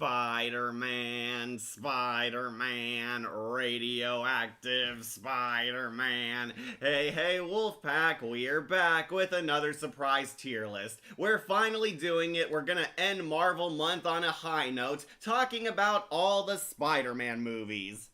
Spider-Man, Spider-Man, radioactive Spider-Man. Hey, hey, Wolfpack, we're back with another surprise tier list. We're finally doing it. We're gonna end Marvel month on a high note, talking about all the Spider-Man movies.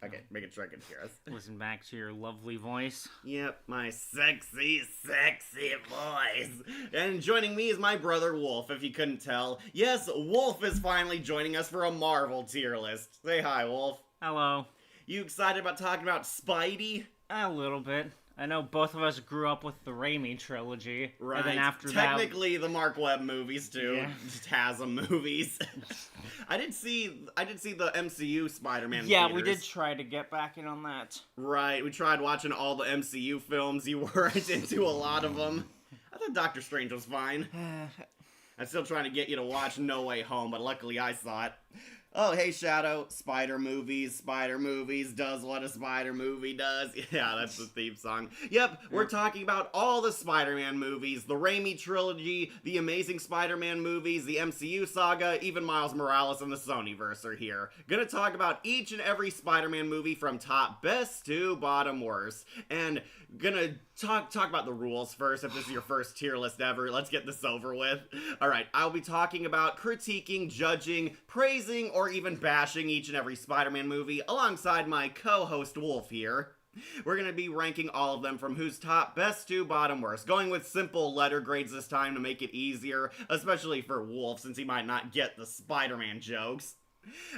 Okay, make sure I can hear us. Listen back to your lovely voice. Yep, my sexy, sexy voice. And joining me is my brother Wolf, if you couldn't tell. Yes, Wolf is finally joining us for a Marvel tier list. Say hi, Wolf. Hello. You excited about talking about Spidey? A little bit. I know both of us grew up with the Raimi trilogy. Right. And then after Technically, the Mark Webb movies too. Yeah. TASM movies. I did see the MCU Spider-Man. Yeah, theaters. we did try to get back in on that. Right. We tried watching all the MCU films. You weren't into a lot of them. I thought Doctor Strange was fine. I'm still trying to get you to watch No Way Home, but luckily I saw it. Oh, hey, Shadow. Spider movies does what a Spider movie does. Yeah, that's the theme song. Yep, we're talking about all the Spider-Man movies, the Raimi trilogy, the Amazing Spider-Man movies, the MCU saga, even Miles Morales and the Sonyverse are here. Gonna talk about each and every Spider-Man movie from top best to bottom worst. And gonna talk about the rules first, if this is your first tier list ever. Let's get this over with. Alright, I'll be talking about critiquing, judging, praising, or even bashing each and every Spider-Man movie alongside my co-host Wolf here. We're going to be ranking all of them from who's top best to bottom worst, going with simple letter grades this time to make it easier, especially for Wolf since he might not get the Spider-Man jokes.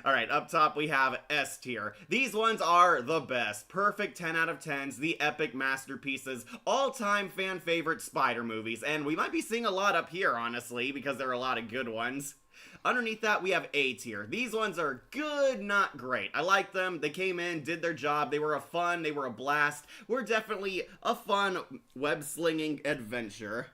Alright, up top we have S tier. These ones are the best. Perfect 10 out of 10s, the epic masterpieces, all-time fan favorite Spider movies, and we might be seeing a lot up here, honestly, because there are a lot of good ones. Underneath that, we have A tier. These ones are good, not great. I like them. They came in, did their job. They were a blast. We're definitely a fun web-slinging adventure.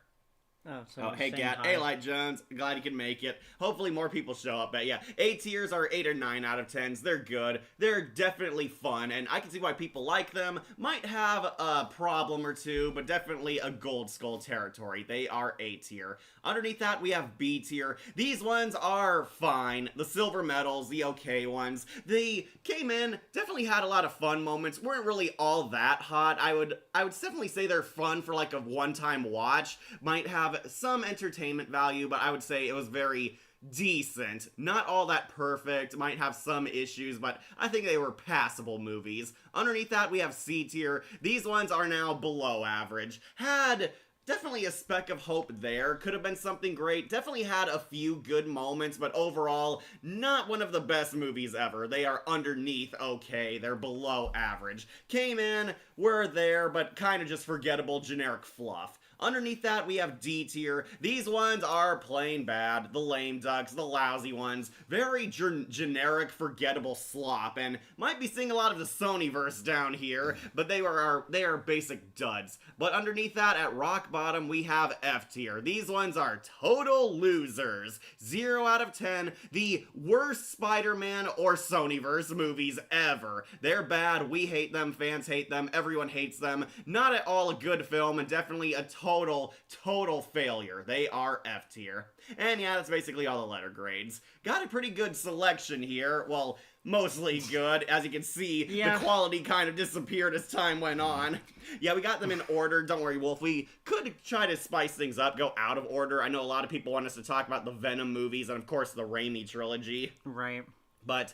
Oh, hey, Gat. Hey, Light Jones. Glad you can make it. Hopefully more people show up. But yeah, A tiers are 8 or 9 out of 10s. They're good. They're definitely fun, and I can see why people like them. Might have a problem or two, but definitely a gold skull territory. They are A tier. Underneath that, we have B tier. These ones are fine. The silver medals, the okay ones. They came in, definitely had a lot of fun moments. Weren't really all that hot. I would definitely say they're fun for like a one-time watch. Might have some entertainment value, but I would say it was very decent. Not all that perfect, might have some issues, but I think they were passable movies. Underneath that, we have C tier. These ones are now below average. Had definitely a speck of hope there. Could have been something great. Definitely had a few good moments, but overall, not one of the best movies ever. They are underneath okay. They're below average. Came in, were there, but kind of just forgettable generic fluff. Underneath that, we have D tier. These ones are plain bad. The lame ducks, the lousy ones. Very generic, forgettable slop, and might be seeing a lot of the Sonyverse down here, but they are basic duds. But underneath that, at rock bottom, we have F tier. These ones are total losers. 0 out of 10. The worst Spider-Man or Sonyverse movies ever. They're bad. We hate them. Fans hate them. Everyone hates them. Not at all a good film, and definitely a total failure. They are F tier. And yeah, that's basically all the letter grades. Got a pretty good selection here. Well, mostly good. As you can see, The quality kind of disappeared as time went on. Yeah, we got them in order. Don't worry, Wolf. We could try to spice things up, go out of order. I know a lot of people want us to talk about the Venom movies and, of course, the Raimi trilogy. Right. But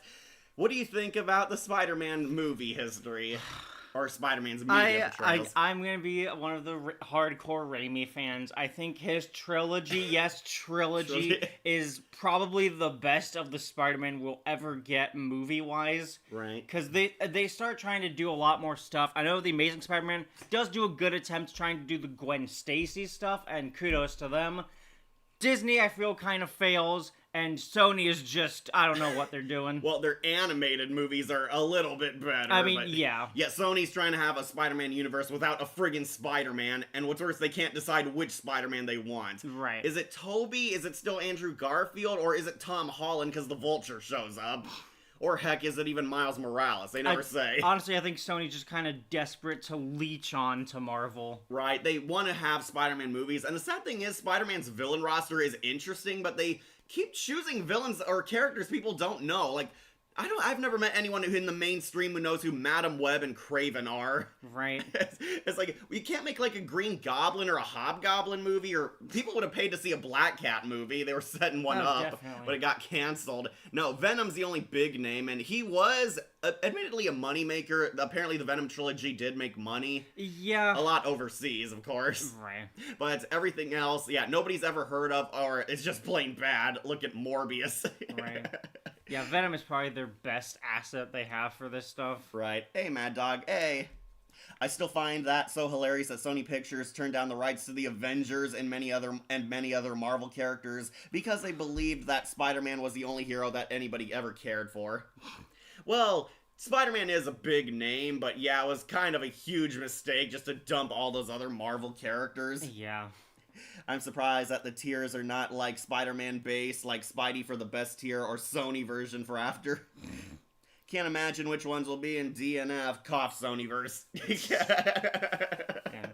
what do you think about the Spider-Man movie history? Or Spider-Man's media portrayals. I'm going to be one of the hardcore Raimi fans. I think his trilogy, trilogy, is probably the best of the Spider-Man we'll ever get movie-wise. Right. Because they start trying to do a lot more stuff. I know the Amazing Spider-Man does do a good attempt trying to do the Gwen Stacy stuff, and kudos to them. Disney, I feel, kind of fails. And Sony is just, I don't know what they're doing. Well, their animated movies are a little bit better. I mean, yeah. Yeah, Sony's trying to have a Spider-Man universe without a friggin' Spider-Man, and what's worse, they can't decide which Spider-Man they want. Right. Is it Tobey? Is it still Andrew Garfield? Or is it Tom Holland because the Vulture shows up? Or heck, is it even Miles Morales? They never say. Honestly, I think Sony's just kind of desperate to leech on to Marvel. Right, they want to have Spider-Man movies, and the sad thing is, Spider-Man's villain roster is interesting, but they keep choosing villains or characters people don't know. Like, I've never met anyone who in the mainstream who knows who Madam Web and Kraven are. Right. It's like, you can't make like a Green Goblin or a Hobgoblin movie, or people would have paid to see a Black Cat movie. They were setting one up, definitely. but it got canceled. No, Venom's the only big name, and he was admittedly a moneymaker. Apparently the Venom trilogy did make money. Yeah. A lot overseas, of course. Right. But everything else, yeah, nobody's ever heard of, or it's just plain bad. Look at Morbius. Right. Yeah, Venom is probably their best asset they have for this stuff. Right. Hey, Mad Dog. Hey. I still find that so hilarious that Sony Pictures turned down the rights to the Avengers and many other Marvel characters because they believed that Spider-Man was the only hero that anybody ever cared for. Well, Spider-Man is a big name, but yeah, it was kind of a huge mistake just to dump all those other Marvel characters. Yeah. I'm surprised that the tiers are not like Spider-Man base, like Spidey for the best tier, or Sony version for after. Can't imagine which ones will be in DNF. Cough, Sonyverse. Yeah.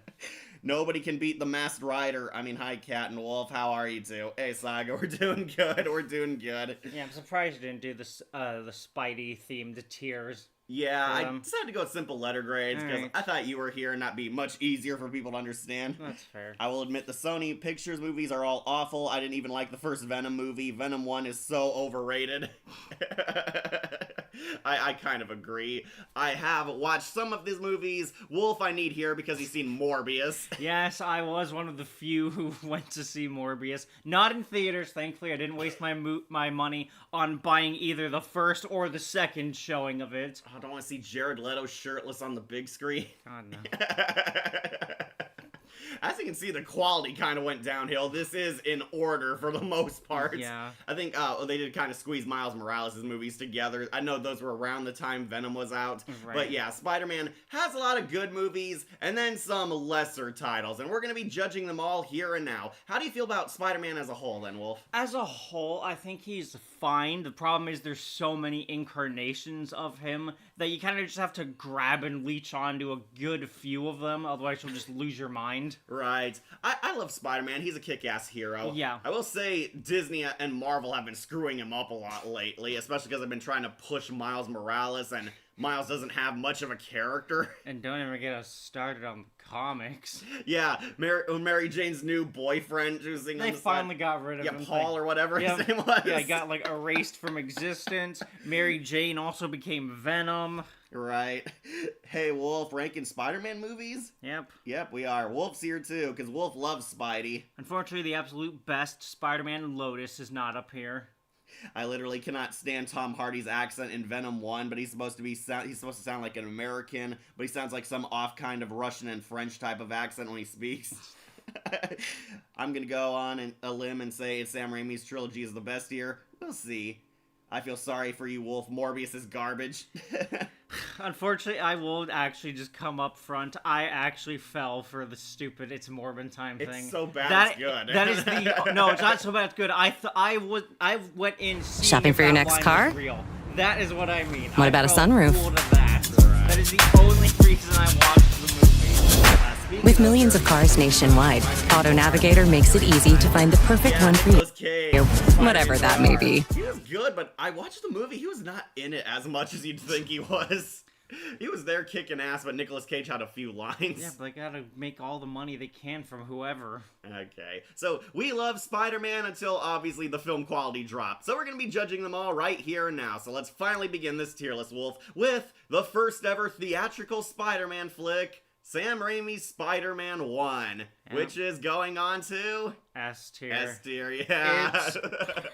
Nobody can beat the Masked Rider. I mean, hi, Cat and Wolf. How are you two? Hey, Saga, we're doing good. We're doing good. Yeah, I'm surprised you didn't do the Spidey-themed tiers. Yeah, I decided to go with simple letter grades because Alright. I thought you were here and that'd be much easier for people to understand. That's fair. I will admit the Sony Pictures movies are all awful. I didn't even like the first Venom movie. Venom 1 is so overrated. I kind of agree. I have watched some of these movies. Wolf I need here because he's seen Morbius. Yes, I was one of the few who went to see Morbius. Not in theaters, thankfully. I didn't waste my money on buying either the first or the second showing of it. I don't want to see Jared Leto shirtless on the big screen. God, no. As you can see, the quality kind of went downhill. This is in order for the most part. Yeah. I think they did kind of squeeze Miles Morales' movies together. I know those were around the time Venom was out. Right. But yeah, Spider-Man has a lot of good movies and then some lesser titles. And we're going to be judging them all here and now. How do you feel about Spider-Man as a whole then, Wolf? As a whole, I think he's fine. The problem is there's so many incarnations of him that you kind of just have to grab and leech onto a good few of them, otherwise you'll just lose your mind. Right. I love Spider-Man. He's a kick-ass hero. Yeah. I will say Disney and Marvel have been screwing him up a lot lately, especially because I've been trying to push Miles Morales, and Miles doesn't have much of a character. And don't ever get us started on the comics. Yeah, Mary Jane's new boyfriend choosing They finally got rid of him. Paul or whatever his name was. Yeah, he got like erased from existence. Mary Jane also became Venom. Right. Hey, Wolf, ranking Spider-Man movies? Yep. Yep, we are. Wolf's here too, because Wolf loves Spidey. Unfortunately, the absolute best Spider-Man Lotus is not up here. I literally cannot stand Tom Hardy's accent in Venom 1, but he's supposed to sound like an American, but he sounds like some off kind of Russian and French type of accent when he speaks. I'm gonna go on a limb and say Sam Raimi's trilogy is the best here. We'll see. I feel sorry for you, Wolf. Morbius is garbage. Unfortunately, I will actually just come up front. I actually fell for the stupid "It's Morbin Time" thing. It's so bad, it's good. That is the no, it's not so bad. It's good. I went in Shopping for your next car? Real. That is what I mean. What about a sunroof? That is the only reason I watched the movie. With millions of cars nationwide, Auto Navigator makes it easy to find the perfect one for you, whatever that may be. He was good, but I watched the movie. He was not in it as much as you'd think he was. He was there kicking ass, but Nicolas Cage had a few lines. Yeah, but they gotta make all the money they can from whoever. Okay, so we love Spider-Man until obviously the film quality dropped. So we're gonna be judging them all right here and now. So let's finally begin this tier list, Wolf, with the first ever theatrical Spider-Man flick, Sam Raimi's Spider-Man 1, which is going on to S tier. S tier, yeah. It's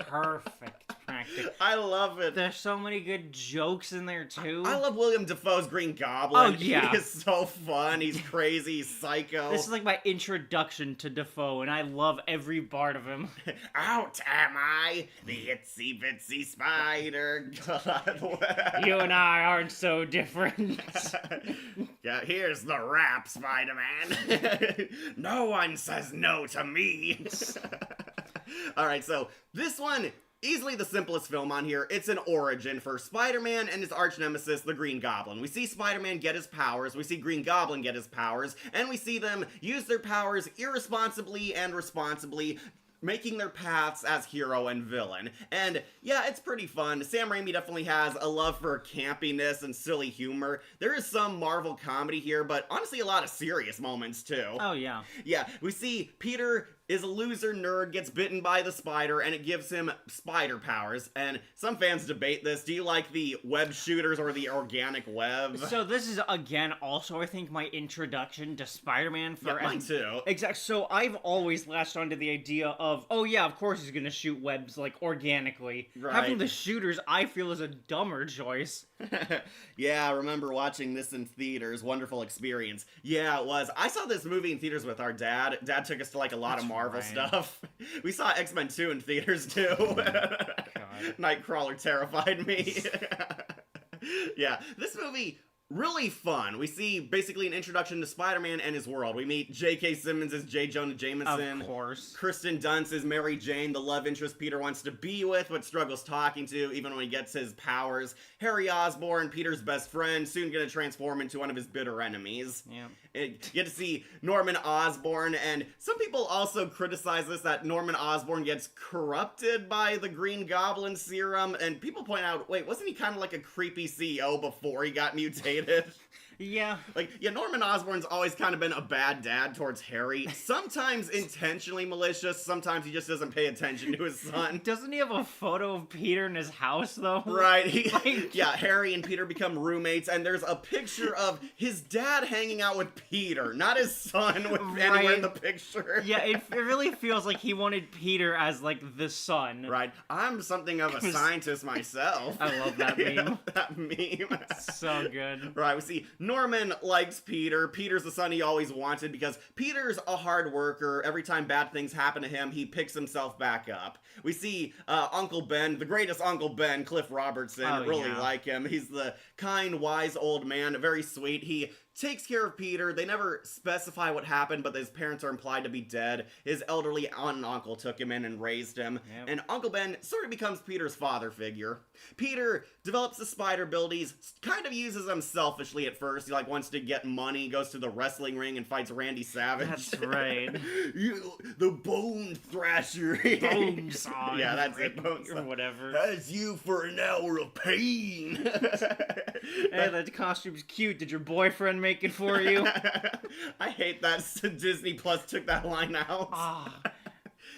perfect. Practic. I love it. There's so many good jokes in there too. I love William Dafoe's Green Goblin. Oh, yeah. He is so fun. He's crazy. He's psycho. This is like my introduction to Dafoe, and I love every part of him. Out am I, the itsy bitsy spider. God. You and I aren't so different. Yeah, here's the rap, Spider-Man. No one says no to me. Alright, so this one, easily the simplest film on here. It's an origin for Spider-Man and his arch nemesis, the Green Goblin. We see Spider-Man get his powers, we see Green Goblin get his powers, and we see them use their powers irresponsibly and responsibly. making their paths as hero and villain. And yeah, it's pretty fun. Sam Raimi definitely has a love for campiness and silly humor. There is some Marvel comedy here, but honestly a lot of serious moments too. Oh, yeah. Yeah, we see Peter is a loser nerd, gets bitten by the spider, and it gives him spider powers. And some fans debate this. Do you like the web shooters or the organic web? So this is, again, also, I think, my introduction to Spider-Man. Yeah, mine too. Exactly. So I've always latched onto the idea of, oh yeah, of course he's gonna shoot webs, like, organically. Right. Having the shooters, I feel, is a dumber choice. Yeah, I remember watching this in theaters. Wonderful experience. Yeah, it was. I saw this movie in theaters with our dad. Dad took us to, like, a lot of Marvel stuff. We saw X-Men 2 in theaters, too. Nightcrawler terrified me. Yeah, this movie... really fun. We see basically an introduction to Spider-Man and his world. We meet J.K. Simmons as J. Jonah Jameson. Of course. Kristen Dunst as Mary Jane, the love interest Peter wants to be with, but struggles talking to, even when he gets his powers. Harry Osborn, Peter's best friend, soon gonna transform into one of his bitter enemies. Yeah. You get to see Norman Osborn, and some people also criticize this, that Norman Osborn gets corrupted by the Green Goblin serum, and people point out, wait, wasn't he kind of like a creepy CEO before he got mutated? Yeah. Like, yeah, Norman Osborn's always kind of been a bad dad towards Harry. Sometimes intentionally malicious, sometimes he just doesn't pay attention to his son. Doesn't he have a photo of Peter in his house, though? Right. Like... Yeah, Harry and Peter become roommates, and there's a picture of his dad hanging out with Peter, not his son with anywhere in the picture. Yeah, it really feels like he wanted Peter as, like, the son. Right. I'm something of a scientist myself. I love that meme. Yeah, that meme. So good. Right, we see Norman likes Peter. Peter's the son he always wanted because Peter's a hard worker. Every time bad things happen to him, he picks himself back up. We see Uncle Ben, the greatest Uncle Ben, Cliff Robertson, really like him. He's the kind, wise old man, very sweet. He takes care of Peter. They never specify what happened, but his parents are implied to be dead. His elderly aunt and uncle took him in and raised him. Yep. And Uncle Ben sort of becomes Peter's father figure. Peter develops the spider abilities, kind of uses them selfishly at first. He like wants to get money, goes to the wrestling ring and fights Randy Savage. That's right. The Bone Thrasher. Bone Saw. Yeah, that's it. Bone Saw. Or whatever. That's you for an hour of pain. Hey, that costume's cute. Did your boyfriend make it for you? I hate that Disney Plus took that line out. Ah.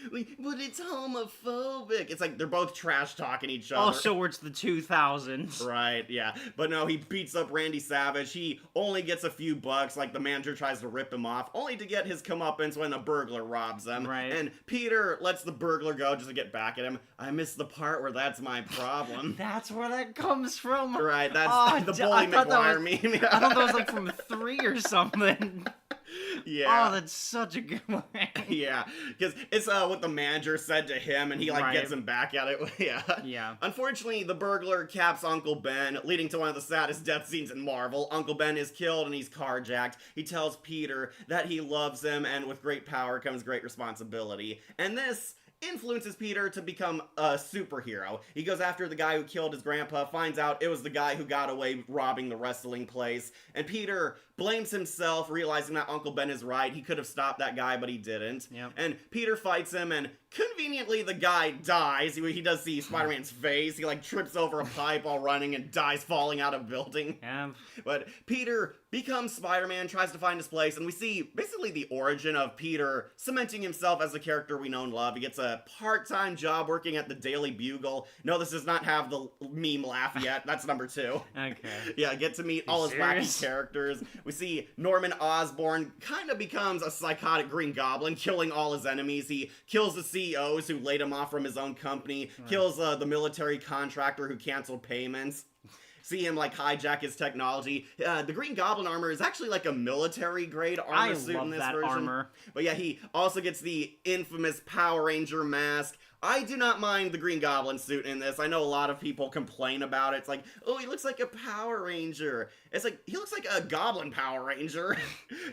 But it's homophobic. It's like they're both trash talking each other. Also, it's the 2000s. Right, yeah. But no, he beats up Randy Savage. He only gets a few bucks, like the manager tries to rip him off, only to get his comeuppance when a burglar robs him. Right. And Peter lets the burglar go just to get back at him. I missed the part where that's my problem. That's where that comes from. Right, that's the Bully McGuire meme. I thought that was like from 3 or something. Yeah. Oh, that's such a good one. Yeah, because it's what the manager said to him, and he like gets him back at it. Yeah. Yeah. Unfortunately, the burglar caps Uncle Ben, leading to one of the saddest death scenes in Marvel. Uncle Ben is killed and he's carjacked. He tells Peter that he loves him, and with great power comes great responsibility. And this influences Peter to become a superhero. He goes after the guy who killed his grandpa, finds out it was the guy who got away robbing the wrestling place, and Peter blames himself, realizing that Uncle Ben is right. He could have stopped that guy, but he didn't. Yep. And Peter fights him, and conveniently the guy dies. He does see Spider-Man's face. He like trips over a pipe while running and dies falling out of a building. Yeah. But Peter becomes Spider-Man, tries to find his place, and we see basically the origin of Peter cementing himself as the character we know and love. He gets a part-time job working at the Daily Bugle. No, this does not have the meme laugh yet. That's number 2. Okay. Yeah, get to meet all his wacky characters. We see Norman Osborn kind of becomes a psychotic Green Goblin, killing all his enemies. He kills the CEOs who laid him off from his own company, kills the military contractor who canceled payments. See him like hijack his technology. The Green Goblin armor is actually like a military grade armor suit in this version. Armor. But yeah, he also gets the infamous Power Ranger mask. I do not mind the Green Goblin suit in this. I know a lot of people complain about it. It's like, oh, he looks like a Power Ranger. It's like, he looks like a Goblin Power Ranger.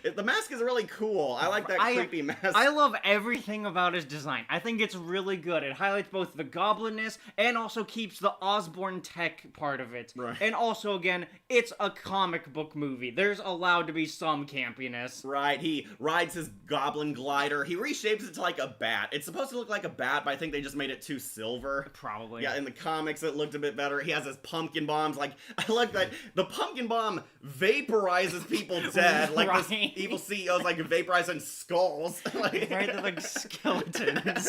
The mask is really cool. I like that creepy mask. I love everything about his design. I think it's really good. It highlights both the goblinness and also keeps the Osborn tech part of it. Right. And also, again, it's a comic book movie. There's allowed to be some campiness. Right, he rides his goblin glider. He reshapes it to like a bat. It's supposed to look like a bat, but I think they just made it too silver. Probably. Yeah, in the comics it looked a bit better. He has his pumpkin bombs. Like, I like that the pumpkin bomb vaporizes people dead. Like, right. this evil CEO's like vaporizing skulls. Like, Right, they're like skeletons.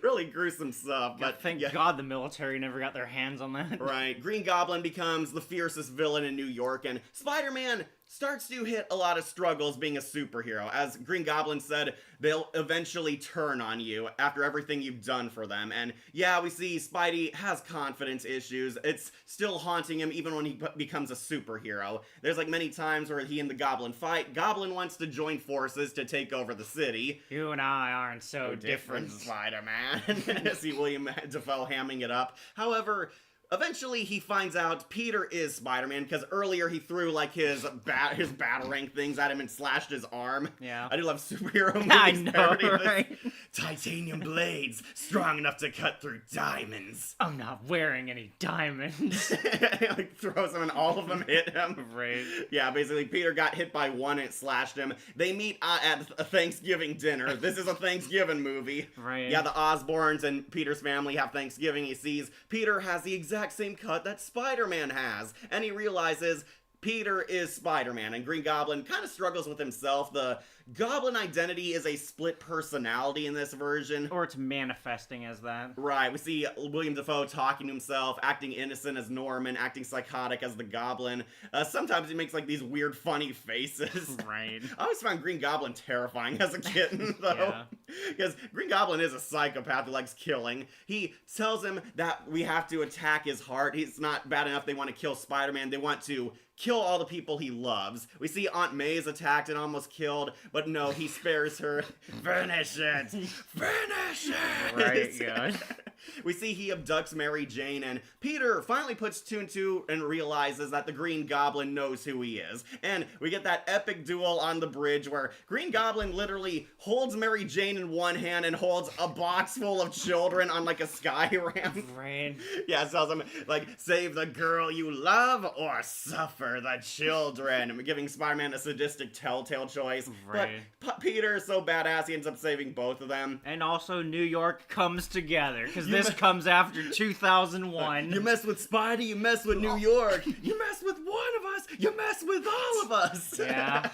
Really gruesome stuff. But Thank yeah. God the military never got their hands on that. Right. Green Goblin becomes the fiercest villain in New York, and Spider-Man starts to hit a lot of struggles being a superhero. As Green Goblin said, they'll eventually turn on you after everything you've done for them. And yeah, we see Spidey has confidence issues. It's still haunting him even when he becomes a superhero. There's like many times where he and the Goblin fight. Goblin wants to join forces to take over the city. You and I aren't so different. Spider-Man. See William Dafoe hamming it up. However, eventually he finds out Peter is Spider-Man because earlier he threw like his batarang things at him and slashed his arm. Yeah. I do love superhero movies. I know, parodying this. right? Titanium blades, strong enough to cut through diamonds. I'm not wearing any diamonds. Like throws them and all of them hit him. Right. Yeah, basically Peter got hit by one and it slashed him. They meet at a Thanksgiving dinner. This is a Thanksgiving movie. Right. Yeah, the Osborns and Peter's family have Thanksgiving. He sees Peter has the exact same cut that Spider-Man has. And he realizes Peter is Spider-Man, and Green Goblin kind of struggles with himself. The Goblin identity is a split personality in this version. Or it's manifesting as that. Right, we see William Dafoe talking to himself, acting innocent as Norman, acting psychotic as the Goblin. Sometimes he makes like these weird funny faces. Right. I always found Green Goblin terrifying as a kitten, though. Because Green Goblin is a psychopath who likes killing. He tells him that we have to attack his heart. It's not bad enough they want to kill Spider-Man. They want to kill all the people he loves. We see Aunt May is attacked and almost killed, but no, he spares her. Finish it! Finish it! Right, yeah. We see he abducts Mary Jane, and Peter finally puts two and two and realizes that the Green Goblin knows who he is. And we get that epic duel on the bridge where Green Goblin literally holds Mary Jane in one hand and holds a box full of children on like a sky ramp. Right. Yeah, it tells him, like, save the girl you love or suffer the children. And giving Spider-Man a sadistic telltale choice. Right. But Peter is so badass, he ends up saving both of them. And also New York comes together, because this comes after 2001. You mess with Spidey, you mess with New York. You mess with one of us, you mess with all of us. Yeah.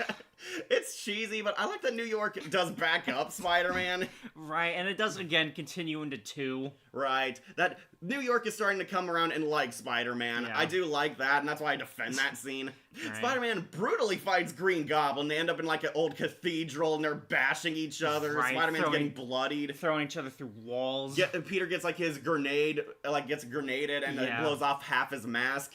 It's cheesy, but I like that New York does back up Spider-Man. Right, and it does, again, continue into 2. Right. That New York is starting to come around and like Spider-Man. Yeah. I do like that, and that's why I defend that scene. Right. Spider-Man brutally fights Green Goblin. They end up in like an old cathedral, and they're bashing each other. Right, Spider-Man's getting bloodied. Throwing each other through walls. Peter gets like his grenade, gets grenaded, and it blows off half his mask.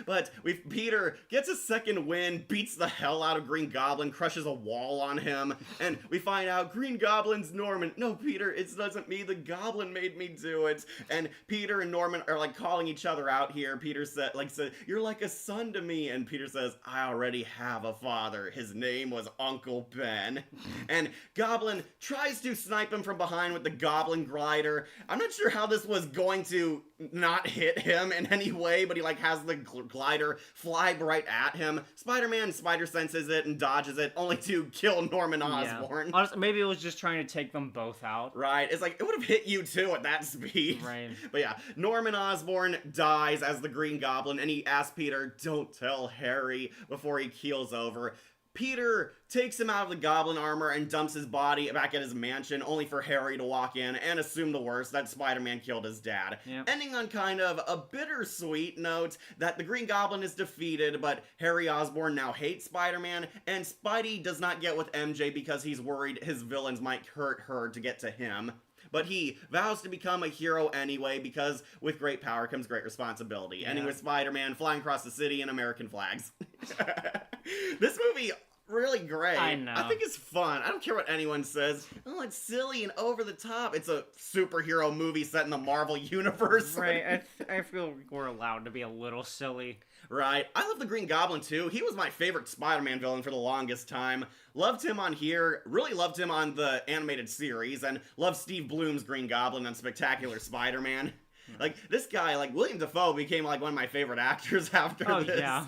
But Peter gets a second win, beats the hell out of Green Goblin, crushes a wall on him, and we find out Green Goblin's Norman. No, Peter, it wasn't me. The Goblin made me do it. And Peter and Norman are like calling each other out here. Peter said, "You're like a son to me," and Peter says, "I already have a father. His name was Uncle Ben." And Goblin tries to snipe him from behind with the Goblin glider. I'm not sure how this was going to not hit him in any way, but he like has the glider fly right at him. Spider-Man spider senses it and dodges it, only to kill Norman Osborn. Yeah. Honestly, maybe it was just trying to take them both out. Right, it's like, it would have hit you too at that speed. Right. But yeah, Norman Osborn dies as the Green Goblin, and he asks Peter, "Don't tell Harry," before he keels over. Peter takes him out of the Goblin armor and dumps his body back at his mansion, only for Harry to walk in and assume the worst, that Spider-Man killed his dad. Yep. Ending on kind of a bittersweet note that the Green Goblin is defeated, but Harry Osborn now hates Spider-Man, and Spidey does not get with MJ because he's worried his villains might hurt her to get to him. But he vows to become a hero anyway, because with great power comes great responsibility. Yeah. Ending with Spider-Man flying across the city in American flags. This movie really great. I know. I think it's fun. I don't care what anyone says. Oh, it's silly and over the top. It's a superhero movie set in the Marvel universe. Right, I feel we're allowed to be a little silly. Right. I love the Green Goblin, too. He was my favorite Spider-Man villain for the longest time. Loved him on here. Really loved him on the animated series. And loved Steve Bloom's Green Goblin on Spectacular Spider-Man. Like, this guy, like, William Dafoe became, like, one of my favorite actors after this. Yeah.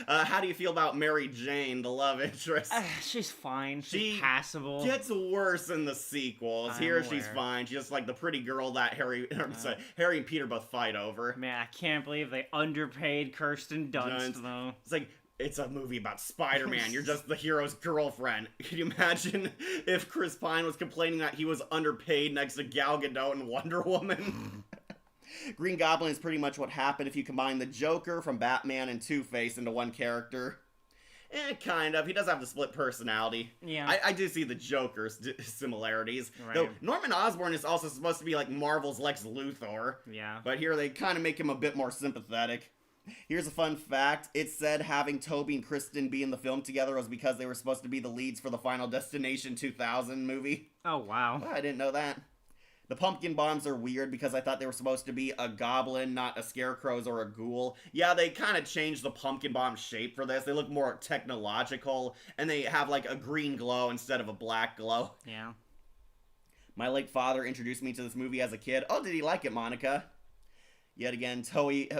How do you feel about Mary Jane, the love interest? She's fine. She's She passable. Gets worse in the sequels. I'm Here she's aware. fine. She's just like the pretty girl that Harry and Peter both fight over. Man, I can't believe they underpaid Kirsten Dunst, though. It's like, it's a movie about Spider-Man. You're just the hero's girlfriend. Can you imagine if Chris Pine was complaining that he was underpaid next to Gal Gadot and Wonder Woman? Green Goblin is pretty much what happened if you combine the Joker from Batman and Two-Face into one character. Kind of. He does have the split personality. Yeah. I do see the Joker's similarities. Right. Though Norman Osborn is also supposed to be like Marvel's Lex Luthor. Yeah. But here they kind of make him a bit more sympathetic. Here's a fun fact. It said having Toby and Kristen be in the film together was because they were supposed to be the leads for the Final Destination 2000 movie. Oh, wow. Oh, I didn't know that. The pumpkin bombs are weird because I thought they were supposed to be a goblin, not a scarecrow's or a ghoul. Yeah, they kind of changed the pumpkin bomb shape for this. They look more technological, and they have like a green glow instead of a black glow. Yeah. My late father introduced me to this movie as a kid. Oh, did he like it, Monica? Yet again, Toei,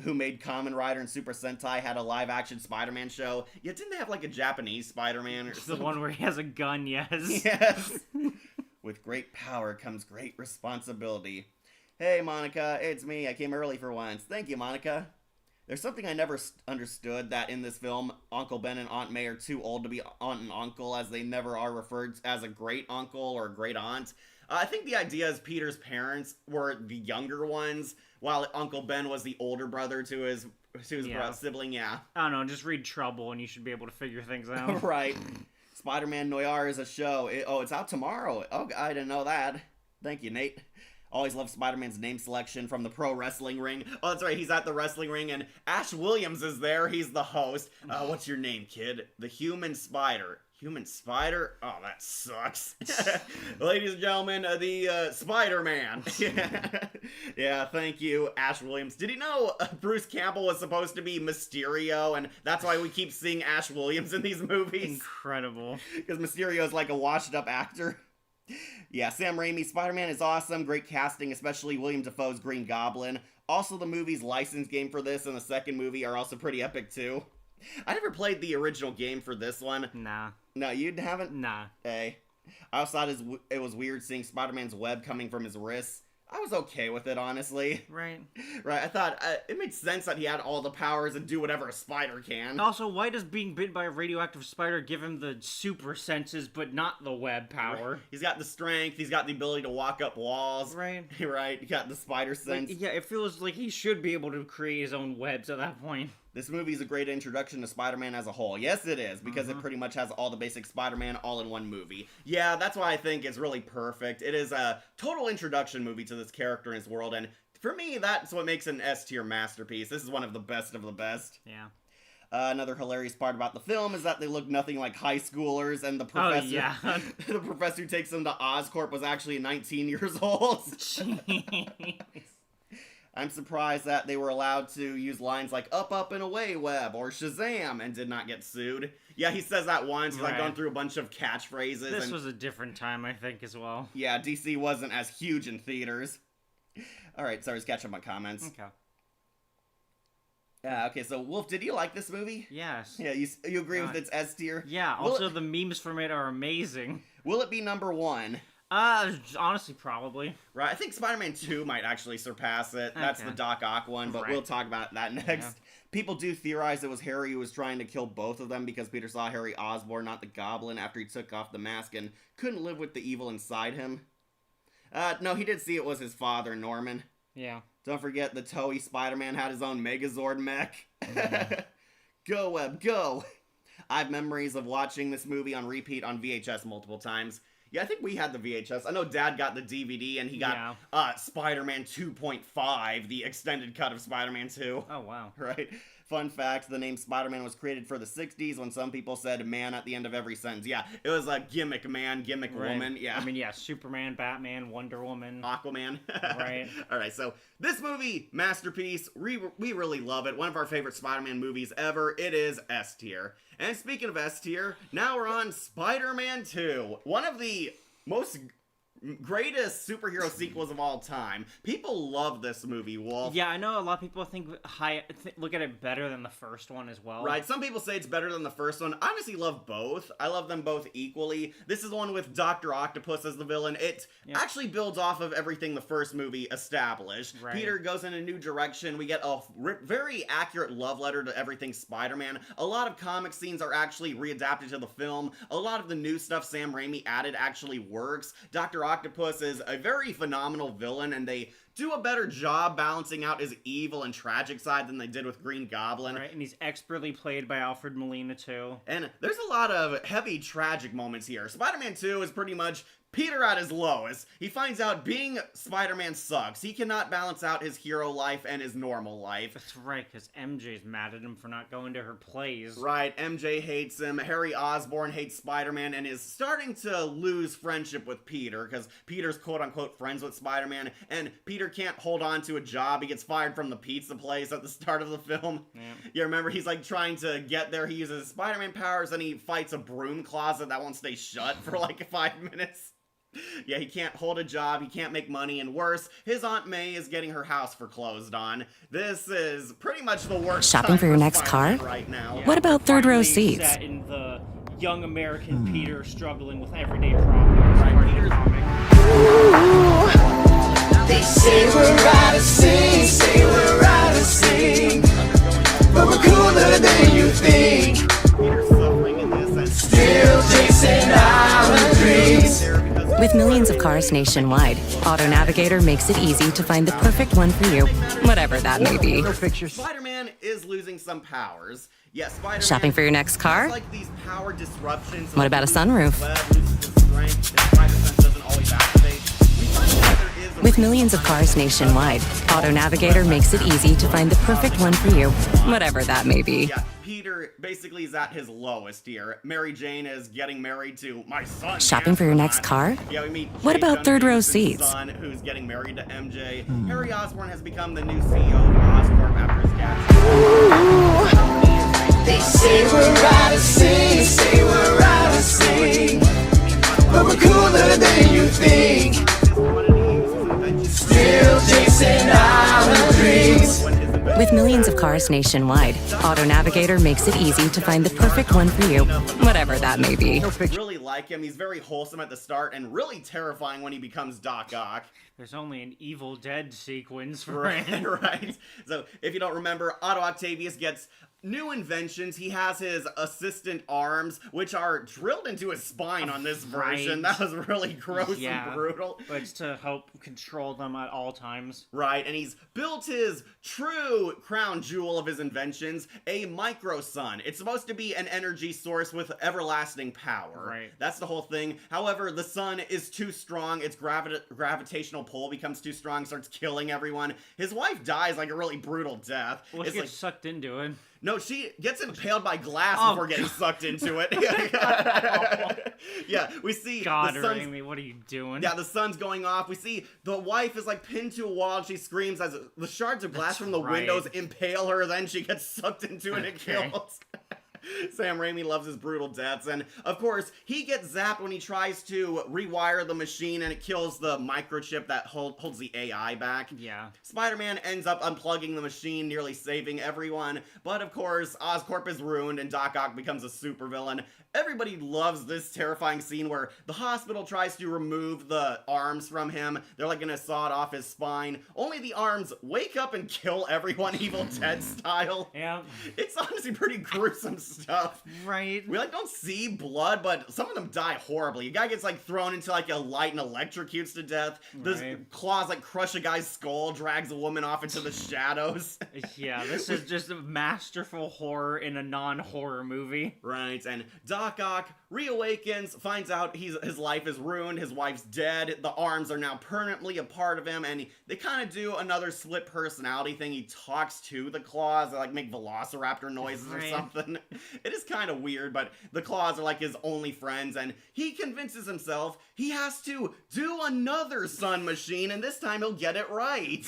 who made Kamen Rider and Super Sentai, had a live-action Spider-Man show. Yeah, didn't they have like a Japanese Spider-Man or The something? one where he has a gun, yes. Yes. With great power comes great responsibility. Hey, Monica, it's me. I came early for once. Thank you, Monica. There's something I never understood, that in this film, Uncle Ben and Aunt May are too old to be aunt and uncle, as they never are referred as a great uncle or a great aunt. I think the idea is Peter's parents were the younger ones, while Uncle Ben was the older brother to his sibling, yeah. I don't know, just read Trouble and you should be able to figure things out. Right. Spider-Man Noir is a show. It's out tomorrow. Oh, I didn't know that. Thank you, Nate. Always loved Spider-Man's name selection from the pro wrestling ring. Oh, that's right. He's at the wrestling ring, and Ash Williams is there. He's the host. What's your name, kid? The Human Spider. Human Spider? Oh, that sucks. Ladies and gentlemen, the Spider-Man. Yeah, thank you, Ash Williams. Did he know Bruce Campbell was supposed to be Mysterio, and that's why we keep seeing Ash Williams in these movies? Incredible. Because Mysterio is like a washed-up actor. Yeah, Sam Raimi's Spider-Man is awesome. Great casting, especially William Dafoe's Green Goblin. Also, the movie's license game for this and the second movie are also pretty epic, too. I never played the original game for this one. Nah. No, you haven't? Nah. Hey. I also thought it was weird seeing Spider-Man's web coming from his wrists. I was okay with it, honestly. Right. Right, I thought it made sense that he had all the powers and do whatever a spider can. Also, why does being bitten by a radioactive spider give him the super senses but not the web power? He's got the strength, he's got the ability to walk up walls. Right. Right, he got the spider sense. Like, yeah, it feels like he should be able to create his own webs at that point. This movie is a great introduction to Spider-Man as a whole. Yes, it is, because it pretty much has all the basic Spider-Man all in one movie. Yeah, that's why I think it's really perfect. It is a total introduction movie to this character and his world, and for me, that's what makes an S-tier masterpiece. This is one of the best of the best. Yeah. Another hilarious part about the film is that they look nothing like high schoolers, and the professor, yeah. the professor who takes them to Oscorp was actually 19 years old. Jeez. I'm surprised that they were allowed to use lines like up, up, and away, web, or Shazam, and did not get sued. Yeah, he says that once. He's like going through a bunch of catchphrases. This was a different time, I think, as well. Yeah, DC wasn't as huge in theaters. Alright, sorry, just catch up on comments. Okay. Okay, so Wolf, did you like this movie? Yes. Yeah, you agree with its S tier? Yeah, also the memes from it are amazing. Will it be number one? Honestly, probably. Right, I think Spider-Man 2 might actually surpass it. That's the Doc Ock one, but we'll talk about that next. Yeah. People do theorize it was Harry who was trying to kill both of them because Peter saw Harry Osborn, not the Goblin, after he took off the mask and couldn't live with the evil inside him. No, he did see it was his father, Norman. Yeah. Don't forget the Toei Spider-Man had his own Megazord mech. Go, Web, go! I have memories of watching this movie on repeat on VHS multiple times. Yeah, I think we had the VHS. I know Dad got the DVD, and he got Spider-Man 2.5, the extended cut of Spider-Man 2. Oh, wow. Right? Fun fact, the name Spider-Man was created for the 60s when some people said man at the end of every sentence. Yeah, it was a gimmick man, gimmick woman. Yeah. I mean, yeah, Superman, Batman, Wonder Woman. Aquaman. Right. All right, so this movie, masterpiece, we really love it. One of our favorite Spider-Man movies ever. It is S tier. And speaking of S tier, now we're on Spider-Man 2. One of the most greatest superhero sequels of all time. People love this movie, Wolf. Yeah, I know a lot of people look at it better than the first one as well. Right, some people say it's better than the first one. I honestly love both. I love them both equally. This is the one with Dr. Octopus as the villain. It actually builds off of everything the first movie established. Right. Peter goes in a new direction. We get a very accurate love letter to everything Spider-Man. A lot of comic scenes are actually readapted to the film. A lot of the new stuff Sam Raimi added actually works. Dr. Octopus is a very phenomenal villain, and they do a better job balancing out his evil and tragic side than they did with Green Goblin. Right, and he's expertly played by Alfred Molina, too. And there's a lot of heavy tragic moments here. Spider-Man 2 is pretty much Peter at his lowest. He finds out being Spider-Man sucks. He cannot balance out his hero life and his normal life. That's right, because MJ's mad at him for not going to her plays. Right, MJ hates him, Harry Osborn hates Spider-Man, and is starting to lose friendship with Peter, because Peter's quote-unquote friends with Spider-Man, and Peter can't hold on to a job. He gets fired from the pizza place at the start of the film. Yeah. You remember, he's like trying to get there. He uses Spider-Man powers, and he fights a broom closet that won't stay shut for like 5 minutes. Yeah, he can't hold a job, he can't make money, and worse, his Aunt May is getting her house foreclosed on. This is pretty much the worst Shopping time for your next car? right now. What about third row Finally seats? Set in the young American Peter struggling with everyday problems. Right, Peter's They say we're out of sync, say we're out of sync, but we're cooler than you think. Peter's suffering in this and Still chasing our dreams. With millions of cars nationwide, Auto Navigator makes it easy to find the perfect one for you, whatever that may be. Spider-Man is losing some powers. Yes, Spider-Man Shopping for your next car? has, like these power disruptions. What about a sunroof? Web loses its strength, its spider sense doesn't always activate. We find out there is a With millions of cars nationwide, Auto Navigator makes it easy to find the perfect one for you, whatever that may be. Yeah, Peter basically is at his lowest here. Mary Jane is getting married to my son. Shopping for your next car? Yeah, we meet What Jay about third row Jonah Jameson's seats? son, who's getting married to MJ. Harry Osborn has become the new CEO of Oscorp after his dad. They say we're out of sync, say we're out of sync, but we're cooler than you think. Still chasing our dreams. With millions of cars nationwide, Auto Navigator makes it easy to find the perfect one for you, whatever that may be. Really like him. He's very wholesome at the start and really terrifying when he becomes Doc Ock. There's only an Evil Dead sequence for him. Right. So if you don't remember, Otto Octavius gets new inventions. He has his assistant arms, which are drilled into his spine on this version. Right. That was really gross and brutal. But it's to help control them at all times. Right, and he's built his true crown jewel of his inventions, a micro sun. It's supposed to be an energy source with everlasting power. Right. That's the whole thing. However, the sun is too strong. Its gravitational pull becomes too strong, starts killing everyone. His wife dies like a really brutal death. Well, she gets sucked into it. No, she gets impaled by glass Oh, before getting sucked into it. Yeah, we see God, the sun's... Raimi, what are you doing? Yeah, the sun's going off. We see the wife is like pinned to a wall. And she screams as the shards of glass from the windows impale her. Then she gets sucked into it and kills. Sam Raimi loves his brutal deaths, and of course, he gets zapped when he tries to rewire the machine, and it kills the microchip that holds the AI back. Yeah. Spider-Man ends up unplugging the machine, nearly saving everyone, but of course, Oscorp is ruined, and Doc Ock becomes a supervillain. Everybody loves this terrifying scene where the hospital tries to remove the arms from him. They're like gonna saw it off his spine. Only the arms wake up and kill everyone Evil Dead style. Yeah. It's honestly pretty gruesome stuff. Right. We like don't see blood, but some of them die horribly. A guy gets like thrown into like a light and electrocutes to death. The claws like crush a guy's skull, drags a woman off into the shadows. Yeah, this is just a masterful horror in a non-horror movie. Right, and Doc Ock reawakens, finds out his life is ruined, his wife's dead, the arms are now permanently a part of him, and they kind of do another split personality thing. He talks to the claws, they like make velociraptor noises or something. It is kind of weird, but the claws are like his only friends, and he convinces himself he has to do another sun machine, and this time he'll get it right.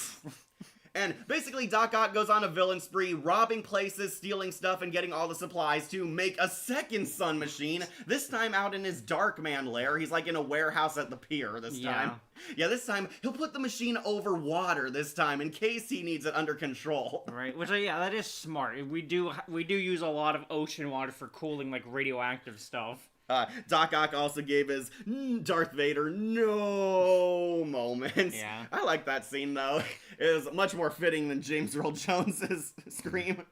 And basically, Doc Ock goes on a villain spree, robbing places, stealing stuff, and getting all the supplies to make a second sun machine, this time out in his Darkman lair. He's like in a warehouse at the pier this time. Yeah, this time, he'll put the machine over water this time, in case he needs it under control. Right, which, yeah, that is smart. We do use a lot of ocean water for cooling, like, radioactive stuff. Doc Ock also gave his Darth Vader no moments. Yeah. I like that scene, though. It was much more fitting than James Earl Jones's scream.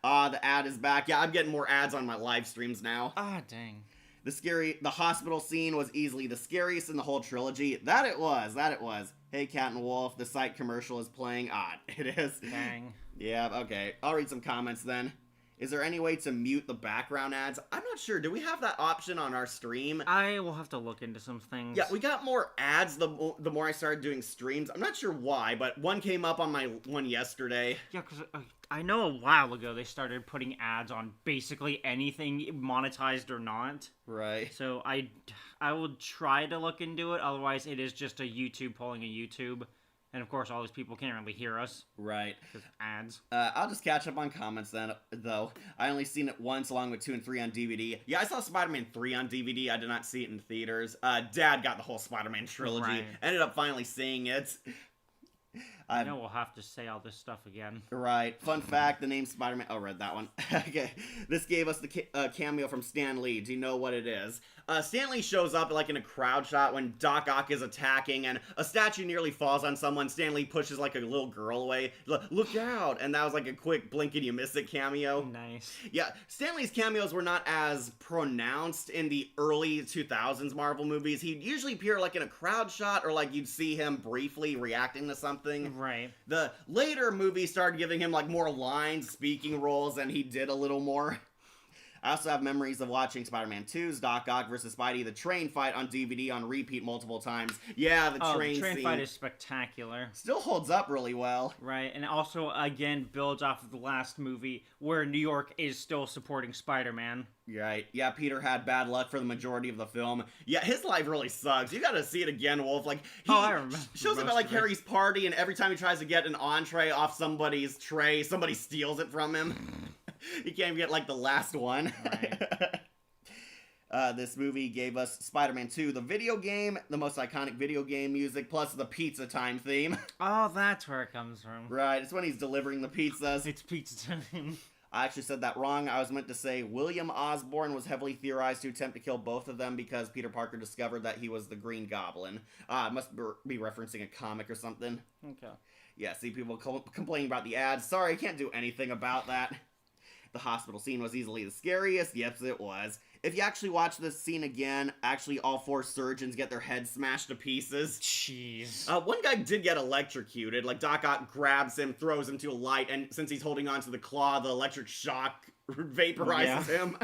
The ad is back. Yeah, I'm getting more ads on my live streams now. Ah, dang. The hospital scene was easily the scariest in the whole trilogy. That it was. Hey, Cat and Wolf, the site commercial is playing. It is. Dang. Yeah, okay. I'll read some comments then. Is there any way to mute the background ads? I'm not sure. Do we have that option on our stream? I will have to look into some things. Yeah, we got more ads the more I started doing streams. I'm not sure why, but one came up on my one yesterday. Yeah, because I know a while ago they started putting ads on basically anything, monetized or not. Right. So I will try to look into it. Otherwise, it is just a YouTube pulling a YouTube. And of course, all these people can't really hear us. Right. Because ads. I'll just catch up on comments then, though. I only seen it once along with 2 and 3 on DVD. Yeah, I saw Spider-Man 3 on DVD. I did not see it in theaters. Dad got the whole Spider-Man trilogy. Right. Ended up finally seeing it. I know we'll have to say all this stuff again. Right. Fun fact, the name Spider-Man... Oh, read that one. Okay. This gave us the cameo from Stan Lee. Do you know what it is? Stan Lee shows up like in a crowd shot when Doc Ock is attacking, and a statue nearly falls on someone. Stan Lee pushes like a little girl away. Look out! And that was like a quick blink and you miss it cameo. Nice. Yeah, Stan Lee's cameos were not as pronounced in the early 2000s Marvel movies. He'd usually appear like in a crowd shot, or like you'd see him briefly reacting to something. Right. The later movies started giving him like more lines, speaking roles, and he did a little more. I also have memories of watching Spider-Man 2's Doc Ock vs. Spidey, the train fight on DVD on repeat multiple times. Yeah, the train scene fight is spectacular. still holds up really well. Right, and also, again, builds off of the last movie, where New York is still supporting Spider-Man. Right. Yeah, Peter had bad luck for the majority of the film. Yeah, his life really sucks. You gotta see it again, Wolf. Like, he I remember shows up at, like, Harry's party, and every time he tries to get an entree off somebody's tray, somebody steals it from him. He can't even get, like, the last one. Right. This movie gave us Spider-Man 2, the video game, the most iconic video game music, plus the pizza time theme. Oh, that's where it comes from. Right, it's when he's delivering the pizzas. It's pizza time. I actually said that wrong. I was meant to say William Osborn was heavily theorized to attempt to kill both of them because Peter Parker discovered that he was the Green Goblin. Must be referencing a comic or something. Okay. Yeah, see people complaining about the ads. Sorry, I can't do anything about that. The hospital scene was easily the scariest. Yes, it was. If you actually watch this scene again, actually all 4 surgeons get their heads smashed to pieces. Jeez. One guy did get electrocuted. Like, Doc Ock grabs him, throws him to a light, and since he's holding on to the claw, the electric shock vaporizes him.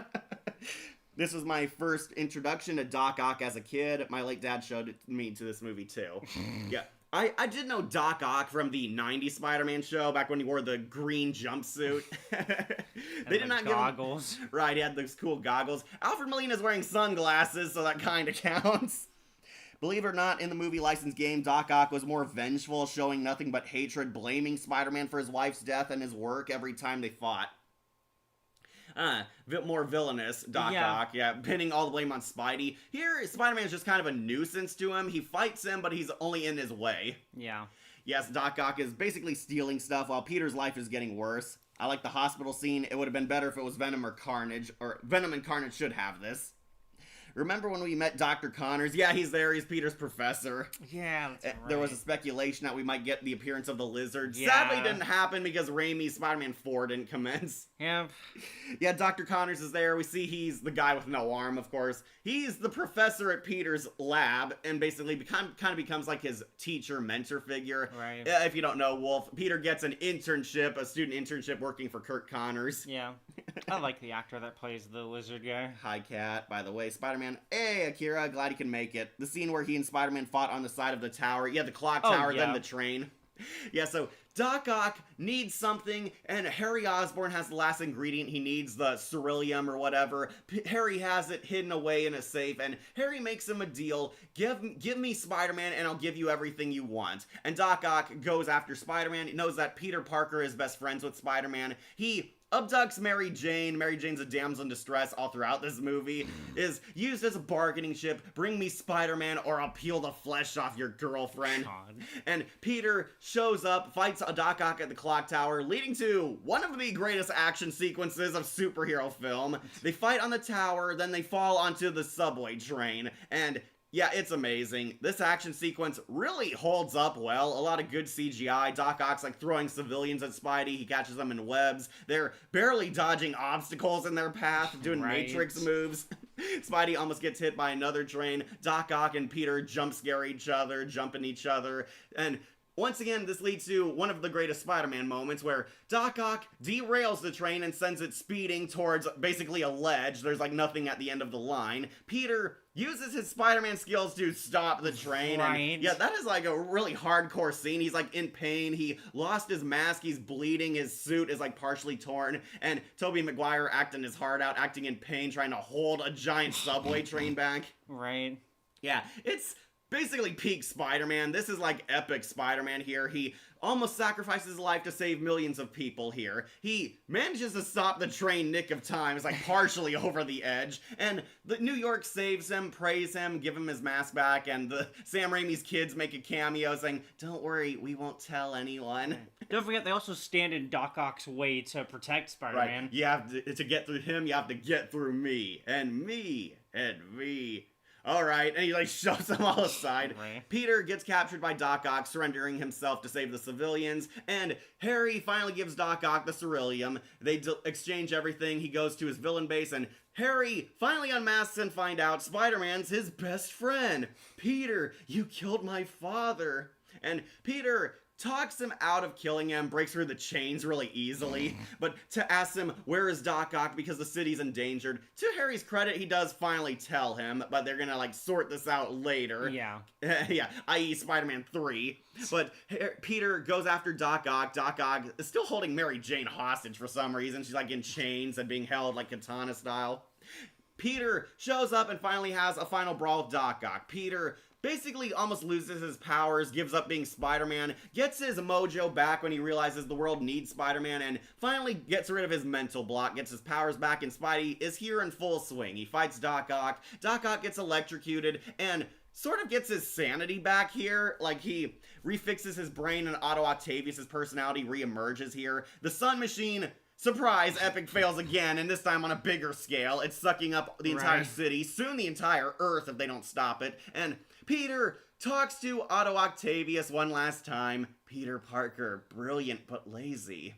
This was my first introduction to Doc Ock as a kid. My late dad showed me to this movie, too. Yeah. I did know Doc Ock from the 90s Spider-Man show, back when he wore the green jumpsuit. They did not give him goggles. Right, he had those cool goggles. Alfred Molina's wearing sunglasses, so that kind of counts. Believe it or not, in the movie licensed game, Doc Ock was more vengeful, showing nothing but hatred, blaming Spider-Man for his wife's death and his work every time they fought. More villainous, Doc Ock, pinning all the blame on Spidey. Here, Spider-Man's just kind of a nuisance to him. He fights him, but he's only in his way. Yeah. Yes, Doc Ock is basically stealing stuff while Peter's life is getting worse. I like the hospital scene. It would have been better if it was Venom or Carnage, or Venom and Carnage should have this. Remember when we met Dr. Connors? Yeah, he's there. He's Peter's professor. Yeah, that's right. There was a speculation that we might get the appearance of the Lizard. Yeah. Sadly, it didn't happen because Raimi's Spider-Man 4 didn't commence. Yep. Yeah, Dr. Connors is there. We see he's the guy with no arm, of course. He's the professor at Peter's lab and basically kind of becomes like his teacher, mentor figure. Right. If you don't know, Wolf, Peter gets an internship, a student internship working for Kurt Connors. Yeah. I like the actor that plays the lizard guy. Hi, Cat. By the way, Spider-Man. Hey, Akira. Glad you can make it. The scene where he and Spider-Man fought on the side of the tower. Yeah, the clock tower, then the train. Yeah, so Doc Ock needs something, and Harry Osborn has the last ingredient he needs, the ceruleum or whatever. Harry has it hidden away in a safe, and Harry makes him a deal. Give me Spider-Man, and I'll give you everything you want. And Doc Ock goes after Spider-Man. He knows that Peter Parker is best friends with Spider-Man. He abducts Mary Jane. Mary Jane's a damsel in distress all throughout this movie. Is used as a bargaining chip. Bring me Spider-Man or I'll peel the flesh off your girlfriend. God. And Peter shows up, fights a Doc Ock at the clock tower, leading to one of the greatest action sequences of superhero film. They fight on the tower, then they fall onto the subway train, and yeah, it's amazing. This action sequence really holds up well. A lot of good CGI. Doc Ock's like throwing civilians at Spidey. He catches them in webs. They're barely dodging obstacles in their path, doing Matrix moves. Spidey almost gets hit by another train. Doc Ock and Peter jump scare each other, jumping each other, and once again, this leads to one of the greatest Spider-Man moments where Doc Ock derails the train and sends it speeding towards basically a ledge. There's like nothing at the end of the line. Peter uses his Spider-Man skills to stop the train. And yeah, that is like a really hardcore scene. He's like in pain. He lost his mask. He's bleeding. His suit is like partially torn. And Tobey Maguire acting his heart out, acting in pain, trying to hold a giant subway train back. Right. Yeah, it's basically peak Spider-Man. This is like epic Spider-Man here. He almost sacrifices his life to save millions of people here. He manages to stop the train nick of time. It's like partially over the edge. And the New York saves him, praise him, give him his mask back, and the Sam Raimi's kids make a cameo saying, "Don't worry, we won't tell anyone." Don't forget, they also stand in Doc Ock's way to protect Spider-Man. Right. You have to get through him, you have to get through me. And me. And me. Alright, and he like shoves them all aside. Right. Peter gets captured by Doc Ock, surrendering himself to save the civilians, and Harry finally gives Doc Ock the ceruleum. They exchange everything. He goes to his villain base, and Harry finally unmasks and find out Spider-Man's his best friend. Peter, you killed my father. And Peter talks him out of killing him, breaks through the chains really easily, but to ask him where is Doc Ock because the city's endangered. To Harry's credit, he does finally tell him, but they're gonna like sort this out later. Yeah. Yeah, i.e. Spider-Man 3. But Peter goes after Doc Ock. Doc Ock is still holding Mary Jane hostage for some reason. She's like in chains and being held like katana style. Peter shows up and finally has a final brawl with Doc Ock. Peter basically almost loses his powers, gives up being Spider-Man, gets his mojo back when he realizes the world needs Spider-Man, and finally gets rid of his mental block, gets his powers back, and Spidey is here in full swing. He fights Doc Ock. Doc Ock gets electrocuted, and sort of gets his sanity back here. Like, he refixes his brain, and Otto Octavius' personality reemerges here. The Sun Machine, surprise, epic fails again, and this time on a bigger scale. It's sucking up the entire city, soon the entire Earth if they don't stop it, and Peter talks to Otto Octavius one last time. Peter Parker, brilliant but lazy.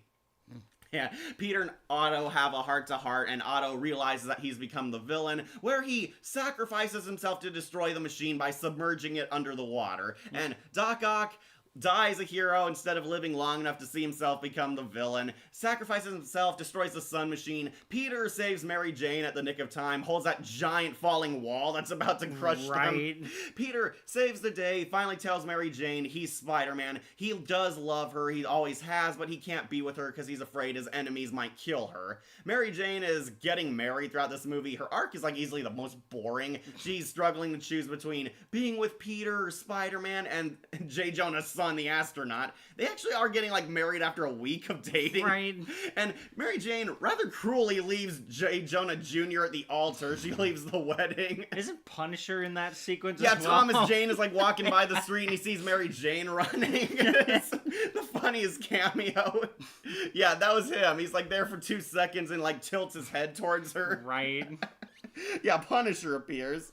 Yeah, Peter and Otto have a heart-to-heart, and Otto realizes that he's become the villain, where he sacrifices himself to destroy the machine by submerging it under the water. And Doc Ock dies a hero instead of living long enough to see himself become the villain, sacrifices himself, destroys the Sun Machine. Peter saves Mary Jane at the nick of time, holds that giant falling wall that's about to crush them. Peter saves the day, finally tells Mary Jane he's Spider-Man. He does love her, he always has, but he can't be with her because he's afraid his enemies might kill her. Mary Jane is getting married throughout this movie. Her arc is like easily the most boring. She's struggling to choose between being with Peter or Spider-Man and J. Jonah's son, the astronaut. They actually are getting like married after a week of dating. Right. And Mary Jane rather cruelly leaves J. Jonah Jr. at the altar. She leaves the wedding. Isn't Punisher in that sequence Yeah, as well? Thomas Jane is like walking by the street and he sees Mary Jane running. It's the funniest cameo. Yeah, that was him. He's like there for 2 seconds and like tilts his head towards her. Right. Yeah, Punisher appears.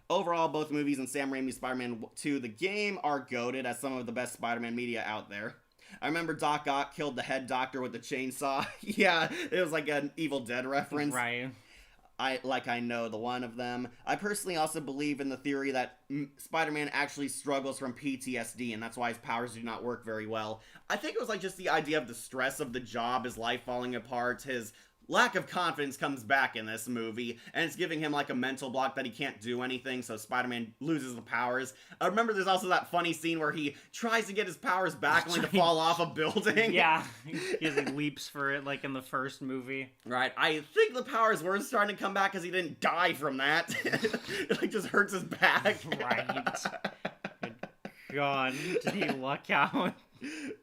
Overall, both movies and Sam Raimi's Spider-Man 2, the game, are goated as some of the best Spider-Man media out there. I remember Doc Ock killed the head doctor with the chainsaw. Yeah, it was like an Evil Dead reference. Right. I know the one of them. I personally also believe in the theory that Spider-Man actually struggles from PTSD, and that's why his powers do not work very well. I think it was like just the idea of the stress of the job, his life falling apart, his lack of confidence comes back in this movie, and it's giving him like a mental block that he can't do anything, so Spider-Man loses the powers. I remember there's also that funny scene where he tries to get his powers back only to fall off a building. Yeah, he leaps for it like in the first movie. Right, I think the powers were starting to come back because he didn't die from that. It like just hurts his back. Right. Good God, did he luck out?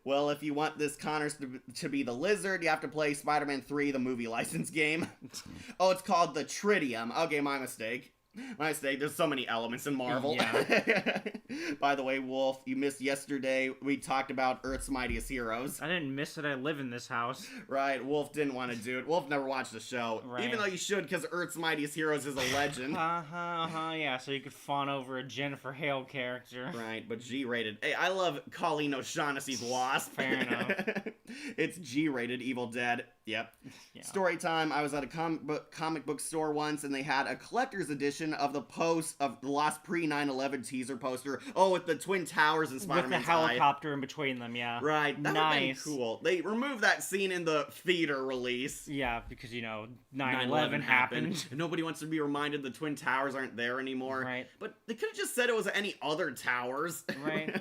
Well, if you want this Connors to be the Lizard, you have to play Spider-Man 3, the movie license game. Oh, it's called the Tritium. Okay, my mistake. My mistake. There's so many elements in Marvel. Yeah. By the way, Wolf, you missed yesterday. We talked about Earth's Mightiest Heroes. I didn't miss it. I live in this house. Right. Wolf didn't want to do it. Wolf never watched the show. Right. Even though you should, because Earth's Mightiest Heroes is a legend. Yeah, so you could fawn over a Jennifer Hale character. Right, but G-rated. Hey, I love Colleen O'Shaughnessy's Wasp. Fair enough. It's G-rated Evil Dead. Yep. Yeah. Story time. I was at a comic book store once, and they had a collector's edition of the post of the last pre-9/11 teaser poster. Oh, with the Twin Towers and Spider-Man's with the helicopter in between them, yeah. Right. That nice. would've been cool. They removed that scene in the theater release. Yeah, because, 9/11 happened. Nobody wants to be reminded the Twin Towers aren't there anymore. Right. But they could have just said it was any other towers. Right.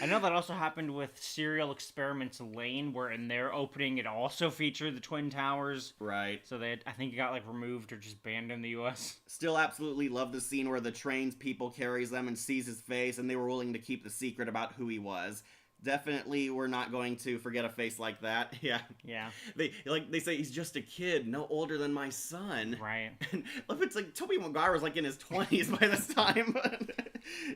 I know that also happened with Serial Experiments Lane, where in their opening it also featured the Twin Towers. Right. So I think it got removed or just banned in the US. Still absolutely love the scene where the train's people carries them and sees his face, and they were willing to keep the secret about who he was. Definitely, we're not going to forget a face like that. Yeah. Yeah. They say he's just a kid, no older than my son. Right. And it's like Tobey Maguire was in his 20s by this time.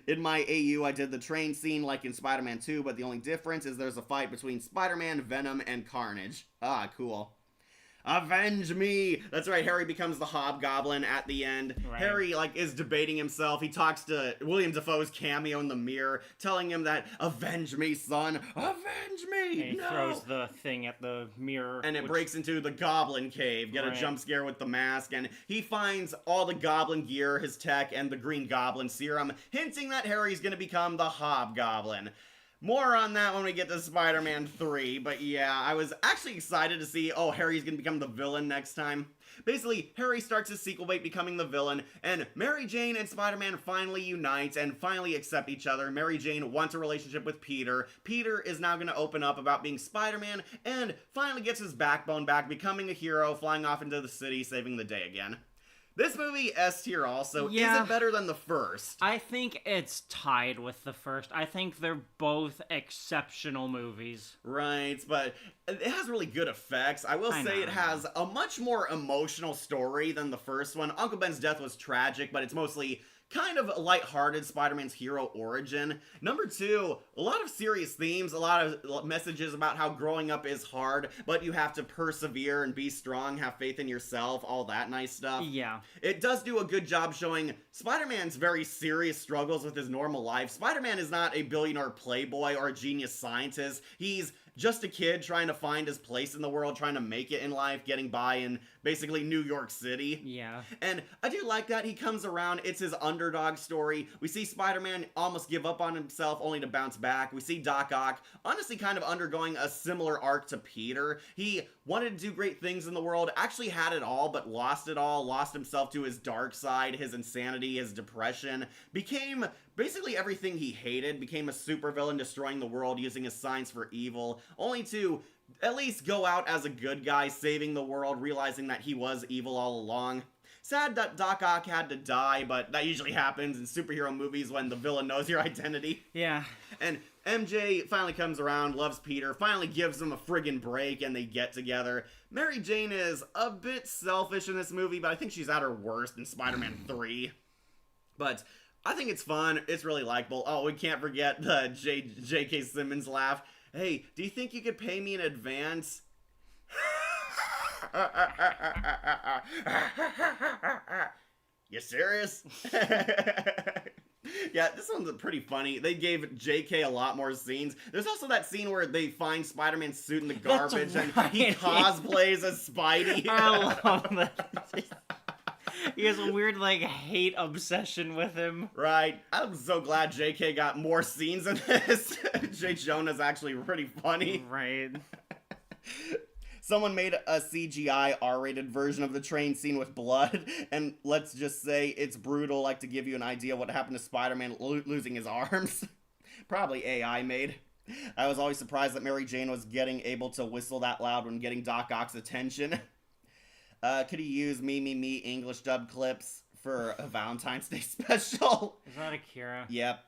In my AU, I did the train scene like in Spider-Man 2, but the only difference is there's a fight between Spider-Man, Venom, and Carnage. Ah, cool. Avenge me! That's right, Harry becomes the Hobgoblin at the end. Right. Harry, is debating himself. He talks to William Dafoe's cameo in the mirror, telling him that, avenge me, son! Avenge me! And he throws the thing at the mirror. And it breaks into the Goblin Cave. Get a jump scare with the mask, and he finds all the Goblin gear, his tech, and the Green Goblin serum, hinting that Harry's gonna become the Hobgoblin. More on that when we get to Spider-Man 3, but yeah, I was actually excited to see, Harry's gonna become the villain next time. Basically, Harry starts his sequel bait becoming the villain, and Mary Jane and Spider-Man finally unite and finally accept each other. Mary Jane wants a relationship with Peter. Peter is now gonna open up about being Spider-Man, and finally gets his backbone back, becoming a hero, flying off into the city, saving the day again. This movie, S tier also, is it better than the first? I think it's tied with the first. I think they're both exceptional movies. Right, but it has really good effects. I will say it has a much more emotional story than the first one. Uncle Ben's death was tragic, but it's mostly kind of a lighthearted Spider-Man's hero origin. Number 2, a lot of serious themes, a lot of messages about how growing up is hard, but you have to persevere and be strong, have faith in yourself, all that nice stuff. Yeah. It does do a good job showing Spider-Man's very serious struggles with his normal life. Spider-Man is not a billionaire playboy or a genius scientist. He's just a kid trying to find his place in the world, trying to make it in life, getting by in basically New York City. Yeah. And I do like that. He comes around. It's his underdog story. We see Spider-Man almost give up on himself only to bounce back. We see Doc Ock honestly kind of undergoing a similar arc to Peter. He wanted to do great things in the world, actually had it all, but lost it all, lost himself to his dark side, his insanity, his depression, became basically everything he hated, became a supervillain destroying the world using his science for evil, only to at least go out as a good guy, saving the world, realizing that he was evil all along. Sad that Doc Ock had to die, but that usually happens in superhero movies when the villain knows your identity. Yeah. And MJ finally comes around, loves Peter, finally gives him a friggin' break, and they get together. Mary Jane is a bit selfish in this movie, but I think she's at her worst in Spider-Man 3. But I think it's fun. It's really likable. Oh, we can't forget the J.K. Simmons laugh. Hey, do you think you could pay me in advance? You serious? Yeah, this one's pretty funny. They gave JK a lot more scenes. There's also that scene where they find Spider-Man's suit in the garbage and he cosplays as Spidey. I love that. He has a weird, like, hate obsession with him. Right. I'm so glad JK got more scenes in this. J. Jonah's actually pretty funny. Right. Someone made a CGI R-rated version of the train scene with blood, and let's just say it's brutal, like to give you an idea what happened to Spider-Man losing his arms. Probably AI made. I was always surprised that Mary Jane was able to whistle that loud when getting Doc Ock's attention. Could he use me English dub clips for a Valentine's Day special? Is that Akira? Yep.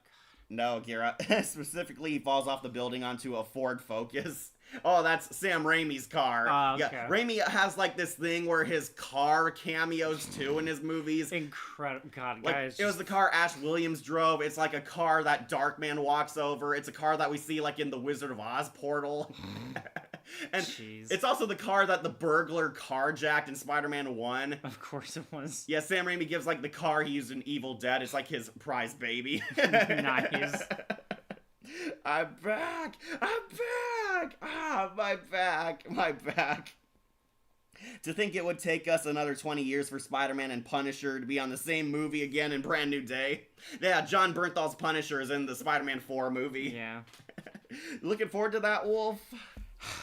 No, Akira. Specifically, he falls off the building onto a Ford Focus. Oh, that's Sam Raimi's car. Okay. Yeah, Raimi has like this thing where his car cameos too in his movies. Incredible. God, Like, guys. it was the car Ash Williams drove. It's like a car that Darkman walks over. It's a car that we see like in the Wizard of Oz portal. And Jeez. it's also the car that the burglar carjacked in Spider-Man 1. Of course it was. Yeah, Sam Raimi gives like the car he used in Evil Dead. It's like his prize baby. Nice. I'm back! I'm back! Ah, my back! My back! To think it would take us another 20 years for Spider-Man and Punisher to be on the same movie again in Brand New Day. Yeah, John Bernthal's Punisher is in the Spider-Man 4 movie. Yeah. Looking forward to that, Wolf?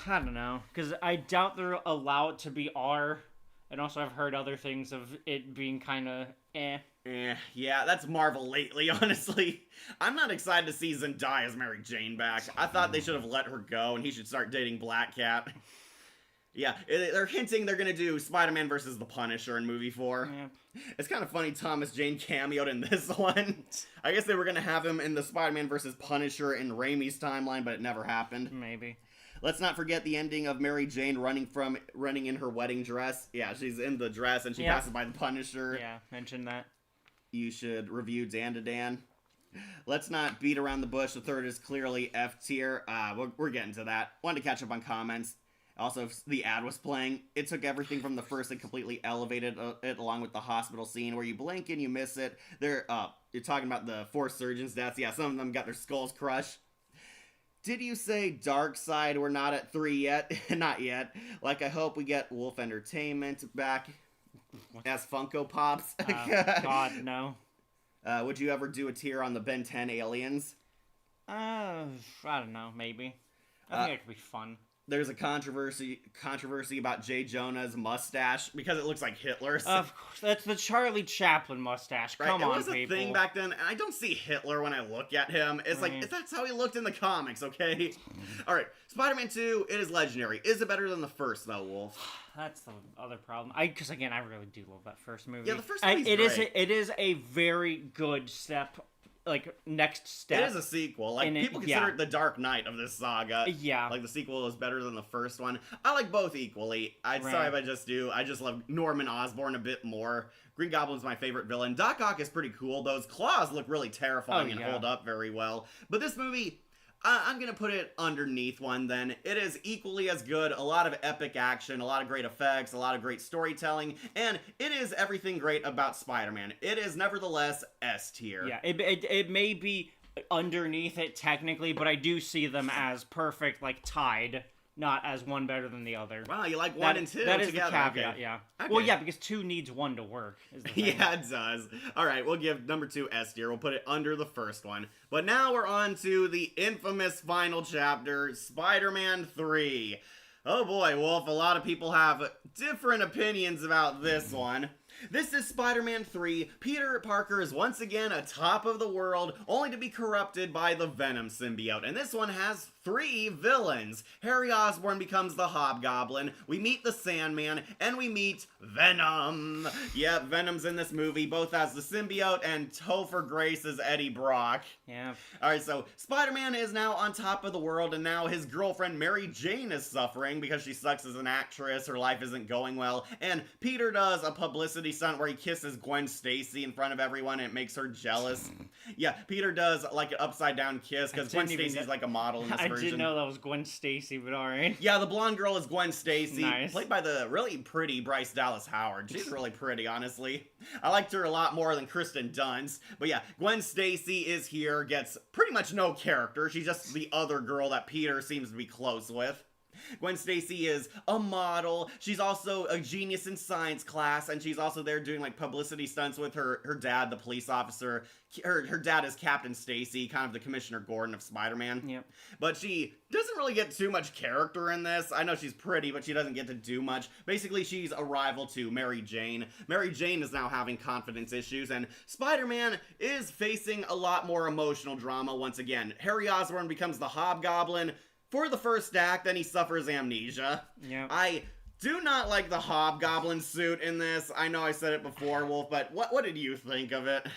I don't know. Because I doubt they'll allow it to be R. And also I've heard other things of it being kind of Yeah, that's Marvel lately, honestly. I'm not excited to see Zendaya's Mary Jane back. I thought they should have let her go and he should start dating Black Cat. Yeah, they're hinting they're gonna do Spider-Man versus the Punisher in movie 4. Yeah. It's kind of funny Thomas Jane cameoed in this one. I guess they were gonna have him in the Spider-Man versus Punisher in Raimi's timeline, but it never happened. Maybe. Let's not forget the ending of Mary Jane running in her wedding dress. Yeah, she's in the dress and she passes by the Punisher. Yeah, mention that. You should review Dan to Dan. Let's not beat around the bush. The third is clearly F tier. We're getting to that. Wanted to catch up on comments. Also, the ad was playing. It took everything from the first and completely elevated it along with the hospital scene where you blink and you miss it. You're talking about the 4 surgeons' deaths. Yeah, some of them got their skulls crushed. Did you say Darkseid? We're not at 3 yet. Not yet. Like, I hope we get Wolf Entertainment back as Funko Pops. God, no. Would you ever do a tier on the Ben 10 aliens? I don't know, maybe. I think it could be fun. There's a controversy about J. Jonah's mustache because it looks like Hitler's. Of course, that's the Charlie Chaplin mustache. Right? Come on, it was people. a thing back then, and I don't see Hitler when I look at him. It's like, that's how he looked in the comics, okay? Alright, Spider-Man 2, it is legendary. Is it better than the first, though, Wolf? That's the other problem. Because, again, I really do love that first movie. Yeah, the first movie's great. It is a very good step, like, next step. It is a sequel. Like, people consider it the Dark Knight of this saga. Yeah. Like, the sequel is better than the first one. I like both equally. Sorry if I just do. I just love Norman Osborn a bit more. Green Goblin's my favorite villain. Doc Ock is pretty cool. Those claws look really terrifying and hold up very well. But this movie, I'm going to put it underneath one then. It is equally as good. A lot of epic action, a lot of great effects, a lot of great storytelling, and it is everything great about Spider-Man. It is nevertheless S tier. Yeah, it may be underneath it technically, but I do see them as perfect, like tied, not as one better than the other. Wow, you like 1 and 2 That is together. the caveat, okay. yeah. Okay. Well, yeah, because 2 needs 1 to work. Is the thing. Yeah, it does. Alright, we'll give number 2 S tier. We'll put it under the first one. But now we're on to the infamous final chapter, Spider-Man 3. Oh boy, Wolf, a lot of people have different opinions about this one. This is Spider-Man 3. Peter Parker is once again atop of the world, only to be corrupted by the Venom symbiote. And this one has 3 villains. Harry Osborn becomes the Hobgoblin, we meet the Sandman, and we meet Venom. Yeah, Venom's in this movie, both as the symbiote and Topher Grace as Eddie Brock. Yeah. Alright, so Spider-Man is now on top of the world, and now his girlfriend Mary Jane is suffering because she sucks as an actress, her life isn't going well, and Peter does a publicity stunt where he kisses Gwen Stacy in front of everyone and it makes her jealous. Yeah, Peter does like an upside down kiss because Gwen Stacy's like a model in this version. I didn't know that was Gwen Stacy, but alright. Yeah, the blonde girl is Gwen Stacy, nice. Played by the really pretty Bryce Dallas Howard. She's really pretty, honestly. I liked her a lot more than Kristen Dunst. But yeah, Gwen Stacy is here, gets pretty much no character. She's just the other girl that Peter seems to be close with. Gwen Stacy is a model. She's also a genius in science class, and she's also there doing like publicity stunts with her dad, the police officer. Her dad is Captain Stacy, kind of the Commissioner Gordon of Spider-Man. Yep. But she doesn't really get too much character in this. I know she's pretty, but she doesn't get to do much. Basically, she's a rival to Mary Jane. Mary Jane is now having confidence issues, and Spider-Man is facing a lot more emotional drama once again. Harry Osborn becomes the Hobgoblin for the first act, then he suffers amnesia. Yeah. I do not like the Hobgoblin suit in this. I know I said it before, Wolf, but what did you think of it?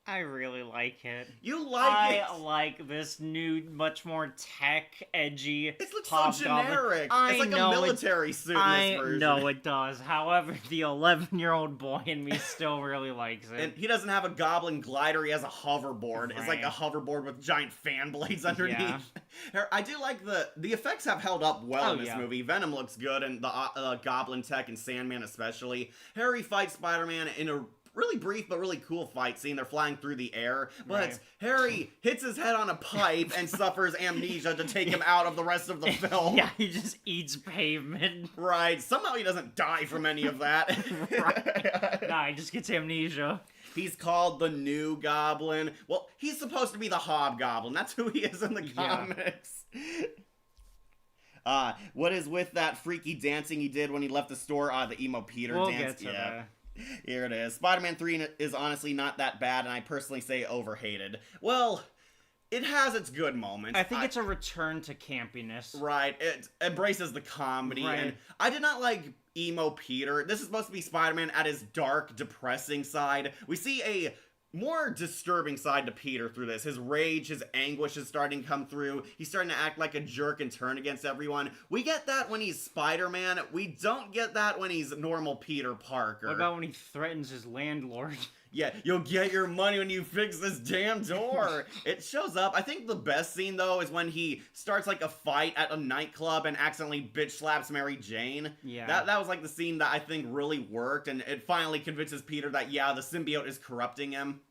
I really like it. You like it? I like this new, much more tech, edgy. It looks so Hobgoblin. generic. I It's like know a military suit in this version. I know it does. However, the 11-year-old boy in me still really likes it. And he doesn't have a goblin glider, he has a hoverboard. It's like a Right. hoverboard with giant fan blades underneath. Yeah. I do like the effects have held up well in this yeah. movie. Venom looks good, and the goblin tech and Sandman especially. Harry fights Spider-Man in a really brief but really cool fight scene. They're flying through the air, but Right. Harry hits his head on a pipe and suffers amnesia to take him out of the rest of the film. Yeah, he just eats pavement. Right. Somehow he doesn't die from any of that. Right. Nah, he just gets amnesia. He's called the New Goblin. Well, he's supposed to be the Hobgoblin. That's who he is in the Yeah. comics. What is with that freaky dancing he did when he left the store? The emo Peter We'll dance. get to that. Here it is. Spider-Man 3 is honestly not that bad, and I personally say overhated. Well, it has its good moments. I think it's a return to campiness. Right, it embraces the comedy, Right. and I did not like emo Peter. This is supposed to be Spider-Man at his dark, depressing side. We see a more disturbing side to Peter through this. His rage, his anguish is starting to come through. He's starting to act like a jerk and turn against everyone. We get that when he's Spider-Man. We don't get that when he's normal Peter Parker. What about when he threatens his landlord? Yeah, you'll get your money when you fix this damn door. It shows up. I think the best scene, though, is when he starts, like, a fight at a nightclub and accidentally bitch slaps Mary Jane. Yeah. That was, like, the scene that I think really worked, and it finally convinces Peter that, yeah, the symbiote is corrupting him.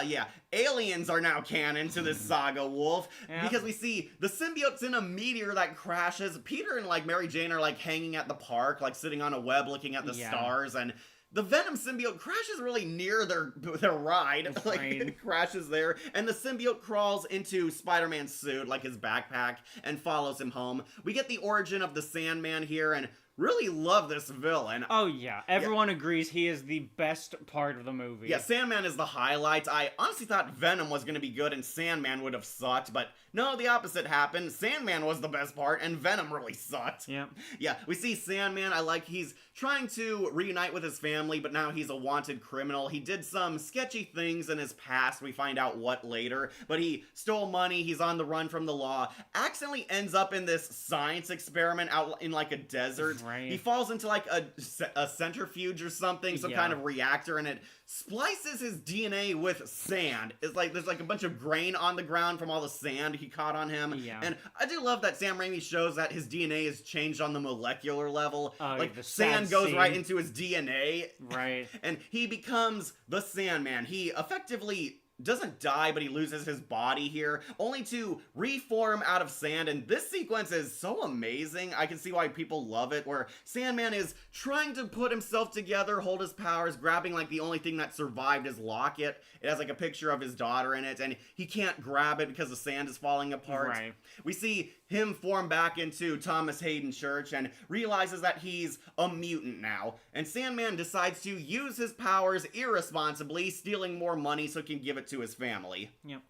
Yeah, aliens are now canon to this saga, Wolf, Yeah. because we see the symbiote's in a meteor that crashes. Peter and, like, Mary Jane are, like, hanging at the park, like, sitting on a web looking at the Yeah. stars, and the Venom symbiote crashes really near their ride. Like, Right. it crashes there, and the symbiote crawls into Spider-Man's suit, like his backpack, and follows him home. We get the origin of the Sandman here, and really love this villain. Oh yeah, everyone agrees he is the best part of the movie. Yeah, Sandman is the highlight. I honestly thought Venom was going to be good and Sandman would have sucked, but no, the opposite happened. Sandman was the best part, and Venom really sucked. Yeah. Yeah, we see Sandman. He's trying to reunite with his family, but now he's a wanted criminal. He did some sketchy things in his past. We find out what later, but he stole money. He's on the run from the law. Accidentally ends up in this science experiment out in like a desert. Right. He falls into like a centrifuge or something, some kind of reactor, and it splices his DNA with sand. It's like there's like a bunch of grain on the ground from all the sand he caught on him. Yeah. And I do love that Sam Raimi shows that his DNA is changed on the molecular level. Like the sand sad goes scene. right into his DNA. Right. And he becomes the Sandman. He effectively doesn't die, but he loses his body here, only to reform out of sand, and this sequence is so amazing. I can see why people love it, where Sandman is trying to put himself together, hold his powers, grabbing like the only thing that survived his locket. It has like a picture of his daughter in it, and he can't grab it because the sand is falling apart. Right. We see him form back into Thomas Hayden Church and realizes that he's a mutant now. And Sandman decides to use his powers irresponsibly, stealing more money so he can give it to his family. Yep.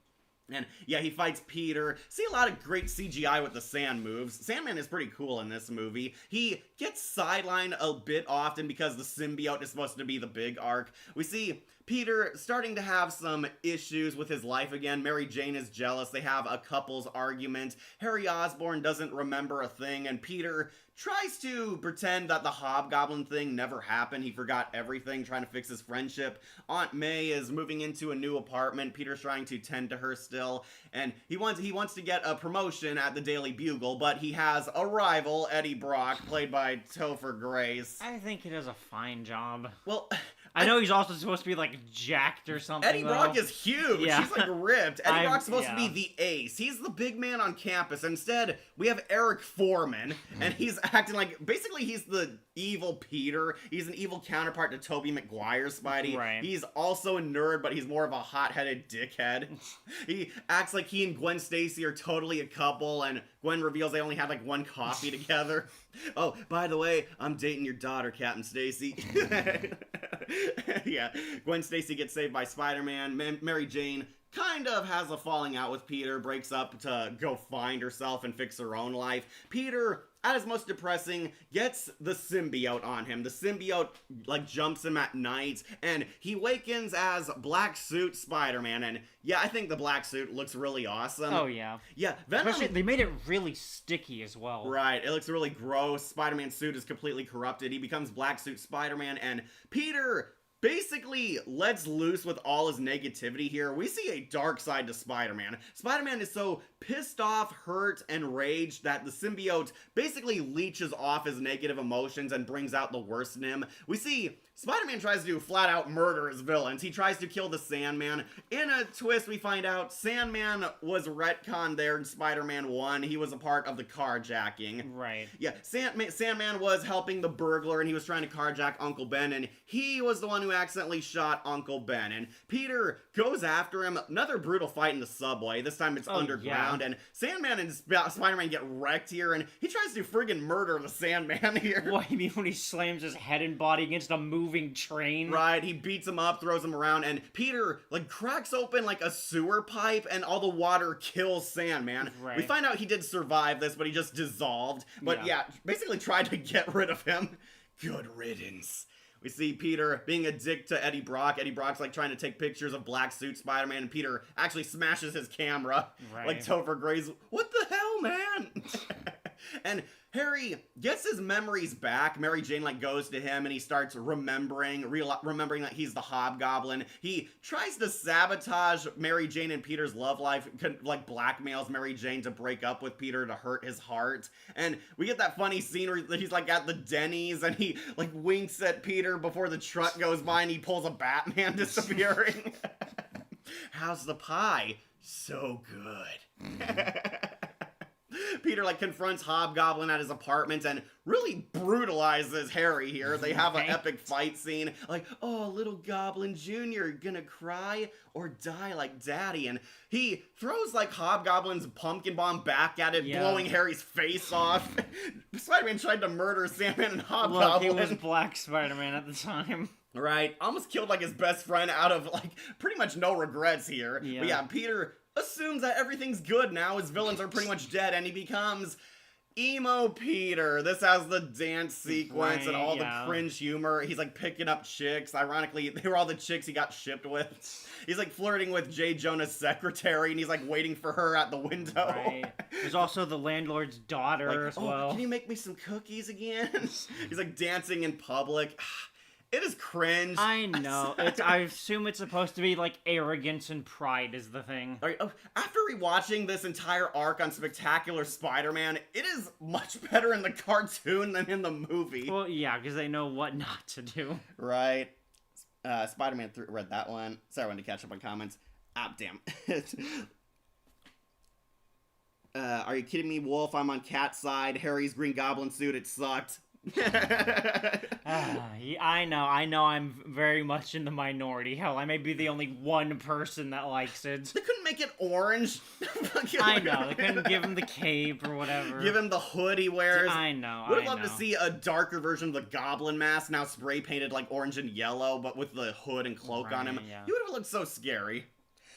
And yeah, he fights Peter. See a lot of great CGI with the sand moves. Sandman is pretty cool in this movie. He gets sidelined a bit often because the symbiote is supposed to be the big arc. We see Peter starting to have some issues with his life again. Mary Jane is jealous. They have a couple's argument. Harry Osborn doesn't remember a thing, and Peter tries to pretend that the Hobgoblin thing never happened. He forgot everything, trying to fix his friendship. Aunt May is moving into a new apartment. Peter's trying to tend to her still, and he wants to get a promotion at the Daily Bugle, but he has a rival, Eddie Brock, played by Topher Grace. I think he does a fine job. Well, I know he's also supposed to be like jacked or something. Eddie Brock is huge. Yeah. He's like ripped. Eddie Brock's supposed to be the ace. He's the big man on campus. Instead, we have Eric Foreman, and he's acting like basically he's the evil Peter. He's an evil counterpart to Tobey Maguire's Spidey. Right. He's also a nerd, but he's more of a hot-headed dickhead. He acts like he and Gwen Stacy are totally a couple, and Gwen reveals they only had like one coffee together. Oh, by the way, I'm dating your daughter, Captain Stacy. Yeah, Gwen Stacy gets saved by Spider-Man. Mary Jane kind of has a falling out with Peter, breaks up to go find herself and fix her own life. Peter, at his most depressing, gets the symbiote on him. The symbiote, like, jumps him at night, and he wakens as Black Suit Spider-Man, and yeah, I think the black suit looks really awesome. Oh, yeah. Yeah, Venom... Especially, they made it really sticky as well. Right, it looks really gross. Spider-Man's suit is completely corrupted. He becomes Black Suit Spider-Man, and Peter basically lets loose with all his negativity here. We see a dark side to Spider-Man. Spider-Man is so pissed off, hurt, and raged that the symbiote basically leeches off his negative emotions and brings out the worst in him. We see Spider-Man tries to flat-out murder his villains. He tries to kill the Sandman. In a twist, we find out Sandman was retconned there in Spider-Man 1. He was a part of the carjacking. Right. Yeah, Sandman was helping the burglar, and he was trying to carjack Uncle Ben, and he was the one who accidentally shot Uncle Ben. And Peter goes after him. Another brutal fight in the subway. This time it's underground, and Sandman and Spider-Man get wrecked here, and he tries to friggin' murder the Sandman here. What, you mean when he slams his head and body against a moving train? Right, he beats him up, throws him around, and Peter, like, cracks open, like, a sewer pipe, and all the water kills Sandman. Right. We find out he did survive this, but he just dissolved. But yeah, basically tried to get rid of him. Good riddance. We see Peter being a dick to Eddie Brock. Eddie Brock's like trying to take pictures of Black Suit Spider-Man, and Peter actually smashes his camera. Right. Like Topher Grace. What the hell, man? And Harry gets his memories back. Mary Jane like goes to him and he starts remembering that he's the Hobgoblin. He tries to sabotage Mary Jane and Peter's love life, like blackmails Mary Jane to break up with Peter to hurt his heart. And we get that funny scene where he's like at the Denny's and he like winks at Peter before the truck goes by and he pulls a Batman disappearing. How's the pie? So good. Peter like confronts Hobgoblin at his apartment and really brutalizes Harry here. They have an epic fight scene. Like, oh, little Goblin Jr., gonna cry or die like daddy. And he throws like Hobgoblin's pumpkin bomb back at it, blowing Harry's face off. Spider-Man tried to murder Sandman and Hobgoblin. Look, he was Black Spider-Man at the time. Right, almost killed like his best friend out of like pretty much no regrets here. Yeah. But yeah, Peter assumes that everything's good now. His villains are pretty much dead, and he becomes Emo Peter. This has the dance sequence and all the cringe humor. He's like picking up chicks. Ironically, they were all the chicks he got shipped with. He's like flirting with J. Jonah's secretary, and he's like waiting for her at the window. Right. There's also the landlord's daughter as well. Can you make me some cookies again? He's like dancing in public. It is cringe. I know. I assume it's supposed to be like arrogance and pride is the thing. All right, after rewatching this entire arc on Spectacular Spider-Man, it is much better in the cartoon than in the movie. Well, yeah, because they know what not to do. Right. Spider-Man 3, read that one. Sorry, I wanted to catch up on comments. Ah, damn. Are you kidding me, Wolf? I'm on Cat's side. Harry's Green Goblin suit, it sucked. I know I'm very much in the minority. Hell, I may be the only one person that likes it. They couldn't make it orange. I know, they couldn't give him the cape or whatever. Give him the hood he wears. I know, Would have loved to see a darker version of the Goblin mask, now spray painted like orange and yellow, but with the hood and cloak on him. Yeah. He would have looked so scary.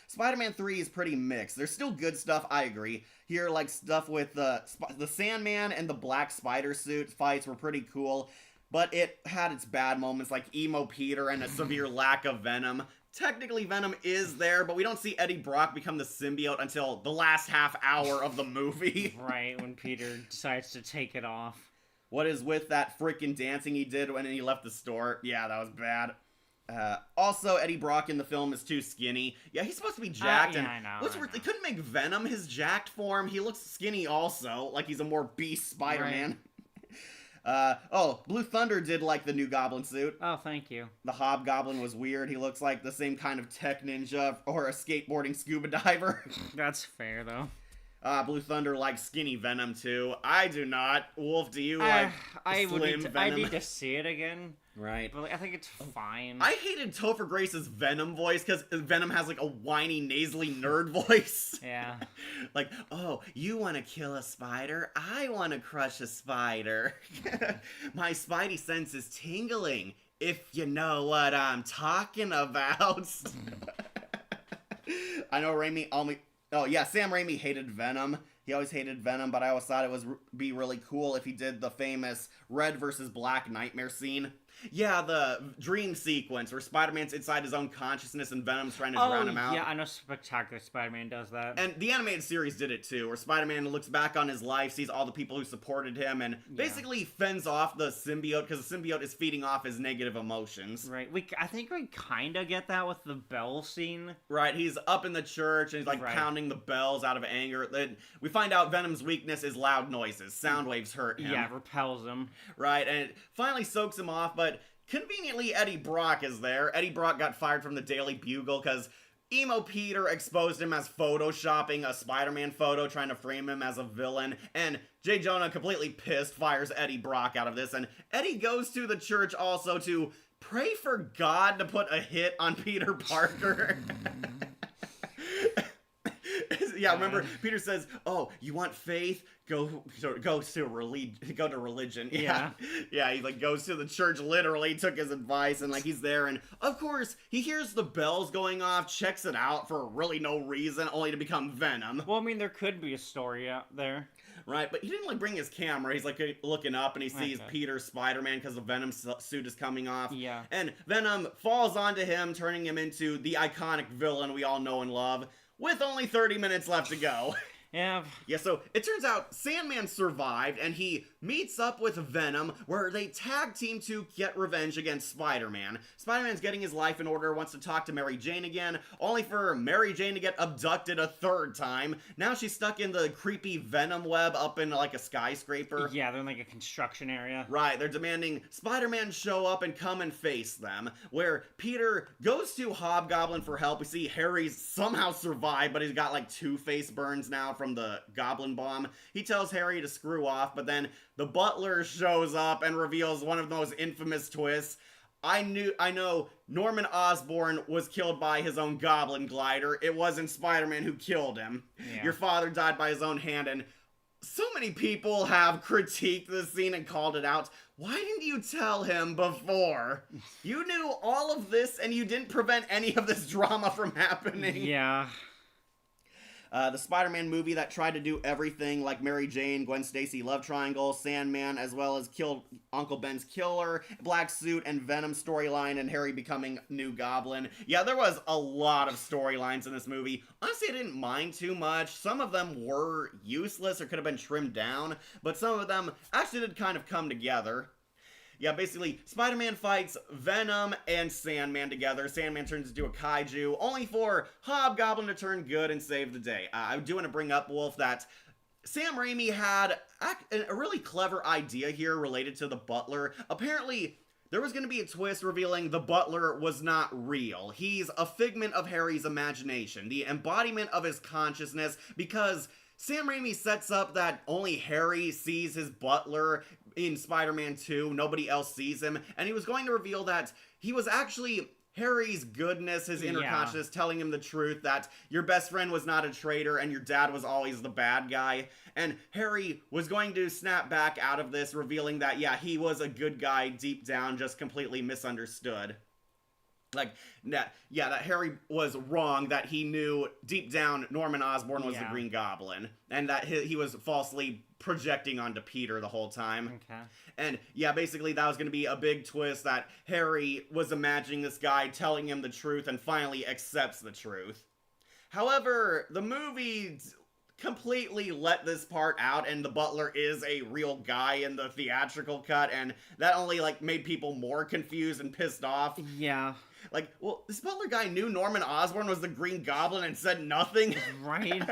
Spider-Man 3 is pretty mixed. There's still good stuff, I agree. Here, like, stuff with the Sandman and the Black Spider suit fights were pretty cool, but it had its bad moments, like Emo Peter and a severe lack of Venom. Technically, Venom is there, but we don't see Eddie Brock become the symbiote until the last half hour of the movie. Right, when Peter decides to take it off. What is with that freaking dancing he did when he left the store? Yeah, that was bad. Also, Eddie Brock in the film is too skinny. Yeah, he's supposed to be jacked. I know. They couldn't make Venom his jacked form. He looks skinny also, like he's a more beast Spider-Man. Blue Thunder did like the new Goblin suit. Oh, thank you. The Hobgoblin was weird. He looks like the same kind of tech ninja or a skateboarding scuba diver. That's fair, though. Blue Thunder likes skinny Venom, too. I do not. Wolf, do you like slim Venom? I need to see it again. Right. But I think it's fine. I hated Topher Grace's Venom voice because Venom has like a whiny, nasally nerd voice. Yeah. Like, oh, you want to kill a spider? I want to crush a spider. My Spidey sense is tingling, if you know what I'm talking about. I know Sam Raimi hated Venom. He always hated Venom, but I always thought it would be really cool if he did the famous Red versus Black Nightmare scene. Yeah, the dream sequence where Spider-Man's inside his own consciousness and Venom's trying to drown him out. Yeah, I know Spectacular Spider-Man does that. And the animated series did it too, where Spider-Man looks back on his life, sees all the people who supported him, and basically fends off the symbiote, because the symbiote is feeding off his negative emotions. Right. I think we kind of get that with the bell scene. Right, he's up in the church, and he's like pounding the bells out of anger. Then we find out Venom's weakness is loud noises. Sound waves hurt him. Yeah, repels him. Right, and it finally soaks him off, but conveniently, Eddie Brock is there. Eddie Brock got fired from the Daily Bugle because Emo Peter exposed him as photoshopping a Spider-Man photo, trying to frame him as a villain. And J. Jonah, completely pissed, fires Eddie Brock out of this. And Eddie goes to the church also to pray for God to put a hit on Peter Parker. Yeah, remember, Peter says, oh, you want faith? Go to religion. Yeah. Yeah, he like goes to the church, literally took his advice, and like he's there, and of course he hears the bells going off, checks it out for really no reason, only to become Venom. Well, I mean, there could be a story out there. Right, but he didn't like bring his camera. He's like looking up and he sees Peter Spider-Man because the Venom suit is coming off. Yeah. And Venom falls onto him, turning him into the iconic villain we all know and love, with only 30 minutes left to go. Yeah. Yeah, so it turns out Sandman survived, and he meets up with Venom, where they tag team to get revenge against Spider-Man. Spider-Man's getting his life in order, wants to talk to Mary Jane again, only for Mary Jane to get abducted a third time. Now she's stuck in the creepy Venom web up in like a skyscraper. Yeah, they're in like a construction area. Right, they're demanding Spider-Man show up and come and face them, where Peter goes to Hobgoblin for help. We see Harry's somehow survived, but he's got like 2 face burns now from the Goblin Bomb. He tells Harry to screw off, but then the Butler shows up and reveals one of the most infamous twists. I know Norman Osborn was killed by his own Goblin glider. It wasn't Spider-Man who killed him. Yeah. Your father died by his own hand, and so many people have critiqued this scene and called it out. Why didn't you tell him before? You knew all of this, and you didn't prevent any of this drama from happening. Yeah. The Spider-Man movie that tried to do everything like Mary Jane, Gwen Stacy love triangle, Sandman, as well as killed Uncle Ben's killer, Black Suit, and Venom storyline, and Harry becoming New Goblin. Yeah, there was a lot of storylines in this movie. Honestly, I didn't mind too much. Some of them were useless or could have been trimmed down, but some of them actually did kind of come together. Yeah, basically, Spider-Man fights Venom and Sandman together. Sandman turns into a kaiju, only for Hobgoblin to turn good and save the day. I do want to bring up, Wolf, that Sam Raimi had a really clever idea here related to the Butler. Apparently, there was going to be a twist revealing the Butler was not real. He's a figment of Harry's imagination, the embodiment of his consciousness, because Sam Raimi sets up that only Harry sees his Butler in Spider-Man 2, nobody else sees him, and he was going to reveal that he was actually Harry's goodness, his inner consciousness, telling him the truth, that your best friend was not a traitor and your dad was always the bad guy. And Harry was going to snap back out of this, revealing that, yeah, he was a good guy deep down, just completely misunderstood. Like, that Harry was wrong, that he knew deep down Norman Osborn was the Green Goblin, and that he was falsely projecting onto Peter the whole time. Okay. And yeah, basically that was going to be a big twist, that Harry was imagining this guy telling him the truth and finally accepts the truth. However, the movie completely let this part out, and the Butler is a real guy in the theatrical cut, and that only like made people more confused and pissed off. Yeah. Like, well, this Butler guy knew Norman Osborn was the Green Goblin and said nothing. Right.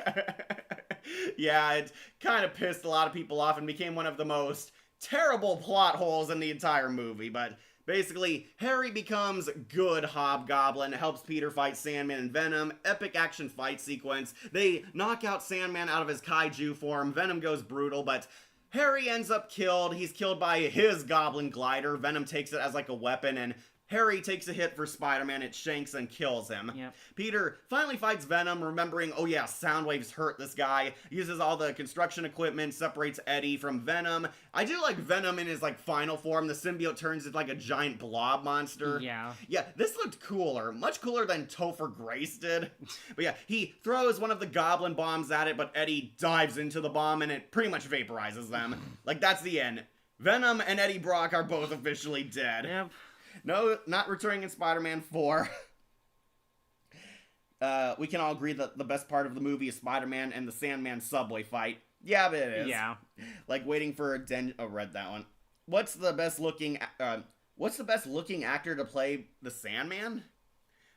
Yeah, it kind of pissed a lot of people off and became one of the most terrible plot holes in the entire movie, but basically, Harry becomes good Hobgoblin, helps Peter fight Sandman and Venom, epic action fight sequence. They knock out Sandman out of his kaiju form, Venom goes brutal, but Harry ends up killed. He's killed by his Goblin Glider. Venom takes it as like a weapon, and Harry takes a hit for Spider-Man, it shanks and kills him. Yep. Peter finally fights Venom, remembering, oh yeah, sound waves hurt this guy, uses all the construction equipment, separates Eddie from Venom. I do like Venom in his, like, final form. The symbiote turns into, like, a giant blob monster. Yeah. Yeah, this looked cooler. Much cooler than Topher Grace did. But yeah, he throws one of the goblin bombs at it, but Eddie dives into the bomb, and it pretty much vaporizes them. Like, that's the end. Venom and Eddie Brock are both officially dead. Yep. No, not returning in Spider-Man 4. We can all agree that the best part of the movie is Spider-Man and the Sandman subway fight. Yeah, but it is. Yeah. Like waiting for a read that one. What's the best looking actor to play the Sandman?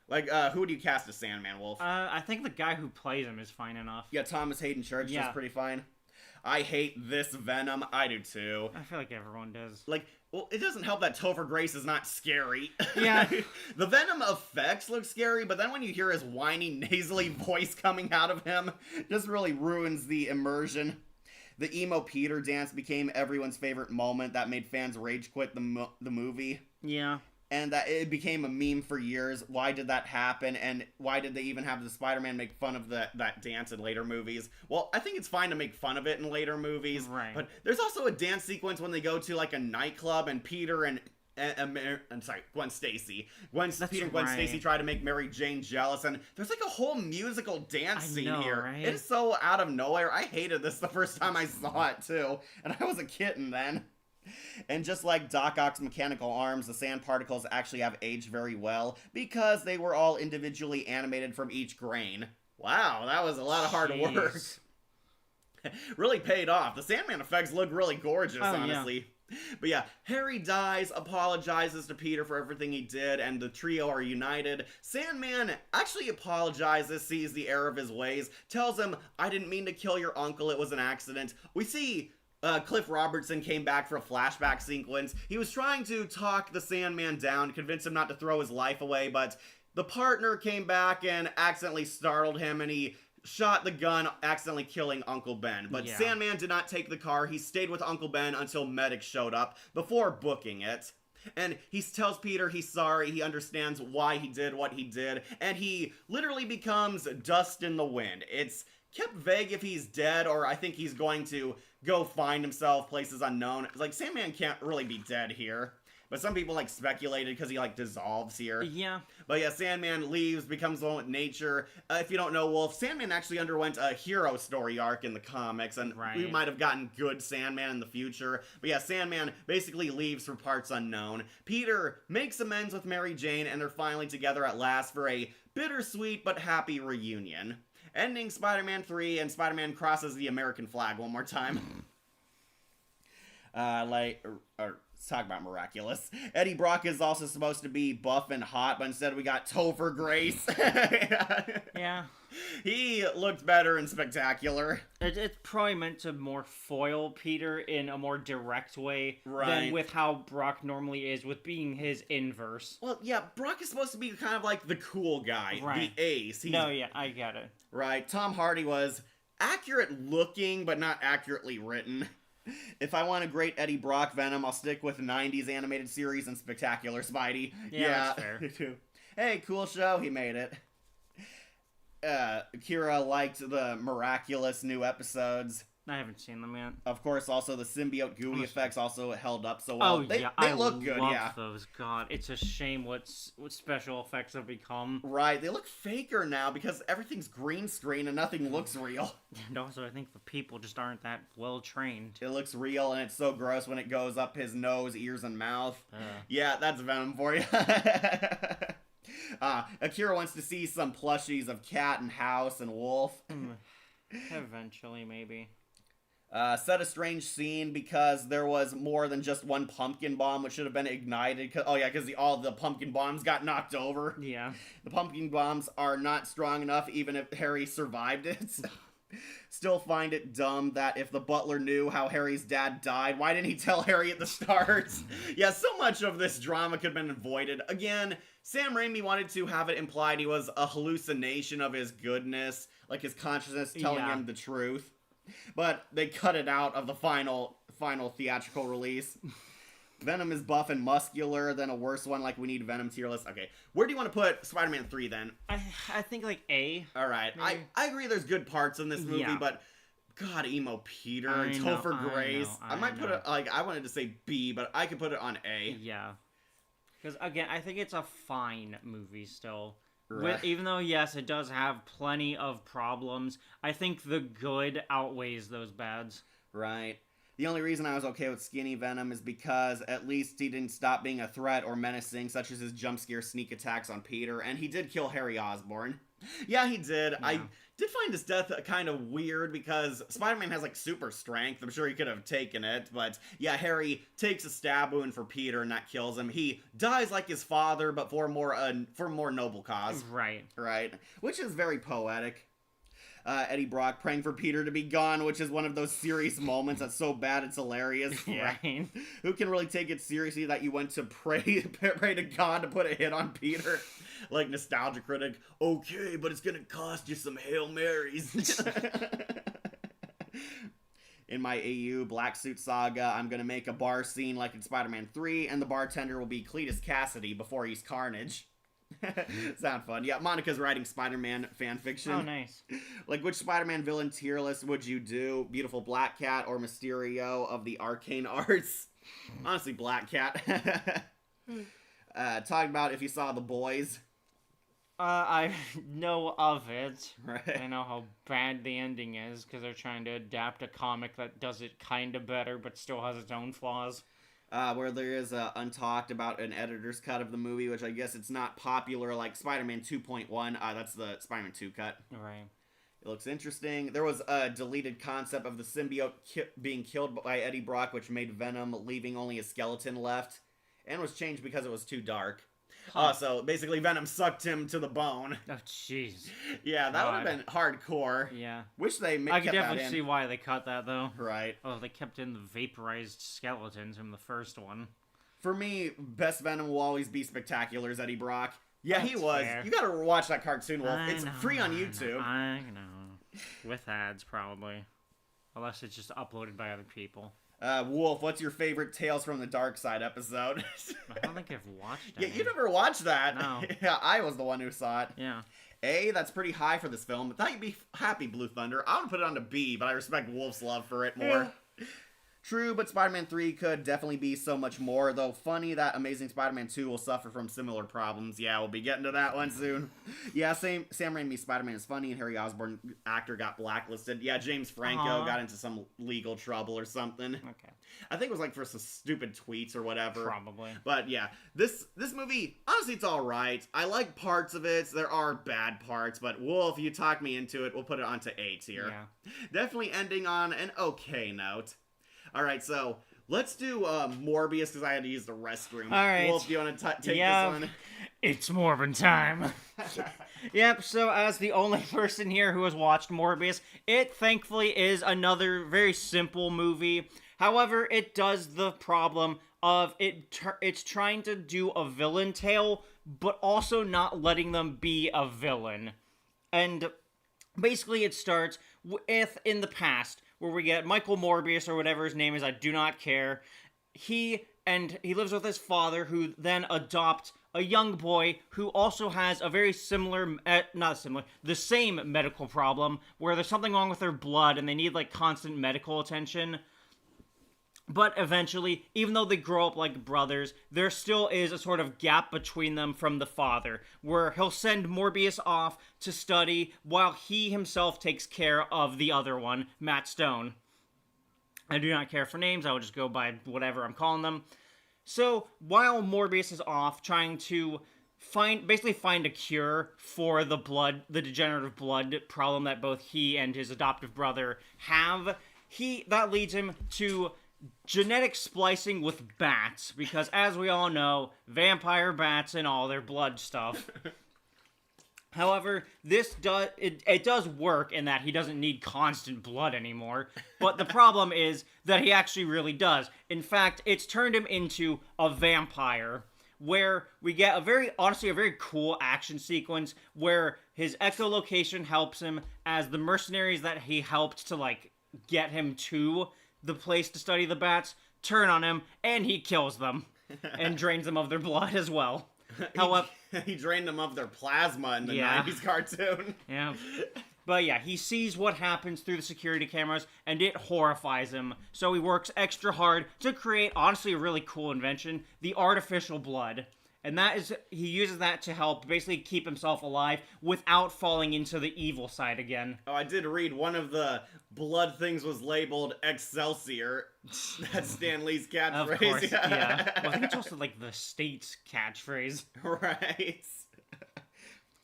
Like, who would you cast as Sandman, Wolf? I think the guy who plays him is fine enough. Yeah, Thomas Hayden Church is pretty fine. I hate this Venom. I do too. I feel like everyone does. Like, well, it doesn't help that Topher Grace is not scary. Yeah. The Venom effects look scary, but then when you hear his whiny, nasally voice coming out of him, it just really ruins the immersion. The emo Peter dance became everyone's favorite moment that made fans rage quit the movie. Yeah. And that it became a meme for years. Why did that happen? And why did they even have the Spider-Man make fun of that dance in later movies? Well, I think it's fine to make fun of it in later movies. Right. But there's also a dance sequence when they go to like a nightclub and Peter and Gwen Stacy. Peter and Gwen Stacy try to make Mary Jane jealous, and there's like a whole musical dance scene here. Right? It's so out of nowhere. I hated this the first time I saw it too, and I was a kitten then. And just like Doc Ock's mechanical arms, the sand particles actually have aged very well because they were all individually animated from each grain. Wow, that was a lot of hard work. Really paid off. The Sandman effects look really gorgeous, honestly. Yeah. But yeah, Harry dies, apologizes to Peter for everything he did, and the trio are united. Sandman actually apologizes, sees the error of his ways, tells him, I didn't mean to kill your uncle, it was an accident. We see Cliff Robertson came back for a flashback sequence. He was trying to talk the Sandman down, convince him not to throw his life away, but the partner came back and accidentally startled him, and he shot the gun, accidentally killing Uncle Ben. But Sandman did not take the car. He stayed with Uncle Ben until medics showed up before booking it. And he tells Peter he's sorry, he understands why he did what he did, and he literally becomes dust in the wind. It's kept vague if he's dead, or I think he's going to go find himself places unknown. Like, Sandman can't really be dead here. But some people, like, speculated because he, like, dissolves here. Yeah. But yeah, Sandman leaves, becomes one with nature. If you don't know, Wolf, Sandman actually underwent a hero story arc in the comics, and we might have gotten good Sandman in the future. But yeah, Sandman basically leaves for parts unknown. Peter makes amends with Mary Jane, and they're finally together at last for a bittersweet but happy reunion. Ending Spider-Man 3, and Spider-Man crosses the American flag one more time. Let's talk about Miraculous. Eddie Brock is also supposed to be buff and hot, but instead we got Topher Grace. Yeah. He looked better and spectacular. It's probably meant to more foil Peter in a more direct way than with how Brock normally is, with being his inverse. Well, yeah, Brock is supposed to be kind of like the cool guy, the ace. I get it. Right, Tom Hardy was accurate looking, but not accurately written. If I want a great Eddie Brock Venom, I'll stick with 90s animated series and Spectacular Spidey. Yeah. That's fair. Hey, cool show, he made it. Kira liked the Miraculous new episodes. I haven't seen them yet. Of course, also the symbiote gooey effects also held up so well. They look good, I love those. God, it's a shame what special effects have become. Right, they look faker now because everything's green screen and nothing looks real. And also, I think the people just aren't that well trained. It looks real, and it's so gross when it goes up his nose, ears, and mouth. Yeah, that's Venom for you. Akira wants to see some plushies of Cat and House and Wolf. Eventually, maybe. Set a strange scene because there was more than just one pumpkin bomb which should have been ignited. Because all the pumpkin bombs got knocked over. Yeah. The pumpkin bombs are not strong enough even if Harry survived it. still find it dumb that if the butler knew how Harry's dad died, why didn't he tell Harry at the start? Yeah, so much of this drama could have been avoided. Again, Sam Raimi wanted to have it implied he was a hallucination of his goodness, like his consciousness telling him the truth. But they cut it out of the final theatrical release. Venom is buff and muscular, then a worse one like We Need Venom tier list. Okay, where do you want to put Spider-Man 3 then? I think like A. Alright, I agree there's good parts in this movie, but God, emo Peter and Topher Grace. I might put it, like, I wanted to say B, but I could put it on A. Yeah. Because, again, I think it's a fine movie still. Right. Even though, yes, it does have plenty of problems, I think the good outweighs those bads. Right. The only reason I was okay with skinny Venom is because at least he didn't stop being a threat or menacing, such as his jump scare sneak attacks on Peter, and he did kill Harry Osborn. Yeah, he did. Yeah. I did find his death kind of weird because Spider-Man has, like, super strength. I'm sure he could have taken it, but yeah, Harry takes a stab wound for Peter and that kills him. He dies like his father, but for a more noble cause. Right. Right. Which is very poetic. Eddie Brock praying for Peter to be gone, which is one of those serious moments that's so bad it's hilarious. Right. Who can really take it seriously that you went to pray to God to put a hit on Peter? Like Nostalgia Critic, okay, but it's gonna cost you some Hail Marys. In my AU Black Suit Saga, I'm gonna make a bar scene like in Spider-Man 3, and the bartender will be Cletus Cassidy before he's Carnage. Sound fun. Yeah, Monica's writing Spider-Man fanfiction. Oh, nice. Like, which Spider-Man villain tier list would you do? Beautiful Black Cat or Mysterio of the Arcane Arts? Honestly, Black Cat. Talking about if you saw The Boys. I know of it. Right. I know how bad the ending is, because they're trying to adapt a comic that does it kind of better, but still has its own flaws. Where there is untalked about an editor's cut of the movie, which I guess it's not popular like Spider-Man 2.1. That's the Spider-Man 2 cut. Right. It looks interesting. There was a deleted concept of the symbiote being killed by Eddie Brock, which made Venom leaving only a skeleton left, and was changed because it was too dark. So basically Venom sucked him to the bone. Oh, jeez. Yeah, that would have been hardcore. Yeah. Wish they kept that in. I can definitely see why they cut that, though. Right. Oh, they kept in the vaporized skeletons from the first one. For me, best Venom will always be Spectacular's Eddie Brock. Yeah, That's he was. fair. You gotta watch that cartoon, Wolf. I It's know, free on YouTube. I know. With ads, probably. Unless it's just uploaded by other people. Wolf, what's your favorite Tales from the Dark Side episode? I don't think I've watched it. Yeah, you never watched that. No. Yeah, I was the one who saw it. Yeah. A, that's pretty high for this film. I thought you'd be happy, Blue Thunder. I would put it on to B, but I respect Wolf's love for it more. Yeah. True, but Spider-Man 3 could definitely be so much more, though funny that Amazing Spider-Man 2 will suffer from similar problems. Yeah, we'll be getting to that one soon. Yeah, Sam Raimi's Spider-Man is funny, and Harry Osborn, actor, got blacklisted. Yeah, James Franco got into some legal trouble or something. Okay. I think it was like for some stupid tweets or whatever. Probably. But yeah, this movie, honestly, it's alright. I like parts of it. There are bad parts, but Wolf, you talk me into it. We'll put it onto A tier. Yeah. Definitely ending on an okay note. Alright, so let's do Morbius because I had to use the restroom. Alright. Wolf, do you want to take this one? It's Morbin time. Yep, so as the only person here who has watched Morbius, it thankfully is another very simple movie. However, it does the problem of it's trying to do a villain tale, but also not letting them be a villain. And basically it starts with in the past, where we get Michael Morbius, or whatever his name is, I do not care. He lives with his father, who then adopts a young boy who also has a very the same medical problem, where there's something wrong with their blood and they need, like, constant medical attention. But eventually, even though they grow up like brothers, there still is a sort of gap between them from the father, where he'll send Morbius off to study while he himself takes care of the other one, Matt Stone. I do not care for names, I will just go by whatever I'm calling them. So, while Morbius is off trying to find a cure for the degenerative blood problem that both he and his adoptive brother have, that leads him to genetic splicing with bats, because as we all know, vampire bats and all their blood stuff. However, it does work in that he doesn't need constant blood anymore. But the problem is that he actually really does. In fact, it's turned him into a vampire, where we get a very cool action sequence where his echolocation helps him, as the mercenaries that he helped to, like, get him to the place to study the bats turn on him, and he kills them and drains them of their blood as well. However, he drained them of their plasma in the 90s cartoon. Yeah. But yeah, he sees what happens through the security cameras, and it horrifies him. So he works extra hard to create, honestly, a really cool invention, the artificial blood. And he uses that to help basically keep himself alive without falling into the evil side again. Oh, I did read one of the blood things was labeled Excelsior. That's Stan Lee's catchphrase. Of course, yeah. Well, I think it's also like the state's catchphrase. Right.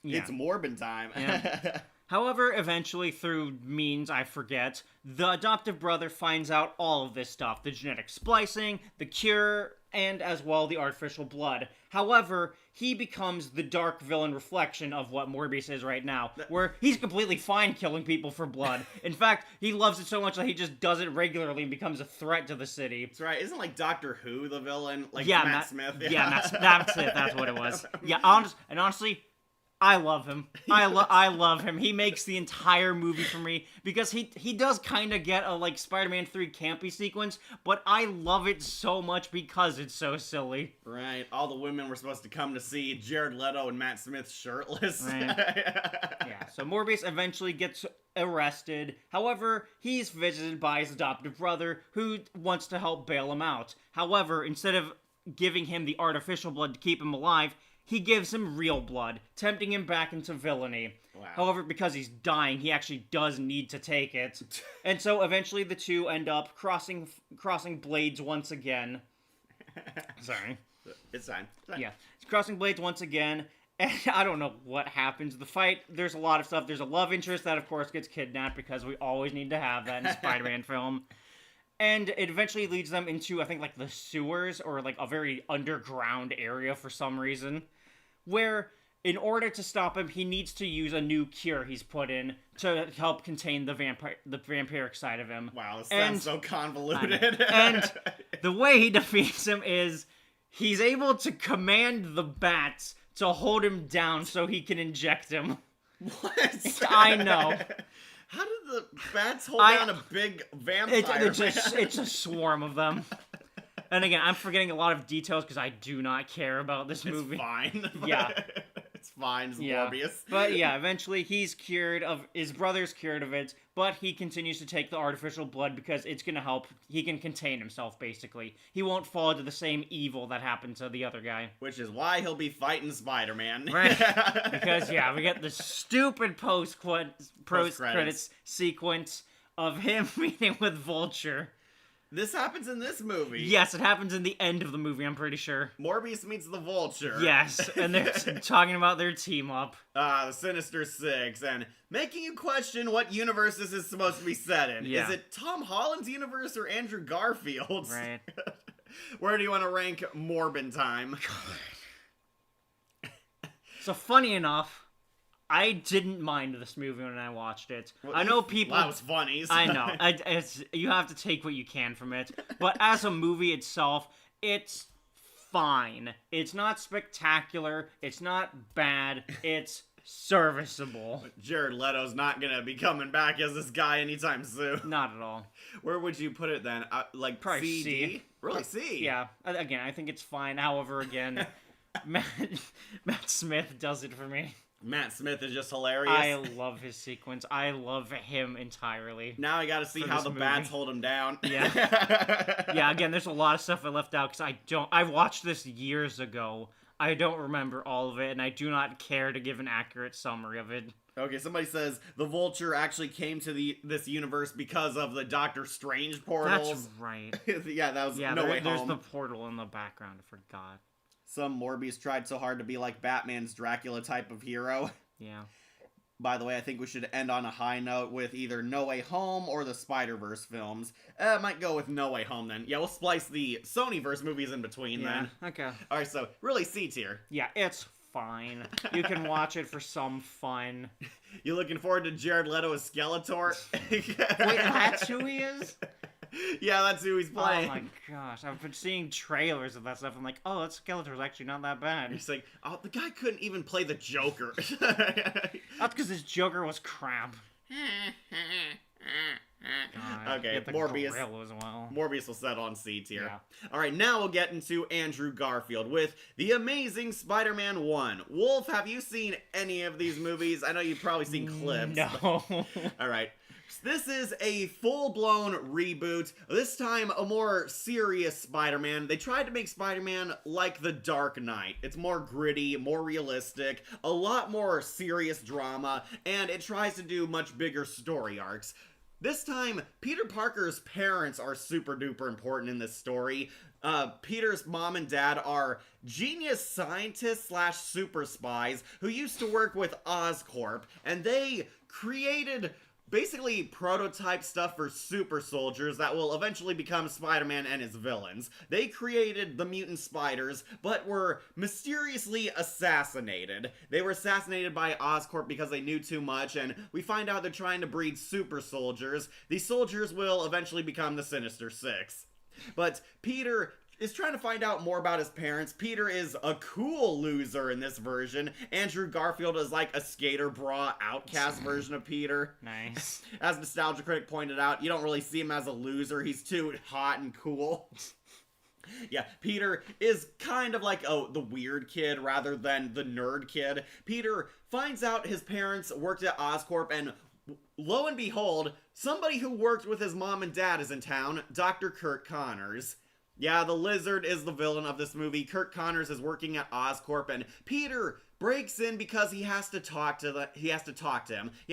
Yeah. It's Morbin time. Yeah. However, eventually, through means I forget, the adoptive brother finds out all of this stuff. The genetic splicing, the cure, and as well the artificial blood. However, he becomes the dark villain reflection of what Morbius is right now, where he's completely fine killing people for blood. In fact, he loves it so much that he just does it regularly and becomes a threat to the city. That's right. Isn't like Doctor Who the villain? Like yeah, Matt Smith? Yeah, Matt Smith, that's what it was. Yeah, honestly, I love him. I love him. He makes the entire movie for me because he does kind of get a like Spider-Man 3 campy sequence, but I love it so much because it's so silly. Right. All the women were supposed to come to see Jared Leto and Matt Smith shirtless. Right. Yeah. So Morbius eventually gets arrested. However, he's visited by his adoptive brother who wants to help bail him out. However, instead of giving him the artificial blood to keep him alive, he gives him real blood, tempting him back into villainy. Wow. However, because he's dying, he actually does need to take it. And so eventually the two end up crossing blades once again. Sorry. It's fine. Yeah. It's crossing blades once again. And I don't know what happens. The fight, there's a lot of stuff. There's a love interest that, of course, gets kidnapped because we always need to have that in a Spider-Man film. And it eventually leads them into, I think, like, the sewers, or, like, a very underground area for some reason, where, in order to stop him, he needs to use a new cure he's put in to help contain the vampiric side of him. Wow, this sounds so convoluted. And the way he defeats him is he's able to command the bats to hold him down so he can inject him. What? I know. How did the bats hold down a big vampire? It's a swarm of them. And again, I'm forgetting a lot of details because I do not care about this movie. It's fine. Yeah. It's fine. It's Morbius. But yeah, eventually his brother's cured of it, but he continues to take the artificial blood because it's going to help. He can contain himself, basically. He won't fall into the same evil that happened to the other guy. Which is why he'll be fighting Spider-Man. Right. Because, yeah, we get the stupid post-credits sequence of him meeting with Vulture. This happens in this movie. Yes, it happens in the end of the movie, I'm pretty sure. Morbius meets the Vulture. Yes, and they're talking about their team up. The Sinister Six, and making you question what universe this is supposed to be set in. Yeah. Is it Tom Holland's universe or Andrew Garfield's? Right. Where do you want to rank Morbin time? So funny enough, I didn't mind this movie when I watched it. Well, I know people... That was funny. I know. You have to take what you can from it. But as a movie itself, it's fine. It's not spectacular. It's not bad. It's serviceable. Jared Leto's not going to be coming back as this guy anytime soon. Not at all. Where would you put it then? Like probably C? Really, C? Yeah. Again, I think it's fine. However, again, Matt Smith does it for me. Matt Smith is just hilarious. I love his sequence. I love him entirely. Now I gotta see how the bats hold him down. Yeah. Yeah, again, there's a lot of stuff I left out because I watched this years ago. I don't remember all of it, and I do not care to give an accurate summary of it. Okay, somebody says the Vulture actually came to this universe because of the Doctor Strange portals. That's right. Yeah, that was No Way Home. There's the portal in the background. I forgot. Some Morbius tried so hard to be like Batman's Dracula type of hero. Yeah. By the way, I think we should end on a high note with either No Way Home or the Spider-Verse films. Might go with No Way Home then. Yeah, we'll splice the Sonyverse movies in between then. Okay. Alright, so really C tier. Yeah, it's fine. You can watch it for some fun. You looking forward to Jared Leto as Skeletor? Wait, that's who he is? Yeah, that's who he's playing. Oh my gosh, I've been seeing trailers of that stuff. I'm like, oh, that Skeletor's actually not that bad. He's like, oh, the guy couldn't even play the Joker. That's because his Joker was crap. God, Okay, get the Morbius. gorilla as well. Morbius will settle on seats here. Yeah. All right, now we'll get into Andrew Garfield with The Amazing Spider-Man 1. Wolf, have you seen any of these movies? I know you've probably seen clips. No. All right. This is a full-blown reboot, this time a more serious Spider-Man. They tried to make Spider-Man like The Dark Knight. It's more gritty, more realistic, a lot more serious drama, and it tries to do much bigger story arcs. This time, Peter Parker's parents are super duper important in this story. Peter's mom and dad are genius scientists / super spies who used to work with Oscorp, and they created basically prototype stuff for super soldiers that will eventually become Spider-Man and his villains. They created the mutant spiders, but were mysteriously assassinated. They were assassinated by Oscorp because they knew too much, and we find out they're trying to breed super soldiers. These soldiers will eventually become the Sinister Six. But Peter is trying to find out more about his parents. Peter is a cool loser in this version. Andrew Garfield is like a skater bra outcast version of Peter. Nice. As Nostalgia Critic pointed out, you don't really see him as a loser. He's too hot and cool. Yeah, Peter is kind of like the weird kid rather than the nerd kid. Peter finds out his parents worked at Oscorp, and lo and behold, somebody who worked with his mom and dad is in town, Dr. Kurt Connors. Yeah, the Lizard is the villain of this movie. Kurt Connors is working at Oscorp, and Peter breaks in because he has to talk to him. He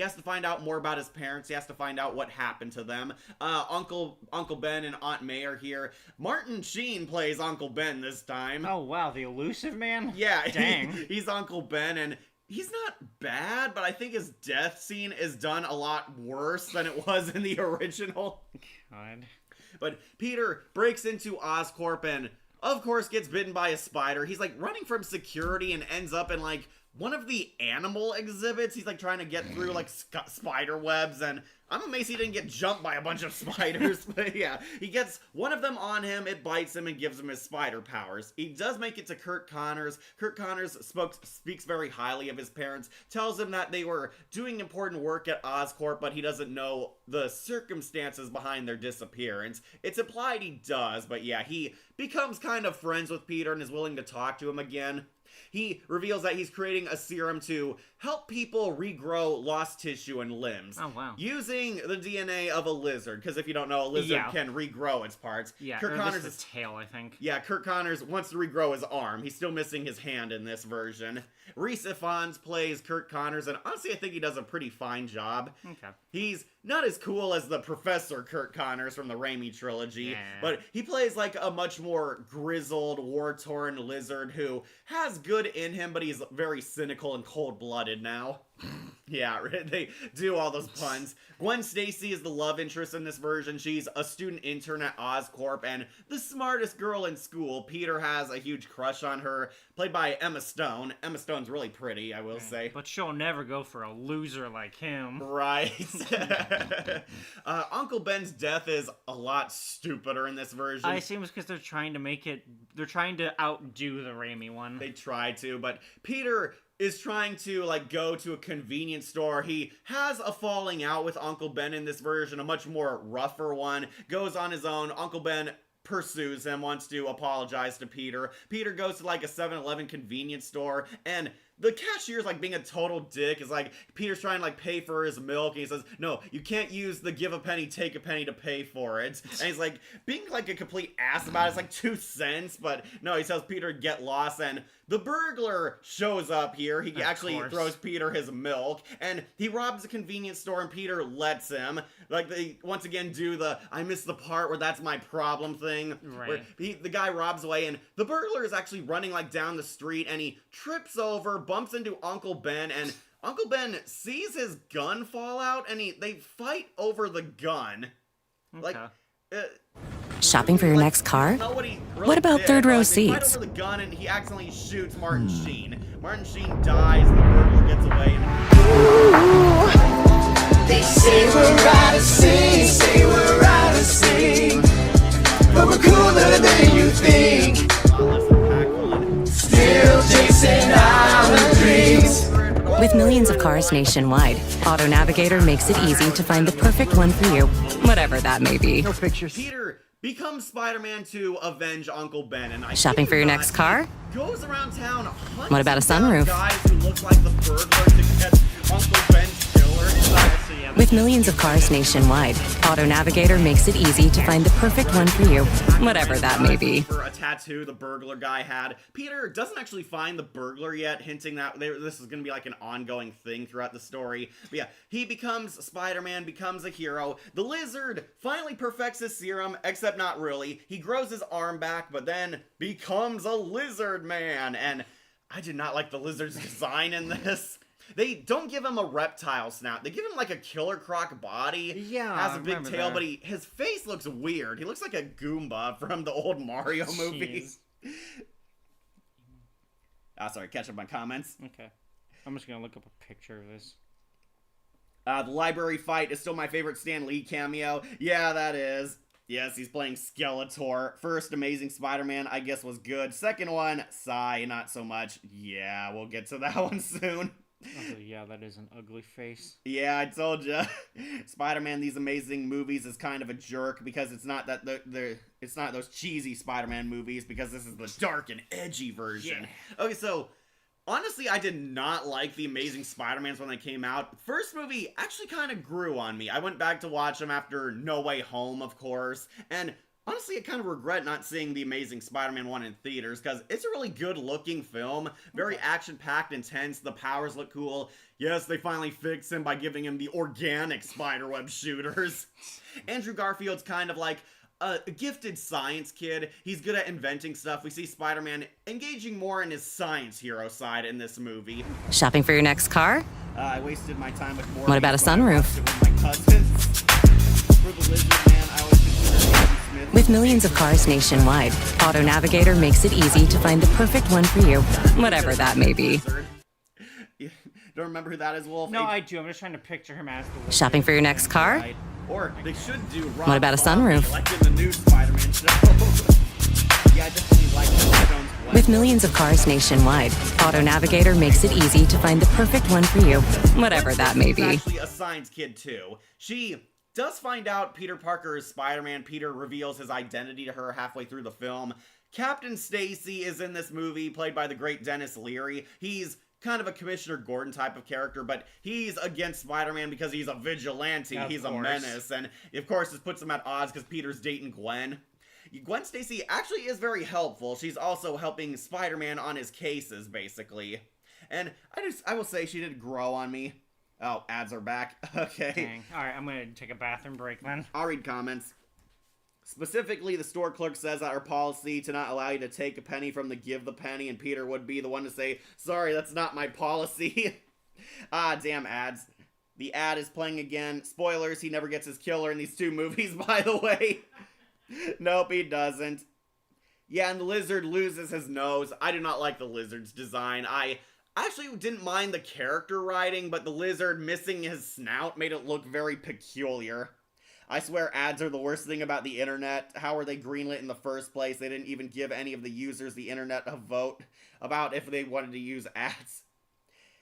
has to find out more about his parents. He has to find out what happened to them. Uncle Ben and Aunt May are here. Martin Sheen plays Uncle Ben this time. Oh wow, the elusive man? Yeah, Dang. He's Uncle Ben, and he's not bad, but I think his death scene is done a lot worse than it was in the original. God. But Peter breaks into Oscorp and, of course, gets bitten by a spider. He's, like, running from security and ends up in, like, one of the animal exhibits. He's, like, trying to get through, like, spider webs, and I'm amazed he didn't get jumped by a bunch of spiders. But, yeah, he gets one of them on him, it bites him, and gives him his spider powers. He does make it to Kurt Connors. Kurt Connors speaks very highly of his parents, tells him that they were doing important work at Oscorp, but he doesn't know the circumstances behind their disappearance. It's implied he does, but yeah, he becomes kind of friends with Peter and is willing to talk to him again. He reveals that he's creating a serum to help people regrow lost tissue and limbs. Oh, wow. Using the DNA of a lizard, because if you don't know, a lizard can regrow its parts. Yeah, Kurt Connors is tail, I think. Yeah, Kurt Connors wants to regrow his arm. He's still missing his hand in this version. Rhys Ifans plays Kurt Connors, and honestly, I think he does a pretty fine job. Okay. He's not as cool as the Professor Kurt Connors from the Raimi trilogy, Yeah. but he plays like a much more grizzled, war-torn lizard who has good in him, but he's very cynical and cold-blooded now. Yeah, they do all those puns. Gwen Stacy is the love interest in this version. She's a student intern at Oscorp and the smartest girl in school. Peter has a huge crush on her, played by Emma Stone. Emma Stone's really pretty, I will say. But she'll never go for a loser like him. Right. Uncle Ben's death is a lot stupider in this version. I assume it's because they're trying to outdo the Raimi one. They try to, but Peter is trying to, like, go to a convenience store. He has a falling out with Uncle Ben in this version, a much more rougher one. Goes on his own. Uncle Ben pursues him, wants to apologize to Peter. Peter goes to, like, a 7-Eleven convenience store, and the cashier's, like, being a total dick. Is like, Peter's trying to, like, pay for his milk, and he says, no, you can't use the give a penny, take a penny to pay for it. And he's, like, being, like, a complete ass about it. It's, like, 2 cents, but no, he tells Peter to get lost, and the burglar shows up here. He actually throws Peter his milk, and he robs a convenience store, and Peter lets him. Like, they once again do the I miss the part where that's my problem thing. Right. Where the guy robs away, and the burglar is actually running, like, down the street, and he trips over, bumps into Uncle Ben, and Uncle Ben sees his gun fall out, and they fight over the gun. Okay. Like, Shopping for your next car? know what he really What about did, third but, row like, they fight seats? over the gun and he accidentally shoots Martin Sheen. Martin Sheen dies and the burglar gets away. They say we're out of sync, say we're out of sync, but we're cooler than you think. Still chasing our dreams. With millions of cars nationwide, Auto Navigator makes it easy to find the perfect one for you, whatever that may be. No pictures. Peter becomes Spider-Man to avenge Uncle Ben, and I Shopping kid for you your not, next car? he goes around town hunting What about a down sunroof? guys who look like the burglar to catch Uncle Ben's killer. With millions of cars nationwide, Auto Navigator makes it easy to find the perfect one for you, whatever that may be. For a tattoo the burglar guy had. Peter doesn't actually find the burglar yet, hinting that this is going to be like an ongoing thing throughout the story. But yeah, he becomes Spider-Man, becomes a hero. The Lizard finally perfects his serum, except not really. He grows his arm back, but then becomes a Lizard Man. And I did not like the Lizard's design in this. They don't give him a reptile snout. They give him like a Killer Croc body. Yeah, Has I a big remember tail, that. but his face looks weird. He looks like a Goomba from the old Mario movies. Sorry, catch up on comments. Okay. I'm just gonna look up a picture of this. The library fight is still my favorite Stan Lee cameo. Yeah, that is. Yes, he's playing Skeletor. First Amazing Spider-Man, I guess, was good. Second one, sigh, not so much. Yeah, we'll get to that one soon. Oh, yeah, that is an ugly face. Yeah, I told ya. Spider-Man, These Amazing Movies is kind of a jerk because it's not that it's not those cheesy Spider-Man movies because this is the dark and edgy version. Yeah. Okay, so honestly, I did not like the Amazing Spider-Mans when they came out. First movie actually kind of grew on me. I went back to watch them after No Way Home, of course, and honestly, I kind of regret not seeing The Amazing Spider-Man 1 in theaters, because it's a really good-looking film. Very action-packed, intense. The powers look cool. Yes, they finally fixed him by giving him the organic spiderweb shooters. Andrew Garfield's kind of like a gifted science kid. He's good at inventing stuff. We see Spider-Man engaging more in his science hero side in this movie. Shopping for your next car? I wasted my time with more. What about a sunroof? With my cousins. For the Lizard Man, I was considered Agent Smith. With millions of cars nationwide, Auto Navigator makes it easy to find the perfect one for you, whatever that may be. Don't remember who that is, Wolf? No, I do. I'm just trying to picture him as the Lizard. Shopping for your next car? Right. Or they should do Rob What about a Zombie, sunroof? like in the new Spider-Man show. Yeah, I definitely like Tom Jones' Gwen. With millions of cars nationwide, Auto Navigator makes it easy to find the perfect one for you, whatever that may be. Actually a science kid too. She does find out Peter Parker is Spider-Man. Peter reveals his identity to her halfway through the film. Captain Stacy is in this movie, played by the great Dennis Leary. He's kind of a Commissioner Gordon type of character, but he's against Spider-Man because he's a vigilante. Of He's a course. menace, and of course this puts him at odds because Peter's dating Gwen. Gwen Stacy actually is very helpful. She's also helping Spider-Man on his cases, basically. And I will say she did grow on me. Oh, ads are back. Okay. Dang. Alright, I'm gonna take a bathroom break then. I'll read comments. Specifically, the store clerk says that our policy to not allow you to take a penny from the give the penny, and Peter would be the one to say, sorry, that's not my policy. Damn ads. The ad is playing again. Spoilers, he never gets his killer in these two movies, by the way. Nope, he doesn't. Yeah, and the Lizard loses his nose. I do not like the Lizard's design. I actually didn't mind the character writing, but the Lizard missing his snout made it look very peculiar. I swear ads are the worst thing about the internet. How were they greenlit in the first place? They didn't even give any of the users the internet a vote about if they wanted to use ads.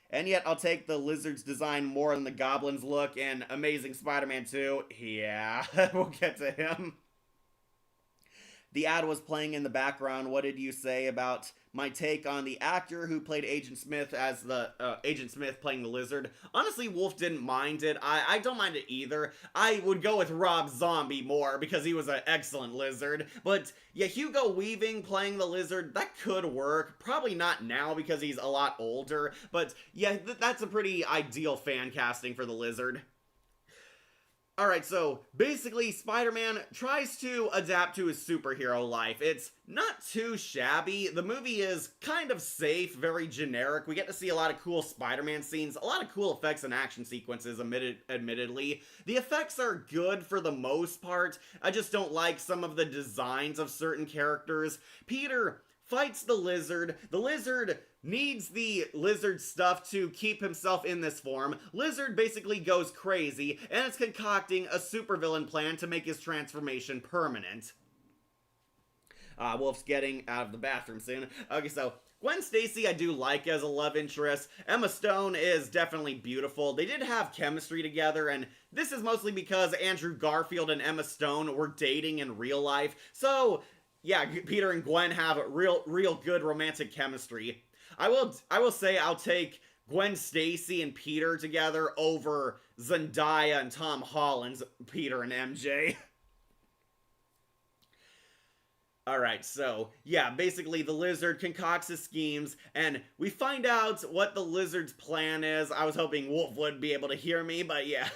And yet, I'll take the Lizard's design more than the Goblin's look in Amazing Spider-Man 2. Yeah, we'll get to him. The ad was playing in the background. What did you say about my take on the actor who played Agent Smith as the Agent Smith playing the Lizard? Honestly, Wolf didn't mind it. I don't mind it either. I would go with Rob Zombie more because he was an excellent Lizard. But yeah, Hugo Weaving playing the Lizard, that could work. Probably not now because he's a lot older. But yeah, that's a pretty ideal fan casting for the Lizard. Alright, so basically Spider-Man tries to adapt to his superhero life. It's not too shabby. The movie is kind of safe, very generic. We get to see a lot of cool Spider-Man scenes, a lot of cool effects and action sequences, admittedly. The effects are good for the most part. I just don't like some of the designs of certain characters. Peter fights the Lizard. The Lizard needs the Lizard stuff to keep himself in this form. Lizard basically goes crazy, and is concocting a supervillain plan to make his transformation permanent. Wolf's getting out of the bathroom soon. Okay, so Gwen Stacy I do like as a love interest. Emma Stone is definitely beautiful. They did have chemistry together, and this is mostly because Andrew Garfield and Emma Stone were dating in real life. So yeah, Peter and Gwen have real good romantic chemistry. I will say I'll take Gwen Stacy and Peter together over Zendaya and Tom Holland's Peter and MJ. Alright, so, yeah, basically the Lizard concocts his schemes, and we find out what the Lizard's plan is. I was hoping Wolf would be able to hear me, but yeah.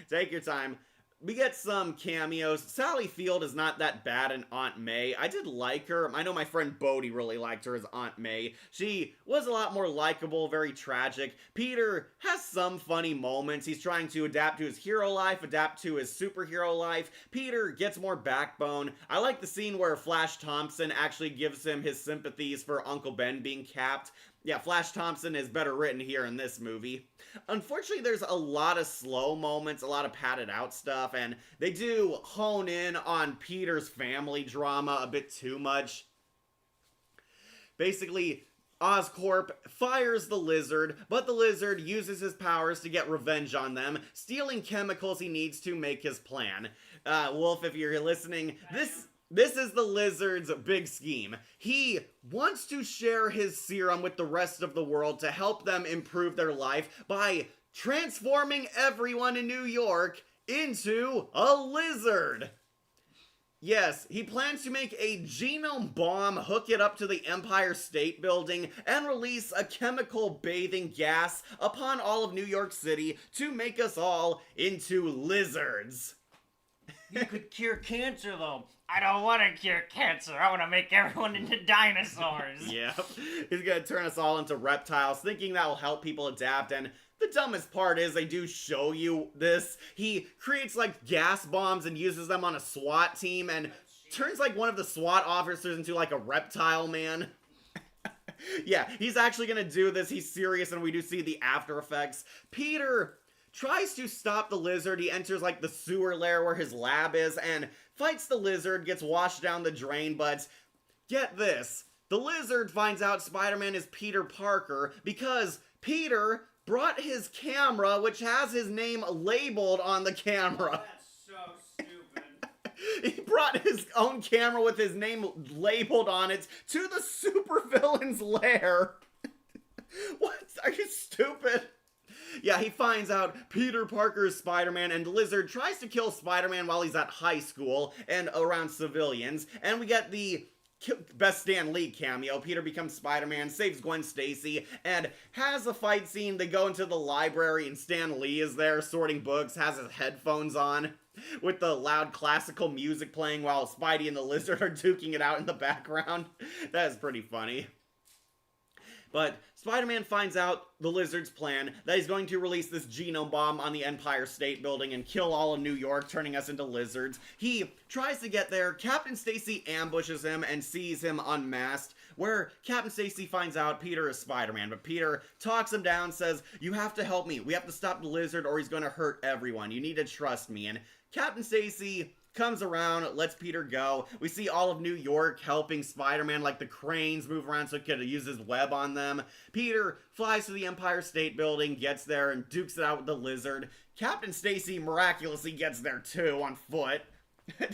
Take your time. We get some cameos. Sally Field is not that bad in Aunt May. I did like her. I know my friend Bodie really liked her as Aunt May. She was a lot more likable, very tragic. Peter has some funny moments. He's trying to adapt to his hero life, adapt to his superhero life. Peter gets more backbone. I like the scene where Flash Thompson actually gives him his sympathies for Uncle Ben being capped. Yeah, Flash Thompson is better written here in this movie. Unfortunately, there's a lot of slow moments, a lot of padded out stuff, and they do hone in on Peter's family drama a bit too much. Basically, Oscorp fires the Lizard, but the Lizard uses his powers to get revenge on them, stealing chemicals he needs to make his plan. Wolf, if you're listening, This is the Lizard's big scheme. He wants to share his serum with the rest of the world to help them improve their life by transforming everyone in New York into a lizard. Yes, he plans to make a genome bomb, hook it up to the Empire State Building, and release a chemical bathing gas upon all of New York City to make us all into lizards. You could cure cancer, though. I don't want to cure cancer. I want to make everyone into dinosaurs. Yep. He's going to turn us all into reptiles, thinking that will help people adapt. And the dumbest part is they do show you this. He creates, like, gas bombs and uses them on a SWAT team and turns, like, one of the SWAT officers into, like, a reptile man. Yeah, he's actually going to do this. He's serious, and we do see the after effects. Peter tries to stop the Lizard. He enters, like, the sewer lair where his lab is and fights the Lizard, gets washed down the drain, but get this. The Lizard finds out Spider-Man is Peter Parker because Peter brought his camera, which has his name labeled on the camera. That's so stupid. He brought his own camera with his name labeled on it to the supervillain's lair. What? Are you stupid? Yeah, he finds out Peter Parker is Spider-Man, and the Lizard tries to kill Spider-Man while he's at high school and around civilians. And we get the best Stan Lee cameo. Peter becomes Spider-Man, saves Gwen Stacy, and has a fight scene. They go into the library, and Stan Lee is there sorting books, has his headphones on, with the loud classical music playing while Spidey and the Lizard are duking it out in the background. That is pretty funny. But Spider-Man finds out the Lizard's plan, that he's going to release this genome bomb on the Empire State Building and kill all of New York, turning us into lizards. He tries to get there. Captain Stacy ambushes him and sees him unmasked, where Captain Stacy finds out Peter is Spider-Man. But Peter talks him down, says, "You have to help me. We have to stop the Lizard or he's going to hurt everyone. You need to trust me." And Captain Stacy comes around, lets Peter go. We see all of New York helping Spider-Man, like the cranes move around so he could use his web on them. Peter flies to the Empire State Building, gets there, and dukes it out with the Lizard. Captain Stacy miraculously gets there too, on foot.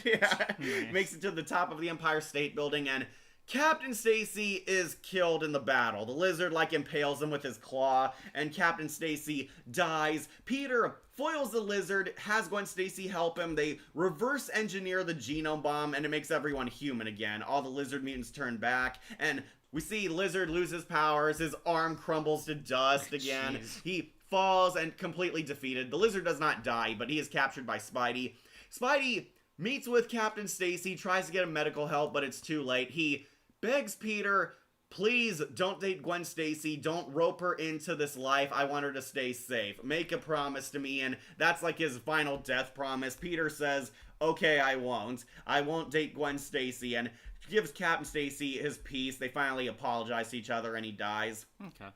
Yeah, nice. Makes it to the top of the Empire State Building, and Captain Stacy is killed in the battle. The Lizard, like, impales him with his claw, and Captain Stacy dies. Peter foils the Lizard, has Gwen Stacy help him. They reverse engineer the genome bomb, and it makes everyone human again. All the Lizard mutants turn back, and we see Lizard lose his powers. His arm crumbles to dust again. Jeez. He falls and completely defeated. The Lizard does not die, but he is captured by Spidey. Spidey meets with Captain Stacy, tries to get him medical help, but it's too late. He begs Peter, please don't date Gwen Stacy. Don't rope her into this life. I want her to stay safe. Make a promise to me. And that's like his final death promise. Peter says, okay, I won't. I won't date Gwen Stacy. And gives Captain Stacy his peace. They finally apologize to each other and he dies. Okay.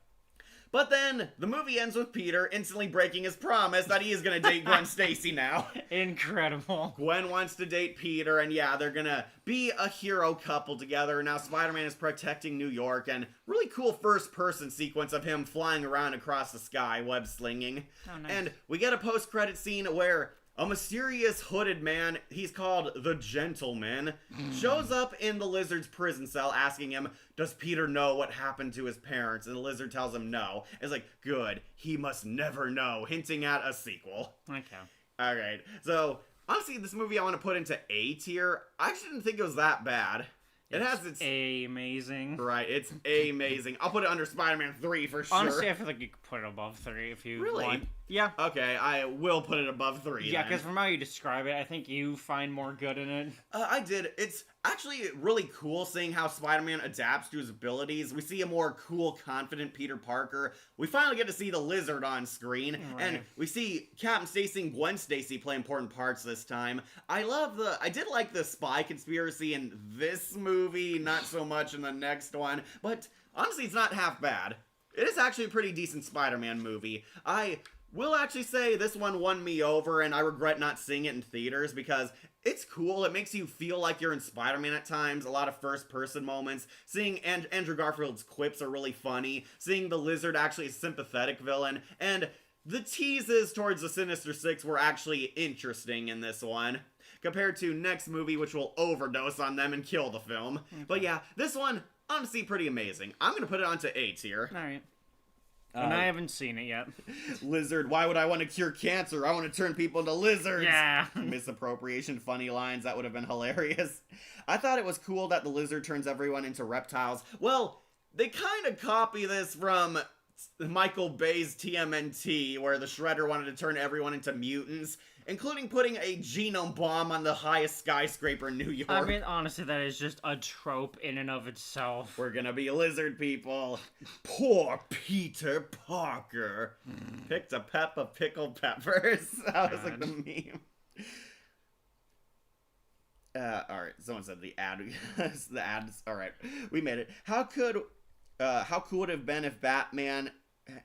But then the movie ends with Peter instantly breaking his promise that he is going to date Gwen Stacy now. Incredible. Gwen wants to date Peter, and yeah, they're going to be a hero couple together. Now Spider-Man is protecting New York, and really cool first-person sequence of him flying around across the sky, web-slinging. Oh, nice. And we get a post-credit scene where a mysterious hooded man, he's called the Gentleman, shows up in the Lizard's prison cell asking him, does Peter know what happened to his parents? And the Lizard tells him no. It's like, good, he must never know, hinting at a sequel. Okay. Alright, so honestly, this movie I want to put into A tier. I actually didn't think it was that bad. It has its... amazing. Right, it's amazing. I'll put it under Spider-Man 3 for sure. Honestly, I feel like you could put it above 3 if you Really? want. Yeah. Okay, I will put it above 3 Yeah, then. because from how you describe it, I think you find more good in it. I did. It's actually really cool seeing how Spider-Man adapts to his abilities. We see a more cool, confident Peter Parker. We finally get to see the Lizard on screen. Right. And we see Captain Stacy and Gwen Stacy play important parts this time. I did like the spy conspiracy in this movie, not so much in the next one. But honestly, it's not half bad. It is actually a pretty decent Spider-Man movie. I will actually say this one won me over, and I regret not seeing it in theaters because it's cool. It makes you feel like you're in Spider-Man at times. A lot of first-person moments. Seeing Andrew Garfield's quips are really funny. Seeing the Lizard actually a sympathetic villain. And the teases towards the Sinister Six were actually interesting in this one, compared to next movie, which will overdose on them and kill the film. Okay. But yeah, this one, honestly, pretty amazing. I'm going to put it onto A tier. Alright. And I haven't seen it yet. Lizard, why would I want to cure cancer? I want to turn people into lizards. Yeah. Misappropriation, funny lines, that would have been hilarious. I thought it was cool that the Lizard turns everyone into reptiles. Well, they kind of copy this from Michael Bay's TMNT, where the Shredder wanted to turn everyone into mutants, including putting a genome bomb on the highest skyscraper in New York. I mean, honestly, that is just a trope in and of itself. We're gonna be lizard people. Poor Peter Parker. Picked a peck of pickled peppers. That was like the meme. Alright, someone said the ad. The ads. Alright, we made it. How cool would it have been if Batman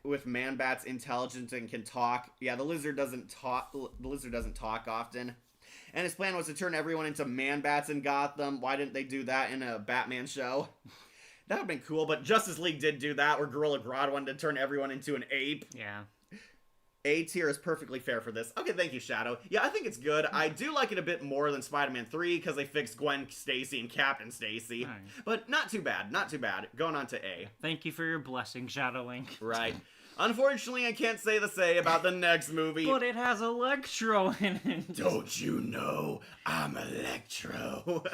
with Man-Bat's intelligence and can talk? Yeah, the Lizard doesn't talk. The Lizard doesn't talk often. And his plan was to turn everyone into Man-Bats in Gotham. Why didn't they do that in a Batman show? That would have been cool, but Justice League did do that, where Gorilla Grodd wanted to turn everyone into an ape. Yeah. A tier is perfectly fair for this. Okay, thank you, Shadow. Yeah, I think it's good. I do like it a bit more than Spider-Man 3, because they fixed Gwen Stacy and Captain Stacy. Right. But not too bad, not too bad. Going on to A. Thank you for your blessing, Shadow Link. Right. Unfortunately, I can't say the same about the next movie. But it has Electro in it. Don't you know I'm Electro?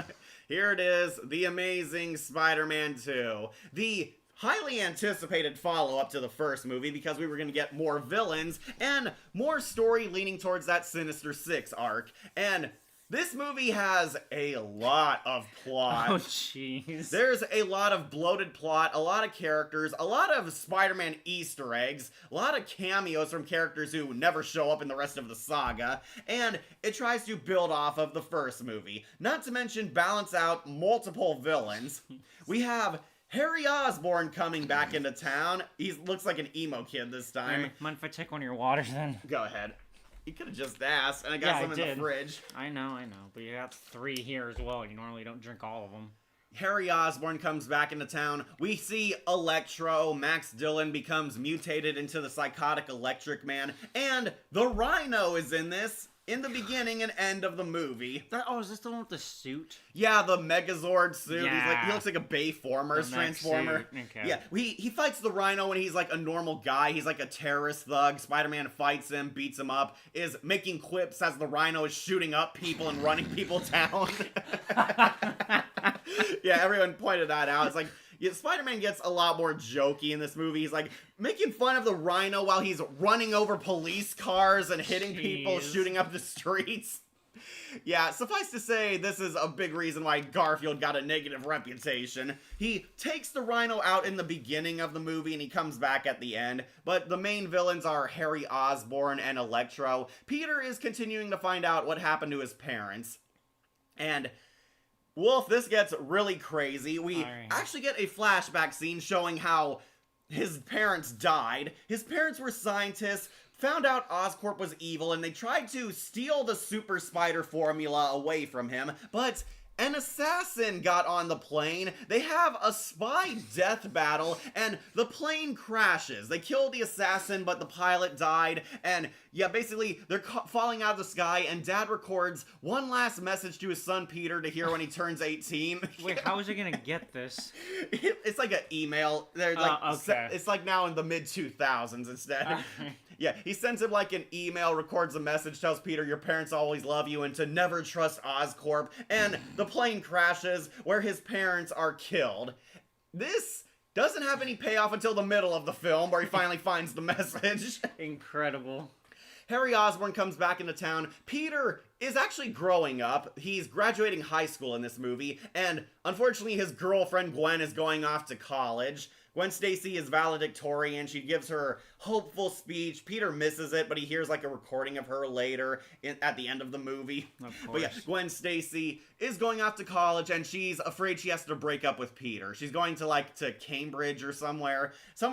Here it is, The Amazing Spider-Man 2. The highly anticipated follow-up to the first movie, because we were going to get more villains and more story leaning towards that Sinister Six arc. And this movie has a lot of plot. Oh, jeez. There's a lot of bloated plot, a lot of characters, a lot of Spider-Man Easter eggs, a lot of cameos from characters who never show up in the rest of the saga, and it tries to build off of the first movie. Not to mention balance out multiple villains. We have Harry Osborn coming back into town. He looks like an emo kid this time. Mind if I take one of your waters then? Go ahead. You could have just asked, and I got some in the fridge. I know. But you got 3 here as well. You normally don't drink all of them. Harry Osborn comes back into town. We see Electro. Max Dillon becomes mutated into the psychotic Electric Man. And the Rhino is in this. In the beginning and end of the movie. Is this the one with the suit? Yeah, the Megazord suit. Yeah. He looks like a Bayformers Transformer. Okay. Yeah, he fights the Rhino and he's like a normal guy. He's like a terrorist thug. Spider-Man fights him, beats him up, is making quips as the Rhino is shooting up people and running people down. Yeah, everyone pointed that out. It's like, Yeah, Spider-Man gets a lot more jokey in this movie. He's like making fun of the Rhino while he's running over police cars and hitting people, shooting up the streets. Yeah, suffice to say, this is a big reason why Garfield got a negative reputation. He takes the Rhino out in the beginning of the movie and he comes back at the end, but the main villains are Harry Osborn and Electro. Peter is continuing to find out what happened to his parents. And Wolf, this gets really crazy. We actually get a flashback scene showing how his parents died. His parents were scientists, found out Oscorp was evil, and they tried to steal the super spider formula away from him, but an assassin got on the plane. They have a spy death battle, and the plane crashes. They kill the assassin, but the pilot died, and yeah, basically, they're falling out of the sky, and Dad records one last message to his son Peter to hear when he turns 18. Wait, how is he gonna get this? It's like an email. They're like, okay. It's like now in the mid-2000s instead. Yeah, he sends him like an email, records a message, tells Peter, your parents always love you, and to never trust Oscorp, and the plane crashes where his parents are killed. This doesn't have any payoff until the middle of the film, where he finally finds the message. Incredible. Harry Osborn comes back into town. Peter is actually growing up. He's graduating high school in this movie, and unfortunately his girlfriend Gwen is going off to college. Gwen Stacy is valedictorian. She gives her hopeful speech. Peter misses it, but he hears like a recording of her later at the end of the movie. Of course. But yeah, Gwen Stacy is going off to college, and she's afraid she has to break up with Peter. She's going to Cambridge or somewhere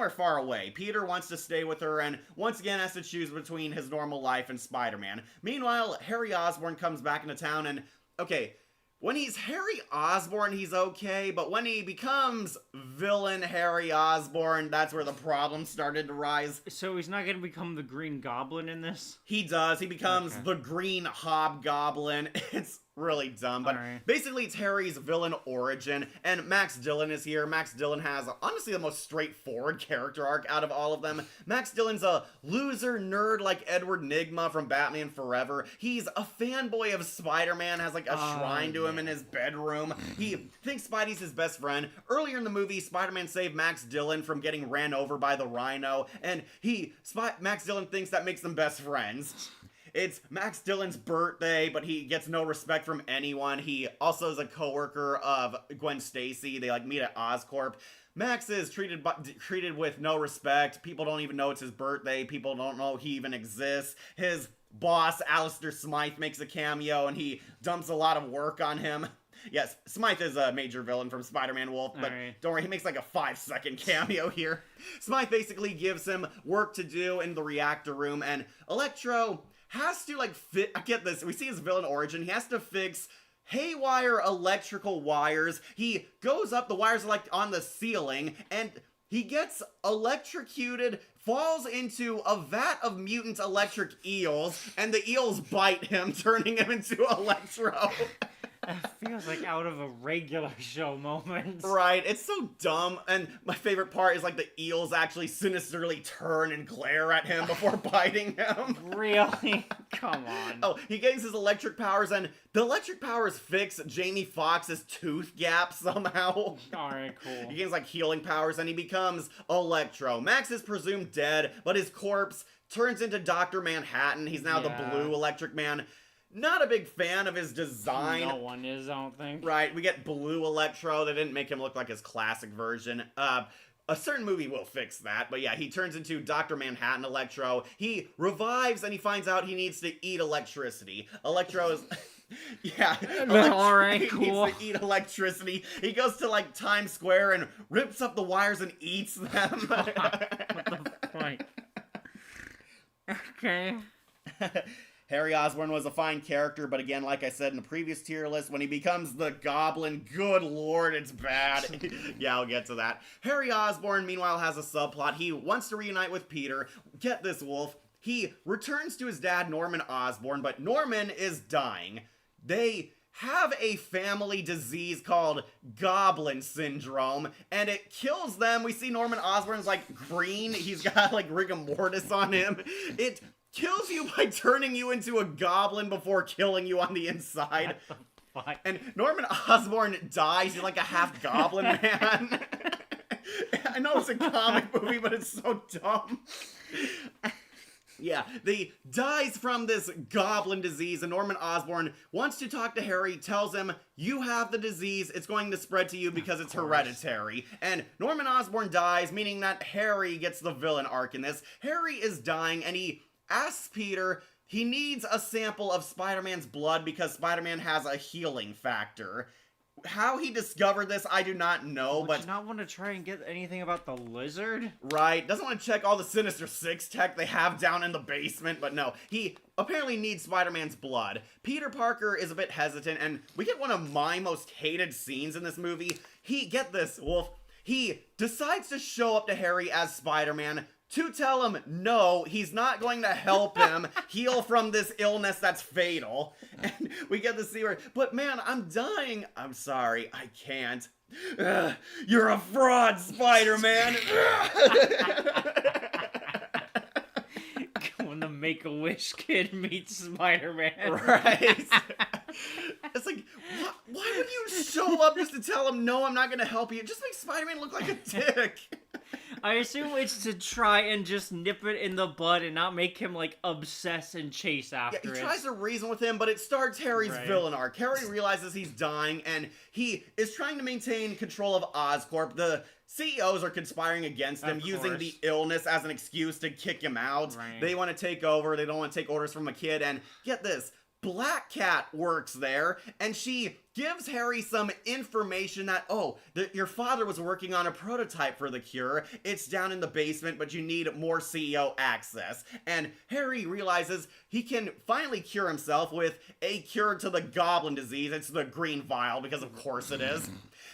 far away. Peter wants to stay with her, and once again has to choose between his normal life and Spider-Man. Meanwhile, Harry Osborn comes back into town, and okay, when he's Harry Osborn, he's okay, but when he becomes villain Harry Osborn, that's where the problems started to rise. So he's not going to become the Green Goblin in this? He does. He becomes the Green Hobgoblin. It's really dumb, but basically it's Harry's villain origin, and Max Dillon is here. Max Dillon has, honestly, the most straightforward character arc out of all of them. Max Dillon's a loser nerd like Edward Nygma from Batman Forever. He's a fanboy of Spider-Man, has like a shrine to him in his bedroom. He thinks Spidey's his best friend. Earlier in the movie, Spider-Man saved Max Dillon from getting ran over by the Rhino, and Max Dillon thinks that makes them best friends. It's Max Dillon's birthday, but he gets no respect from anyone. He also is a coworker of Gwen Stacy. They meet at Oscorp. Max is treated with no respect. People don't even know it's his birthday. People don't know he even exists. His boss, Alistair Smythe, makes a cameo, and he dumps a lot of work on him. Yes, Smythe is a major villain from Spider-Man Wolf, but don't worry, he makes like a 5-second cameo here. Smythe basically gives him work to do in the reactor room, and Electro has to I get this, we see his villain origin, he has to fix haywire electrical wires. He goes up, the wires are on the ceiling, and he gets electrocuted, falls into a vat of mutant electric eels, and the eels bite him, turning him into Electro. It feels like out of a regular show moment. Right, it's so dumb, and my favorite part is the eels actually sinisterly turn and glare at him before biting him. Really? Come on. Oh, he gains his electric powers, and the electric powers fix Jamie Foxx's tooth gap somehow. Alright, cool. He gains healing powers, and he becomes Electro. Max is presumed dead, but his corpse turns into Dr. Manhattan. He's now the blue Electric Man. Not a big fan of his design. No one is, I don't think. Right, we get blue Electro. They didn't make him look like his classic version. A certain movie will fix that, but yeah, he turns into Dr. Manhattan Electro. He revives, and he finds out he needs to eat electricity. Electro is... yeah. Alright, cool. He needs to eat electricity. He goes to, Times Square and rips up the wires and eats them. What the point? Okay. Harry Osborn was a fine character, but again, like I said in the previous tier list, when he becomes the Goblin, good lord, it's bad. Yeah, I'll get to that. Harry Osborn, meanwhile, has a subplot. He wants to reunite with Peter. Get this, Wolf. He returns to his dad, Norman Osborn, but Norman is dying. They have a family disease called Goblin Syndrome, and it kills them. We see Norman Osborn's, green. He's got, rigor mortis on him. It kills you by turning you into a goblin before killing you on the inside. What the fuck? And Norman Osborn dies. He's like a half goblin man. I know it's a comic movie, but it's so dumb. Yeah, he dies from this goblin disease, and Norman Osborn wants to talk to Harry, tells him, you have the disease, it's going to spread to you because it's hereditary. And Norman Osborn dies, meaning that Harry gets the villain arc in this. Harry is dying, and he asks Peter, he needs a sample of Spider-Man's blood because Spider-Man has a healing factor. How he discovered this, I do not know, but... Would you not want to try and get anything about the lizard? Right, doesn't want to check all the Sinister Six tech they have down in the basement, but no, he apparently needs Spider-Man's blood. Peter Parker is a bit hesitant, and we get one of my most hated scenes in this movie. Get this, Wolf, he decides to show up to Harry as Spider-Man to tell him, no, he's not going to help him heal from this illness that's fatal. And we get the scene where, but man, I'm dying. I'm sorry, I can't. You're a fraud, Spider-Man. When the Make-A-Wish kid meets Spider-Man. Right. It's like, why would you show up just to tell him, no, I'm not going to help you? It just makes Spider-Man look like a dick. I assume it's to try and just nip it in the bud and not make him, like, obsess and chase after it. He tries to reason with him, but it starts Harry's villain arc. Harry realizes he's dying, and he is trying to maintain control of Oscorp. The CEOs are conspiring against him, using the illness as an excuse to kick him out. Right. They want to take over. They don't want to take orders from a kid, and get this. Black Cat works there, and she gives Harry some information that, your father was working on a prototype for the cure. It's down in the basement, but you need more CEO access. And Harry realizes he can finally cure himself with a cure to the goblin disease. It's the green vial, because of course it is.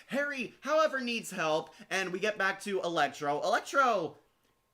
Harry, however, needs help, and we get back to Electro. Electro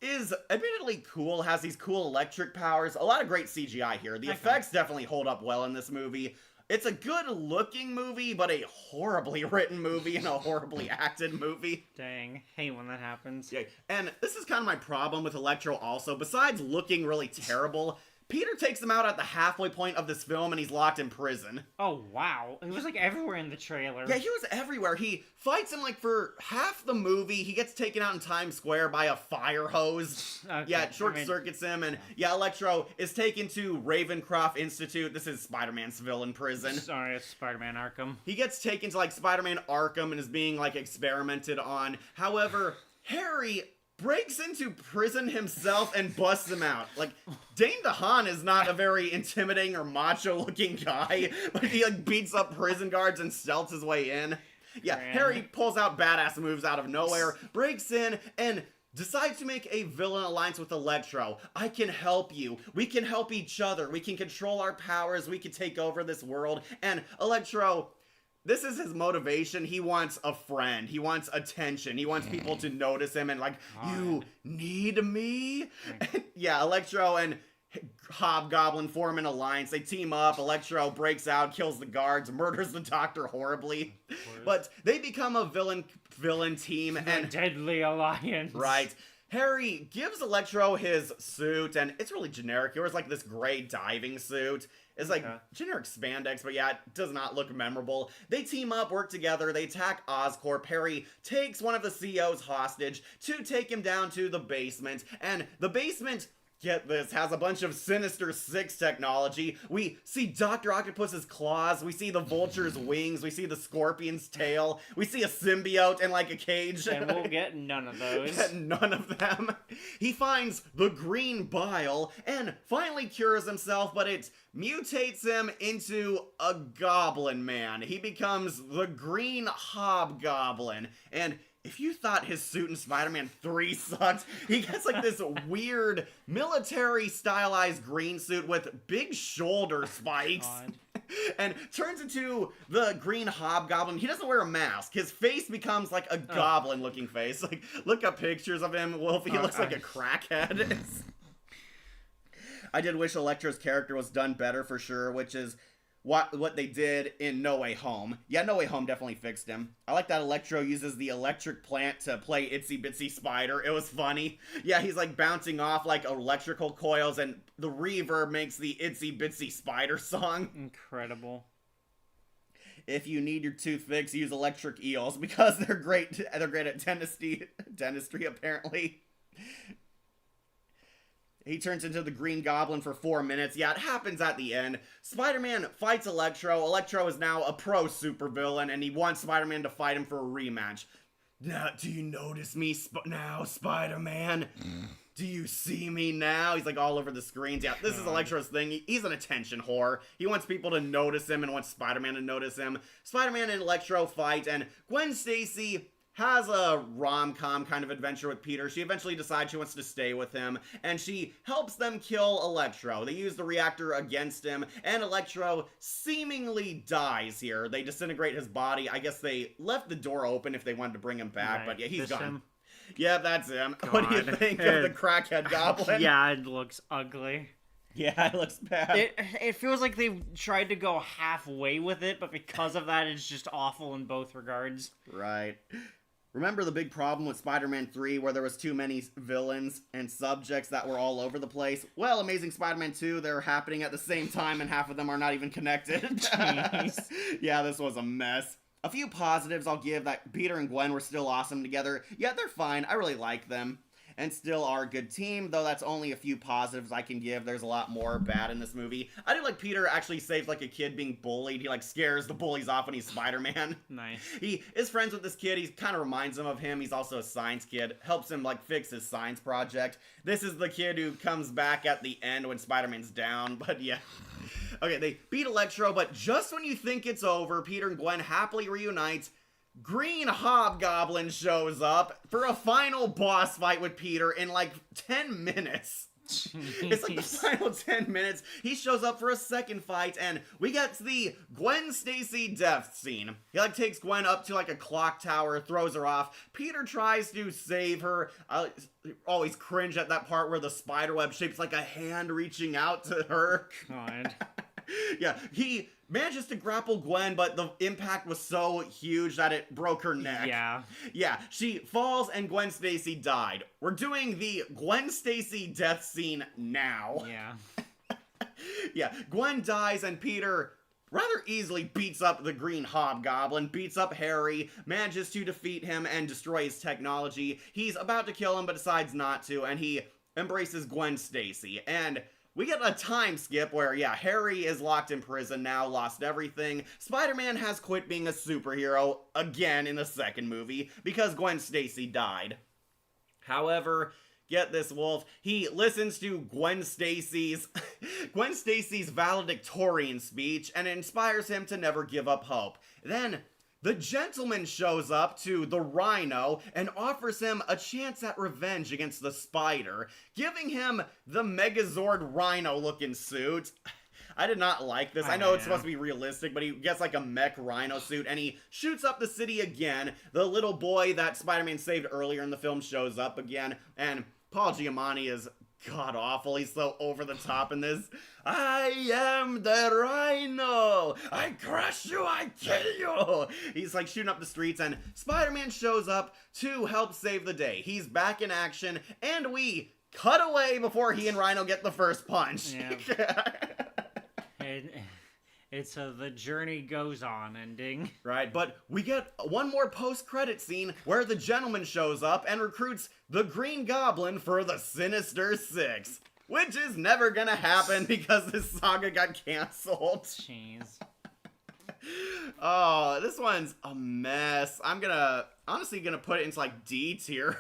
is admittedly cool, has these cool electric powers. A lot of great CGI here. The effects definitely hold up well in this movie. It's a good looking movie, but a horribly written movie and a horribly acted movie. Dang, hate when that happens. Yeah, and this is kind of my problem with Electro also. Besides looking really terrible, Peter takes him out at the halfway point of this film, and he's locked in prison. Oh, wow. He was, like, everywhere in the trailer. Yeah, he was everywhere. He fights him, like, for half the movie. He gets taken out in Times Square by a fire hose. Okay, Yeah, it short-circuits him, and, Electro is taken to Ravencroft Institute. This is Spider-Man's villain prison. Sorry, it's Spider-Man Arkham. He gets taken to, like, Spider-Man Arkham and is being, like, experimented on. However, Harry breaks into prison himself and busts him out. Like, Dane DeHaan is not a very intimidating or macho-looking guy, but he, like, beats up prison guards and stealths his way in. Yeah, Harry pulls out badass moves out of nowhere, breaks in, and decides to make a villain alliance with Electro. I can help you. We can help each other. We can control our powers. We can take over this world. And Electro, this is his motivation. He wants a friend. He wants attention. He wants people to notice him and, like, you need me? And, yeah, Electro and Hobgoblin form an alliance. They team up. Electro breaks out, kills the guards, murders the Doctor horribly. But they become a villain team. And Deadly Alliance. Right. Harry gives Electro his suit, and it's really generic. He wears, like, this gray diving suit. It's like generic spandex, but yeah, it does not look memorable. They team up, work together, they attack Oscorp. Harry takes one of the CEOs hostage to take him down to the basement, and the basement, get this, has a bunch of Sinister Six technology. We see Dr. Octopus's claws, we see the Vulture's wings, we see the Scorpion's tail, we see a symbiote and, like, a cage. And we'll get none of those. Get none of them. He finds the green bile and finally cures himself, but it mutates him into a goblin man. He becomes the Green Hobgoblin, and if you thought his suit in Spider-Man 3 sucked, he gets, like, this weird military stylized green suit with big shoulder spikes. And turns into the Green Hobgoblin. He doesn't wear a mask. His face becomes like a goblin looking face. Like, look up pictures of him, Wolf. He looks like a crackhead. I did wish Electro's character was done better for sure, which is what they did in No Way Home. Yeah, No Way Home definitely fixed him. I like that Electro uses the electric plant to play Itsy Bitsy Spider. It was funny. Yeah, he's, like, bouncing off, like, electrical coils, and the reverb makes the Itsy Bitsy Spider song. Incredible. if you need your tooth fixed, use electric eels because they're great. They're great at dentistry apparently. He turns into the Green Goblin for 4 minutes. Yeah, it happens at the end. Spider-Man fights Electro. Electro is now a pro supervillain, and he wants Spider-Man to fight him for a rematch. Now, do you notice me now, Spider-Man? Do you see me now? He's like all over the screens. Yeah, this is Electro's thing. He's an attention whore. He wants people to notice him and wants Spider-Man to notice him. Spider-Man and Electro fight, and Gwen Stacy has a rom-com kind of adventure with Peter. She eventually decides she wants to stay with him, and she helps them kill Electro. They use the reactor against him, and Electro seemingly dies here. They disintegrate his body. I guess they left the door open if they wanted to bring him back, but yeah, he's gone. Him? Yeah, that's him. God. What do you think of the crackhead goblin? Yeah, it looks ugly. Yeah, it looks bad. It feels like they tried to go halfway with it, but because of that, it's just awful in both regards. Right. Remember the big problem with Spider-Man 3 where there was too many villains and subjects that were all over the place? Well, Amazing Spider-Man 2, they're happening at the same time and half of them are not even connected. Yeah, this was a mess. A few positives I'll give: that Peter and Gwen were still awesome together. Yeah, they're fine. I really like them. And still are a good team, though that's only a few positives I can give. There's a lot more bad in this movie. I do like Peter actually saves like a kid being bullied. He like scares the bullies off when he's Spider-Man. Nice. He is friends with this kid. He kind of reminds him of him. He's also a science kid. Helps him like fix his science project. This is the kid who comes back at the end when Spider-Man's down, but yeah. Okay, they beat Electro, but just when you think it's over, Peter and Gwen happily reunite. Green Hobgoblin shows up for a final boss fight with Peter in like 10 minutes. It's like the final 10 minutes. He shows up for a second fight, and we get to the Gwen Stacy death scene. He like takes Gwen up to like a clock tower, throws her off. Peter tries to save her. I always cringe at that part where the spiderweb shapes like a hand reaching out to her. God. Yeah, he manages to grapple Gwen, but the impact was so huge that it broke her neck. Yeah. Yeah, she falls and Gwen Stacy died. We're doing the Gwen Stacy death scene now. Yeah. Yeah, Gwen dies and Peter rather easily beats up the Green Hobgoblin, beats up Harry, manages to defeat him and destroy his technology. He's about to kill him but decides not to, and he embraces Gwen Stacy. And we get a time skip where, yeah, Harry is locked in prison now, lost everything. Spider-Man has quit being a superhero again in the second movie because Gwen Stacy died. However, get this, Wolf, he listens to Gwen Stacy's valedictorian speech and it inspires him to never give up hope. Then the Gentleman shows up to the Rhino and offers him a chance at revenge against the Spider, giving him the Megazord Rhino-looking suit. I did not like this. I know it's supposed to be realistic, but he gets like a mech rhino suit, and he shoots up the city again. The little boy that Spider-Man saved earlier in the film shows up again, and Paul Giamatti is god-awful. He's so over the top in this. I am the Rhino! I crush you, I kill you! He's like shooting up the streets, and Spider-Man shows up to help save the day. He's back in action, and we cut away before he and Rhino get the first punch. Yeah. It's a the journey goes on ending. Right, but we get one more post-credit scene where the Gentleman shows up and recruits the Green Goblin for the Sinister Six. Which is never gonna happen because this saga got canceled. Jeez. Oh, this one's a mess. I'm honestly gonna put it into like D tier.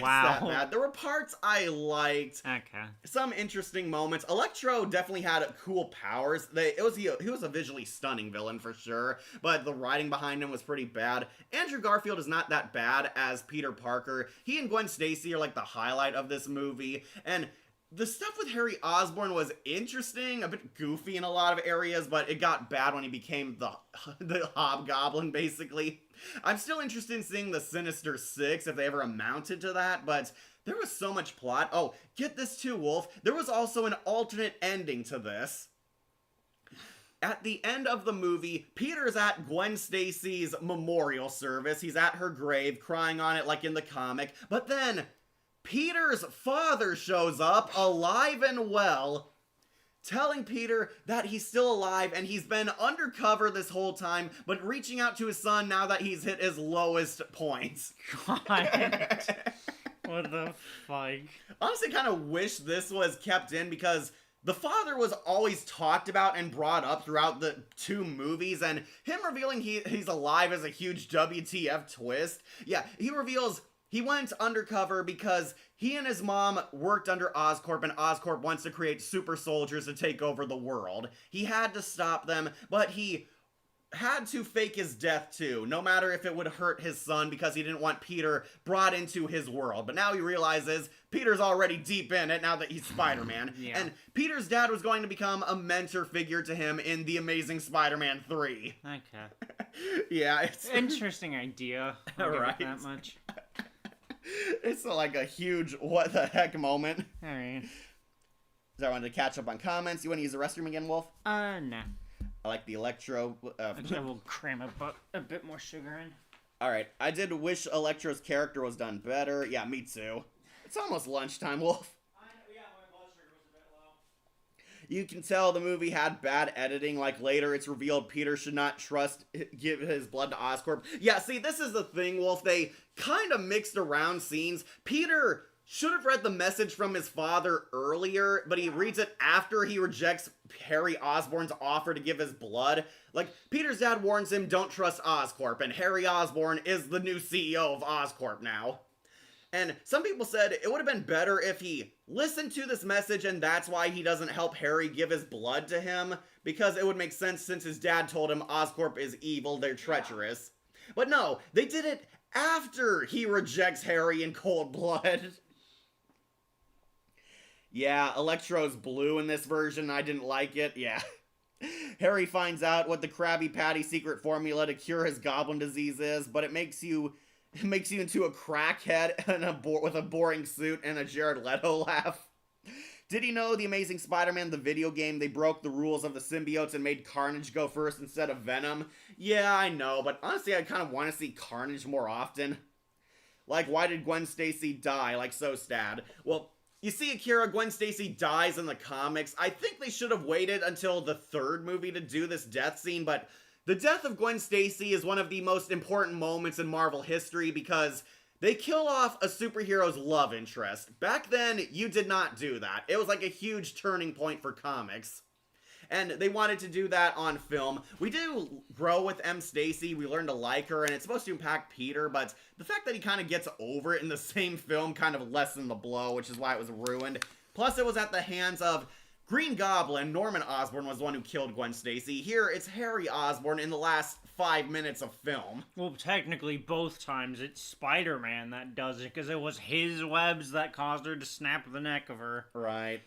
Wow. That bad. There were parts I liked. Okay. Some interesting moments. Electro definitely had cool powers. He was a visually stunning villain for sure, but the writing behind him was pretty bad. Andrew Garfield is not that bad as Peter Parker. He and Gwen Stacy are like the highlight of this movie, and the stuff with Harry Osborn was interesting, a bit goofy in a lot of areas, but it got bad when he became the Hobgoblin, basically. I'm still interested in seeing the Sinister Six, if they ever amounted to that, but there was so much plot. Oh, get this too, Wolf. There was also an alternate ending to this. At the end of the movie, Peter's at Gwen Stacy's memorial service. He's at her grave, crying on it like in the comic, but then Peter's father shows up, alive and well, telling Peter that he's still alive and he's been undercover this whole time, but reaching out to his son now that he's hit his lowest point. God. What the fuck? Honestly, kind of wish this was kept in because the father was always talked about and brought up throughout the 2 movies, and him revealing he's alive is a huge WTF twist. Yeah, he reveals he went undercover because he and his mom worked under Oscorp, and Oscorp wants to create super soldiers to take over the world. He had to stop them, but he had to fake his death too, no matter if it would hurt his son, because he didn't want Peter brought into his world. But now he realizes Peter's already deep in it now that he's Spider-Man. Yeah. And Peter's dad was going to become a mentor figure to him in The Amazing Spider-Man 3. Okay. Yeah, it's Interesting idea. I'll give it Right. that much. it's like a huge what the heck moment. Alright. So I wanted to catch up on comments. You want to use the restroom again, Wolf? Nah. I like the Electro. Actually, I will cram a bit more sugar in. Alright, I did wish Electro's character was done better. Yeah, me too. It's almost lunchtime, Wolf. Yeah, my blood sugar was a bit low. You can tell the movie had bad editing. Like later, it's revealed Peter should not give his blood to Oscorp. Yeah, see, this is the thing, Wolf. They kind of mixed around scenes. Peter should have read the message from his father earlier, but he reads it after he rejects Harry Osborn's offer to give his blood. Like, Peter's dad warns him, don't trust Oscorp, and Harry Osborn is the new CEO of Oscorp now. And some people said it would have been better if he listened to this message and that's why he doesn't help Harry give his blood to him, because it would make sense since his dad told him Oscorp is evil, they're treacherous. But no, they did it after he rejects Harry in cold blood. Yeah, Electro's blue in this version. I didn't like it. Yeah. Harry finds out what the Krabby Patty secret formula to cure his goblin disease is, but it makes you into a crackhead and with a boring suit and a Jared Leto laugh. Did he know The Amazing Spider-Man, the video game, they broke the rules of the symbiotes and made Carnage go first instead of Venom? Yeah, I know, but honestly, I kind of want to see Carnage more often. Like, why did Gwen Stacy die? Like, so sad. Well, you see, Akira, Gwen Stacy dies in the comics. I think they should have waited until the 3rd movie to do this death scene, but the death of Gwen Stacy is one of the most important moments in Marvel history because they kill off a superhero's love interest. Back then, you did not do that. It was like a huge turning point for comics. And they wanted to do that on film. We do grow with M. Stacy, we learn to like her, and it's supposed to impact Peter, but the fact that he kind of gets over it in the same film kind of lessened the blow, which is why it was ruined. Plus, it was at the hands of Green Goblin. Norman Osborn was the one who killed Gwen Stacy. Here, it's Harry Osborn in the last 5 minutes of film. Well, technically, both times it's Spider-Man that does it, because it was his webs that caused her to snap the neck of her. Right.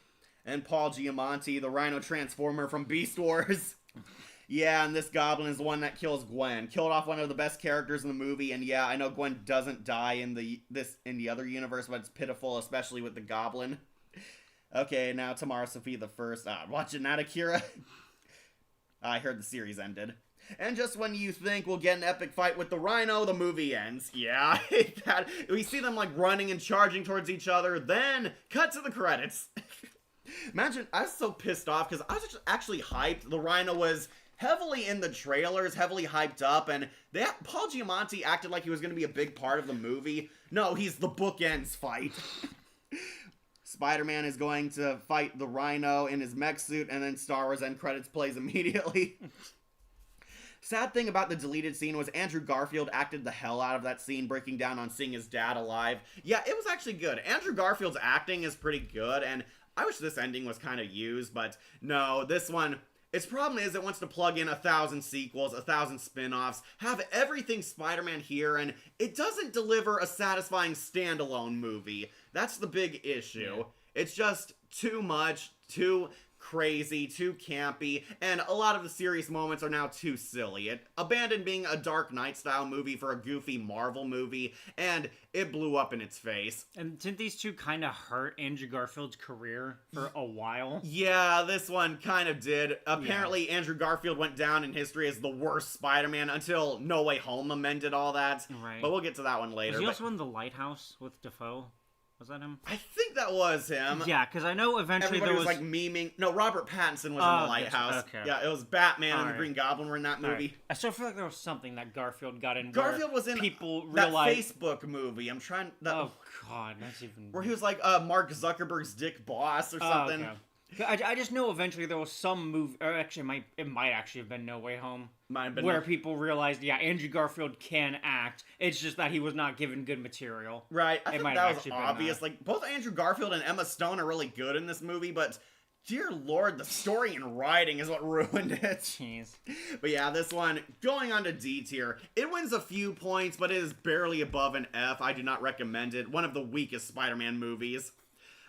And Paul Giamatti, the Rhino Transformer from Beast Wars. Yeah, and this goblin is the one that kills Gwen. Killed off one of the best characters in the movie, and yeah, I know Gwen doesn't die in the other universe, but it's pitiful, especially with the goblin. Okay, now Tamara Sophie the First. Watching that, Akira? I heard the series ended. And just when you think we'll get an epic fight with the Rhino, the movie ends. Yeah, I hate that. We see them like running and charging towards each other, then cut to the credits. Imagine, I was so pissed off because I was actually hyped. The Rhino was heavily in the trailers, heavily hyped up, and Paul Giamatti acted like he was going to be a big part of the movie. No, he's the bookends fight. Spider-Man is going to fight the Rhino in his mech suit, and then Star Wars end credits plays immediately. Sad thing about the deleted scene was Andrew Garfield acted the hell out of that scene, breaking down on seeing his dad alive. Yeah, it was actually good. Andrew Garfield's acting is pretty good, and I wish this ending was kind of used, but no, this one, its problem is it wants to plug in 1,000 sequels, 1,000 spin-offs, have everything Spider-Man here, and it doesn't deliver a satisfying standalone movie. That's the big issue. Yeah. It's just too much, too crazy, too campy, and a lot of the serious moments are now too silly. It abandoned being a Dark Knight style movie for a goofy Marvel movie, and it blew up in its face. And didn't these two kind of hurt Andrew Garfield's career for a while? Yeah, this one kind of did. Apparently, yeah. Andrew Garfield went down in history as the worst Spider-Man until No Way Home amended all that. Right. But we'll get to that one later. Was he also in The Lighthouse with Dafoe? Was that him? I think that was him. Yeah, because I know eventually Everybody there was like memeing. No, Robert Pattinson was in the lighthouse. Yes, okay. Yeah, it was Batman and the right. Green Goblin were in that movie. Right. I still feel like there was something that Garfield got in. Garfield was in people that realized. Facebook movie. I'm trying. Oh God, that's even. Where he was like Mark Zuckerberg's dick boss or Oh, something. okay. I just know eventually there was some movie, or actually it might actually have been No Way Home, Might have been where people realized, yeah, Andrew Garfield can act. It's just that he was not given good material. Right, I think might that have was actually been obvious. that. Like, both Andrew Garfield and Emma Stone are really good in this movie, but dear lord, the story and writing is what ruined it. Jeez. But yeah, this one, going on to D tier, it wins a few points, but it is barely above an F. I do not recommend it. One of the weakest Spider-Man movies.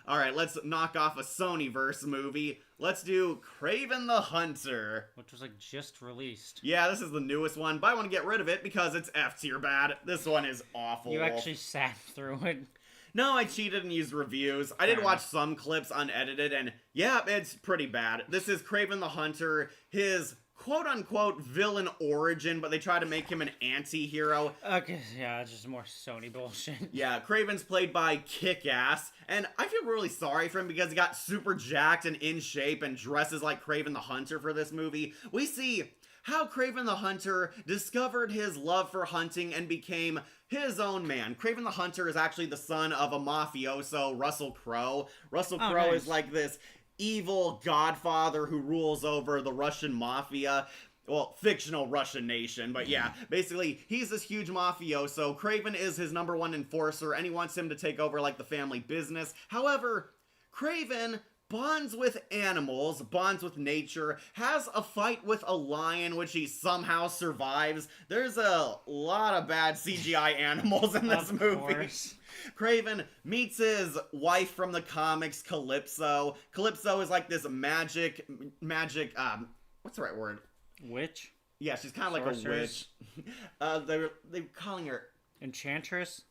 Alright, let's knock off a Sonyverse movie. Let's do Kraven the Hunter. Which was like just released. Yeah, this is the newest one, but I want to get rid of it because it's F tier bad. This one is awful. You actually sat through it. No, I cheated and used reviews. I did watch some clips unedited, and yeah, it's pretty bad. This is Kraven the Hunter, his quote-unquote villain origin, but they try to make him an anti-hero. Okay, yeah, it's just more Sony bullshit. Yeah, Kraven's played by Kick-Ass, and I feel really sorry for him because he got super jacked and in shape and dresses like Kraven the Hunter for this movie. We see how Kraven the Hunter discovered his love for hunting and became his own man. Kraven the Hunter is actually the son of a mafioso, Russell Crowe. Russell Crowe nice. is like this evil godfather who rules over the Russian mafia. Well, fictional Russian nation, but yeah, basically, he's this huge mafioso. Kraven is his #1 enforcer, and he wants him to take over, like, the family business. However, Kraven bonds with animals, bonds with nature, has a fight with a lion, which he somehow survives. There's a lot of bad CGI animals in this movie. Course. Kraven meets his wife from the comics, Calypso. Calypso is like this magic, what's the right word? Witch? Yeah, she's kind of like a witch. They're calling her... Enchantress?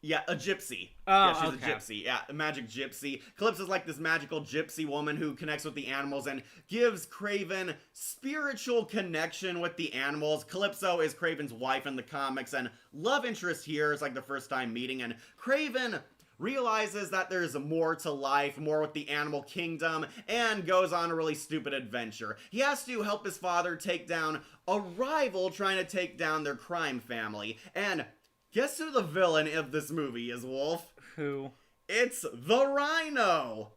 Yeah, a gypsy. Oh, yeah, she's okay. a gypsy. Yeah, a magic gypsy. Calypso's like this magical gypsy woman who connects with the animals and gives Kraven spiritual connection with the animals. Calypso is Kraven's wife in the comics, and love interest here is like the first time meeting, and Kraven realizes that there's more to life, more with the animal kingdom, and goes on a really stupid adventure. He has to help his father take down a rival trying to take down their crime family, and guess who the villain of this movie is, Wolf? Who? It's the Rhino!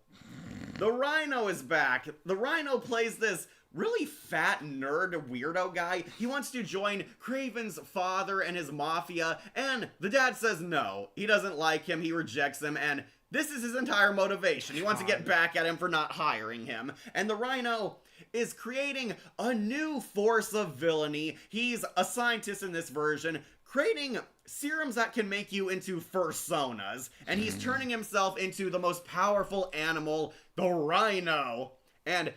The Rhino is back. The Rhino plays this really fat nerd weirdo guy. He wants to join Kraven's father and his mafia, and the dad says no. He doesn't like him, he rejects him, and this is his entire motivation. He wants to get back at him for not hiring him. And the Rhino is creating a new force of villainy. He's a scientist in this version, creating serums that can make you into fursonas, and he's turning himself into the most powerful animal, the Rhino. And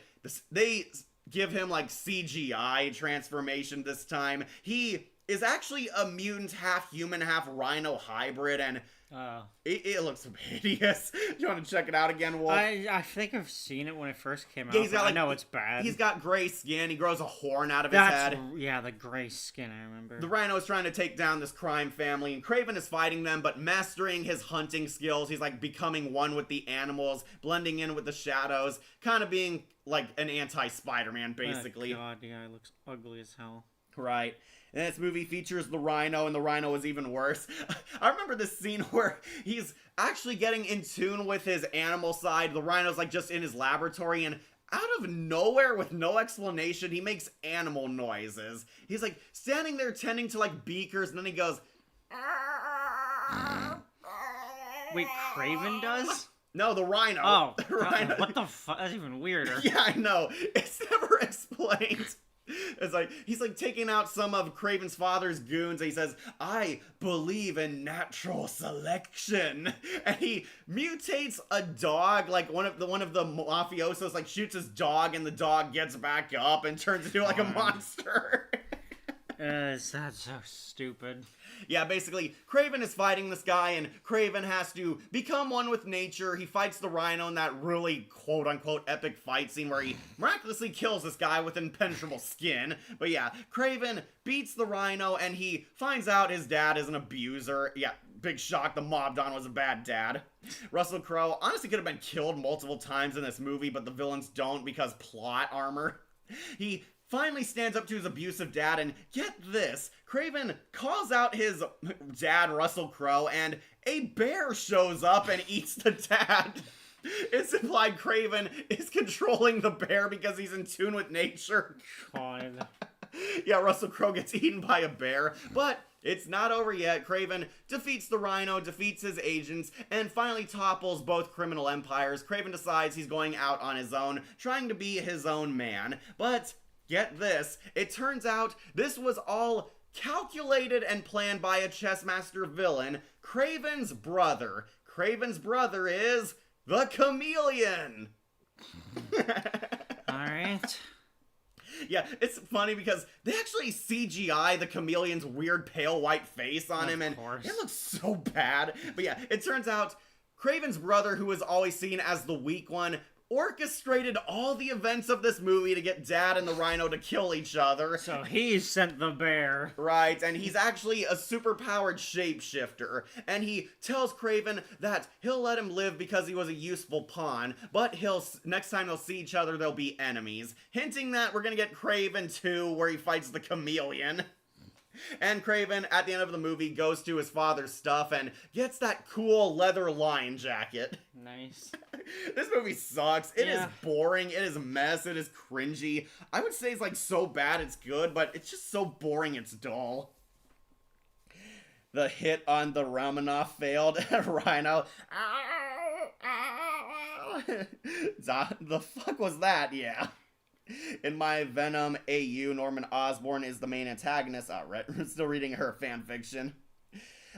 they give him like CGI transformation this time. He is actually a mutant, half human, half rhino hybrid, and it looks hideous. Do you want to check it out again, Wolf? I think I've seen it when it first came out. Yeah, he's got, I like, know it's bad. He's got gray skin. He grows a horn out of his head. Yeah, the gray skin, I remember. The Rhino is trying to take down this crime family, and Kraven is fighting them, but mastering his hunting skills. He's like becoming one with the animals, blending in with the shadows, kind of being like an anti-Spider-Man, basically. Oh, God, yeah, it looks ugly as hell. Right. And this movie features the Rhino, and the Rhino is even worse. I remember this scene where he's actually getting in tune with his animal side. The Rhino's like just in his laboratory, and out of nowhere, with no explanation, he makes animal noises. He's like standing there tending to like beakers, and then he goes... Wait, Kraven does? No, the Rhino. Oh, The Rhino. what the fuck? That's even weirder. Yeah, I know. It's never explained. It's like, he's like taking out some of Kraven's father's goons, and he says, I believe in natural selection. And he mutates a dog, like one of the mafiosos like shoots his dog, and the dog gets back up and turns into like a monster. That's so stupid. Yeah, basically, Kraven is fighting this guy, and Kraven has to become one with nature. He fights the Rhino in that really quote-unquote epic fight scene where he miraculously kills this guy with impenetrable skin. But yeah, Kraven beats the Rhino, and he finds out his dad is an abuser. Yeah, big shock, the Mob Don was a bad dad. Russell Crowe honestly could have been killed multiple times in this movie, but the villains don't because plot armor. He finally stands up to his abusive dad, and get this, Kraven calls out his dad, Russell Crowe, and a bear shows up and eats the dad. It's implied Kraven is controlling the bear because he's in tune with nature. God. Yeah, Russell Crowe gets eaten by a bear, but it's not over yet. Kraven defeats the Rhino, defeats his agents, and finally topples both criminal empires. Kraven decides he's going out on his own, trying to be his own man, but get this, it turns out this was all calculated and planned by a chess master villain, Kraven's brother. Kraven's brother is the Chameleon. Alright. Yeah, it's funny because they actually CGI the Chameleon's weird pale white face on him, and it looks so bad. But yeah, it turns out Kraven's brother, who was always seen as the weak one, orchestrated all the events of this movie to get Dad and the Rhino to kill each other. So he sent the bear. Right, and he's actually a super-powered shapeshifter, and he tells Kraven that he'll let him live because he was a useful pawn, but next time they'll see each other, they'll be enemies, hinting that we're gonna get Kraven 2, where he fights the Chameleon. And Kraven, at the end of the movie, goes to his father's stuff and gets that cool leather lion jacket. Nice. This movie sucks. It is boring. It is a mess. It is cringy. I would say it's like so bad it's good, but it's just so boring it's dull. The hit on the Romanov failed. Rhino. The fuck was that? Yeah. In my Venom AU, Norman Osborn is the main antagonist. Still reading her fanfiction.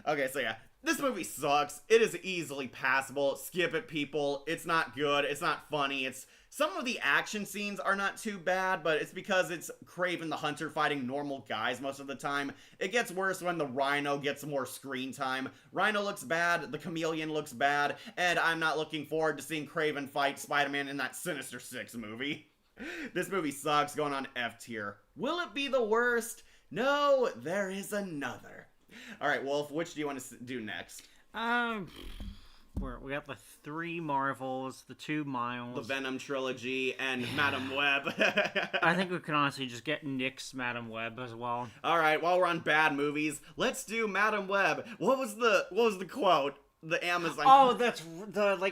Okay, so yeah. This movie sucks. It is easily passable. Skip it, people. It's not good. It's not funny. Some of the action scenes are not too bad, but it's because it's Kraven the Hunter fighting normal guys most of the time. It gets worse when the Rhino gets more screen time. Rhino looks bad, the Chameleon looks bad, and I'm not looking forward to seeing Kraven fight Spider-Man in that Sinister Six movie. This movie sucks, going on F tier. Will it be the worst? No, there is another. Alright, Wolf, which do you want to do next? We got the 3 Marvels, the 2 Miles. The Venom trilogy, and Madam Web. I think we can honestly just get Nick's Madam Web as well. Alright, while we're on bad movies, let's do Madam Web. What was the quote? The Amazon. Oh, that's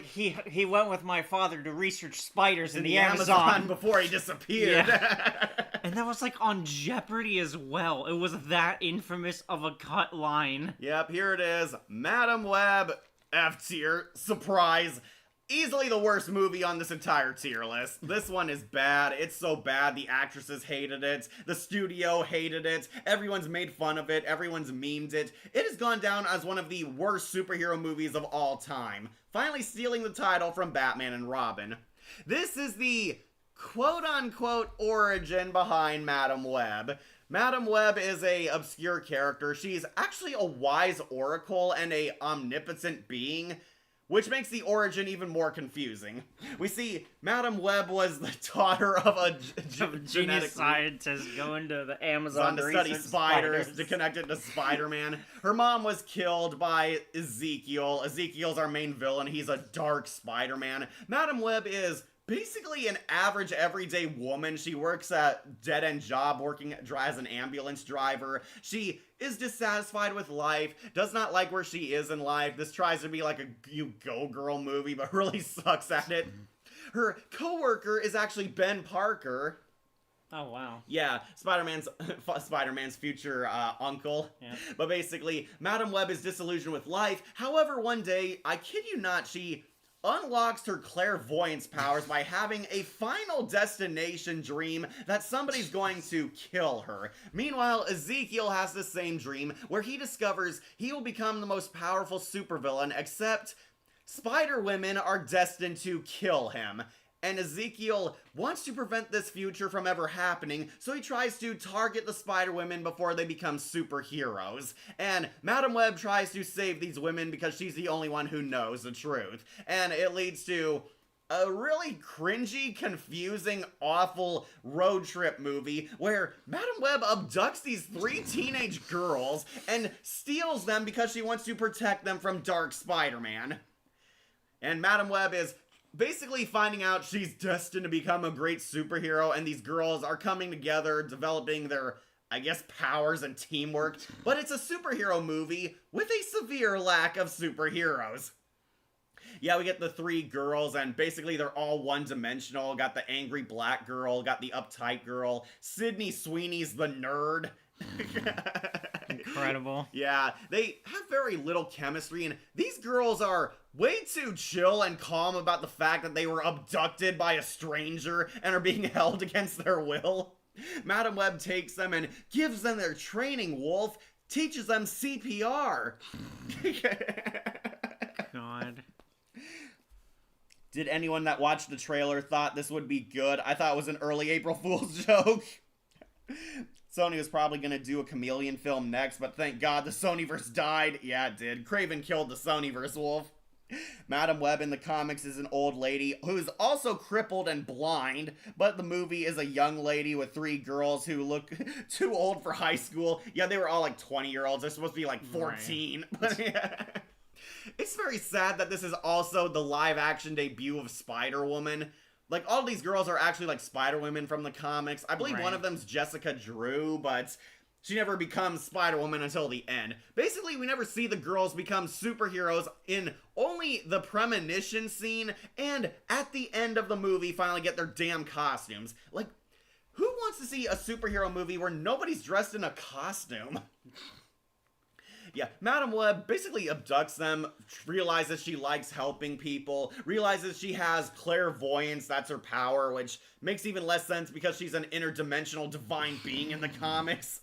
he went with my father to research spiders in the Amazon before he disappeared. Yeah. And that was like on Jeopardy as well. It was that infamous of a cut line. Yep, here it is. Madam Web, F tier, surprise. Easily the worst movie on this entire tier list. This one is bad. It's so bad the actresses hated it. The studio hated it. Everyone's made fun of it. Everyone's memed it. It has gone down as one of the worst superhero movies of all time. Finally stealing the title from Batman and Robin. This is the quote-unquote origin behind Madam Web. Madam Web is a obscure character. She's actually a wise oracle and a omnipotent being, which makes the origin even more confusing. We see Madam Web was the daughter of a genius scientist going to the Amazon to study spiders to connect it to Spider-Man. Her mom was killed by Ezekiel. Ezekiel's our main villain. He's a dark Spider-Man. Madam Web is basically an average everyday woman. She works a dead-end job working as an ambulance driver. She is dissatisfied with life, does not like where she is in life. This tries to be like a You Go Girl movie, but really sucks at it. Her co-worker is actually Ben Parker. Oh, wow. Yeah, Spider-Man's future uncle. Yeah. But basically, Madam Web is disillusioned with life. However, one day, I kid you not, she unlocks her clairvoyance powers by having a final destination dream that somebody's going to kill her. Meanwhile, Ezekiel has the same dream where he discovers he will become the most powerful supervillain, except Spider-Women are destined to kill him. And Ezekiel wants to prevent this future from ever happening, so he tries to target the Spider-Women before they become superheroes. And Madam Web tries to save these women because she's the only one who knows the truth. And it leads to a really cringy, confusing, awful road trip movie where Madam Web abducts these 3 teenage girls and steals them because she wants to protect them from Dark Spider-Man. And Madam Web is basically finding out she's destined to become a great superhero, and these girls are coming together, developing their, I guess, powers and teamwork. But it's a superhero movie with a severe lack of superheroes. Yeah, we get the 3 girls, and basically they're all one-dimensional. Got the angry black girl, got the uptight girl. Sydney Sweeney's the nerd. Incredible. Yeah, they have very little chemistry, and these girls are way too chill and calm about the fact that they were abducted by a stranger and are being held against their will. Madam Web takes them and gives them their training, Wolf, teaches them CPR. God. Did anyone that watched the trailer thought this would be good? I thought it was an early April Fool's joke. Sony was probably going to do a Chameleon film next, but thank God the Sonyverse died. Yeah, it did. Craven killed the Sonyverse, Wolf. Madam Web in the comics is an old lady who's also crippled and blind, but the movie is a young lady with 3 girls who look too old for high school. Yeah, they were all like 20-year-olds. They're supposed to be like 14. Right. But yeah. It's very sad that this is also the live-action debut of Spider-Woman. Like, all these girls are actually, like, Spider-Women from the comics. I believe one of them's Jessica Drew, but she never becomes Spider-Woman until the end. Basically, we never see the girls become superheroes in only the premonition scene, and at the end of the movie finally get their damn costumes. Like, who wants to see a superhero movie where nobody's dressed in a costume? Yeah, Madam Web basically abducts them, realizes she likes helping people, realizes she has clairvoyance, that's her power, which makes even less sense because she's an interdimensional divine being in the comics.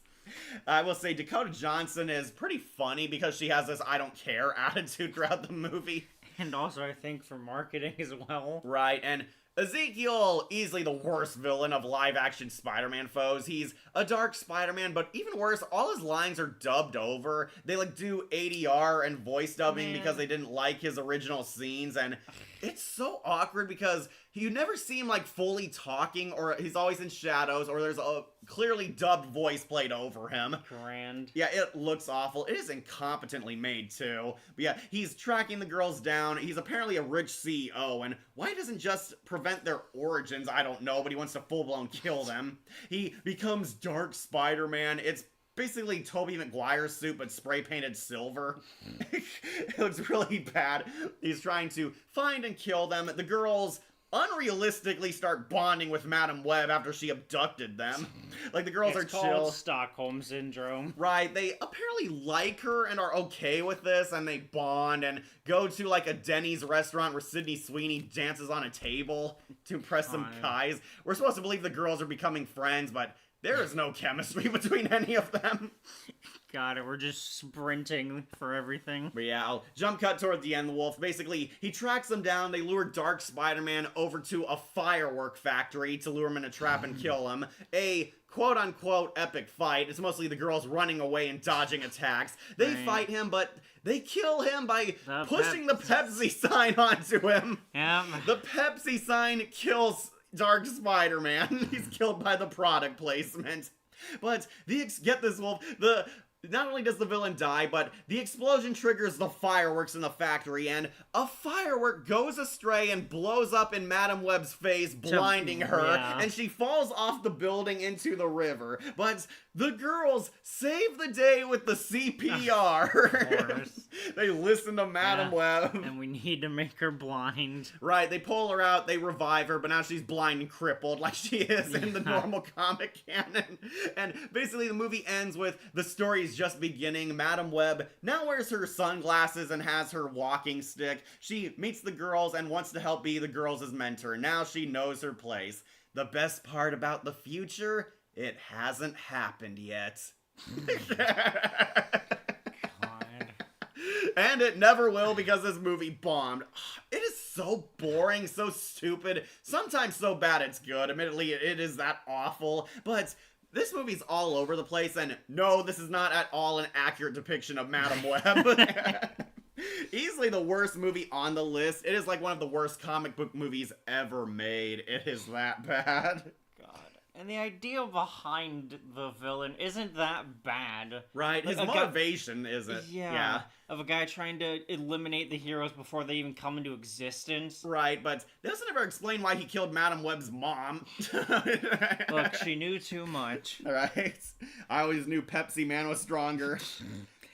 I will say Dakota Johnson is pretty funny because she has this I don't care attitude throughout the movie. And also, I think, for marketing as well. Right, and Ezekiel, easily the worst villain of live-action Spider-Man foes. He's a dark Spider-Man, but even worse, all his lines are dubbed over. They, like, do ADR and voice dubbing because they didn't like his original scenes, and it's so awkward because you never see him, like, fully talking, or he's always in shadows, or there's a clearly dubbed voice played over him. Grand. Yeah, it looks awful. It is incompetently made, too. But yeah, he's tracking the girls down. He's apparently a rich CEO, and why doesn't just prevent their origins? I don't know, but he wants to full-blown kill them. He becomes Dark Spider-Man. It's basically Tobey Maguire's suit, but spray-painted silver. It looks really bad. He's trying to find and kill them. The girls unrealistically start bonding with Madam Web after she abducted them. Like, the girls are chill. It's called Stockholm Syndrome. Right, they apparently like her and are okay with this, and they bond and go to, like, a Denny's restaurant where Sydney Sweeney dances on a table to impress some guys. We're supposed to believe the girls are becoming friends, but there is no chemistry between any of them. Got it, we're just sprinting for everything. But yeah, I'll jump cut toward the end, the Wolf. Basically, he tracks them down, they lure Dark Spider-Man over to a firework factory to lure him in a trap and kill him. A quote-unquote epic fight. It's mostly the girls running away and dodging attacks. They fight him, but they kill him by pushing the Pepsi sign onto him. Yeah. The Pepsi sign kills Dark Spider-Man. He's killed by the product placement. But get this, Wolf, not only does the villain die, but the explosion triggers the fireworks in the factory, and a firework goes astray and blows up in Madam Web's face, blinding her, and she falls off the building into the river. But the girls save the day with the CPR. Of course. They listen to Madam Web. And we need to make her blind. Right, they pull her out, they revive her, but now she's blind and crippled like she is in the normal comic canon. And basically the movie ends with the story's just beginning. Madam Web now wears her sunglasses and has her walking stick. She meets the girls and wants to help be the girls' mentor. Now she knows her place. The best part about the future, it hasn't happened yet. God. And it never will because this movie bombed. It is so boring, so stupid, sometimes so bad it's good. Admittedly, it is that awful, but this movie's all over the place, and no, this is not at all an accurate depiction of Madam Web. Easily the worst movie on the list. It is like one of the worst comic book movies ever made. It is that bad. And the idea behind the villain isn't that bad. Right, like, his motivation isn't. Yeah. Of a guy trying to eliminate the heroes before they even come into existence. Right, but it doesn't ever explain why he killed Madam Web's mom. Look, she knew too much. Right? I always knew Pepsi Man was stronger.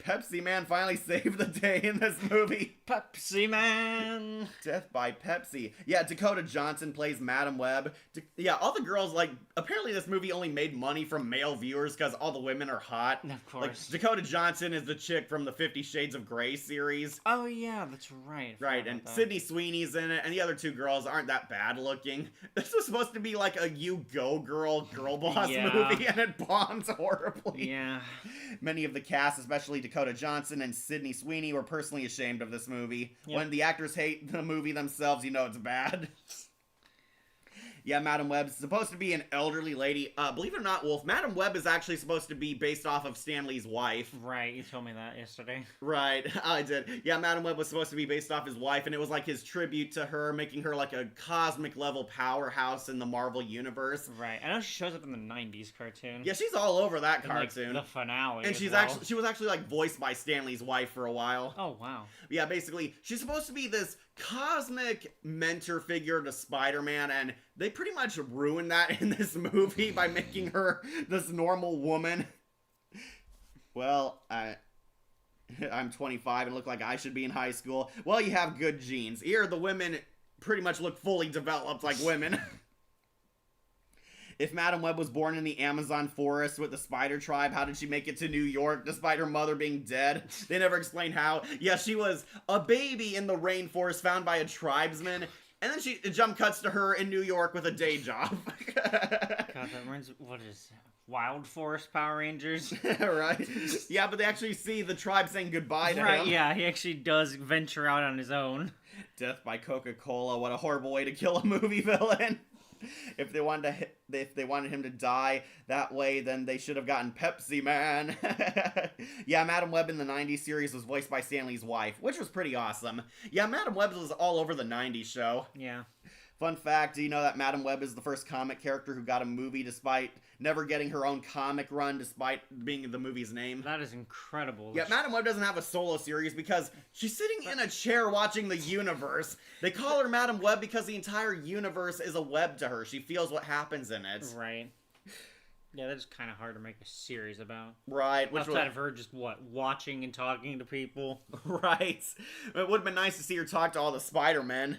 Pepsi Man finally saved the day in this movie. Pepsi Man! Death by Pepsi. Yeah, Dakota Johnson plays Madam Web. Yeah, all the girls, like, apparently this movie only made money from male viewers because all the women are hot. Of course. Like, Dakota Johnson is the chick from the 50 Shades of Grey series. Oh, yeah, that's right. Right, and Sydney Sweeney's in it, and the other two girls aren't that bad looking. This was supposed to be like a You Go Girl boss movie, and it bombs horribly. Yeah. Many of the cast, especially Dakota Johnson and Sydney Sweeney, were personally ashamed of this movie. Yep. When the actors hate the movie themselves, you know it's bad. Yeah, Madam Web's supposed to be an elderly lady. Believe it or not, Wolf, Madam Web is actually supposed to be based off of Stan Lee's wife. Right, you told me that yesterday. Right, I did. Yeah, Madam Web was supposed to be based off his wife, and it was like his tribute to her, making her like a cosmic level powerhouse in the Marvel universe. Right, I know she shows up in the 90s cartoon. Yeah, she's all over that cartoon. Like, the finale. And she was actually like voiced by Stan Lee's wife for a while. Oh, wow. Yeah, basically, she's supposed to be this cosmic mentor figure to Spider-Man, and they pretty much ruined that in this movie by making her this normal woman. Well, I'm 25 and look like I should be in high school. Well, you have good genes. Here, the women pretty much look fully developed like women. If Madam Web was born in the Amazon forest with the spider tribe, how did she make it to New York despite her mother being dead? They never explain how. Yeah, she was a baby in the rainforest found by a tribesman, and then she jump cuts to her in New York with a day job. God, that reminds me, what is that? Wild Forest Power Rangers? Right? Yeah, but they actually see the tribe saying goodbye to him. Right, yeah, he actually does venture out on his own. Death by Coca-Cola, what a horrible way to kill a movie villain. If they wanted him to die that way, then they should have gotten Pepsi Man. Yeah, Madam Web in the 90s series was voiced by Stan Lee's wife, which was pretty awesome. Yeah, Madam Web was all over the 90s show. Yeah. Fun fact, do you know that Madam Web is the first comic character who got a movie despite never getting her own comic run despite being the movie's name? That is incredible. Yeah, Madam Web doesn't have a solo series because she's sitting in a chair watching the universe. They call her Madam Web because the entire universe is a web to her. She feels what happens in it. Right. Yeah, that's kind of hard to make a series about. Right. Outside of her just, watching and talking to people. Right. It would have been nice to see her talk to all the Spider-Men.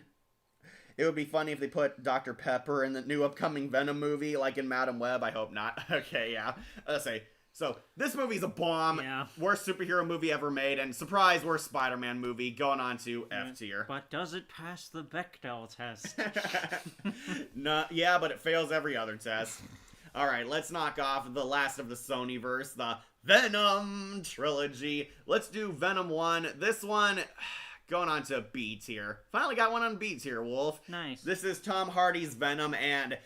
It would be funny if they put Dr. Pepper in the new upcoming Venom movie, like in Madam Web. I hope not. Okay, yeah. Let's say. So, this movie's a bomb. Yeah. Worst superhero movie ever made. And surprise, worst Spider-Man movie. Going on to F tier. But does it pass the Bechdel test? No, yeah, but it fails every other test. Alright, let's knock off the last of the Sonyverse, the Venom trilogy. Let's do Venom 1. This one... Going on to B tier. Finally got one on B tier, Wolf. Nice. This is Tom Hardy's Venom, and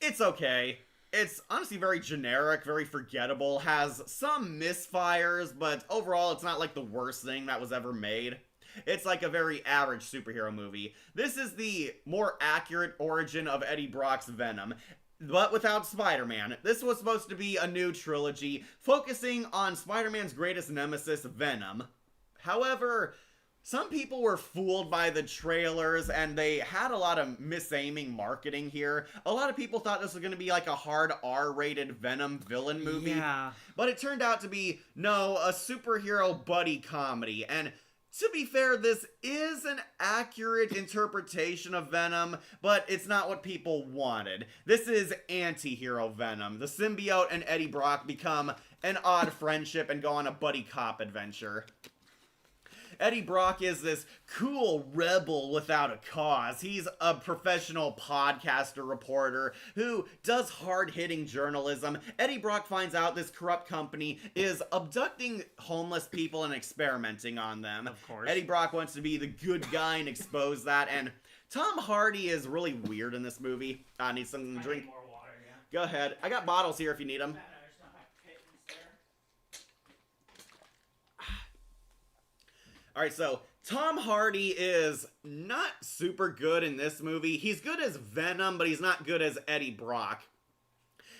it's okay. It's honestly very generic, very forgettable, has some misfires, but overall it's not like the worst thing that was ever made. It's like a very average superhero movie. This is the more accurate origin of Eddie Brock's Venom, but without Spider-Man. This was supposed to be a new trilogy, focusing on Spider-Man's greatest nemesis, Venom. However... some people were fooled by the trailers, and they had a lot of misaiming marketing here. A lot of people thought this was going to be like a hard R-rated Venom villain movie. Yeah. But it turned out to be, no, a superhero buddy comedy. And to be fair, this is an accurate interpretation of Venom, but it's not what people wanted. This is anti-hero Venom. The symbiote and Eddie Brock become an odd friendship and go on a buddy cop adventure. Eddie Brock is this cool rebel without a cause. He's a professional podcaster reporter who does hard-hitting journalism. Eddie Brock finds out this corrupt company is abducting homeless people and experimenting on them. Of course. Eddie Brock wants to be the good guy and expose that, and Tom Hardy is really weird in this movie. I need something to drink. More water, yeah. Go ahead. I got bottles here if you need them. Alright, so Tom Hardy is not super good in this movie. He's good as Venom, but he's not good as Eddie Brock.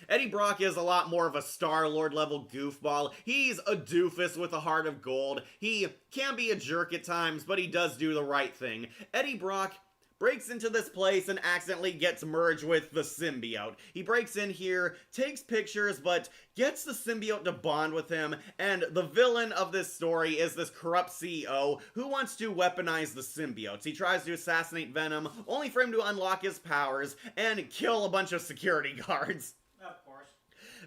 Eddie Brock is a lot more of a Star-Lord level goofball. He's a doofus with a heart of gold. He can be a jerk at times, but he does do the right thing. Eddie Brock breaks into this place and accidentally gets merged with the symbiote. He breaks in here, takes pictures, but gets the symbiote to bond with him, and the villain of this story is this corrupt CEO who wants to weaponize the symbiotes. He tries to assassinate Venom, only for him to unlock his powers and kill a bunch of security guards. Of course.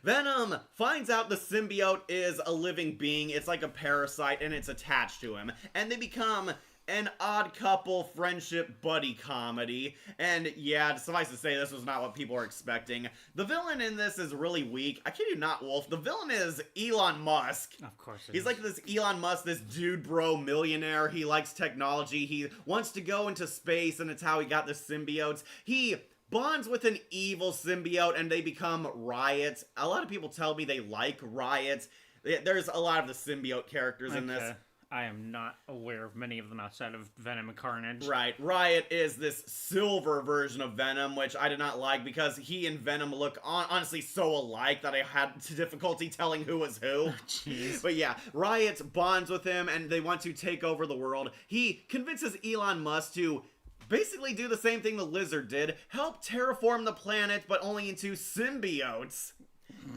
Venom finds out the symbiote is a living being, it's like a parasite, and it's attached to him, and they become an odd couple friendship buddy comedy. And yeah, suffice to say, this was not what people were expecting. The villain in this is really weak. I kid you not, Wolf. The villain is Elon Musk. Of course He's like this Elon Musk, this dude bro millionaire. He likes technology. He wants to go into space, and it's how he got the symbiotes. He bonds with an evil symbiote, and they become Riot. A lot of people tell me they like Riot. There's a lot of the symbiote characters in this. I am not aware of many of them outside of Venom and Carnage. Right. Riot is this silver version of Venom, which I did not like because he and Venom look honestly so alike that I had difficulty telling who was who. Jeez. But yeah, Riot bonds with him and they want to take over the world. He convinces Elon Musk to basically do the same thing the Lizard did, help terraform the planet, but only into symbiotes.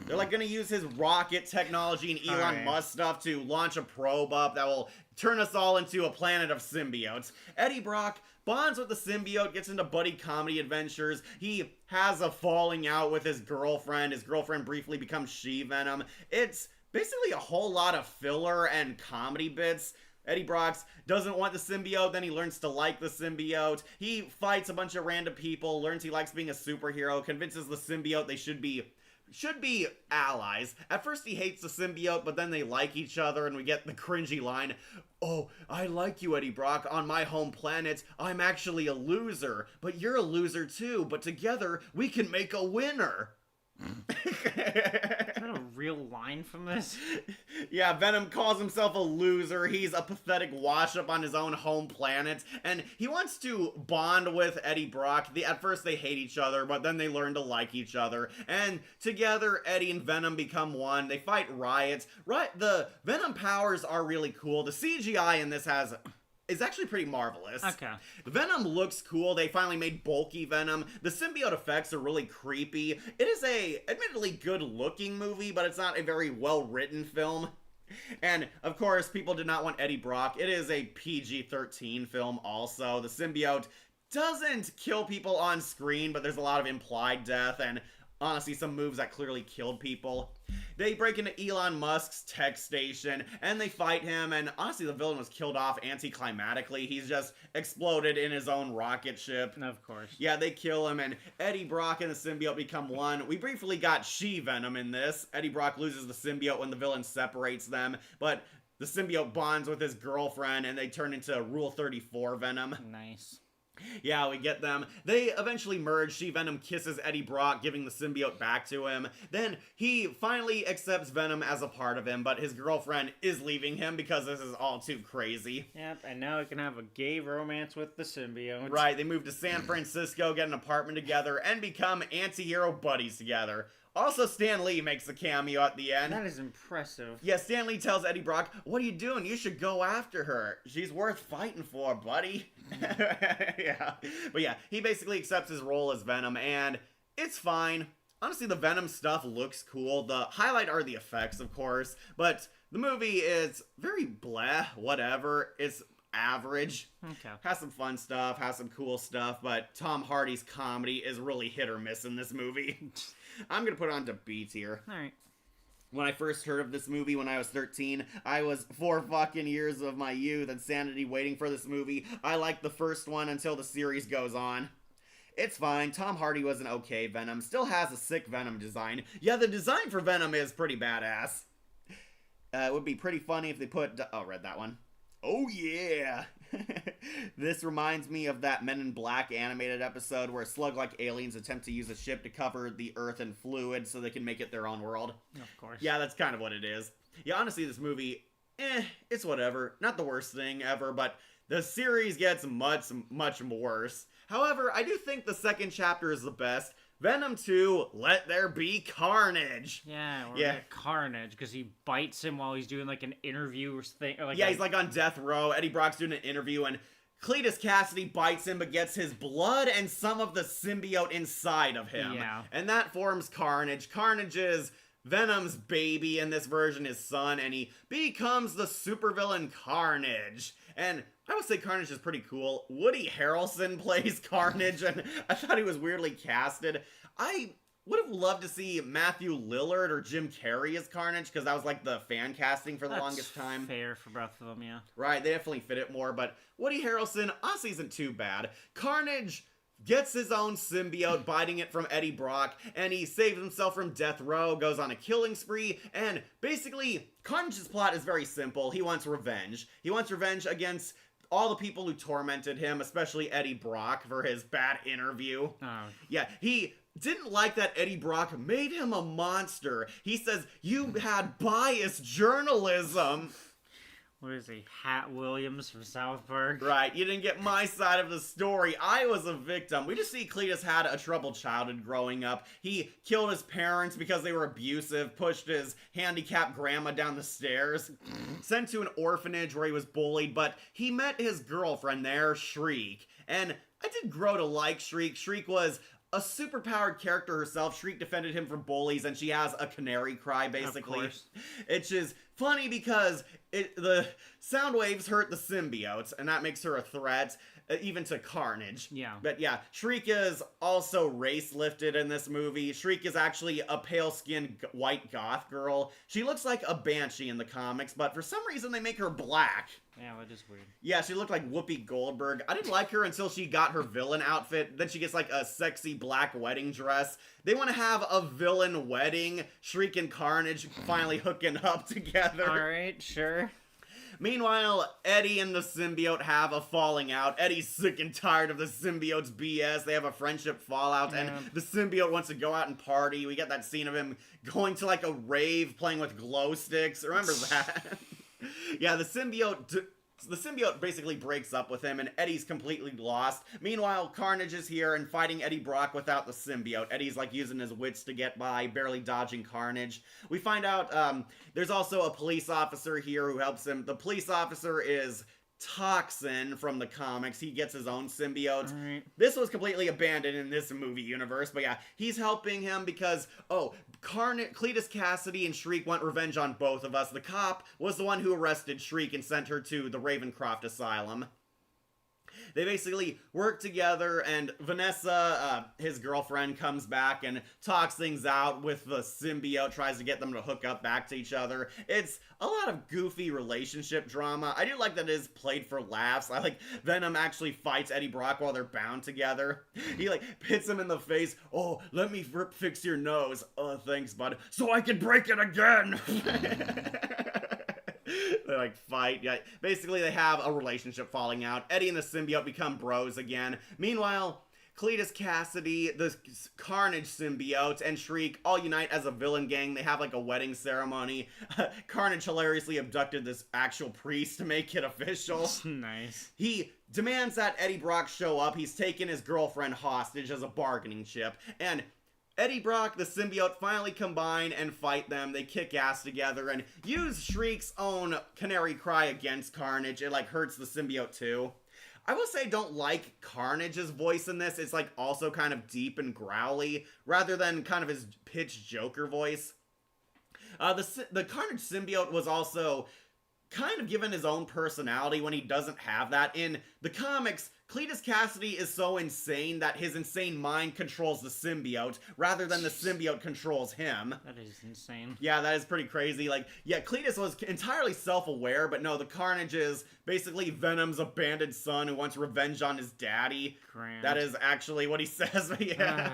They're like gonna use his rocket technology and Elon Musk stuff to launch a probe up that will turn us all into a planet of symbiotes. Eddie Brock bonds with the symbiote, gets into buddy comedy adventures. He has a falling out with his girlfriend. His girlfriend briefly becomes She-Venom. It's basically a whole lot of filler and comedy bits. Eddie Brock doesn't want the symbiote, then he learns to like the symbiote. He fights a bunch of random people, learns he likes being a superhero, convinces the symbiote they should be allies. At first he hates the symbiote, but then they like each other, and we get the cringy line, "Oh, I like you, Eddie Brock. On my home planet, I'm actually a loser. But you're a loser too, but together we can make a winner." Is that a real line from this? Yeah, Venom calls himself a loser. He's a pathetic wash-up on his own home planet, and he wants to bond with Eddie Brock. At first they hate each other, but then they learn to like each other, and together Eddie and Venom become one. They fight Riot. The Venom powers are really cool. The CGI in this is actually pretty marvelous. Okay. The Venom looks cool. They finally made bulky Venom. The symbiote effects are really creepy. It is a admittedly good-looking movie, but it's not a very well-written film. And, of course, people did not want Eddie Brock. It is a PG-13 film also. The symbiote doesn't kill people on screen, but there's a lot of implied death and honestly some moves that clearly killed people. They break into Elon Musk's tech station and they fight him, and honestly the villain was killed off anticlimactically. He's just exploded in his own rocket ship. Of course. Yeah, they kill him, and Eddie Brock and the symbiote become one. We briefly got She-Venom in this. Eddie Brock loses the symbiote when the villain separates them, but the symbiote bonds with his girlfriend and they turn into Rule 34 Venom. Nice. Yeah, we get them. They eventually merge. She-Venom kisses Eddie Brock, giving the symbiote back to him. Then he finally accepts Venom as a part of him, but his girlfriend is leaving him because this is all too crazy. Yep, and now he can have a gay romance with the symbiote. Right, they move to San Francisco, get an apartment together, and become anti-hero buddies together. Also, Stan Lee makes a cameo at the end. That is impressive. Yeah, Stan Lee tells Eddie Brock, "What are you doing? You should go after her. She's worth fighting for, buddy." Yeah. But yeah, he basically accepts his role as Venom, and it's fine. Honestly, the Venom stuff looks cool. The highlight are the effects, of course, but the movie is very blah, whatever. It's average. Okay. Has some fun stuff, has some cool stuff, but Tom Hardy's comedy is really hit or miss in this movie. I'm gonna put on to B tier. Alright. When I first heard of this movie when I was 13, I was 4 fucking years of my youth and sanity waiting for this movie. I liked the first one until the series goes on. It's fine. Tom Hardy was an okay Venom. Still has a sick Venom design. Yeah, the design for Venom is pretty badass. It would be pretty funny if they put... Oh, read that one. Oh, yeah. This reminds me of that Men in Black animated episode where slug-like aliens attempt to use a ship to cover the Earth in fluid so they can make it their own world. Of course. Yeah, that's kind of what it is. Yeah, honestly, this movie, it's whatever. Not the worst thing ever, but the series gets much, much worse. However, I do think the second chapter is the best. Venom 2, Let There Be Carnage. Yeah, Carnage, because he bites him while he's doing, like, an interview or thing. Or like he's, like, on death row. Eddie Brock's doing an interview, and Cletus Cassidy bites him, but gets his blood and some of the symbiote inside of him. Yeah. And that forms Carnage. Carnage is Venom's baby, in this version, his son, and he becomes the supervillain Carnage. And I would say Carnage is pretty cool. Woody Harrelson plays Carnage, and I thought he was weirdly casted. I would have loved to see Matthew Lillard or Jim Carrey as Carnage, because that was like the fan casting for the longest time. Fair for both of them, yeah. Right, they definitely fit it more, but Woody Harrelson honestly isn't too bad. Carnage gets his own symbiote, biting it from Eddie Brock, and he saves himself from death row, goes on a killing spree, and basically, Carnage's plot is very simple. He wants revenge. He wants revenge against all the people who tormented him, especially Eddie Brock for his bad interview. Oh. Yeah, he didn't like that Eddie Brock made him a monster. He says, you had biased journalism. What is he, Hat Williams from South Park? Right, you didn't get my side of the story. I was a victim. We just see Cletus had a troubled childhood growing up. He killed his parents because they were abusive, pushed his handicapped grandma down the stairs, sent to an orphanage where he was bullied, but he met his girlfriend there, Shriek. And I did grow to like Shriek. Shriek was a superpowered character herself. Shriek defended him from bullies, and she has a canary cry, basically. Of course. It's just funny because the sound waves hurt the symbiotes, and that makes her a threat, even to Carnage. Yeah. But yeah, Shriek is also race-lifted in this movie. Shriek is actually a pale-skinned white goth girl. She looks like a banshee in the comics, but for some reason they make her black. Yeah, that is weird. Yeah, she looked like Whoopi Goldberg. I didn't like her until she got her villain outfit. Then she gets like a sexy black wedding dress. They want to have a villain wedding. Shriek and Carnage finally hooking up together. Alright, sure. Meanwhile, Eddie and the symbiote have a falling out. Eddie's sick and tired of the symbiote's BS. They have a friendship fallout, and the symbiote wants to go out and party. We get that scene of him going to like a rave playing with glow sticks. Remember that? Yeah, the symbiote basically breaks up with him, and Eddie's completely lost. Meanwhile, Carnage is here and fighting Eddie Brock without the symbiote. Eddie's like using his wits to get by, barely dodging Carnage. We find out there's also a police officer here who helps him. The police officer is Toxin from the comics. He gets his own symbiote. Right. This was completely abandoned in this movie universe, but yeah, he's helping him because, Cletus Cassidy and Shriek want revenge on both of us. The cop was the one who arrested Shriek and sent her to the Ravencroft Asylum. They basically work together, and Vanessa, his girlfriend, comes back and talks things out with the symbiote, tries to get them to hook up back to each other. It's a lot of goofy relationship drama. I do like that it is played for laughs. I like Venom actually fights Eddie Brock while they're bound together. He like hits him in the face. Oh, let me fix your nose. Oh, thanks, bud. So I can break it again. They like fight. Yeah, basically they have a relationship falling out. Eddie and the symbiote become bros again. Meanwhile, Cletus Cassidy, the Carnage symbiote, and Shriek all unite as a villain gang. They have like a wedding ceremony. Carnage hilariously abducted this actual priest to make it official. Nice. He demands that Eddie Brock show up. He's taken his girlfriend hostage as a bargaining chip. And Eddie Brock, the symbiote, finally combine and fight them. They kick ass together and use Shriek's own canary cry against Carnage. It like hurts the symbiote too. I will say I don't like Carnage's voice in this. It's like also kind of deep and growly rather than kind of his pitched Joker voice. The Carnage symbiote was also kind of given his own personality when he doesn't have that. In the comics, Cletus Cassidy is so insane that his insane mind controls the symbiote rather than the symbiote controls him. That is insane. Yeah, that is pretty crazy. Like, yeah, Cletus was entirely self-aware, but no, the Carnage is basically Venom's abandoned son who wants revenge on his daddy. Grand. That is actually what he says, but yeah.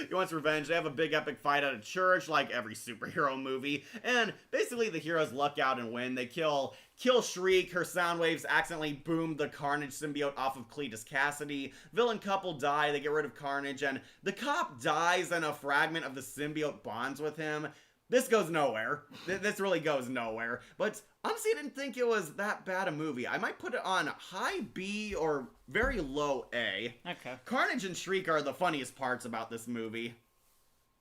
He wants revenge. They have a big epic fight at a church, like every superhero movie, and basically the heroes luck out and win. They kill Shriek, her sound waves accidentally boom the Carnage symbiote off of Cletus Cassidy. Villain couple die, they get rid of Carnage, and the cop dies and a fragment of the symbiote bonds with him. This goes nowhere. This really goes nowhere. But honestly, I didn't think it was that bad a movie. I might put it on high B or very low A. Okay. Carnage and Shriek are the funniest parts about this movie.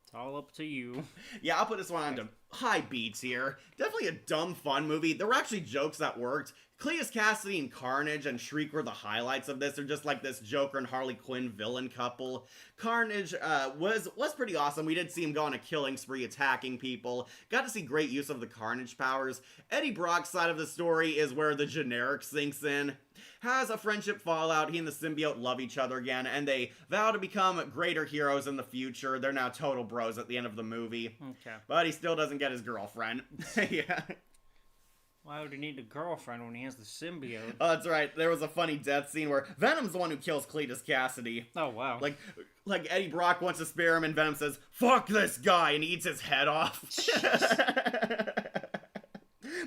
It's all up to you. Yeah, I'll put this one on to high B tier. Definitely a dumb, fun movie. There were actually jokes that worked. Cletus Cassidy and Carnage and Shriek were the highlights of this. They're just like this Joker and Harley Quinn villain couple. Carnage was pretty awesome. We did see him go on a killing spree attacking people. Got to see great use of the Carnage powers. Eddie Brock's side of the story is where the generic sinks in. Has a friendship fallout, he and the symbiote love each other again, and they vow to become greater heroes in the future. They're now total bros at the end of the movie. Okay. But he still doesn't get his girlfriend. Yeah. Why would he need a girlfriend when he has the symbiote? Oh, that's right. There was a funny death scene where Venom's the one who kills Cletus Cassidy. Oh, wow. Like Eddie Brock wants to spare him, and Venom says, "Fuck this guy," and he eats his head off.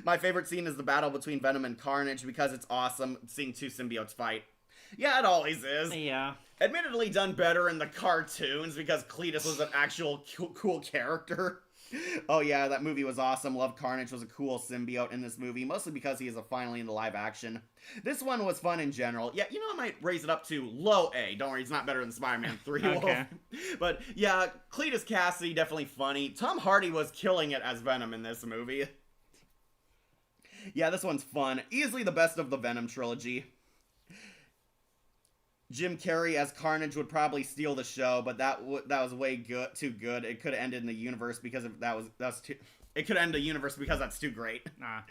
My favorite scene is the battle between Venom and Carnage because it's awesome seeing two symbiotes fight. Yeah, it always is. Yeah. Admittedly done better in the cartoons because Cletus was an actual cool character. Oh yeah, that movie was awesome. Love Carnage was a cool symbiote in this movie, mostly because he is finally into live action. This one was fun in general. Yeah, I might raise it up to low A. Don't worry, it's not better than Spider-Man 3. Okay. But yeah, Cletus Cassidy, definitely funny. Tom Hardy was killing it as Venom in this movie. Yeah, this one's fun. Easily the best of the Venom trilogy. Jim Carrey as Carnage would probably steal the show, but that was way too good. It could have ended in the universe because that's too. It could end the universe because that's too great. Nah.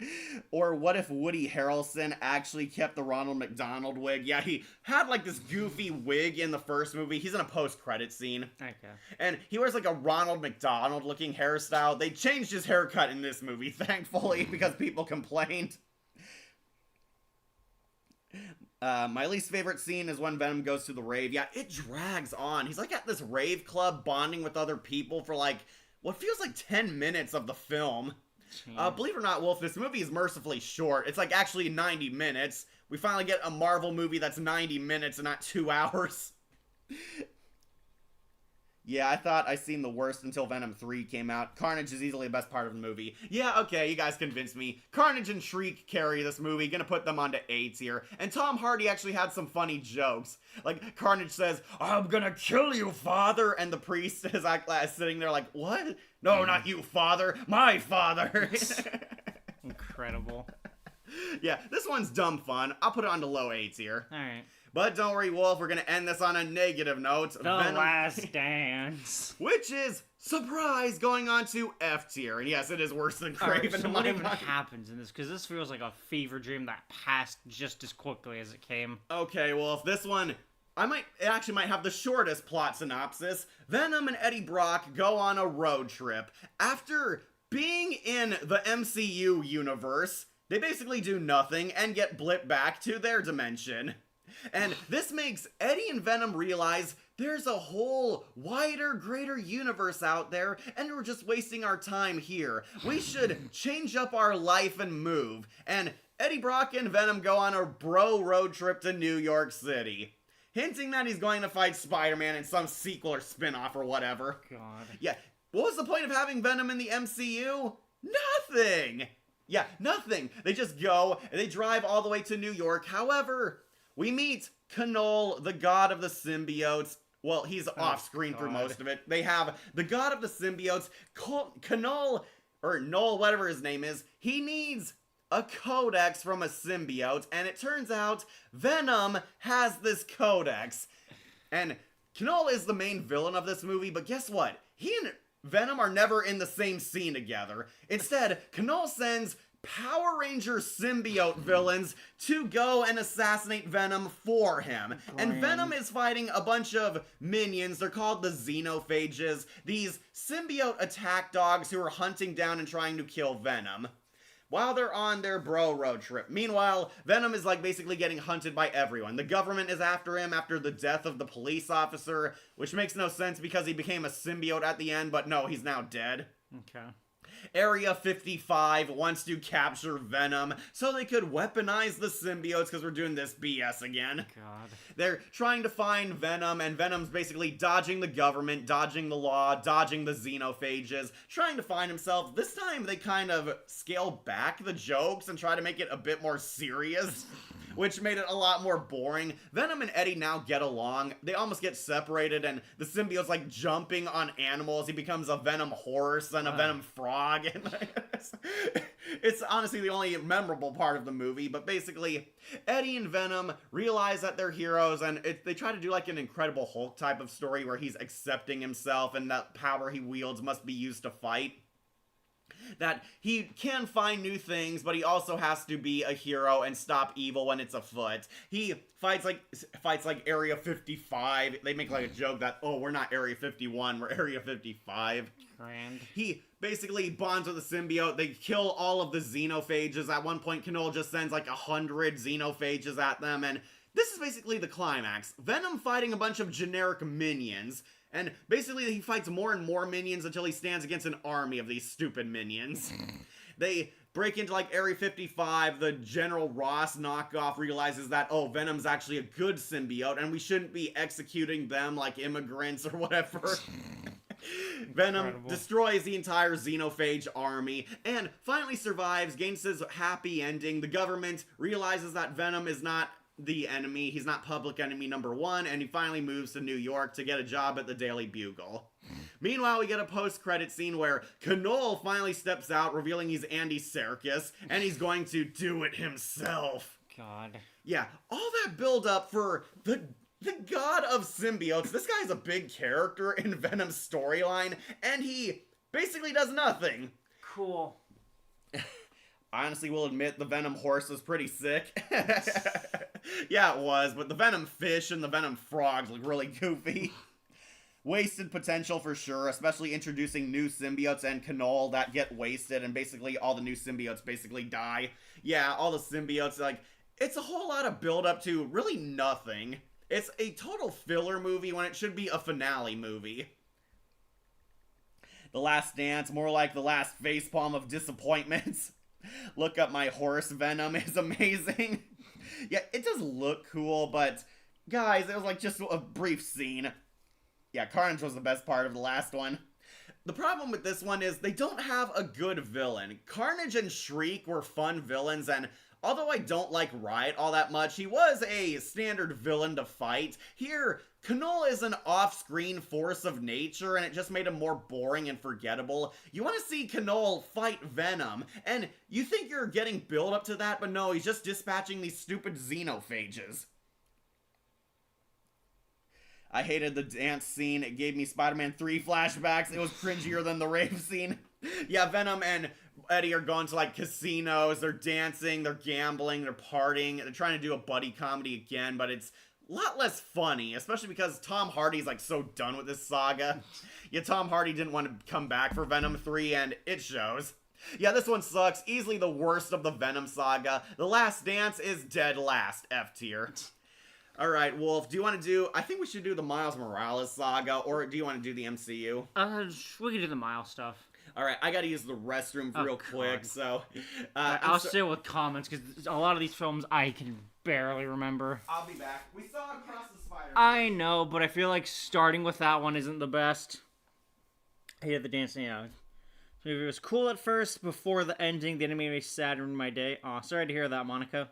Or what if Woody Harrelson actually kept the Ronald McDonald wig? Yeah, he had like this goofy wig in the first movie. He's in a post-credit scene. Okay. And he wears like a Ronald McDonald looking hairstyle. They changed his haircut in this movie, thankfully, because people complained. My least favorite scene is when Venom goes to the rave. Yeah, it drags on. He's like at this rave club bonding with other people for like what feels like 10 minutes of the film. Believe it or not, Wolf, this movie is mercifully short. It's like actually 90 minutes. We finally get a Marvel movie that's 90 minutes and not 2 hours. Yeah, I thought I seen the worst until Venom 3 came out. Carnage is easily the best part of the movie. Yeah, okay, you guys convinced me. Carnage and Shriek carry this movie. Gonna put them onto A tier. And Tom Hardy actually had some funny jokes. Like, Carnage says, "I'm gonna kill you, father!" And the priest is sitting there like, "What? No, not you, father. My father." Incredible. Yeah, this one's dumb fun. I'll put it on to low A tier. Alright. But don't worry, Wolf, we're gonna end this on a negative note. The Last Dance. Which is, surprise, going on to F tier. And yes, it is worse than Craven. Right, so what even happens in this? Because this feels like a fever dream that passed just as quickly as it came. Okay, Wolf, this one, it actually might have the shortest plot synopsis. Venom and Eddie Brock go on a road trip. After being in the MCU universe, they basically do nothing and get blipped back to their dimension. And this makes Eddie and Venom realize there's a whole wider, greater universe out there, and we're just wasting our time here. We should change up our life and move. And Eddie Brock and Venom go on a bro road trip to New York City, hinting that he's going to fight Spider-Man in some sequel or spin-off or whatever. God. Yeah, what was the point of having Venom in the MCU? Nothing! Yeah, nothing. They just go, and they drive all the way to New York. However, we meet Knoll, the god of the symbiotes. Well, he's off screen for most of it. They have the god of the symbiotes, Knoll, or Knoll, whatever his name is. He needs a codex from a symbiote, and it turns out Venom has this codex. And Knoll is the main villain of this movie, but guess what? He and Venom are never in the same scene together. Instead, Knoll sends Power Ranger symbiote villains to go and assassinate Venom for him. And Venom is fighting a bunch of minions. They're called the Xenophages. These symbiote attack dogs who are hunting down and trying to kill Venom while they're on their bro road trip. Meanwhile, Venom is like basically getting hunted by everyone. The government is after him after the death of the police officer, which makes no sense because he became a symbiote at the end, but no, he's now dead. Okay. Area 55 wants to capture Venom so they could weaponize the symbiotes because we're doing this BS again. God. They're trying to find Venom, and Venom's basically dodging the government, dodging the law, dodging the Xenophages, trying to find himself. This time they kind of scale back the jokes and try to make it a bit more serious, which made it a lot more boring. Venom and Eddie now get along. They almost get separated, and the symbiote's like jumping on animals. He becomes a Venom horse and a Venom frog. And it's honestly the only memorable part of the movie, but basically Eddie and Venom realize that they're heroes, and they try to do like an Incredible Hulk type of story where he's accepting himself and that power he wields must be used to fight. That he can find new things, but he also has to be a hero and stop evil when it's afoot. He fights like Area 55. They make like a joke that, oh, we're not Area 51, we're Area 55. Grand. He basically bonds with the symbiote. They kill all of the Xenophages. At one point, Knoll just sends like 100 Xenophages at them, and this is basically the climax. Venom fighting a bunch of generic minions. And basically, he fights more and more minions until he stands against an army of these stupid minions. They break into, like, Area 55. The General Ross knockoff realizes that, oh, Venom's actually a good symbiote, and we shouldn't be executing them like immigrants or whatever. Venom destroys the entire Xenophage army, and finally survives, gains his happy ending. The government realizes that Venom is not the enemy. He's not public enemy number 1, and he finally moves to New York to get a job at the Daily Bugle. Meanwhile, we get a post-credit scene where Knoll finally steps out, revealing he's Andy Serkis, and he's going to do it himself. God. Yeah, all that build-up for the god of symbiotes. This guy's a big character in Venom's storyline, and he basically does nothing. Cool. I honestly will admit the Venom horse was pretty sick. Yeah, it was, but the Venom fish and the Venom frogs look really goofy. Wasted potential for sure, especially introducing new symbiotes and Knoll that get wasted, and basically all the new symbiotes basically die. Yeah, all the symbiotes, like, it's a whole lot of build-up to really nothing. It's a total filler movie when it should be a finale movie. The Last Dance, more like the last facepalm of disappointments. Look up my horse Venom is amazing. Yeah, it does look cool, but guys, it was like just a brief scene. Yeah, Carnage was the best part of the last one. The problem with this one is they don't have a good villain. Carnage and Shriek were fun villains, and although I don't like Riot all that much, he was a standard villain to fight. Here, Knoll is an off-screen force of nature, and it just made him more boring and forgettable. You want to see Knoll fight Venom, and you think you're getting build up to that, but no, he's just dispatching these stupid Xenophages. I hated the dance scene. It gave me Spider-Man 3 flashbacks. It was cringier than the rave scene. Yeah, Venom and Eddie are going to, like, casinos. They're dancing, they're gambling, they're partying. They're trying to do a buddy comedy again, but it's a lot less funny, especially because Tom Hardy's, like, so done with this saga. Yeah, Tom Hardy didn't want to come back for Venom 3, and it shows. Yeah, this one sucks. Easily the worst of the Venom saga. The Last Dance is dead last, F tier. Alright, Wolf, do you want to do... I think we should do the Miles Morales saga, or do you want to do the MCU? We can do the Miles stuff. Alright, I gotta use the restroom real quick, so... I'll stay with comments, because a lot of these films I can barely remember. I'll be back. We saw Across the Spider-Man. I know, but I feel like starting with that one isn't the best. I hated the dancing, yeah. So it was cool at first, before the ending, the enemy made me sad and ruined my day. Aw, sorry to hear that, Monica.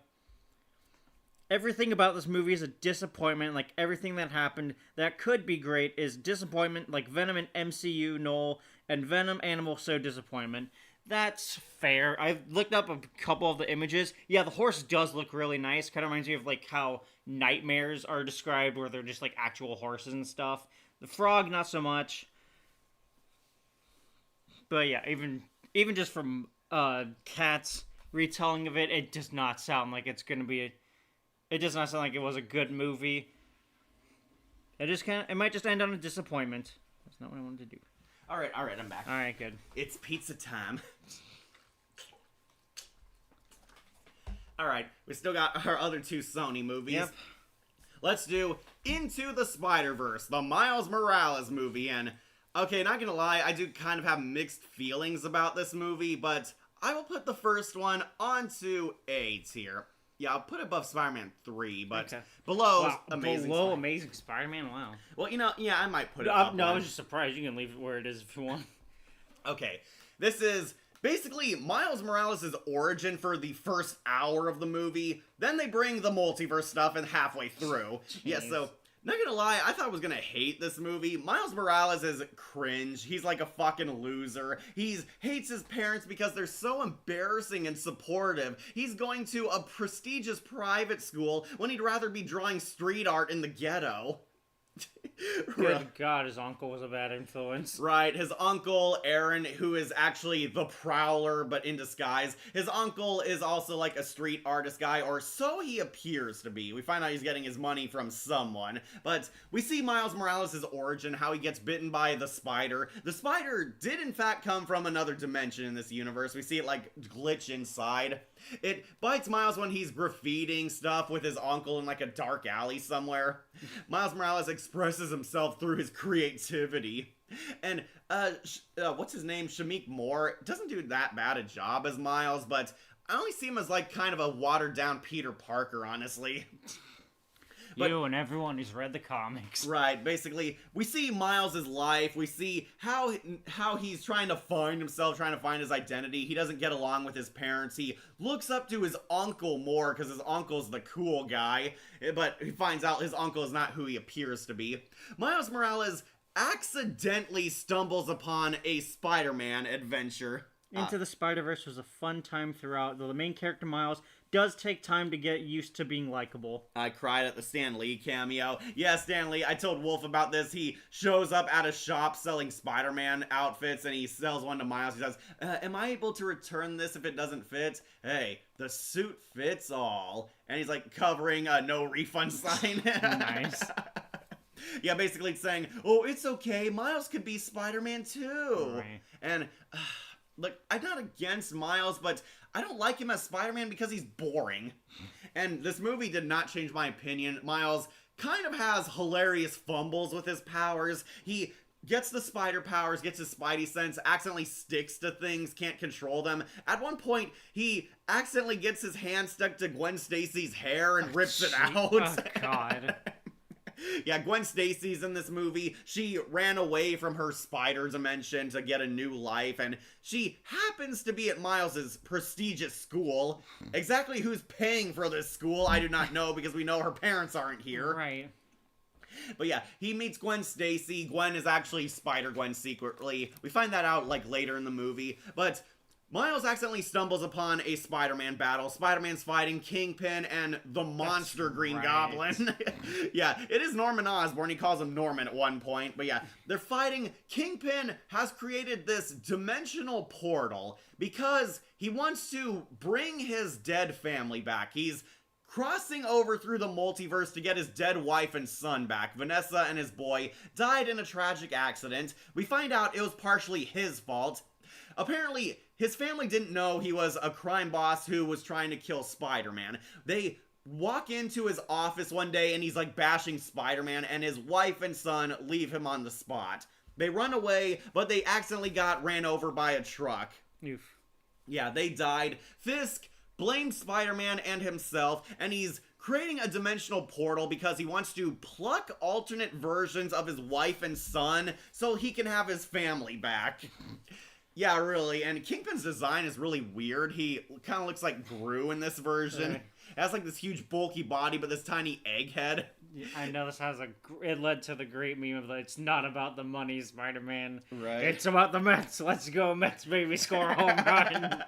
Everything about this movie is a disappointment. Like, everything that happened that could be great is disappointment. Like, Venom and MCU, Knoll, and Venom, Animal, so disappointment. That's fair. I've looked up a couple of the images. Yeah, the horse does look really nice. Kind of reminds me of, like, how nightmares are described, where they're just, like, actual horses and stuff. The frog, not so much. But, yeah, even just from Cats retelling of it, it does not sound like it's gonna be it does not sound like it was a good movie. It might just end on a disappointment. That's not what I wanted to do. All right, I'm back. All right, good. It's pizza time. All right, we still got our other 2 Sony movies. Yep. Let's do Into the Spider-Verse, the Miles Morales movie. And, okay, not gonna lie, I do kind of have mixed feelings about this movie, but I will put the first one onto A tier. Yeah, I'll put it above Spider-Man 3, but below Amazing Below Amazing Spider-Man? Wow. Well, I might put it up. No, I was just surprised. You can leave it where it is if you want. Okay, this is basically Miles Morales' origin for the first hour of the movie. Then they bring the multiverse stuff in halfway through. Yeah, so, not gonna lie, I thought I was gonna hate this movie. Miles Morales is cringe. He's like a fucking loser. He hates his parents because they're so embarrassing and supportive. He's going to a prestigious private school when he'd rather be drawing street art in the ghetto. Good God, his uncle was a bad influence. Right, his uncle, Aaron, who is actually the Prowler, but in disguise. His uncle is also like a street artist guy, or so he appears to be. We find out he's getting his money from someone. But we see Miles Morales' origin, how he gets bitten by the spider. The spider did in fact come from another dimension in this universe. We see it like glitch inside. It bites Miles when he's graffitiing stuff with his uncle in like a dark alley somewhere. Miles Morales expresses himself through his creativity. And, what's his name? Shamik Moore doesn't do that bad a job as Miles, but I only see him as like kind of a watered down Peter Parker, honestly. You and everyone who's read the comics. Right, basically, we see Miles' life, we see how he's trying to find himself, trying to find his identity. He doesn't get along with his parents. He looks up to his uncle more because his uncle's the cool guy, but he finds out his uncle is not who he appears to be. Miles Morales accidentally stumbles upon a Spider-Man adventure. Into the Spider-Verse was a fun time throughout, though the main character, Miles, does take time to get used to being likable. I cried at the Stan Lee cameo. Yeah, Stan Lee, I told Wolf about this. He shows up at a shop selling Spider-Man outfits, and he sells one to Miles. He says, am I able to return this if it doesn't fit? Hey, the suit fits all. And he's like covering a no refund sign. Nice. Yeah, basically it's saying, oh, it's okay, Miles could be Spider-Man too. Right. And, look, I'm not against Miles, but I don't like him as Spider-Man because he's boring. And this movie did not change my opinion. Miles kind of has hilarious fumbles with his powers. He gets the spider powers, gets his Spidey sense, accidentally sticks to things, can't control them. At one point, he accidentally gets his hand stuck to Gwen Stacy's hair and rips it out. Oh, God. Yeah, Gwen Stacy's in this movie. She ran away from her spider dimension to get a new life, and she happens to be at Miles's prestigious school. Exactly who's paying for this school, I do not know, because we know her parents aren't here. Right. But yeah, he meets Gwen Stacy. Gwen is actually Spider-Gwen secretly. We find that out, like, later in the movie. But Miles accidentally stumbles upon a Spider-Man battle. Spider-Man's fighting Kingpin and the monster Green Goblin. Yeah, it is Norman Osborn. He calls him Norman at one point. But yeah, they're fighting. Kingpin has created this dimensional portal because he wants to bring his dead family back. He's crossing over through the multiverse to get his dead wife and son back. Vanessa and his boy died in a tragic accident. We find out it was partially his fault. Apparently, his family didn't know he was a crime boss who was trying to kill Spider-Man. They walk into his office one day and he's like bashing Spider-Man, and his wife and son leave him on the spot. They run away, but they accidentally got ran over by a truck. Oof. Yeah, they died. Fisk blames Spider-Man and himself, and he's creating a dimensional portal because he wants to pluck alternate versions of his wife and son so he can have his family back. Yeah, really, and Kingpin's design is really weird. He kind of looks like Gru in this version. It has like this huge bulky body, but this tiny egg head. I know this has it led to the great meme of it's not about the money, Spider-Man. Right. It's about the Mets. Let's go, Mets, baby, score a home run.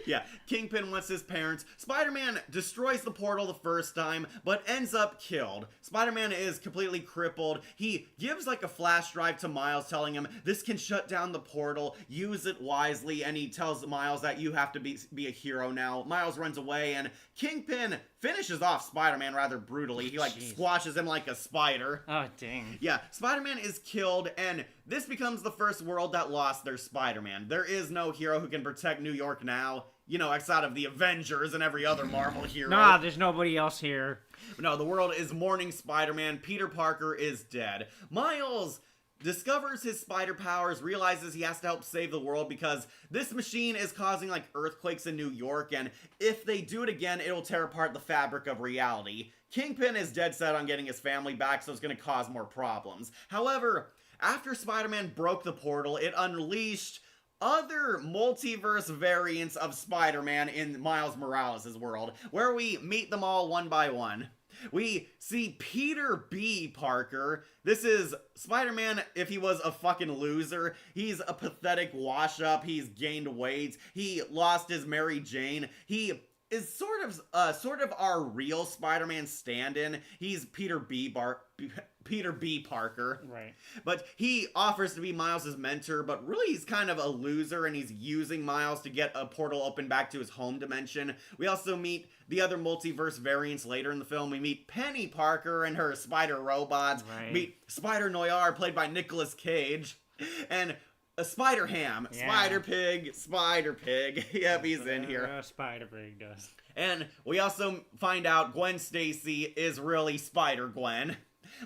Yeah, Kingpin wants his parents. Spider-Man destroys the portal the first time, but ends up killed. Spider-Man is completely crippled. He gives like a flash drive to Miles, telling him this can shut down the portal, use it wisely, and he tells Miles that you have to be a hero now. Miles runs away, and Kingpin finishes off Spider-Man rather brutally. He like squashes him like a spider. Oh, dang. Yeah, Spider-Man is killed, and this becomes the first world that lost their Spider-Man. There is no hero who can protect New York now, you know, outside of the Avengers and every other Marvel hero. Nah, there's nobody else here. No, the world is mourning Spider-Man. Peter Parker is dead. Miles discovers his spider powers, realizes he has to help save the world because this machine is causing like earthquakes in New York, and if they do it again, it'll tear apart the fabric of reality. Kingpin is dead set on getting his family back, so it's going to cause more problems. However, after Spider-Man broke the portal, it unleashed other multiverse variants of Spider-Man in Miles Morales' world, where we meet them all one by one. We see Peter B. Parker. This is Spider-Man if he was a fucking loser. He's a pathetic wash-up. He's gained weight. He lost his Mary Jane. He is sort of our real Spider-Man stand-in. He's Peter B. Parker. Right. But he offers to be Miles' mentor, but really he's kind of a loser, and he's using Miles to get a portal open back to his home dimension. We also meet the other multiverse variants later in the film. We meet Penny Parker and her spider robots. Right. Meet Spider Noir, played by Nicolas Cage. And a Spider Ham. Yeah. Spider Pig. Yep, he's in here. Spider-Pig does. And we also find out Gwen Stacy is really Spider-Gwen.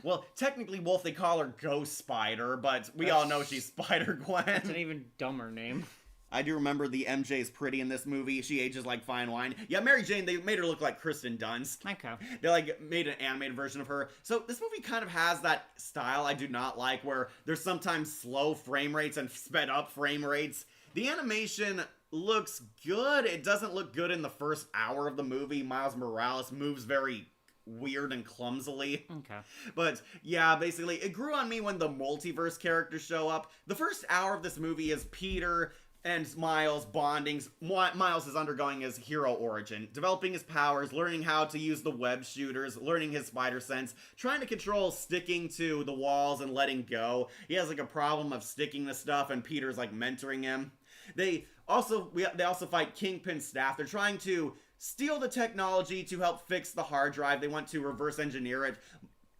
Well, technically, Wolf, they call her Ghost Spider, but we all know she's Spider-Gwen. That's an even dumber name. I do remember the MJ's pretty in this movie. She ages like fine wine. Yeah, Mary Jane, they made her look like Kristen Dunst. Okay. They like made an animated version of her. So this movie kind of has that style I do not like, where there's sometimes slow frame rates and sped up frame rates. The animation looks good. It doesn't look good in the first hour of the movie. Miles Morales moves very weird and clumsily. Okay. But yeah, basically, it grew on me when the multiverse characters show up. The first hour of this movie is Peter and Miles bonding. Miles is undergoing his hero origin, developing his powers, learning how to use the web shooters, learning his spider sense, trying to control sticking to the walls and letting go. He has like a problem of sticking to stuff, and Peter's like mentoring him. They also fight Kingpin's staff. They're trying to steal the technology to help fix the hard drive. They want to reverse engineer it.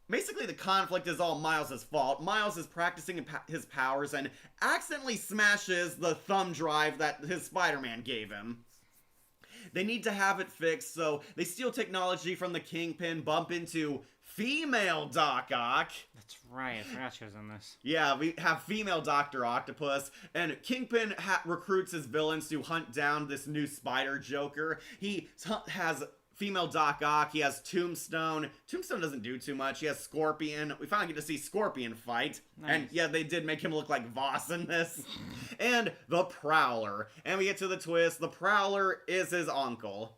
Basically, the conflict is all Miles' fault. Miles is practicing his powers and accidentally smashes the thumb drive that his Spider-Man gave him. They need to have it fixed, so they steal technology from the Kingpin, bump into female Doc Ock. That's right, I forgot she was in this. Yeah, we have female Dr. Octopus, and Kingpin recruits his villains to hunt down this new Spider Joker. He has female Doc Ock, he has Tombstone. Tombstone doesn't do too much. He has Scorpion. We finally get to see Scorpion fight. Nice. And yeah, they did make him look like Voss in this. And the Prowler. And we get to the twist. The Prowler is his uncle.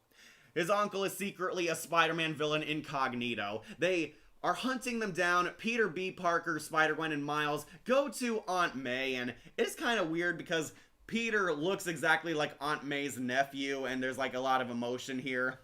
His uncle is secretly a Spider-Man villain incognito. They are hunting them down. Peter B. Parker, Spider-Gwen, and Miles go to Aunt May, and it's kind of weird because Peter looks exactly like Aunt May's nephew, and there's like a lot of emotion here.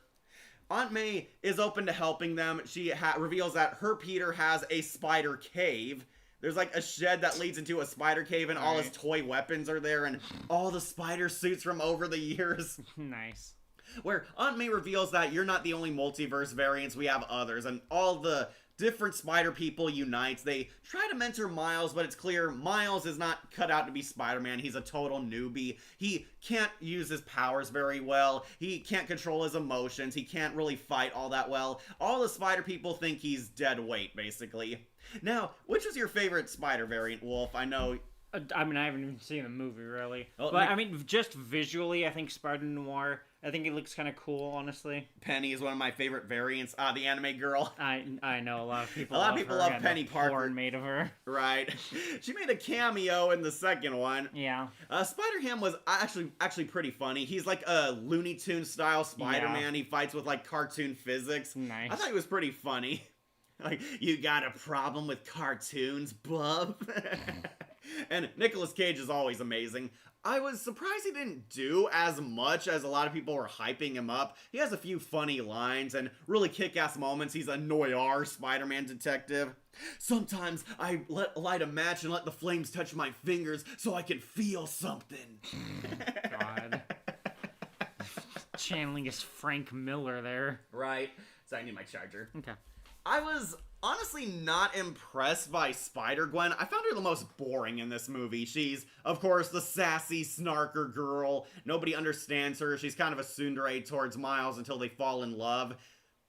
Aunt May is open to helping them. She reveals that her Peter has a spider cave. There's like a shed that leads into a spider cave, and all his toy weapons are there, and all the spider suits from over the years. Nice. Where Aunt May reveals that you're not the only multiverse variants, we have others, and all the different spider people unite. They try to mentor Miles, but it's clear Miles is not cut out to be Spider-Man. He's a total newbie. He can't use his powers very well. He can't control his emotions. He can't really fight all that well. All the spider people think he's dead weight, basically. Now, which was your favorite spider variant, Wolf? I know... I mean, I haven't even seen the movie, really. Oh, but, I mean, just visually, I think Spider Noir, I think it looks kind of cool, honestly. Penny is one of my favorite variants. The anime girl. I know a lot of people love Penny Parker. Porn made of her. Right. She made a cameo in the second one. Yeah. Spider-Ham was actually pretty funny. He's like a Looney Tunes style Spider-Man. Yeah. He fights with like cartoon physics. Nice. I thought he was pretty funny. Like, you got a problem with cartoons, bub? And Nicolas Cage is always amazing. I was surprised he didn't do as much as a lot of people were hyping him up. He has a few funny lines and really kick-ass moments. He's a noir Spider-Man detective. Sometimes I light a match and let the flames touch my fingers so I can feel something. God. Channeling his Frank Miller there. Right. So I need my charger. Okay. I was honestly not impressed by Spider-Gwen. I found her the most boring in this movie. She's, of course, the sassy snarker girl. Nobody understands her. She's kind of a tsundere towards Miles until they fall in love.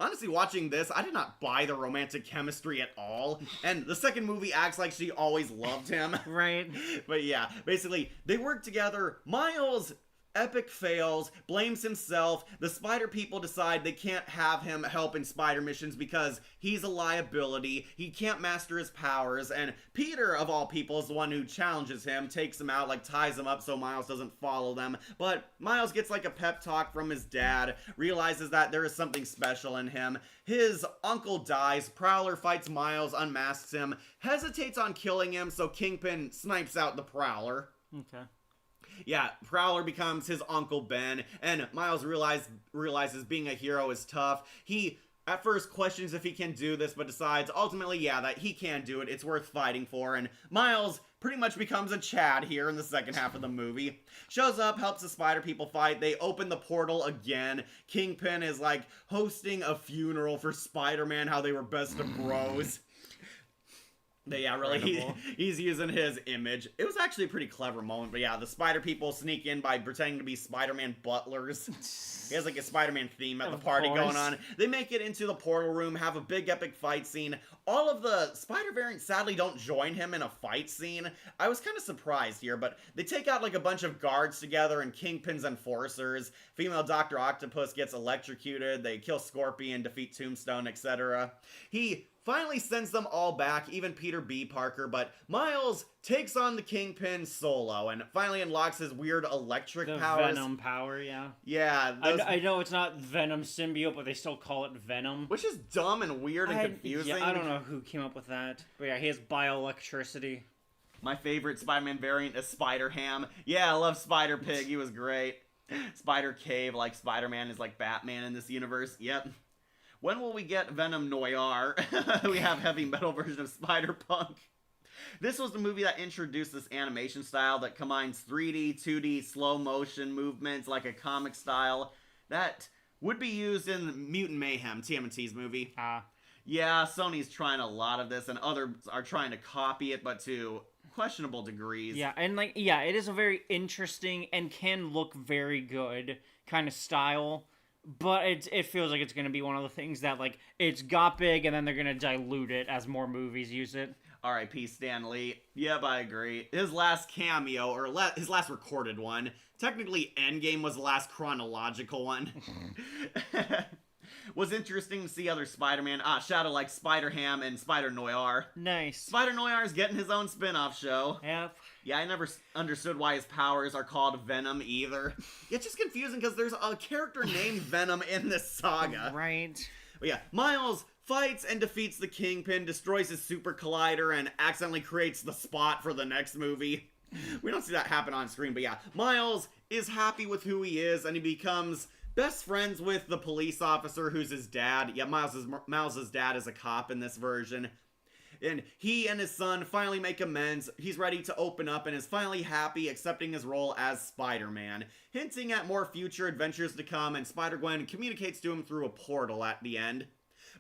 Honestly, watching this, I did not buy the romantic chemistry at all. And the second movie acts like she always loved him. Right. But yeah, basically, they work together. Miles epic fails, blames himself. The Spider people decide they can't have him help in Spider missions because he's a liability. He can't master his powers. And Peter, of all people, is the one who challenges him, takes him out, like ties him up so Miles doesn't follow them. But Miles gets like a pep talk from his dad, realizes that there is something special in him. His uncle dies, Prowler fights Miles, unmasks him, hesitates on killing him, so Kingpin snipes out the Prowler. Okay. Yeah, Prowler becomes his Uncle Ben, and Miles realizes being a hero is tough. He, at first, questions if he can do this, but decides, ultimately, yeah, that he can do it. It's worth fighting for, and Miles pretty much becomes a Chad here in the second half of the movie. Shows up, helps the Spider people fight. They open the portal again. Kingpin is, like, hosting a funeral for Spider-Man, how they were best of bros. But yeah, really, he's using his image. It was actually a pretty clever moment, but yeah, the Spider people sneak in by pretending to be Spider-Man butlers. He has like a Spider-Man theme at the party going on. They make it into the portal room, have a big epic fight scene. All of the Spider variants sadly don't join him in a fight scene. I was kind of surprised here, but they take out like a bunch of guards together and Kingpin's enforcers. Female Dr. Octopus gets electrocuted. They kill Scorpion, defeat Tombstone, etc. He finally sends them all back, even Peter B. Parker, but Miles takes on the Kingpin solo and finally unlocks his weird electric powers. Venom power, yeah. Yeah. I know it's not Venom symbiote, but they still call it Venom. Which is dumb and weird and confusing. Yeah, I don't know who came up with that. But yeah, he has bioelectricity. My favorite Spider-Man variant is Spider-Ham. Yeah, I love Spider-Pig. He was great. Spider-Cave, like Spider-Man is like Batman in this universe. Yep. When will we get Venom Noir? We have heavy metal version of Spider-Punk. This was the movie that introduced this animation style that combines 3D, 2D, slow motion movements like a comic style that would be used in Mutant Mayhem, TMNT's movie. Yeah, Sony's trying a lot of this and others are trying to copy it, but to questionable degrees. Yeah, and like, yeah, it is a very interesting and can look very good kind of style. But it feels like it's going to be one of the things that, like, it's got big and then they're going to dilute it as more movies use it. R.I.P. Stan Lee. Yep, I agree. His last cameo, or his last recorded one, technically Endgame was the last chronological one. Was interesting to see other Spider-Man. Shadow like Spider-Ham and Spider-Noir. Nice. Spider-Noir is getting his own spin-off show. Yep. Yeah, I never understood why his powers are called Venom either. It's just confusing because there's a character named Venom in this saga. Right. But yeah, Miles fights and defeats the Kingpin, destroys his super collider, and accidentally creates the spot for the next movie. We don't see that happen on screen, but yeah, Miles is happy with who he is, and he becomes best friends with the police officer who's his dad. Yeah, Miles's dad is a cop in this version. And he and his son finally make amends. He's ready to open up and is finally happy accepting his role as Spider-Man, hinting at more future adventures to come, and Spider-Gwen communicates to him through a portal at the end.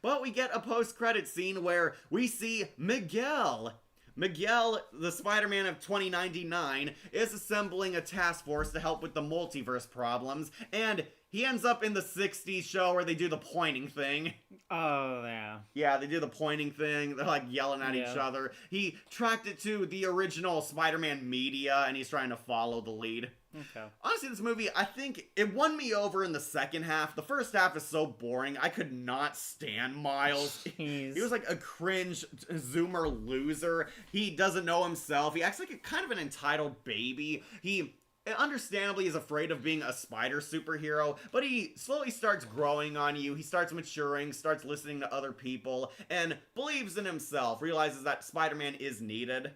But we get a post-credit scene where we see Miguel. Miguel, the Spider-Man of 2099, is assembling a task force to help with the multiverse problems, and he ends up in the 60s show where they do the pointing thing. Oh, yeah. Yeah, they do the pointing thing. They're like yelling at each other. He tracked it to the original Spider-Man media, and he's trying to follow the lead. Okay. Honestly, this movie, I think it won me over in the second half. The first half is so boring. I could not stand Miles. He was like a cringe zoomer loser. He doesn't know himself. He acts like a kind of an entitled baby. He understandably is afraid of being a spider superhero, but he slowly starts growing on you. He starts maturing, starts listening to other people, and believes in himself, realizes that Spider-Man is needed.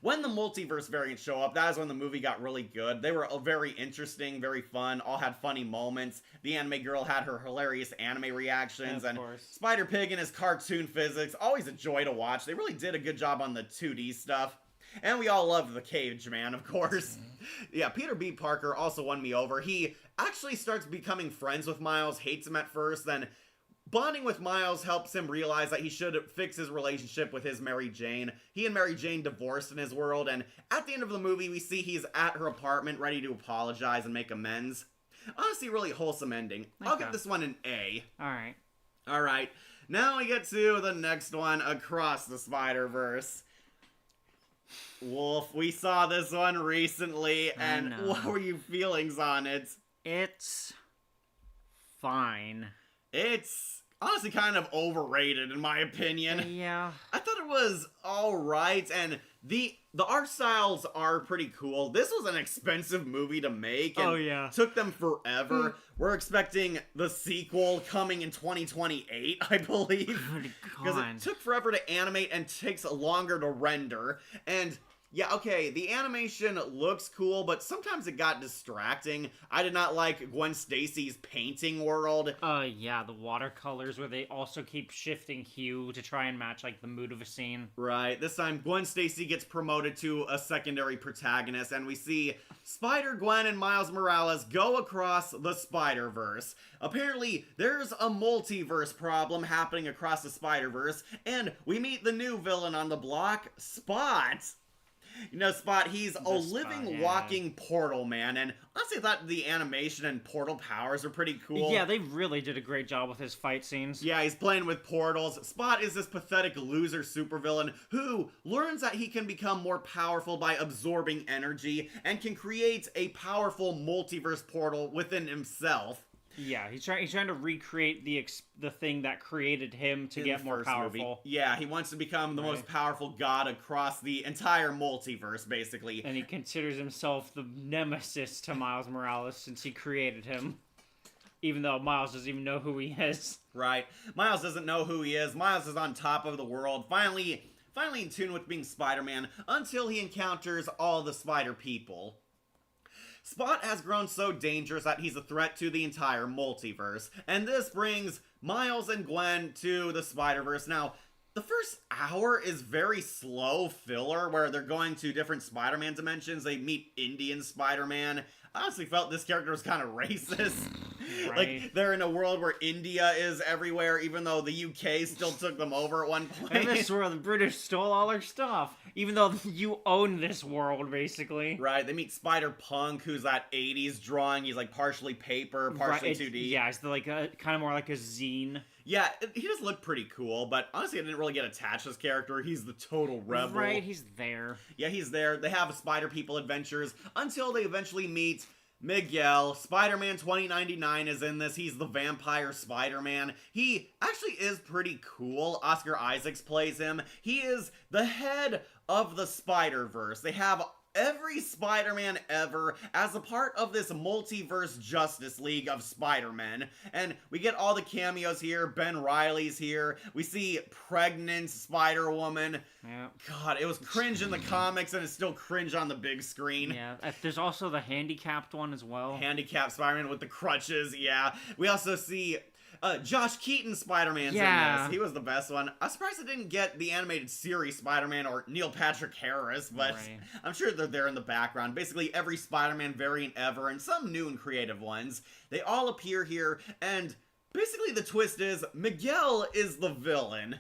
When the multiverse variants show up, that is when the movie got really good. They were very interesting, very fun, all had funny moments. The anime girl had her hilarious anime reactions, and Spider-Pig and his cartoon physics, always a joy to watch. They really did a good job on the 2D stuff. And we all loved the Cage Man, of course. Yeah, Peter B. Parker also won me over. He actually starts becoming friends with Miles, hates him at first, then bonding with Miles helps him realize that he should fix his relationship with his Mary Jane. He and Mary Jane divorced in his world, and at the end of the movie, we see he's at her apartment ready to apologize and make amends. Honestly, really wholesome ending. Okay. I'll give this one an A. Alright. Alright, now we get to the next one, Across the Spider-Verse. Wolf, we saw this one recently, and what were your feelings on it? It's fine. It's honestly kind of overrated in my opinion. Yeah. I thought it was alright, and the art styles are pretty cool. This was an expensive movie to make, and took them forever. We're expecting the sequel coming in 2028, I believe. Because it took forever to animate and takes longer to render, and yeah, okay, the animation looks cool, but sometimes it got distracting. I did not like Gwen Stacy's painting world. Yeah, the watercolors where they also keep shifting hue to try and match, like, the mood of a scene. Right, this time Gwen Stacy gets promoted to a secondary protagonist, and we see Spider-Gwen and Miles Morales go across the Spider-Verse. Apparently, there's a multiverse problem happening across the Spider-Verse, and we meet the new villain on the block, Spot. You know, Spot, he's a living, walking portal, man, and honestly I thought the animation and portal powers are pretty cool. Yeah, they really did a great job with his fight scenes. Yeah, he's playing with portals. Spot is this pathetic loser supervillain who learns that he can become more powerful by absorbing energy and can create a powerful multiverse portal within himself. Yeah, he's trying to recreate the thing that created him to get more powerful. Movie. Yeah, he wants to become the most powerful god across the entire multiverse, basically. And he considers himself the nemesis to Miles Morales since he created him. Even though Miles doesn't even know who he is. Right. Miles doesn't know who he is. Miles is on top of the world, finally in tune with being Spider-Man, until he encounters all the spider people. Spot has grown so dangerous that he's a threat to the entire multiverse, and this brings Miles and Gwen to the Spider-Verse. Now, the first hour is very slow filler, where they're going to different Spider-Man dimensions. They meet Indian Spider-Man. I honestly felt this character was kind of racist. Right. Like, they're in a world where India is everywhere, even though the UK still took them over at one point. And this world, the British stole all our stuff. Even though you own this world, basically. Right, they meet Spider-Punk, who's that 80s drawing. He's, like, partially paper, partially 2D. Yeah, it's like kind of more like a zine. Yeah, he does look pretty cool, but honestly, I didn't really get attached to this character. He's the total rebel. Right, he's there. Yeah, he's there. They have Spider People adventures until they eventually meet Miguel. Spider-Man 2099 is in this. He's the vampire Spider-Man. He actually is pretty cool. Oscar Isaacs plays him. He is the head of the Spider-Verse. They have every Spider-Man ever as a part of this multiverse Justice League of Spider-Men. And we get all the cameos here. Ben Reilly's here. We see pregnant Spider-Woman. Yeah. God, it was cringe in the comics and it's still cringe on the big screen. Yeah, there's also the handicapped one as well. Handicapped Spider-Man with the crutches, yeah. We also see Josh Keaton Spider-Man's in this. He was the best one. I'm surprised I didn't get the animated series Spider-Man or Neil Patrick Harris, but I'm sure they're there in the background. Basically every Spider-Man variant ever, and some new and creative ones. They all appear here, and basically the twist is Miguel is the villain.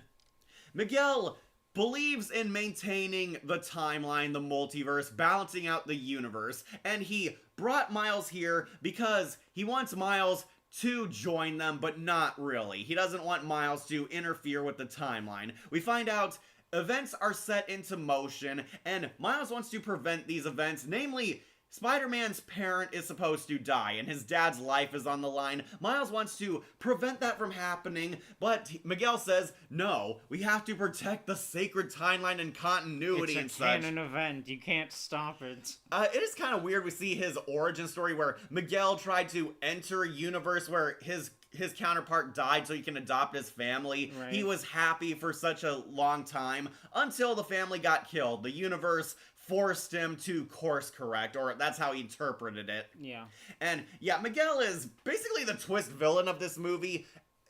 Miguel believes in maintaining the timeline, the multiverse, balancing out the universe, and he brought Miles here because he wants Miles to join them, but not really. He doesn't want Miles to interfere with the timeline. We find out events are set into motion, and Miles wants to prevent these events, namely Spider-Man's parent is supposed to die, and his dad's life is on the line. Miles wants to prevent that from happening, but Miguel says, no, we have to protect the sacred timeline and continuity and such. It's a canon event. You can't stop it. It is kind of weird we see his origin story where Miguel tried to enter a universe where his counterpart died so he can adopt his family. Right. He was happy for such a long time until the family got killed. The universe forced him to course correct, or that's how he interpreted it. Yeah. And yeah, Miguel is basically the twist villain of this movie.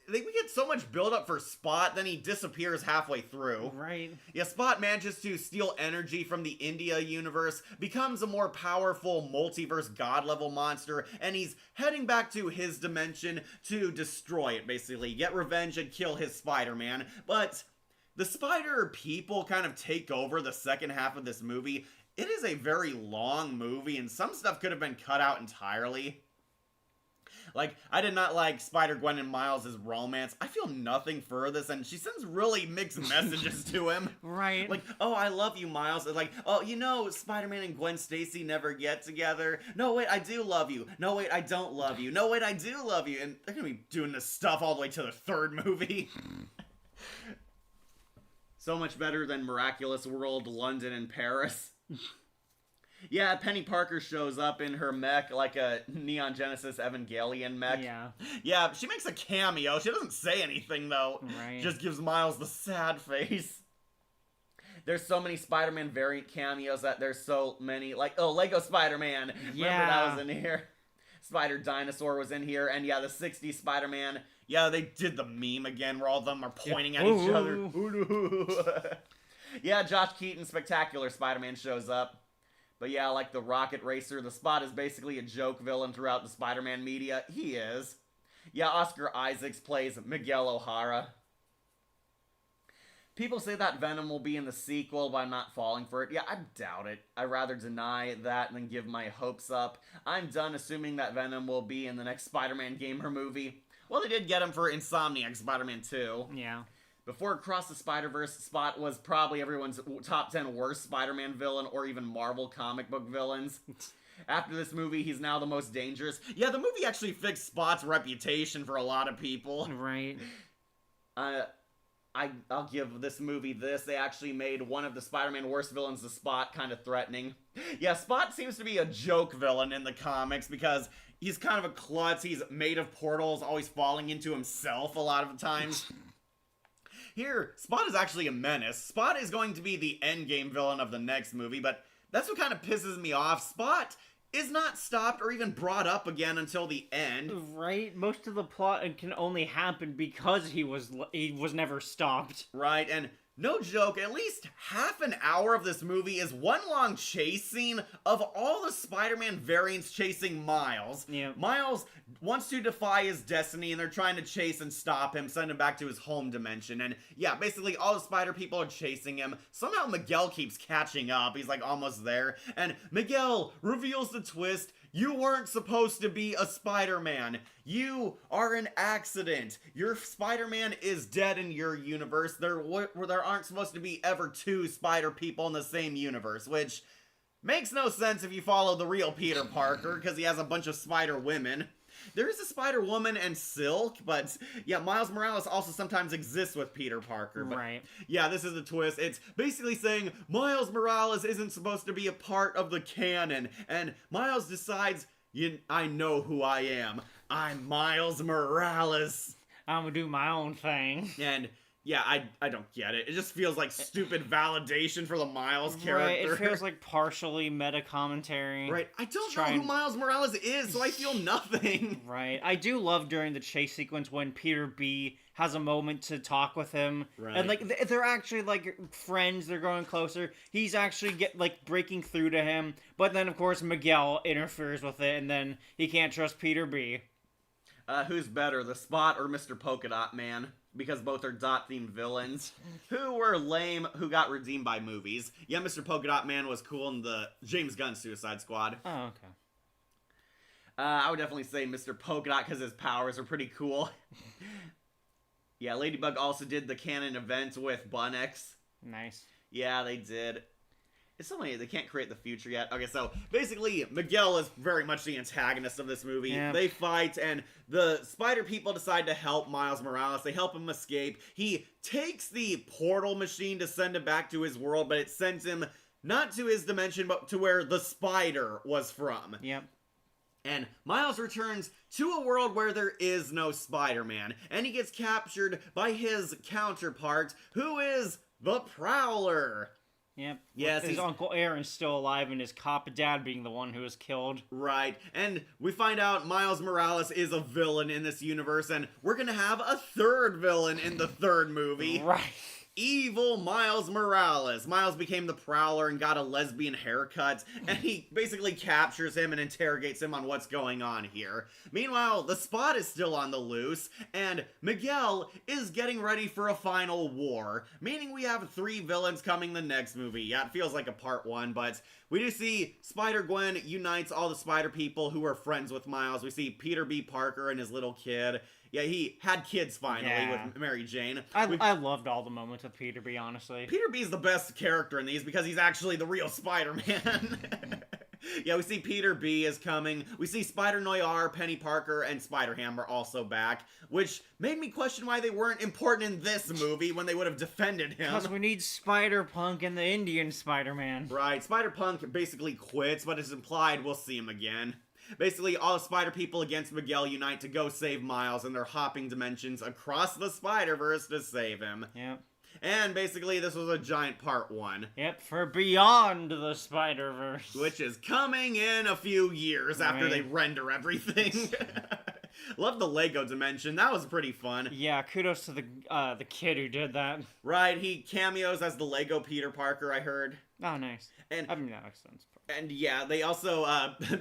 We get so much build up for Spot, then he disappears halfway through. Right. Yeah, Spot manages to steal energy from the India universe, becomes a more powerful multiverse god-level monster, and he's heading back to his dimension to destroy it, basically. Get revenge and kill his Spider-Man. But the Spider people kind of take over the second half of this movie. It is a very long movie, and some stuff could have been cut out entirely. Like, I did not like Spider-Gwen and Miles' romance. I feel nothing for this, and she sends really mixed messages to him. Right. Like, oh, I love you, Miles. It's like, oh, you know, Spider-Man and Gwen Stacy never get together. No, wait, I do love you. No, wait, I don't love you. No, wait, I do love you. And they're gonna be doing this stuff all the way to the third movie. So much better than Miraculous World, London, and Paris. Yeah, Penny Parker shows up in her mech, like a Neon Genesis Evangelion mech. Yeah. Yeah, she makes a cameo. She doesn't say anything, though. Right. Just gives Miles the sad face. There's so many Spider-Man variant cameos that there's so many. Like, oh, Lego Spider-Man. Yeah. Remember that was in here? Spider Dinosaur was in here. And yeah, the 60s Spider-Man. Yeah, they did the meme again where all of them are pointing at each other. Yeah, Josh Keaton's Spectacular Spider-Man shows up. But yeah, like the Rocket Racer, the Spot is basically a joke villain throughout the Spider-Man media. He is. Yeah, Oscar Isaacs plays Miguel O'Hara. People say that Venom will be in the sequel, but I'm not falling for it. Yeah, I doubt it. I'd rather deny that than give my hopes up. I'm done assuming that Venom will be in the next Spider-Man game or movie. Well, they did get him for Insomniac Spider-Man 2. Yeah. Before Across the Spider-Verse, Spot was probably everyone's top 10 worst Spider-Man villain or even Marvel comic book villains. After this movie, he's now the most dangerous. Yeah, the movie actually fixed Spot's reputation for a lot of people. Right. I'll give this movie this. They actually made one of the Spider-Man worst villains, the Spot, kind of threatening. Yeah, Spot seems to be a joke villain in the comics because he's kind of a klutz. He's made of portals, always falling into himself a lot of the times. Here, Spot is actually a menace. Spot is going to be the endgame villain of the next movie, but that's what kind of pisses me off. Spot is not stopped or even brought up again until the end. Right? Most of the plot can only happen because he was never stopped. Right, and no joke, at least half an hour of this movie is one long chase scene of all the Spider-Man variants chasing Miles. Yeah. Miles wants to defy his destiny, and they're trying to chase and stop him, send him back to his home dimension. And yeah, basically all the Spider people are chasing him. Somehow Miguel keeps catching up. He's like almost there. And Miguel reveals the twist. You weren't supposed to be a Spider-Man. You are an accident. Your Spider-Man is dead in your universe. There aren't supposed to be ever two Spider people in the same universe, which makes no sense if you follow the real Peter Parker, because he has a bunch of Spider women. There is a Spider-Woman and Silk, but yeah, Miles Morales also sometimes exists with Peter Parker. But right. Yeah, this is the twist. It's basically saying Miles Morales isn't supposed to be a part of the canon, and Miles decides, I know who I am. I'm Miles Morales. I'm gonna do my own thing. And yeah, I don't get it. It just feels like stupid validation for the Miles character. Right, it feels like partially meta commentary. Right, I don't know who Miles Morales is, so I feel nothing. Right, I do love during the chase sequence when Peter B has a moment to talk with him. Right. And like they're actually like friends, they're growing closer. He's actually breaking through to him, but then of course Miguel interferes with it, and then he can't trust Peter B. Who's better, the Spot or Mr. Polka Dot Man? Because both are dot-themed villains who were lame, who got redeemed by movies. Yeah, Mr. Polka Dot Man was cool in the James Gunn Suicide Squad. Oh, okay. I would definitely say Mr. Polka Dot because his powers are pretty cool. Yeah, Ladybug also did the canon event with Bunnex. Nice. Yeah, they did. It's so many, they can't create the future yet. Okay, so basically, Miguel is very much the antagonist of this movie. Yeah. They fight, and the spider people decide to help Miles Morales. They help him escape. He takes the portal machine to send him back to his world, but it sends him not to his dimension, but to where the spider was from. Yep. And Miles returns to a world where there is no Spider-Man, and he gets captured by his counterpart, who is the Prowler. Yep. Yes, his Uncle Aaron's still alive, and his cop dad being the one who was killed. Right, and we find out Miles Morales is a villain in this universe, and we're gonna have a third villain in the third movie. Right. Evil Miles Morales. Miles became the Prowler and got a lesbian haircut, and he basically captures him and interrogates him on what's going on here. Meanwhile, the Spot is still on the loose, and Miguel is getting ready for a final war, meaning we have 3 villains coming the next movie. Yeah, it feels like a part 1, but we do see Spider-Gwen unites all the Spider people who are friends with Miles. We see Peter B. Parker and his little kid. Yeah, he had kids finally with Mary Jane. I loved all the moments with Peter B, honestly. Peter B's the best character in these because he's actually the real Spider-Man. Yeah, we see Peter B is coming. We see Spider-Noir, Penny Parker, and Spider-Ham are also back, which made me question why they weren't important in this movie when they would have defended him. Because we need Spider-Punk and the Indian Spider-Man. Right, Spider-Punk basically quits, but it's implied we'll see him again. Basically, all the Spider people against Miguel unite to go save Miles, and they're hopping dimensions across the Spider-Verse to save him. Yep. And basically, this was a giant part 1. Yep, for Beyond the Spider-Verse. Which is coming in a few years after they render everything. Love the Lego dimension. That was pretty fun. Yeah, kudos to the kid who did that. Right, he cameos as the Lego Peter Parker, I heard. Oh, nice. And I mean, that makes sense. And yeah, they also,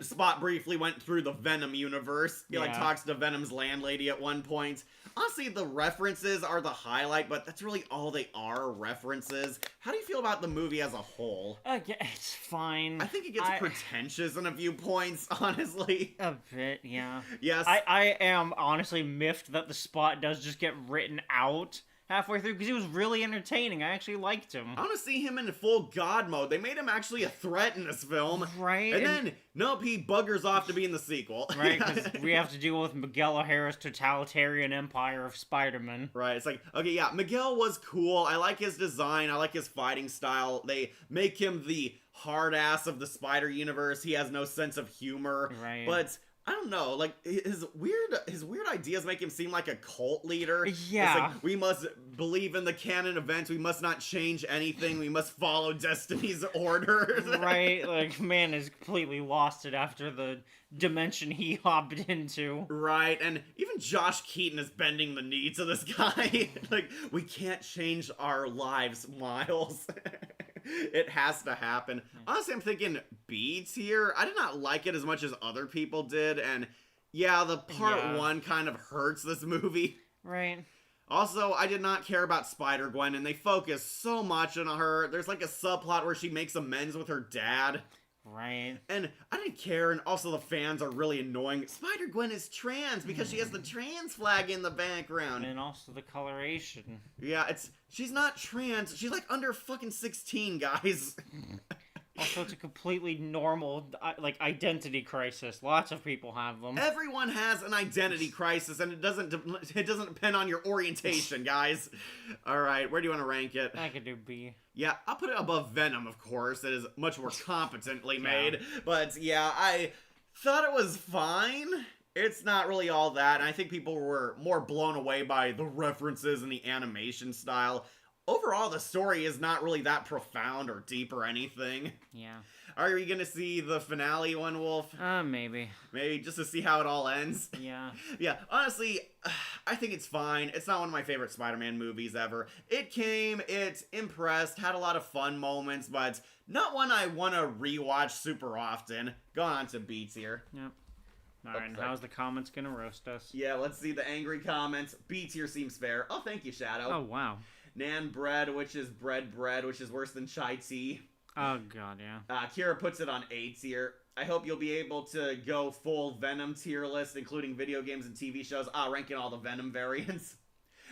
Spot briefly went through the Venom universe. He, like, talks to Venom's landlady at one point. Honestly, the references are the highlight, but that's really all they are, references. How do you feel about the movie as a whole? Yeah, it's fine. I think it gets pretentious in a few points, honestly. A bit, yeah. Yes. I am honestly miffed that the Spot does just get written out halfway through, because he was really entertaining. I actually liked him. I want to see him in full God mode. They made him actually a threat in this film. Right. And then, nope, he buggers off to be in the sequel. Right, because we have to deal with Miguel O'Hara's totalitarian empire of Spider-Man. Right, it's like, okay, yeah, Miguel was cool. I like his design. I like his fighting style. They make him the hard ass of the Spider universe. He has no sense of humor. Right. But I don't know, like, his weird ideas make him seem like a cult leader. Yeah. It's like, we must believe in the canon events, we must not change anything, we must follow Destiny's orders. Right, like, man has completely lost it after the dimension he hopped into. Right, and even Josh Keaton is bending the knee to this guy. Like, we can't change our lives, Miles. It has to happen. Honestly, I'm thinking B tier. I did not like it as much as other people did, and yeah, the part 1 kind of hurts this movie. Right. Also, I did not care about Spider-Gwen, and they focus so much on her. There's like a subplot where she makes amends with her dad. Right. And I didn't care, and also the fans are really annoying. Spider-Gwen is trans because she has the trans flag in the background. And also the coloration. Yeah, she's not trans. She's like under fucking 16, guys. Also, it's a completely normal, like, identity crisis. Lots of people have them. Everyone has an identity crisis, and it doesn't depend on your orientation, guys. All right, where do you want to rank it? I could do B. Yeah, I'll put it above Venom, of course. It is much more competently made. But yeah, I thought it was fine. It's not really all that, and I think people were more blown away by the references and the animation style. Overall, the story is not really that profound or deep or anything. Yeah. Are you gonna see the finale one, Wolf? Maybe. Maybe just to see how it all ends? Yeah. Yeah, honestly, I think it's fine. It's not one of my favorite Spider-Man movies ever. It impressed, had a lot of fun moments, but not one I want to rewatch super often. Go on to B tier. Yep. Alright, and how's the comments gonna roast us? Yeah, let's see the angry comments. B tier seems fair. Oh, thank you, Shadow. Oh, wow. Nan bread, which is bread, which is worse than chai tea. Oh, God, yeah. Kira puts it on A tier. I hope you'll be able to go full Venom tier list, including video games and TV shows. Ranking all the Venom variants.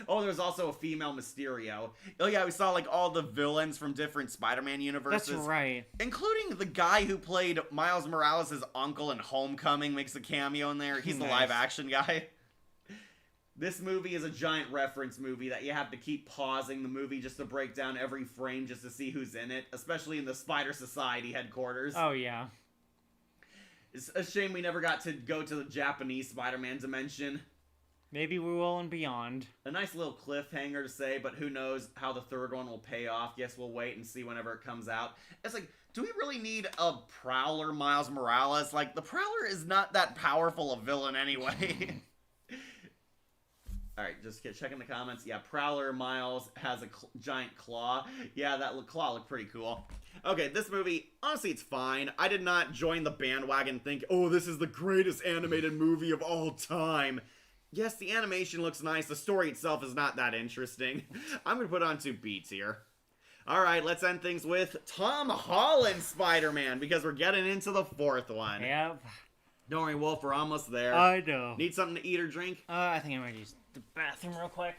Oh, there's also a female Mysterio. Oh yeah, we saw like all the villains from different Spider-Man universes. That's right. Including the guy who played Miles Morales' uncle in Homecoming makes a cameo in there. He's the live action guy. This movie is a giant reference movie that you have to keep pausing the movie just to break down every frame just to see who's in it, especially in the Spider Society headquarters. Oh, yeah. It's a shame we never got to go to the Japanese Spider-Man dimension. Maybe we will and beyond. A nice little cliffhanger to say, but who knows how the third one will pay off. Guess we'll wait and see whenever it comes out. It's like, do we really need a Prowler Miles Morales? Like, the Prowler is not that powerful a villain anyway. Alright, just checking the comments. Yeah, Prowler Miles has a giant claw. Yeah, that claw looked pretty cool. Okay, this movie, honestly, it's fine. I did not join the bandwagon and think, oh, this is the greatest animated movie of all time. Yes, the animation looks nice. The story itself is not that interesting. I'm going to put it on to B tier. Alright, let's end things with Tom Holland Spider-Man, because we're getting into the fourth one. Yep. Don't worry, Wolf, we're almost there. I know. Need something to eat or drink? I think I might use the bathroom real quick.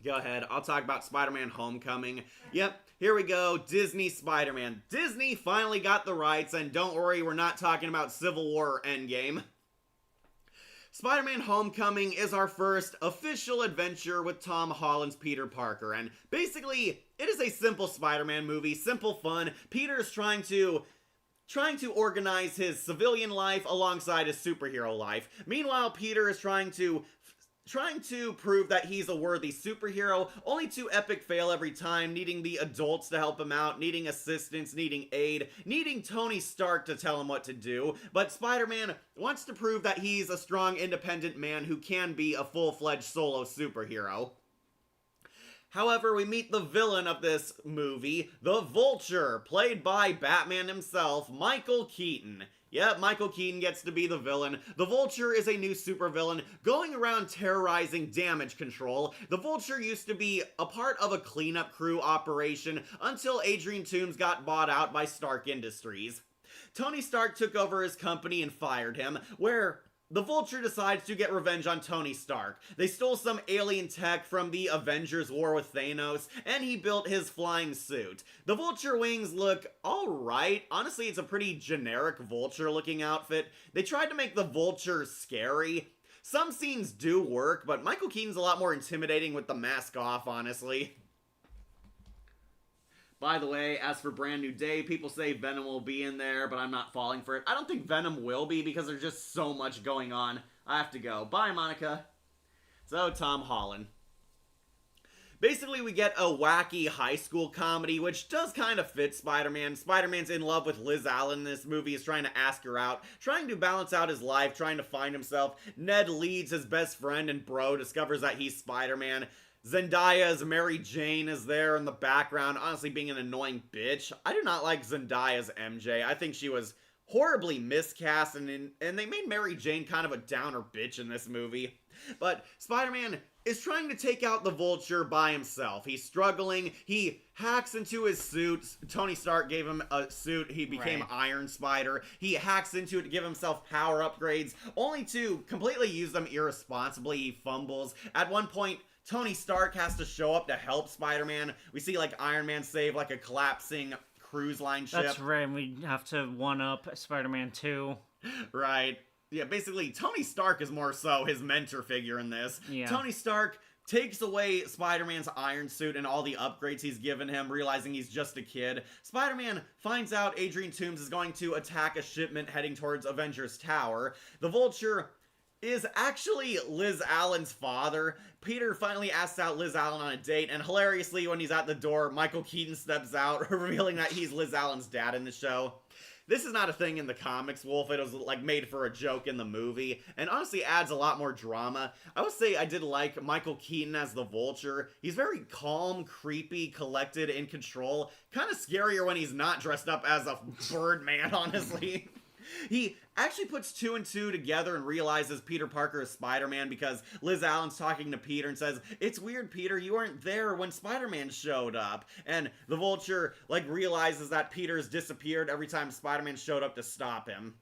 Go ahead. I'll talk about Spider-Man Homecoming. Yep, here we go. Disney Spider-Man. Disney finally got the rights, and don't worry, we're not talking about Civil War or Endgame. Spider-Man Homecoming is our first official adventure with Tom Holland's Peter Parker, and basically, it is a simple Spider-Man movie, simple fun. Peter's trying to organize his civilian life alongside his superhero life. Meanwhile, Peter is trying to prove that he's a worthy superhero, only to epic fail every time, needing the adults to help him out, needing assistance, needing aid, needing Tony Stark to tell him what to do. But Spider-Man wants to prove that he's a strong, independent man who can be a full-fledged solo superhero. However, we meet the villain of this movie, the Vulture, played by Batman himself, Michael Keaton. Yep, Michael Keaton gets to be the villain. The Vulture is a new supervillain going around terrorizing Damage Control. The Vulture used to be a part of a cleanup crew operation until Adrian Toomes got bought out by Stark Industries. Tony Stark took over his company and fired him, where the Vulture decides to get revenge on Tony Stark. They stole some alien tech from the Avengers War with Thanos, and he built his flying suit. The Vulture wings look alright. Honestly, it's a pretty generic Vulture-looking outfit. They tried to make the Vulture scary. Some scenes do work, but Michael Keaton's a lot more intimidating with the mask off, honestly. By the way, as for Brand New Day, people say Venom will be in there, but I'm not falling for it. I don't think Venom will be because there's just so much going on. I have to go. Bye, Monica. So, Tom Holland. Basically, we get a wacky high school comedy, which does kind of fit Spider-Man. Spider-Man's in love with Liz Allen in this movie, is trying to ask her out, trying to balance out his life, trying to find himself. Ned Leeds, his best friend and bro, discovers that he's Spider-Man. Zendaya's Mary Jane is there in the background, honestly being an annoying bitch. I do not like Zendaya's MJ. I think she was horribly miscast, and they made Mary Jane kind of a downer bitch in this movie. But Spider-Man is trying to take out the Vulture by himself. He's struggling. He hacks into his suit. Tony Stark gave him a suit. He became Iron Spider. He hacks into it to give himself power upgrades, only to completely use them irresponsibly. He fumbles. At one point, Tony Stark has to show up to help Spider-Man. We see, like, Iron Man save, like, a collapsing cruise line ship. That's right, we have to one-up Spider-Man 2. Right. Yeah, basically, Tony Stark is more so his mentor figure in this. Yeah. Tony Stark takes away Spider-Man's iron suit and all the upgrades he's given him, realizing he's just a kid. Spider-Man finds out Adrian Toomes is going to attack a shipment heading towards Avengers Tower. The Vulture is actually Liz Allen's father. Peter finally asks out Liz Allen on a date, and hilariously, when he's at the door, Michael Keaton steps out, revealing that he's Liz Allen's dad in the show. This is not a thing in the comics, Wolf. It was, like, made for a joke in the movie, and honestly adds a lot more drama. I would say I did like Michael Keaton as the Vulture. He's very calm, creepy, collected, in control. Kind of scarier when he's not dressed up as a Birdman, honestly. He actually puts two and two together and realizes Peter Parker is Spider-Man because Liz Allen's talking to Peter and says, "It's weird, Peter, you weren't there when Spider-Man showed up." And the Vulture, like, realizes that Peter's disappeared every time Spider-Man showed up to stop him.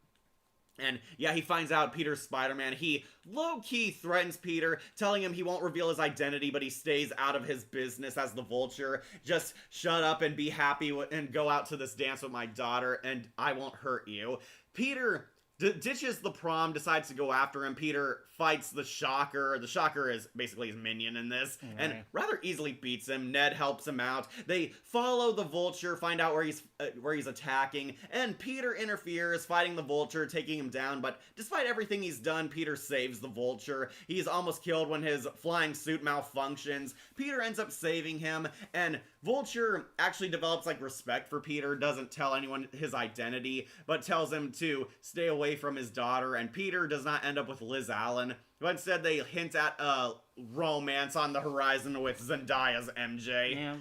And yeah, he finds out Peter's Spider-Man. He low-key threatens Peter, telling him he won't reveal his identity, but he stays out of his business as the Vulture. Just shut up and be happy and go out to this dance with my daughter, and I won't hurt you. Peter ditches the prom, decides to go after him. Peter fights the Shocker. The Shocker is basically his minion in this, and rather easily beats him. Ned helps him out. They follow the Vulture, find out where he's attacking, and Peter interferes, fighting the Vulture, taking him down. But despite everything he's done, Peter saves the Vulture. He's almost killed when his flying suit malfunctions. Peter ends up saving him, and Vulture actually develops like respect for Peter, doesn't tell anyone his identity, but tells him to stay away from his daughter, and Peter does not end up with Liz Allen, but instead they hint at a romance on the horizon with Zendaya's MJ.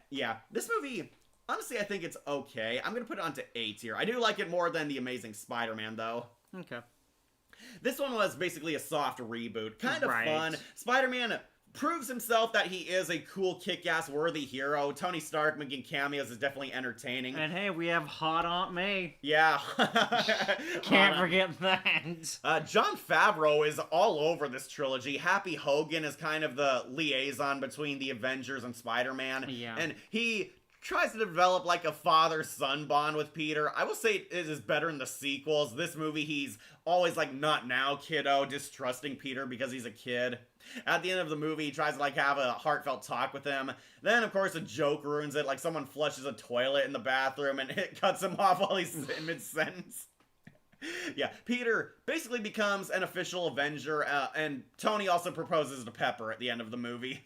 Yeah, this movie, honestly, I think it's okay. I'm gonna put it onto A tier. I do like it more than The Amazing Spider-Man, though. Okay. This one was basically a soft reboot. Kind of fun. Spider-Man proves himself that he is a cool, kick-ass, worthy hero. Tony Stark making cameos is definitely entertaining. And hey, we have Hot Aunt May. Yeah. Can't forget that. Jon Favreau is all over this trilogy. Happy Hogan is kind of the liaison between the Avengers and Spider-Man. Yeah. And he tries to develop like a father-son bond with Peter. I will say it is better in the sequels. This movie, he's always like, not now, kiddo, distrusting Peter because he's a kid. At the end of the movie, he tries to like have a heartfelt talk with him. Then, of course, a joke ruins it. Like someone flushes a toilet in the bathroom and it cuts him off while he's in mid-sentence. Yeah, Peter basically becomes an official Avenger, and Tony also proposes to Pepper at the end of the movie.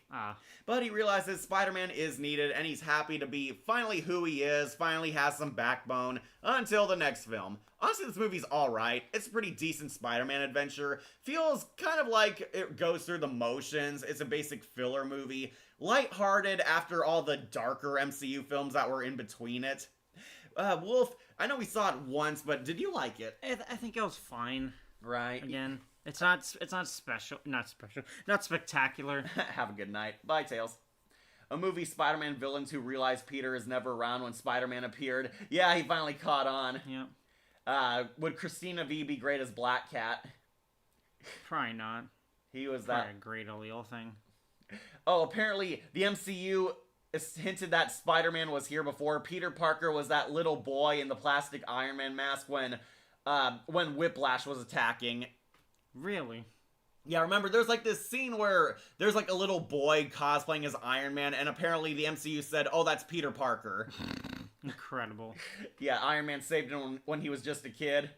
But he realizes Spider-Man is needed, and he's happy to be finally who he is, finally has some backbone, until the next film. Honestly, this movie's alright. It's a pretty decent Spider-Man adventure. Feels kind of like it goes through the motions. It's a basic filler movie. Lighthearted after all the darker MCU films that were in between it. Wolf, I know we saw it once, but did you like it? I think it was fine. Right. Again, it's not spectacular. Have a good night. Bye, Tails. A movie Spider-Man villains who realized Peter is never around when Spider-Man appeared. Yeah, he finally caught on. Yeah. Would Christina V be great as Black Cat? Probably not. He was Probably that a great allele thing. Oh, apparently the MCU hinted that Spider-Man was here before. Peter Parker was that little boy in the plastic Iron Man mask when Whiplash was attacking. Really? Yeah, remember, there's like this scene where there's like a little boy cosplaying as Iron Man, and apparently the MCU said, oh, that's Peter Parker. Incredible. Yeah, Iron Man saved him when he was just a kid.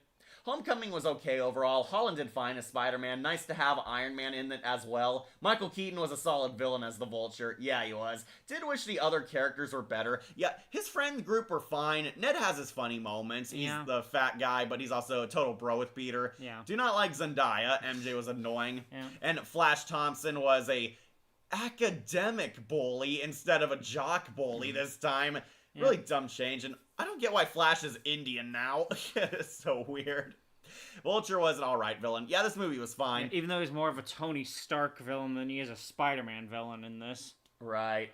Homecoming was okay overall. Holland did fine as Spider-Man. Nice to have Iron Man in it as well. Michael Keaton was a solid villain as the Vulture. Yeah, he was. Did wish the other characters were better. Yeah, his friend group were fine. Ned has his funny moments. He's the fat guy, but he's also a total bro with Peter. Yeah. Do not like Zendaya. MJ was annoying. Yeah. And Flash Thompson was a academic bully instead of a jock bully this time. Really dumb change, and I don't get why Flash is Indian now. It's so weird. Vulture was an alright villain. Yeah, this movie was fine. Even though he's more of a Tony Stark villain than he is a Spider-Man villain in this. Right.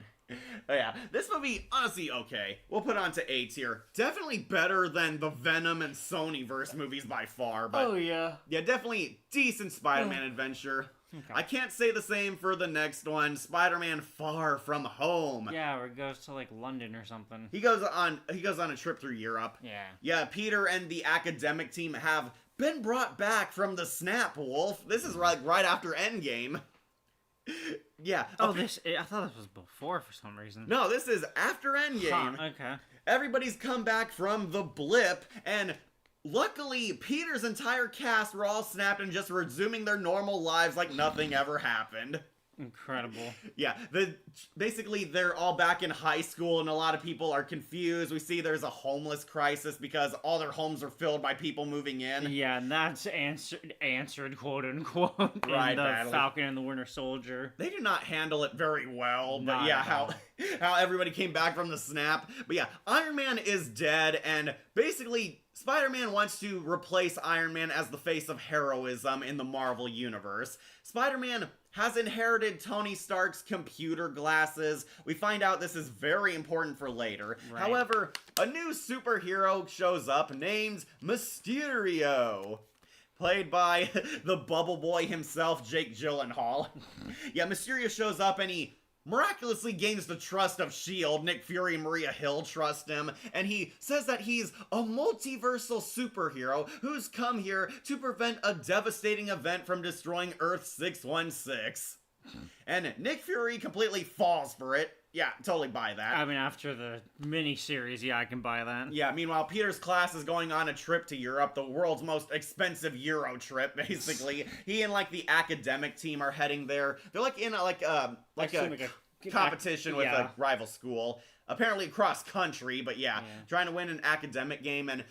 Oh, yeah, this movie, honestly, okay. We'll put it on to A tier. Definitely better than the Venom and Sonyverse movies by far, but... yeah, definitely decent Spider-Man adventure. Okay. I can't say the same for the next one, Spider-Man Far From Home. Yeah, where it goes to, like, London or something. He goes on a trip through Europe. Yeah. Yeah, Peter and the academic team have been brought back from the snap, Wolf. This is right after Endgame. Yeah. Oh, I thought this was before for some reason. No, this is after Endgame. Okay. Everybody's come back from the blip, and luckily, Peter's entire cast were all snapped and just resuming their normal lives like nothing ever happened. Incredible. Yeah, basically they're all back in high school and a lot of people are confused. We see there's a homeless crisis because all their homes are filled by people moving in. Yeah, and that's answered quote unquote Right, in the badly. Falcon and the Winter Soldier. They do not handle it very well, but Not yeah, at how everybody came back from the snap. But yeah, Iron Man is dead, and basically Spider-Man wants to replace Iron Man as the face of heroism in the Marvel Universe. Spider-Man has inherited Tony Stark's computer glasses. We find out this is very important for later. Right. However, a new superhero shows up named Mysterio, played by the Bubble Boy himself, Jake Gyllenhaal. Yeah, Mysterio shows up and he miraculously gains the trust of S.H.I.E.L.D. Nick Fury and Maria Hill trust him, and he says that he's a multiversal superhero who's come here to prevent a devastating event from destroying Earth 616. And Nick Fury completely falls for it. Yeah, totally buy that. I mean, after the mini-series, yeah, I can buy that. Yeah, meanwhile, Peter's class is going on a trip to Europe, the world's most expensive Euro trip, basically. He and, like, the academic team are heading there. They're, like, in a competition with a rival school. Apparently cross country, but yeah, trying to win an academic game, and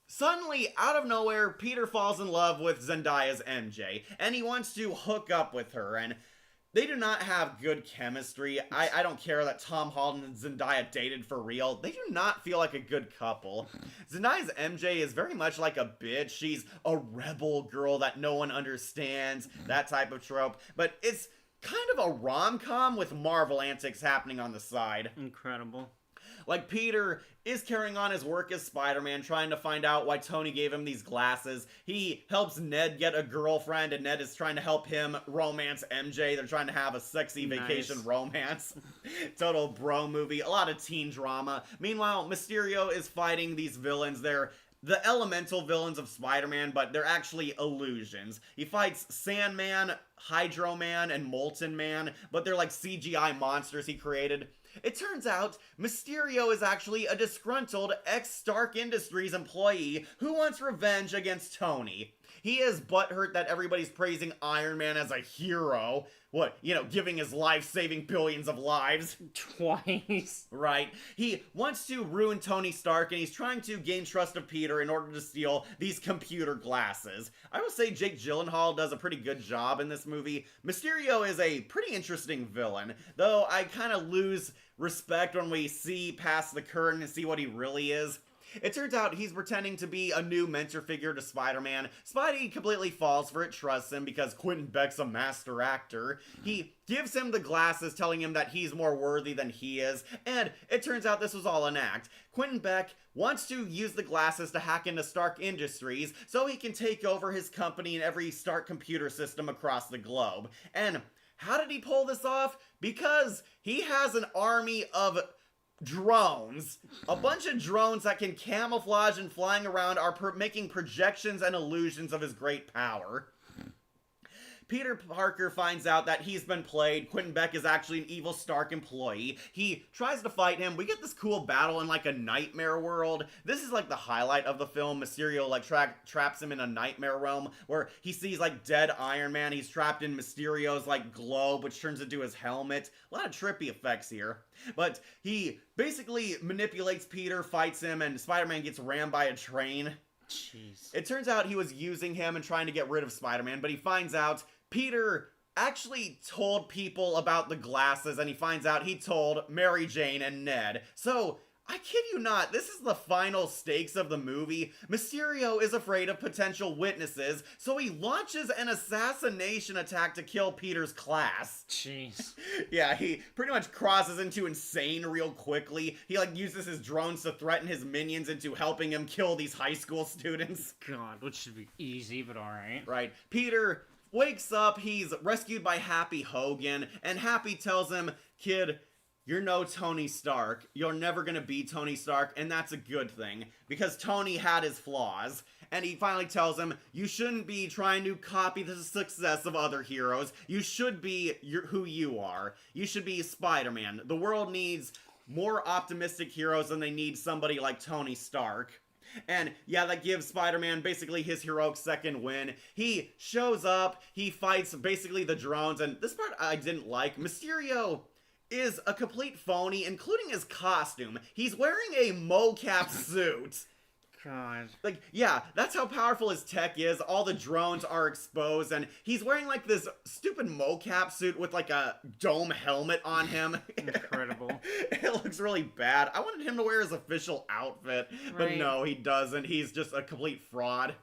suddenly, out of nowhere, Peter falls in love with Zendaya's MJ, and he wants to hook up with her, and they do not have good chemistry. I don't care that Tom Holland and Zendaya dated for real. They do not feel like a good couple. Zendaya's MJ is very much like a bitch. She's a rebel girl that no one understands, that type of trope. But it's kind of a rom-com with Marvel antics happening on the side. Incredible. Like, Peter is carrying on his work as Spider-Man, trying to find out why Tony gave him these glasses. He helps Ned get a girlfriend, and Ned is trying to help him romance MJ. They're trying to have a sexy vacation romance. Total bro movie. A lot of teen drama. Meanwhile, Mysterio is fighting these villains. They're the elemental villains of Spider-Man, but they're actually illusions. He fights Sandman, Hydro Man, and Molten Man, but they're like CGI monsters he created. It turns out Mysterio is actually a disgruntled ex-Stark Industries employee who wants revenge against Tony. He is butthurt that everybody's praising Iron Man as a hero. What, giving his life, saving billions of lives. Twice. Right. He wants to ruin Tony Stark, and he's trying to gain trust of Peter in order to steal these computer glasses. I will say Jake Gyllenhaal does a pretty good job in this movie. Mysterio is a pretty interesting villain, though I kind of lose respect when we see past the curtain and see what he really is. It turns out he's pretending to be a new mentor figure to Spider-Man. Spidey completely falls for it, trusts him, because Quentin Beck's a master actor. He gives him the glasses, telling him that he's more worthy than he is, and it turns out this was all an act. Quentin Beck wants to use the glasses to hack into Stark Industries so he can take over his company and every Stark computer system across the globe. And how did he pull this off? Because he has an army of drones. A bunch of drones that can camouflage and flying around are making projections and illusions of his great power. Peter Parker finds out that he's been played. Quentin Beck is actually an evil Stark employee. He tries to fight him. We get this cool battle in like a nightmare world. This is like the highlight of the film. Mysterio like traps him in a nightmare realm where he sees like dead Iron Man. He's trapped in Mysterio's like globe, which turns into his helmet. A lot of trippy effects here. But he basically manipulates Peter, fights him, and Spider-Man gets rammed by a train. Jeez. It turns out he was using him and trying to get rid of Spider-Man, but he finds out Peter actually told people about the glasses, and he finds out he told Mary Jane and Ned. So, I kid you not, this is the final stakes of the movie. Mysterio is afraid of potential witnesses, so he launches an assassination attack to kill Peter's class. Jeez. Yeah, he pretty much crosses into insane real quickly. He like uses his drones to threaten his minions into helping him kill these high school students. God, which should be easy, but alright. Right. Peter wakes up, he's rescued by Happy Hogan, and Happy tells him, "Kid, you're no Tony Stark. You're never gonna be Tony Stark, and that's a good thing, because Tony had his flaws." And he finally tells him, you shouldn't be trying to copy the success of other heroes. You should be who you are. You should be Spider-Man. The world needs more optimistic heroes than they need somebody like Tony Stark. And yeah, that gives Spider-Man basically his heroic second win. He shows up, he fights basically the drones, and this part I didn't like. Mysterio is a complete phony, including his costume. He's wearing a mocap suit. God. Like, yeah, that's how powerful his tech is. All the drones are exposed, and he's wearing, like, this stupid mocap suit with, like, a dome helmet on him. Incredible. It looks really bad. I wanted him to wear his official outfit, but Right. no, he doesn't. He's just a complete fraud.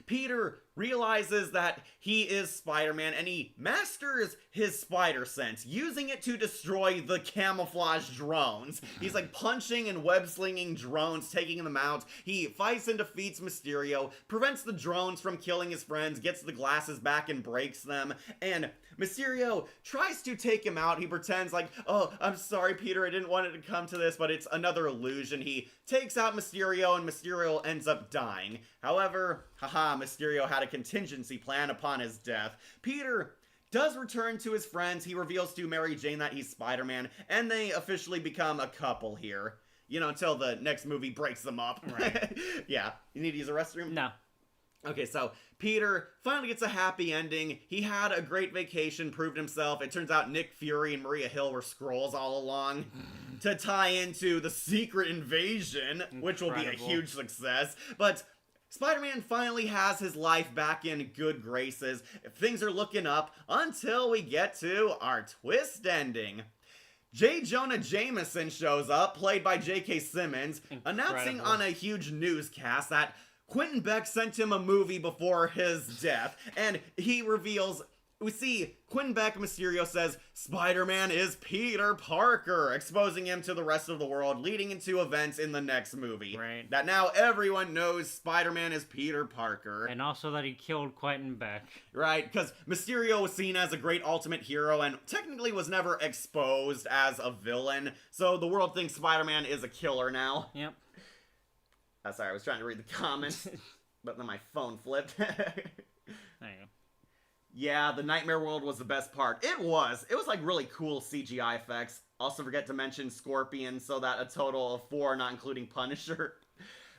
Peter realizes that he is Spider-Man, and he masters his spider sense, using it to destroy the camouflage drones. He's like punching and web-slinging drones, taking them out. He fights and defeats Mysterio, prevents the drones from killing his friends, gets the glasses back and breaks them, and Mysterio tries to take him out. He pretends like, oh, I'm sorry, Peter, I didn't want it to come to this, but it's another illusion. He takes out Mysterio, and Mysterio ends up dying. However, Mysterio had a contingency plan upon his death. Peter does return to his friends. He reveals to Mary Jane that he's Spider-Man, and they officially become a couple here. You know, until the next movie breaks them up. Right. Yeah. You need to use a restroom? No. Okay, so Peter finally gets a happy ending. He had a great vacation, proved himself. It turns out Nick Fury and Maria Hill were Skrulls all along to tie into the Secret Invasion, which will be a Incredible. huge success. But Spider-Man finally has his life back in good graces. Things are looking up until we get to our twist ending. J. Jonah Jameson shows up, played by J.K. Simmons, announcing Incredible. on a huge newscast that Quentin Beck sent him a movie before his death, and he reveals, we see Quentin Beck, Mysterio says, Spider-Man is Peter Parker, exposing him to the rest of the world, leading into events in the next movie. Right. That now everyone knows Spider-Man is Peter Parker. And also that he killed Quentin Beck. Right, because Mysterio was seen as a great ultimate hero and technically was never exposed as a villain, so the world thinks Spider-Man is a killer now. Yep. Sorry, I was trying to read the comments, but then my phone flipped. There you go. Yeah, the Nightmare World was the best part. It was like really cool CGI effects. Also forget to mention Scorpion, so that a total of 4, not including Punisher.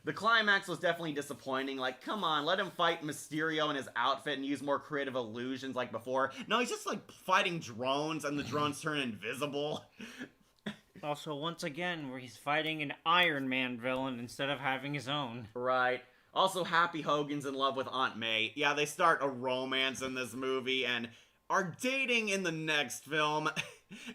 The climax was definitely disappointing. Like, come on, let him fight Mysterio in his outfit and use more creative illusions like before. No, he's just like fighting drones and the drones turn invisible. Also, once again, where he's fighting an Iron Man villain instead of having his own. Right. Also, Happy Hogan's in love with Aunt May. Yeah, they start a romance in this movie and are dating in the next film.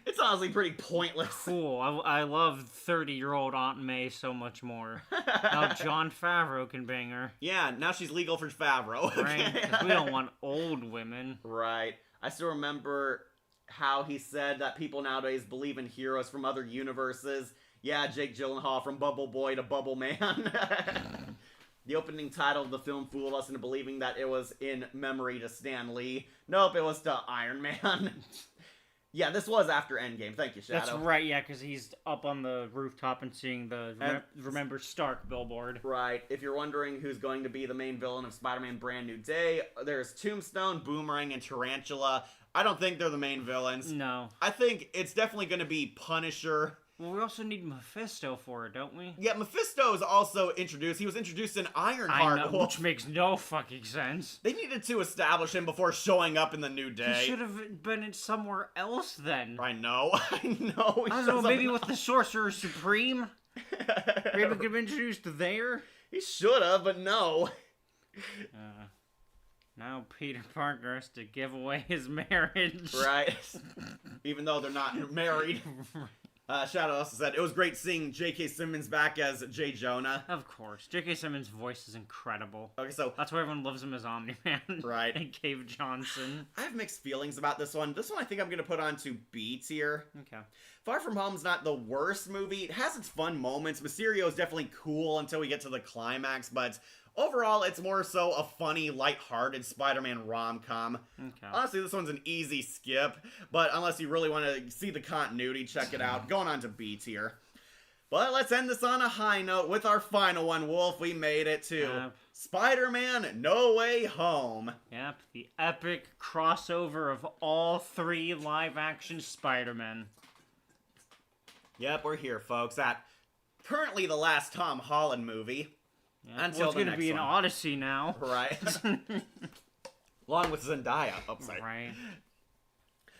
It's honestly pretty pointless. Cool. I love 30-year-old Aunt May so much more. Now Jon Favreau can bang her. Yeah, now she's legal for Favreau. Right? 'Cause we don't want old women. Right. I still remember how he said that people nowadays believe in heroes from other universes. Yeah, Jake Gyllenhaal from Bubble Boy to Bubble Man. The opening title of the film fooled us into believing that it was in memory to Stan Lee. Nope, it was to Iron Man. Yeah, this was after Endgame. Thank you, Shadow. That's right, yeah, because he's up on the rooftop and seeing the And- Remember Stark billboard. Right. If you're wondering who's going to be the main villain of Spider-Man Brand New Day, there's Tombstone, Boomerang, and Tarantula. I don't think they're the main villains. No. I think it's definitely going to be Punisher. Well, we also need Mephisto for it, don't we? Yeah, Mephisto is also introduced. He was introduced in I Ironheart. know, which makes no fucking sense. They needed to establish him before showing up in the New He Day. should have been in somewhere else then. I know. I know. I don't know, maybe with the Sorcerer Supreme? Maybe we could have been introduced there? He should have, but no. Now Peter Parker has to give away his marriage. Right. Even though they're not married. Shadow also said, it was great seeing J.K. Simmons back as J. Jonah. Of course. J.K. Simmons' voice is incredible. Okay, so That's why everyone loves him as Omni-Man. Right. And Cave Johnson. I have mixed feelings about this one. This one I think I'm going to put on to B tier. Okay. Far From Home's not the worst movie. It has its fun moments. Mysterio is definitely cool until we get to the climax, but overall, it's more so a funny, lighthearted Spider-Man rom-com. Okay. Honestly, this one's an easy skip, but unless you really want to see the continuity, check it out. Going on to B tier. But let's end this on a high note with our final one, Wolf. We made it to Spider-Man No Way Home. Yep, the epic crossover of all 3 live-action Spider-Men. Yep, we're here, folks, at currently the last Tom Holland movie. Yeah. Until well, it's the gonna next be an one. Odyssey now. Right. Along with Zendaya. Oh, sorry. Right.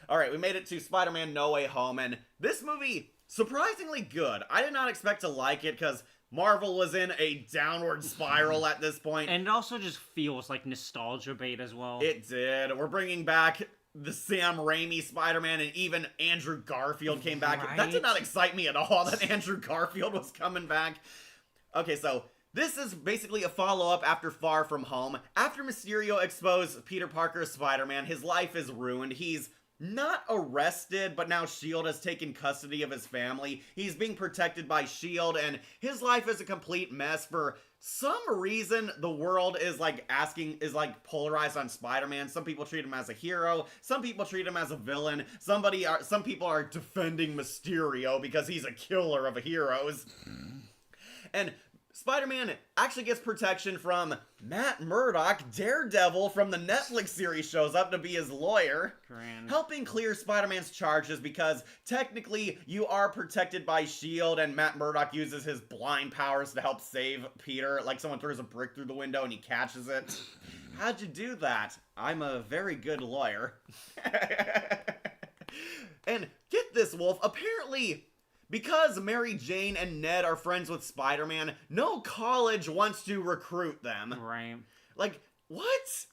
Alright, we made it to Spider-Man No Way Home, and this movie, surprisingly good. I did not expect to like it, because Marvel was in a downward spiral at this point. And it also just feels like nostalgia bait as well. It did. We're bringing back the Sam Raimi Spider-Man, and even Andrew Garfield came back. Right? That did not excite me at all, that Andrew Garfield was coming back. Okay, so this is basically a follow-up after Far From Home. After Mysterio exposed Peter Parker's Spider-Man, his life is ruined. He's not arrested, but now S.H.I.E.L.D. has taken custody of his family. He's being protected by S.H.I.E.L.D., and his life is a complete mess. For some reason, the world is polarized on Spider-Man. Some people treat him as a hero. Some people treat him as a villain. Some people are defending Mysterio because he's a killer of heroes. And Spider-Man actually gets protection from Matt Murdock. Daredevil from the Netflix series shows up to be his lawyer, helping clear Spider-Man's charges because technically you are protected by S.H.I.E.L.D. and Matt Murdock uses his blind powers to help save Peter. Like someone throws a brick through the window and he catches it. How'd you do that? I'm a very good lawyer. And get this, Wolf, apparently, because Mary Jane and Ned are friends with Spider-Man, no college wants to recruit them. Right. Like, what?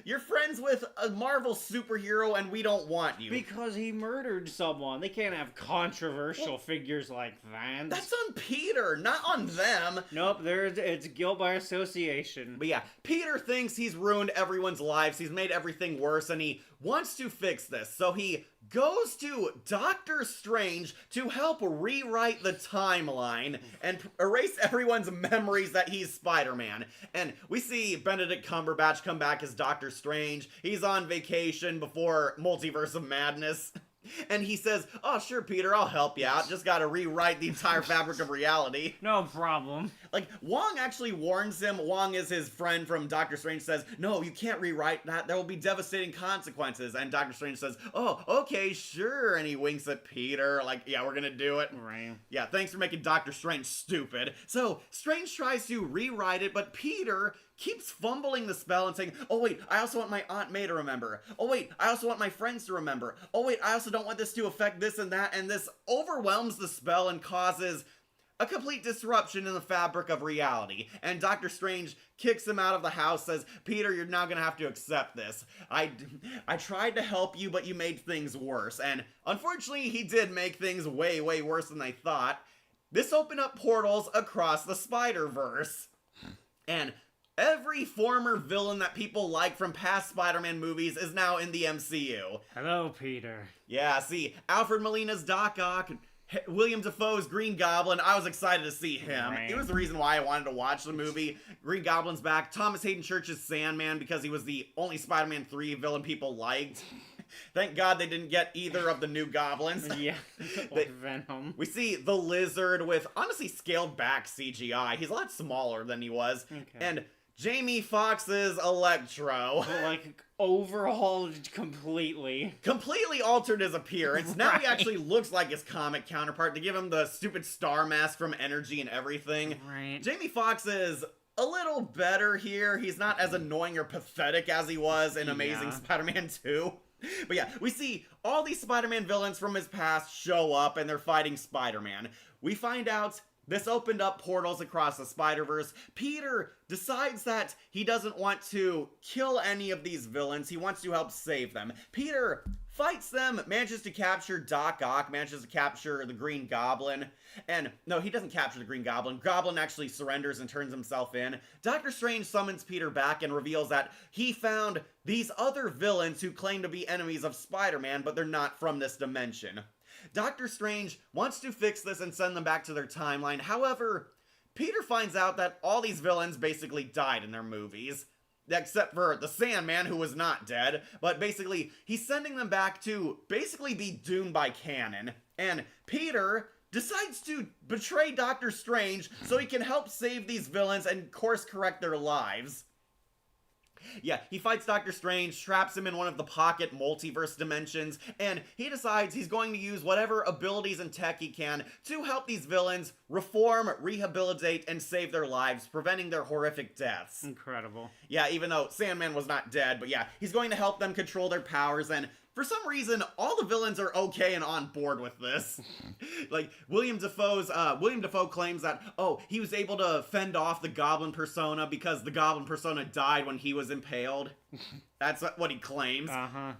You're friends with a Marvel superhero and we don't want you. Because he murdered someone. They can't have controversial figures like that. That's on Peter, not on them. Nope, it's guilt by association. But yeah, Peter thinks he's ruined everyone's lives. He's made everything worse and he wants to fix this. So he goes to Doctor Strange to help rewrite the timeline and erase everyone's memories that he's Spider-Man. And we see Benedict Cumberbatch come back as Doctor Strange. He's on vacation before Multiverse of Madness. And he says, "Oh, sure, Peter, I'll help you out. Just gotta rewrite the entire fabric of reality." No problem. Like, Wong actually warns him. Wong is his friend from Doctor Strange, says, "No, you can't rewrite that. There will be devastating consequences." And Doctor Strange says, "Oh, okay, sure." And he winks at Peter, like, "Yeah, we're gonna do it." Right. Yeah, thanks for making Doctor Strange stupid. So, Strange tries to rewrite it, but Peter keeps fumbling the spell and saying, "Oh wait, I also want my Aunt May to remember. Oh wait, I also want my friends to remember. Oh wait, I also don't want this to affect this and that." And this overwhelms the spell and causes a complete disruption in the fabric of reality. And Doctor Strange kicks him out of the house, says, "Peter, you're now gonna have to accept this. I tried to help you, but you made things worse." And unfortunately, he did make things way, way worse than they thought. This opened up portals across the Spider-Verse. And every former villain that people like from past Spider-Man movies is now in the MCU. Hello, Peter. Yeah, see, Alfred Molina's Doc Ock, William Dafoe's Green Goblin, I was excited to see him. Right. It was the reason why I wanted to watch the movie. Green Goblin's back. Thomas Hayden Church's Sandman, because he was the only Spider-Man 3 villain people liked. Thank God they didn't get either of the new goblins. Yeah, or Venom. We see the Lizard with, honestly, scaled back CGI. He's a lot smaller than he was. Okay. And Jamie Foxx's Electro. Like, overhauled completely. Completely altered his appearance. Now he Right. actually looks like his comic counterpart. To give him the stupid star mask from Energy and everything. Right. Jamie Foxx is a little better here. He's not as annoying or pathetic as he was in Amazing Spider-Man 2. But yeah, we see all these Spider-Man villains from his past show up and they're fighting Spider-Man. We find out this opened up portals across the Spider-Verse. Peter decides that he doesn't want to kill any of these villains. He wants to help save them. Peter fights them, manages to capture Doc Ock, manages to capture the Green Goblin. And no, he doesn't capture the Green Goblin. Goblin actually surrenders and turns himself in. Doctor Strange summons Peter back and reveals that he found these other villains who claim to be enemies of Spider-Man, but they're not from this dimension. Doctor Strange wants to fix this and send them back to their timeline. However, Peter finds out that all these villains basically died in their movies. Except for the Sandman, who was not dead. But basically, he's sending them back to basically be doomed by canon. And Peter decides to betray Doctor Strange so he can help save these villains and course correct their lives. Yeah, he fights Doctor Strange, traps him in one of the pocket multiverse dimensions, and he decides he's going to use whatever abilities and tech he can to help these villains reform, rehabilitate, and save their lives, preventing their horrific deaths. Incredible. Yeah, even though Sandman was not dead, but yeah, he's going to help them control their powers, and for some reason, all the villains are okay and on board with this. Like, William Dafoe claims that, oh, he was able to fend off the Goblin persona because the Goblin persona died when he was impaled. That's what he claims. Uh-huh.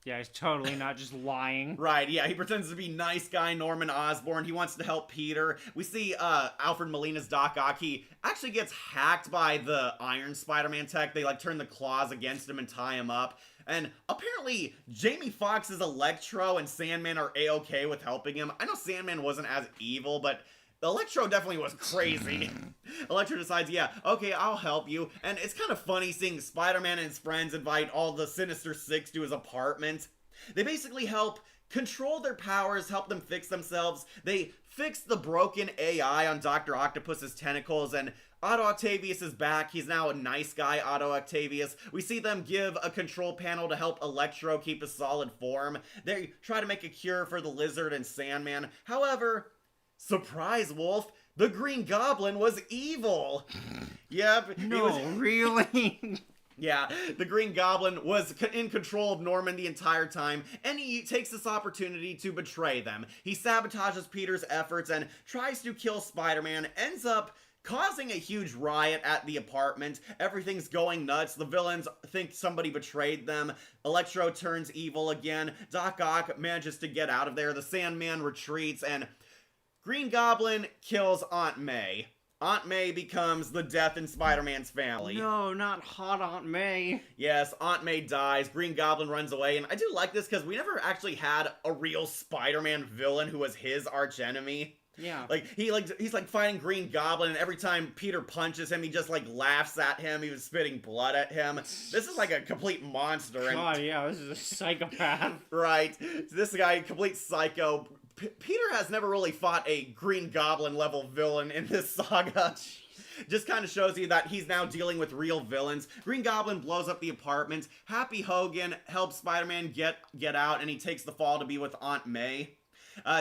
Yeah, he's totally not just lying. Right, yeah, he pretends to be nice guy Norman Osborn. He wants to help Peter. We see Alfred Molina's Doc Ock. He actually gets hacked by the Iron Spider-Man tech. They, like, turn the claws against him and tie him up. And apparently, Jamie Foxx's Electro and Sandman are A-okay with helping him. I know Sandman wasn't as evil, but Electro definitely was crazy. Electro decides, yeah, okay, I'll help you. And it's kind of funny seeing Spider-Man and his friends invite all the Sinister Six to his apartment. They basically help control their powers, help them fix themselves. They fix the broken AI on Dr. Octopus's tentacles, and Otto Octavius is back. He's now a nice guy, Otto Octavius. We see them give a control panel to help Electro keep a solid form. They try to make a cure for the Lizard and Sandman. However, surprise, Wolf, the Green Goblin was evil. Yep. No, really? Yeah, the Green Goblin was in control of Norman the entire time, and he takes this opportunity to betray them. He sabotages Peter's efforts and tries to kill Spider-Man, ends up causing a huge riot at the apartment. Everything's going nuts. The villains think somebody betrayed them. Electro turns evil again. Doc Ock manages to get out of there. The Sandman retreats, and Green Goblin kills Aunt May. Aunt May becomes the death in Spider-Man's family. No, not hot Aunt May. Yes, Aunt May dies, Green Goblin runs away, and I do like this because we never actually had a real Spider-Man villain who was his archenemy. Yeah. He's like fighting Green Goblin, and every time Peter punches him, he just like laughs at him. He was spitting blood at him. This is like a complete monster. And, God, yeah, this is a psychopath. Right. This guy, complete psycho. Peter has never really fought a Green Goblin level villain in this saga. Just kind of shows you that he's now dealing with real villains. Green Goblin blows up the apartment. Happy Hogan helps Spider-Man get out, and he takes the fall to be with Aunt May.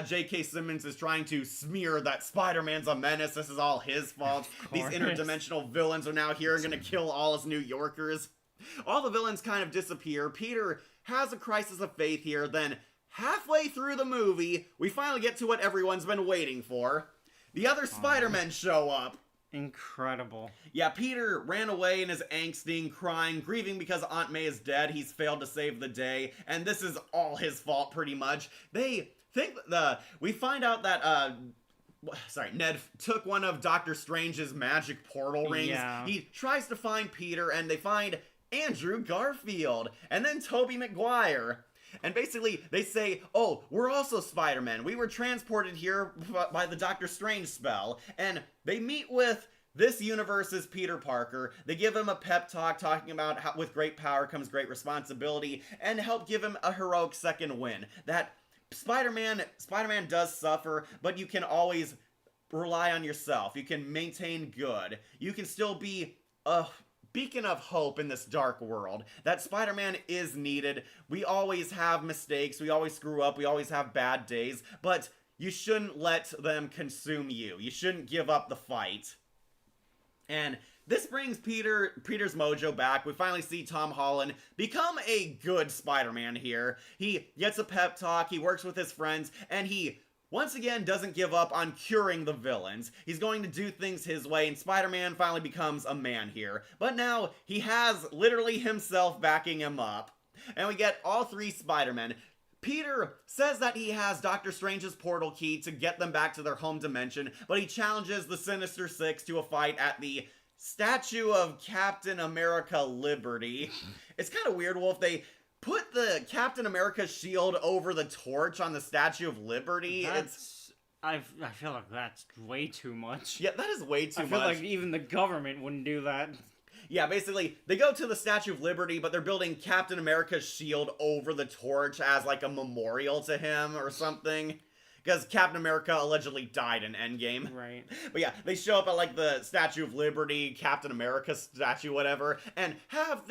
J.K. Simmons is trying to smear that Spider-Man's a menace. This is all his fault. These interdimensional villains are now here and going to kill all us New Yorkers. All the villains kind of disappear. Peter has a crisis of faith here. Then, halfway through the movie, we finally get to what everyone's been waiting for. The other Spider-Men show up. Incredible. Yeah, Peter ran away and is angsting, crying, grieving because Aunt May is dead. He's failed to save the day, and this is all his fault, pretty much. We find out that, Ned took one of Doctor Strange's magic portal rings. Yeah. He tries to find Peter, and they find Andrew Garfield, and then Tobey Maguire. And basically, they say, oh, we're also Spider-Man. We were transported here by the Doctor Strange spell. And they meet with this universe's Peter Parker. They give him a pep talk talking about how with great power comes great responsibility, and help give him a heroic second win. That Spider-Man does suffer, but you can always rely on yourself. You can maintain good. You can still be a beacon of hope in this dark world. That Spider-Man is needed. We always have mistakes. We always screw up. We always have bad days. But you shouldn't let them consume you. You shouldn't give up the fight. And this brings Peter's mojo back. We finally see Tom Holland become a good Spider-Man here. He gets a pep talk, he works with his friends, and he once again doesn't give up on curing the villains. He's going to do things his way, and Spider-Man finally becomes a man here. But now he has literally himself backing him up. And we get all three Spider-Men. Peter says that he has Doctor Strange's portal key to get them back to their home dimension, but he challenges the Sinister Six to a fight at the statue of Captain America Liberty. It's kind of weird, Wolf. They put the Captain America shield over the torch on the Statue of Liberty. I feel like that's way too much. Yeah, that is way too much. I feel like even the government wouldn't do that. Yeah, basically, they go to the Statue of Liberty, but they're building Captain America's shield over the torch as like a memorial to him or something. Because Captain America allegedly died in Endgame. Right. But yeah, they show up at like the Statue of Liberty, Captain America statue, whatever, and have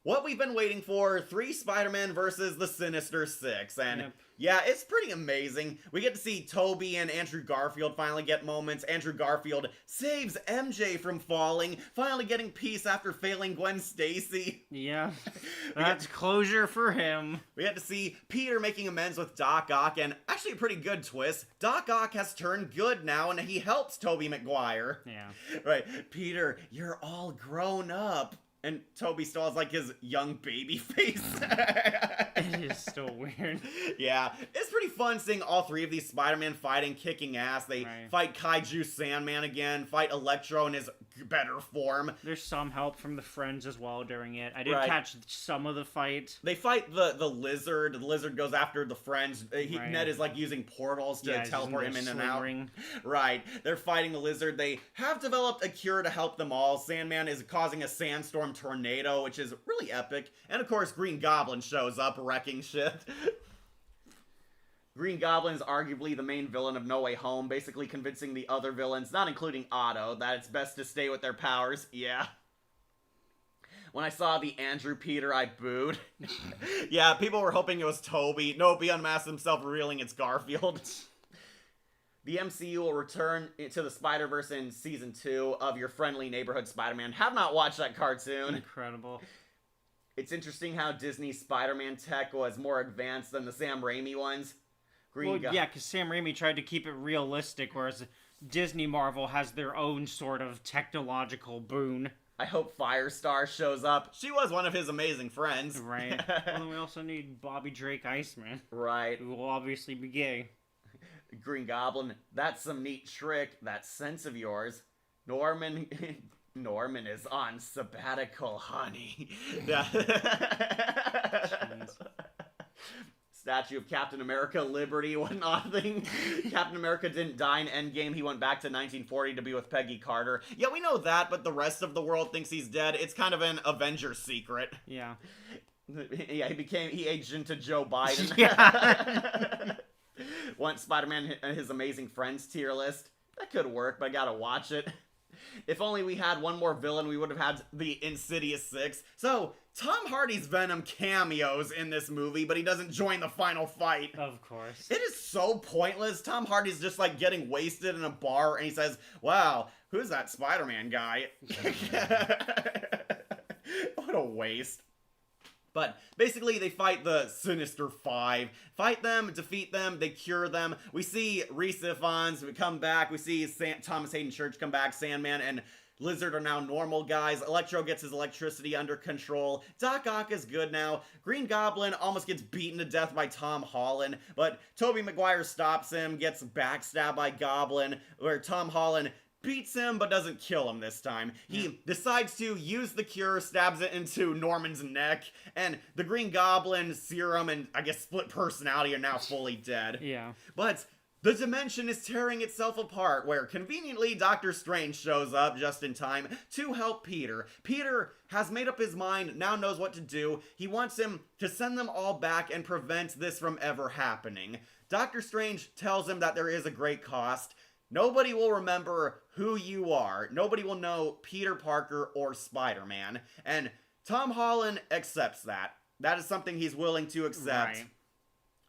what we've been waiting for, 3 Spider-Men versus the Sinister Six. And Yeah, it's pretty amazing. We get to see Toby and Andrew Garfield finally get moments. Andrew Garfield saves MJ from falling, finally getting peace after failing Gwen Stacy. Yeah, that's closure for him. We get to see Peter making amends with Doc Ock, and actually a pretty good twist. Doc Ock has turned good now, and he helps Tobey Maguire. Yeah. Right, Peter, you're all grown up. And Toby still has, like, his young baby face. It is still weird. Yeah, it's pretty fun seeing all three of these Spider-Man fighting, kicking ass. They fight Kaiju Sandman again, fight Electro in his better form. There's some help from the friends as well during it. I did catch some of the fight. They fight the Lizard. The Lizard goes after the friends. Ned is, like, using portals to teleport him in and out. Ring. Right. They're fighting the Lizard. They have developed a cure to help them all. Sandman is causing a sandstorm tornado, which is really epic. And, of course, Green Goblin shows up, wrecking shit. Green Goblin is arguably the main villain of No Way Home, basically convincing the other villains, not including Otto, that it's best to stay with their powers. Yeah. When I saw the Andrew Peter, I booed. Yeah, people were hoping it was Toby. Nope, he unmasked himself, revealing it's Garfield. The MCU will return to the Spider-Verse in Season 2 of Your Friendly Neighborhood Spider-Man. Have not watched that cartoon. Incredible. It's interesting how Disney's Spider-Man tech was more advanced than the Sam Raimi ones. Yeah, because Sam Raimi tried to keep it realistic, whereas Disney Marvel has their own sort of technological boon. I hope Firestar shows up. She was one of his amazing friends. Right. Well, then we also need Bobby Drake Iceman. Right. Who will obviously be gay. Green Goblin, that's some neat trick, that sense of yours. Norman is on sabbatical, honey. Yeah. Statue of Captain America, Liberty, what nothing. Captain America didn't die in Endgame. He went back to 1940 to be with Peggy Carter. Yeah, we know that, but the rest of the world thinks he's dead. It's kind of an Avengers secret. Yeah. Yeah, he aged into Joe Biden. Yeah. Want Spider-Man and His Amazing Friends tier list? That could work, but I gotta watch it. If only we had one more villain, we would have had the Insidious 6. So, Tom Hardy's Venom cameos in this movie, but he doesn't join the final fight. Of course. It is so pointless. Tom Hardy's just, like, getting wasted in a bar, and he says, wow, who's that Spider-Man guy? What a waste. But basically, they fight the Sinister Five. Fight them, defeat them, they cure them. We see Rhys Ifans come back. We see Thomas Hayden Church come back. Sandman and Lizard are now normal guys. Electro gets his electricity under control. Doc Ock is good now. Green Goblin almost gets beaten to death by Tom Holland, but Tobey Maguire stops him, gets backstabbed by Goblin, where Tom Holland beats him, but doesn't kill him this time. He decides to use the cure, stabs it into Norman's neck, and the Green Goblin, Serum, and I guess Split Personality are now fully dead. Yeah. But the dimension is tearing itself apart, where conveniently Doctor Strange shows up just in time to help Peter. Peter has made up his mind, now knows what to do. He wants him to send them all back and prevent this from ever happening. Doctor Strange tells him that there is a great cost. Nobody will remember who you are. Nobody will know Peter Parker or Spider-Man. And Tom Holland accepts that. That is something he's willing to accept. Right.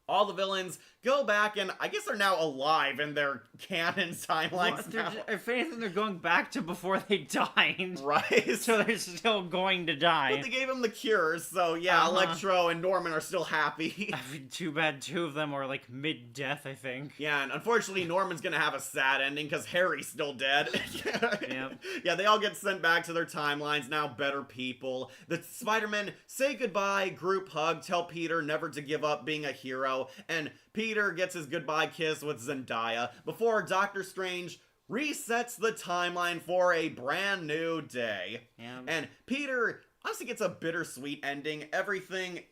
All the villains go back, and I guess they're now alive in their canon timelines now. If anything, they're going back to before they died. Right. So they're still going to die. But they gave him the cures, so yeah, Electro and Norman are still happy. I mean, too bad two of them are, like, mid-death, I think. Yeah, and unfortunately, Norman's gonna have a sad ending, because Harry's still dead. Yep. Yeah, they all get sent back to their timelines, now better people. The Spider-Men say goodbye, group hug, tell Peter never to give up being a hero, and Peter gets his goodbye kiss with Zendaya before Doctor Strange resets the timeline for a brand new day. Yeah. And Peter honestly gets a bittersweet ending. Everything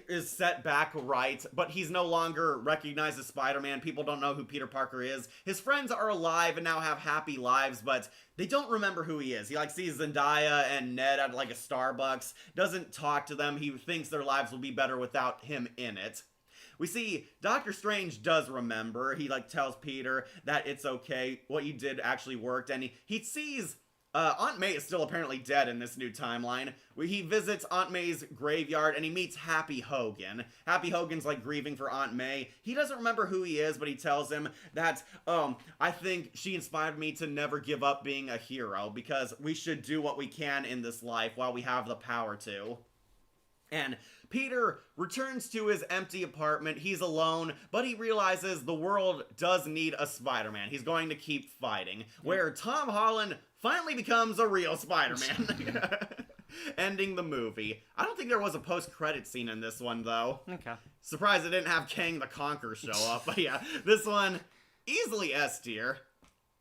is set back right, but he's no longer recognized as Spider-Man. People don't know who Peter Parker is. His friends are alive and now have happy lives, but they don't remember who he is. He sees Zendaya and Ned at a Starbucks, doesn't talk to them. He thinks their lives will be better without him in it. We see Doctor Strange does remember. He tells Peter that it's okay, what you did actually worked, and he sees Aunt May is still apparently dead in this new timeline, where he visits Aunt May's graveyard and he meets Happy Hogan. Happy Hogan's like grieving for Aunt May. He doesn't remember who he is, but he tells him that, I think she inspired me to never give up being a hero, because we should do what we can in this life while we have the power to. And Peter returns to his empty apartment. He's alone, but he realizes the world does need a Spider-Man. He's going to keep fighting, where Tom Holland finally becomes a real Spider-Man. Ending the movie. I don't think there was a post-credit scene in this one, though. Okay. Surprised it didn't have Kang the Conqueror show up. But yeah, this one, easily S tier.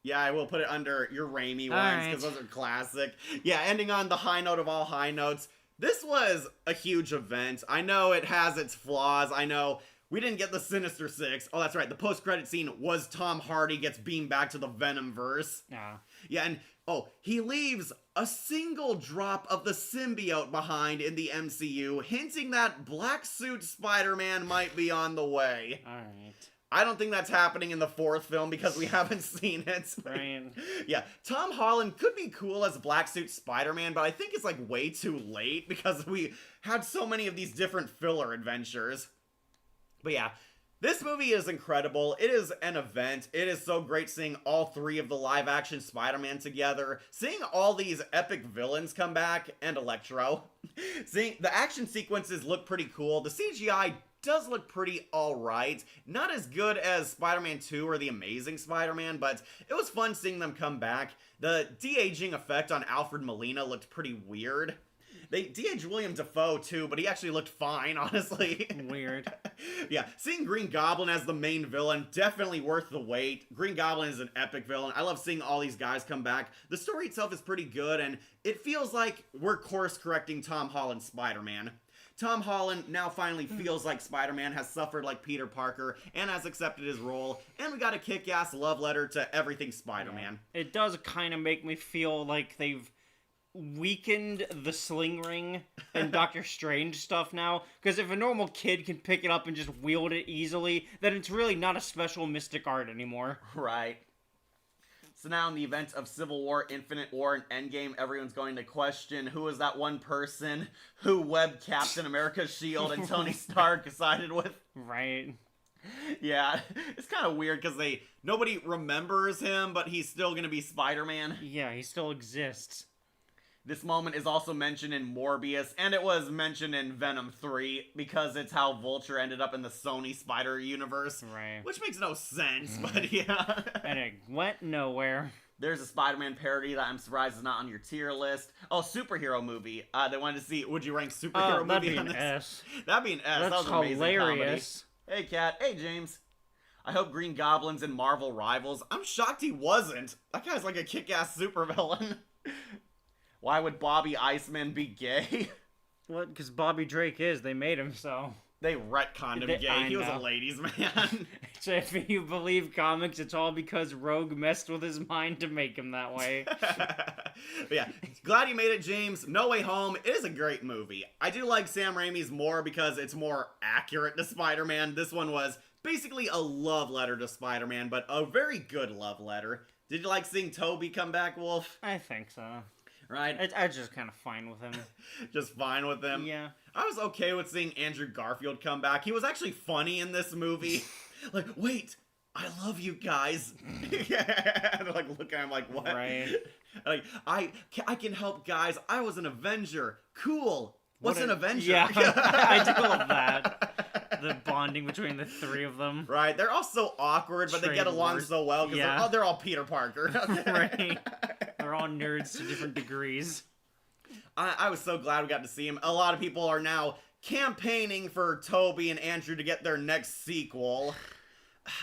Yeah, I will put it under your Raimi ones, because those are classic. Yeah, ending on the high note of all high notes. This was a huge event. I know it has its flaws. I know we didn't get the Sinister Six. Oh, that's right. The post-credit scene was Tom Hardy gets beamed back to the Venomverse. Yeah. Yeah, and he leaves a single drop of the symbiote behind in the MCU, hinting that Black Suit Spider-Man might be on the way. All right. I don't think that's happening in the fourth film because we haven't seen it. Right. Yeah, Tom Holland could be cool as Black Suit Spider-Man, but I think it's like way too late because we had so many of these different filler adventures. But yeah, this movie is incredible. It is an event. It is so great seeing all three of the live-action Spider-Man together, seeing all these epic villains come back, and Electro. Seeing the action sequences look pretty cool. The CGI does look pretty alright. Not as good as Spider-Man 2 or The Amazing Spider-Man, but it was fun seeing them come back. The de-aging effect on Alfred Molina looked pretty weird. They de-aged William Dafoe too, but he actually looked fine, honestly. Weird. Yeah, seeing Green Goblin as the main villain, definitely worth the wait. Green Goblin is an epic villain. I love seeing all these guys come back. The story itself is pretty good, and it feels like we're course-correcting Tom Holland's Spider-Man. Tom Holland now finally feels like Spider-Man, has suffered like Peter Parker, and has accepted his role, and we got a kick-ass love letter to everything Spider-Man. It does kind of make me feel like they've weakened the sling ring and Doctor Strange stuff now, because if a normal kid can pick it up and just wield it easily, then it's really not a special mystic art anymore. Right. So now in the event of Civil War, Infinite War, and Endgame, everyone's going to question who is that one person who webbed Captain America's shield and Tony Stark sided with. Right. Yeah, it's kind of weird because nobody remembers him, but he's still going to be Spider-Man. Yeah, he still exists. This moment is also mentioned in Morbius, and it was mentioned in Venom 3, because it's how Vulture ended up in the Sony Spider universe. Right. Which makes no sense, but yeah. And it went nowhere. There's a Spider-Man parody that I'm surprised is not on your tier list. Oh, superhero movie. They wanted to see, would you rank superhero movie on this? S. That'd be an S. That's that was an amazing hilarious. comedy. Hey, Kat. Hey, James. I hope Green Goblin's in Marvel Rivals. I'm shocked he wasn't. That guy's like a kick-ass supervillain. Why would Bobby Iceman be gay? What? Because Bobby Drake is. They made him so. They retconned him gay. He was a ladies' man. So if you believe comics, it's all because Rogue messed with his mind to make him that way. But yeah, glad you made it, James. No Way Home. It is a great movie. I do like Sam Raimi's more because it's more accurate to Spider-Man. This one was basically a love letter to Spider-Man, but a very good love letter. Did you like seeing Tobey come back, Wolf? I think so. Right? I was just kind of fine with him. Just fine with him? Yeah. I was okay with seeing Andrew Garfield come back. He was actually funny in this movie. Like, wait, I love you guys. Yeah. Like, look at him like, what? Right. Like, I can help guys. I was an Avenger. Cool. What's an Avenger? Yeah, I do love that. The bonding between the three of them. Right. They're all so awkward, but they get along so well because they're all Peter Parker. Right. They're all nerds to different degrees. I was so glad we got to see him. A lot of people are now campaigning for Tobey and Andrew to get their next sequel.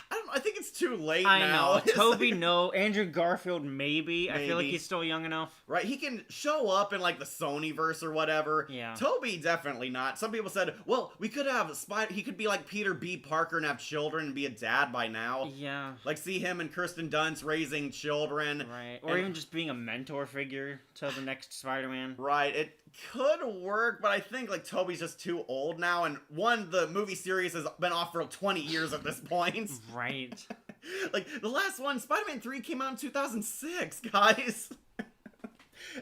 I think it's too late now. I know. Tobey, no. Andrew Garfield, maybe. I feel like he's still young enough. Right, he can show up in, like, the Sonyverse or whatever. Yeah. Tobey, definitely not. Some people said, well, we could have he could be like Peter B. Parker and have children and be a dad by now. Yeah. Like, see him and Kirsten Dunst raising children. Right. Or even just being a mentor figure to the next Spider-Man. Right. It could work, but I think, like, Tobey's just too old now, and the movie series has been off for 20 years at this point. Right. Like, the last one, Spider-Man 3, came out in 2006, guys.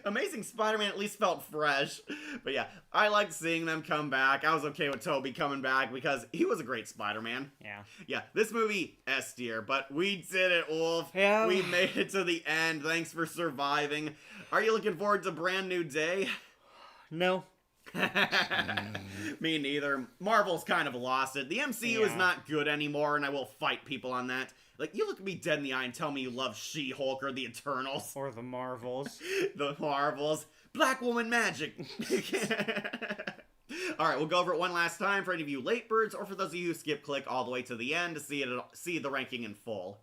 Amazing Spider-Man at least felt fresh. But yeah, I liked seeing them come back. I was okay with Tobey coming back because he was a great Spider-Man. Yeah. Yeah, this movie, S tier, but we did it, Wolf. Yeah. We made it to the end. Thanks for surviving. Are you looking forward to Brand New Day? No. Me neither. Marvel's kind of lost it. The MCU is Yeah. not good anymore, and I will fight people on that. Like, you look me dead in the eye and tell me you love She-Hulk or the Eternals. Or the Marvels. The Marvels. Black Woman magic. Alright, we'll go over it one last time for any of you late birds, or for those of you who skip click all the way to the end to see the ranking in full.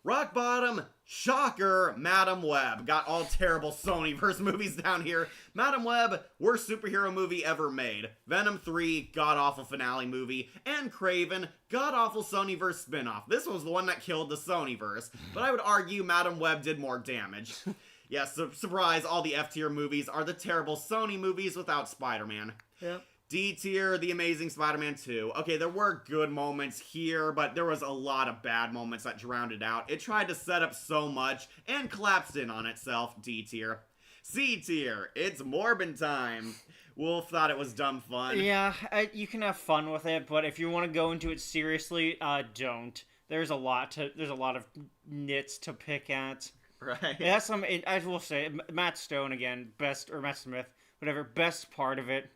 Rock bottom, shocker, Madam Web. Got all terrible Sonyverse movies down here. Madam Web, worst superhero movie ever made. Venom 3, god-awful finale movie. And Kraven, god-awful Sonyverse spinoff. This was the one that killed the Sonyverse. But I would argue Madam Web did more damage. Yes, surprise, all the F-tier movies are the terrible Sony movies without Spider-Man. Yep. D tier, The Amazing Spider-Man 2. Okay, there were good moments here, but there was a lot of bad moments that drowned it out. It tried to set up so much and collapsed in on itself. D tier. C tier, it's Morbin time. Wolf thought it was dumb fun. Yeah, you can have fun with it, but if you want to go into it seriously, don't. There's a lot of nits to pick at. Right. It has some, I will say, Matt Stone again, Matt Smith, whatever, best part of it.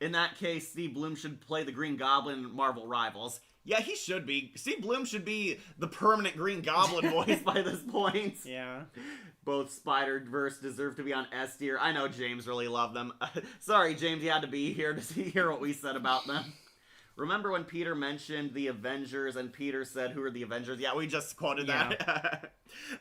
In that case, Steve Bloom should play the Green Goblin in Marvel Rivals. Yeah, he should be. Steve Bloom should be the permanent Green Goblin voice by this point. Yeah. Both Spider-Verse deserve to be on S tier. I know James really loved them. Sorry, James, you had to be here to hear what we said about them. Remember when Peter mentioned the Avengers and Peter said, who are the Avengers? Yeah, we just quoted that.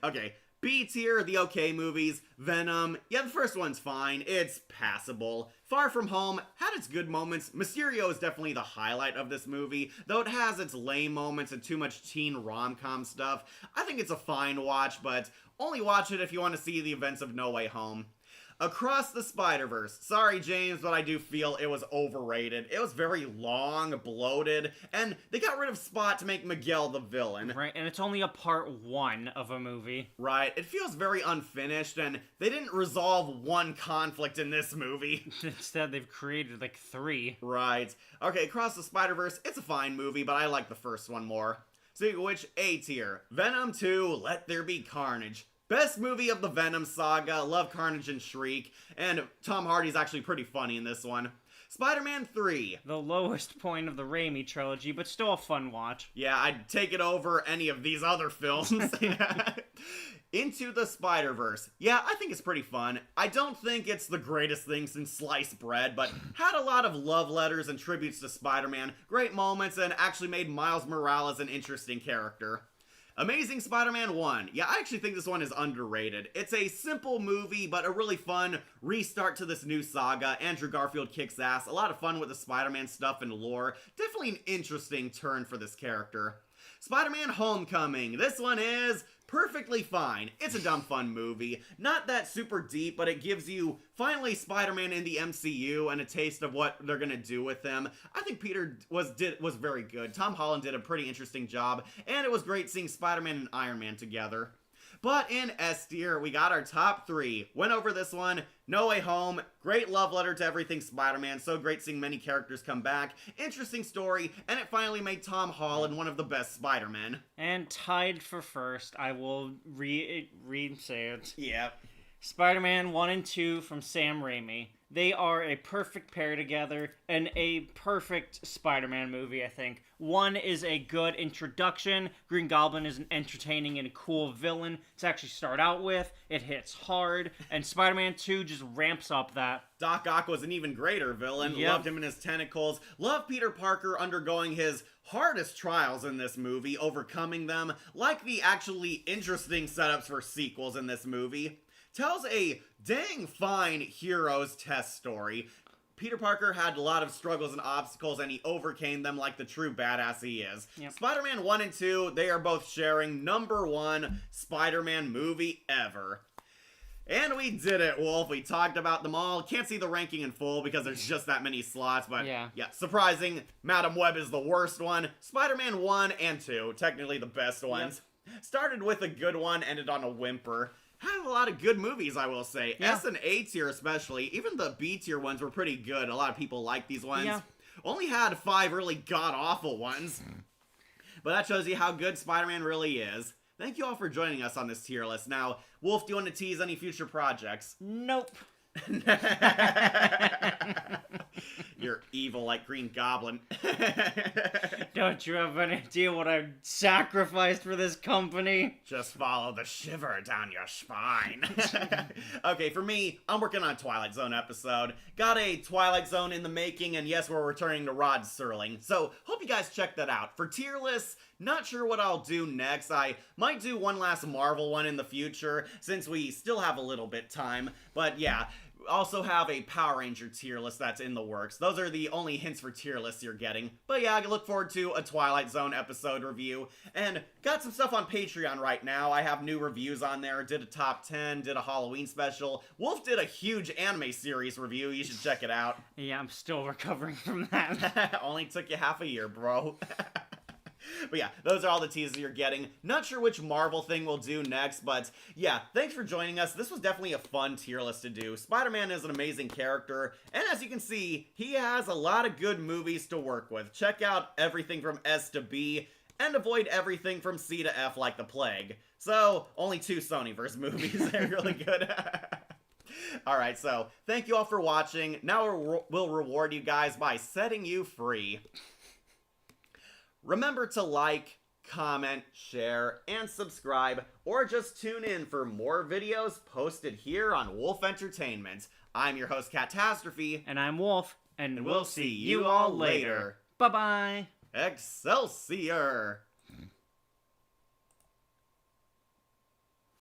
Okay. B tier, the okay movies. Venom, yeah, the first one's fine. It's passable. Far From Home had its good moments. Mysterio is definitely the highlight of this movie, though it has its lame moments and too much teen rom-com stuff. I think it's a fine watch, but only watch it if you want to see the events of No Way Home. Across the Spider-Verse. Sorry, James, but I do feel it was overrated. It was very long, bloated, and they got rid of Spot to make Miguel the villain. Right, and it's only a part 1 of a movie. Right, it feels very unfinished, and they didn't resolve one conflict in this movie. Instead, they've created like 3. Right. Okay, Across the Spider-Verse, it's a fine movie, but I like the first one more. Speaking of which, A tier. Venom 2, Let There Be Carnage. Best movie of the Venom saga, love Carnage and Shriek, and Tom Hardy's actually pretty funny in this one. Spider-Man 3. The lowest point of the Raimi trilogy, but still a fun watch. Yeah, I'd take it over any of these other films. Into the Spider-Verse. Yeah, I think it's pretty fun. I don't think it's the greatest thing since sliced bread, but had a lot of love letters and tributes to Spider-Man, great moments, and actually made Miles Morales an interesting character. Amazing Spider-Man 1. Yeah, I actually think this one is underrated. It's a simple movie, but a really fun restart to this new saga. Andrew Garfield kicks ass. A lot of fun with the Spider-Man stuff and lore. Definitely an interesting turn for this character. Spider-Man Homecoming. This one is perfectly fine. It's a dumb fun movie. Not that super deep, but it gives you finally Spider-Man in the MCU and a taste of what they're gonna do with him. I think Peter was very good. Tom Holland did a pretty interesting job, and it was great seeing Spider-Man and Iron Man together. But in S tier, we got our top 3. Went over this one. No Way Home. Great love letter to everything Spider-Man. So great seeing many characters come back. Interesting story. And it finally made Tom Holland one of the best Spider-Men. And tied for first, I will re-say it. Yeah. Spider-Man 1 and 2 from Sam Raimi. They are a perfect pair together and a perfect Spider-Man movie, I think. 1 is a good introduction. Green Goblin is an entertaining and cool villain to actually start out with. It hits hard. And Spider-Man 2 just ramps up that. Doc Ock was an even greater villain. Yep. Loved him in his tentacles. Loved Peter Parker undergoing his hardest trials in this movie, overcoming them. Like the actually interesting setups for sequels in this movie. Tells a dang fine hero's test story. Peter Parker had a lot of struggles and obstacles, and he overcame them like the true badass he is. Yep. Spider-Man 1 and 2, they are both sharing #1 Spider-Man movie ever. And we did it, Wolf. We talked about them all. Can't see the ranking in full because there's just that many slots, but yeah, surprising. Madam Web is the worst one. Spider-Man 1 and 2, technically the best ones. Yep. Started with a good one, ended on a whimper. had a lot of good movies, I will say. Yeah. S and A tier especially. Even the B tier ones were pretty good. A lot of people like these ones. Yeah. Only had 5 really god-awful ones. But that shows you how good Spider-Man really is. Thank you all for joining us on this tier list. Now, Wolf, do you want to tease any future projects? Nope. You're evil like Green Goblin. Don't you have any idea what I've sacrificed for this company? Just follow the shiver down your spine. Okay, for me, I'm working on a Twilight Zone episode. Got a Twilight Zone in the making, and yes, we're returning to Rod Serling. So, hope you guys check that out. For tier lists, not sure what I'll do next. I might do one last Marvel one in the future, since we still have a little bit time. But yeah, also have a Power Ranger tier list that's in the works. Those are the only hints for tier lists you're getting. But yeah, I look forward to a Twilight Zone episode review. And got some stuff on Patreon right now. I have new reviews on there. Did a top 10, did a Halloween special. Wolf did a huge anime series review. You should check it out. Yeah, I'm still recovering from that. Only took you half a year, bro. But yeah, those are all the teasers you're getting. Not sure which Marvel thing we'll do next, but yeah, thanks for joining us. This was definitely a fun tier list to do. Spider-Man is an amazing character, and as you can see, he has a lot of good movies to work with. Check out everything from S to B, and avoid everything from C to F like the plague. So, only 2 Sonyverse movies. They're really good. Alright, so, thank you all for watching. Now we'll reward you guys by setting you free. Remember to like, comment, share, and subscribe, or just tune in for more videos posted here on Wolf Entertainment. I'm your host, Catastrophe, And I'm Wolf, and and we'll see you all later. Bye-bye. Excelsior!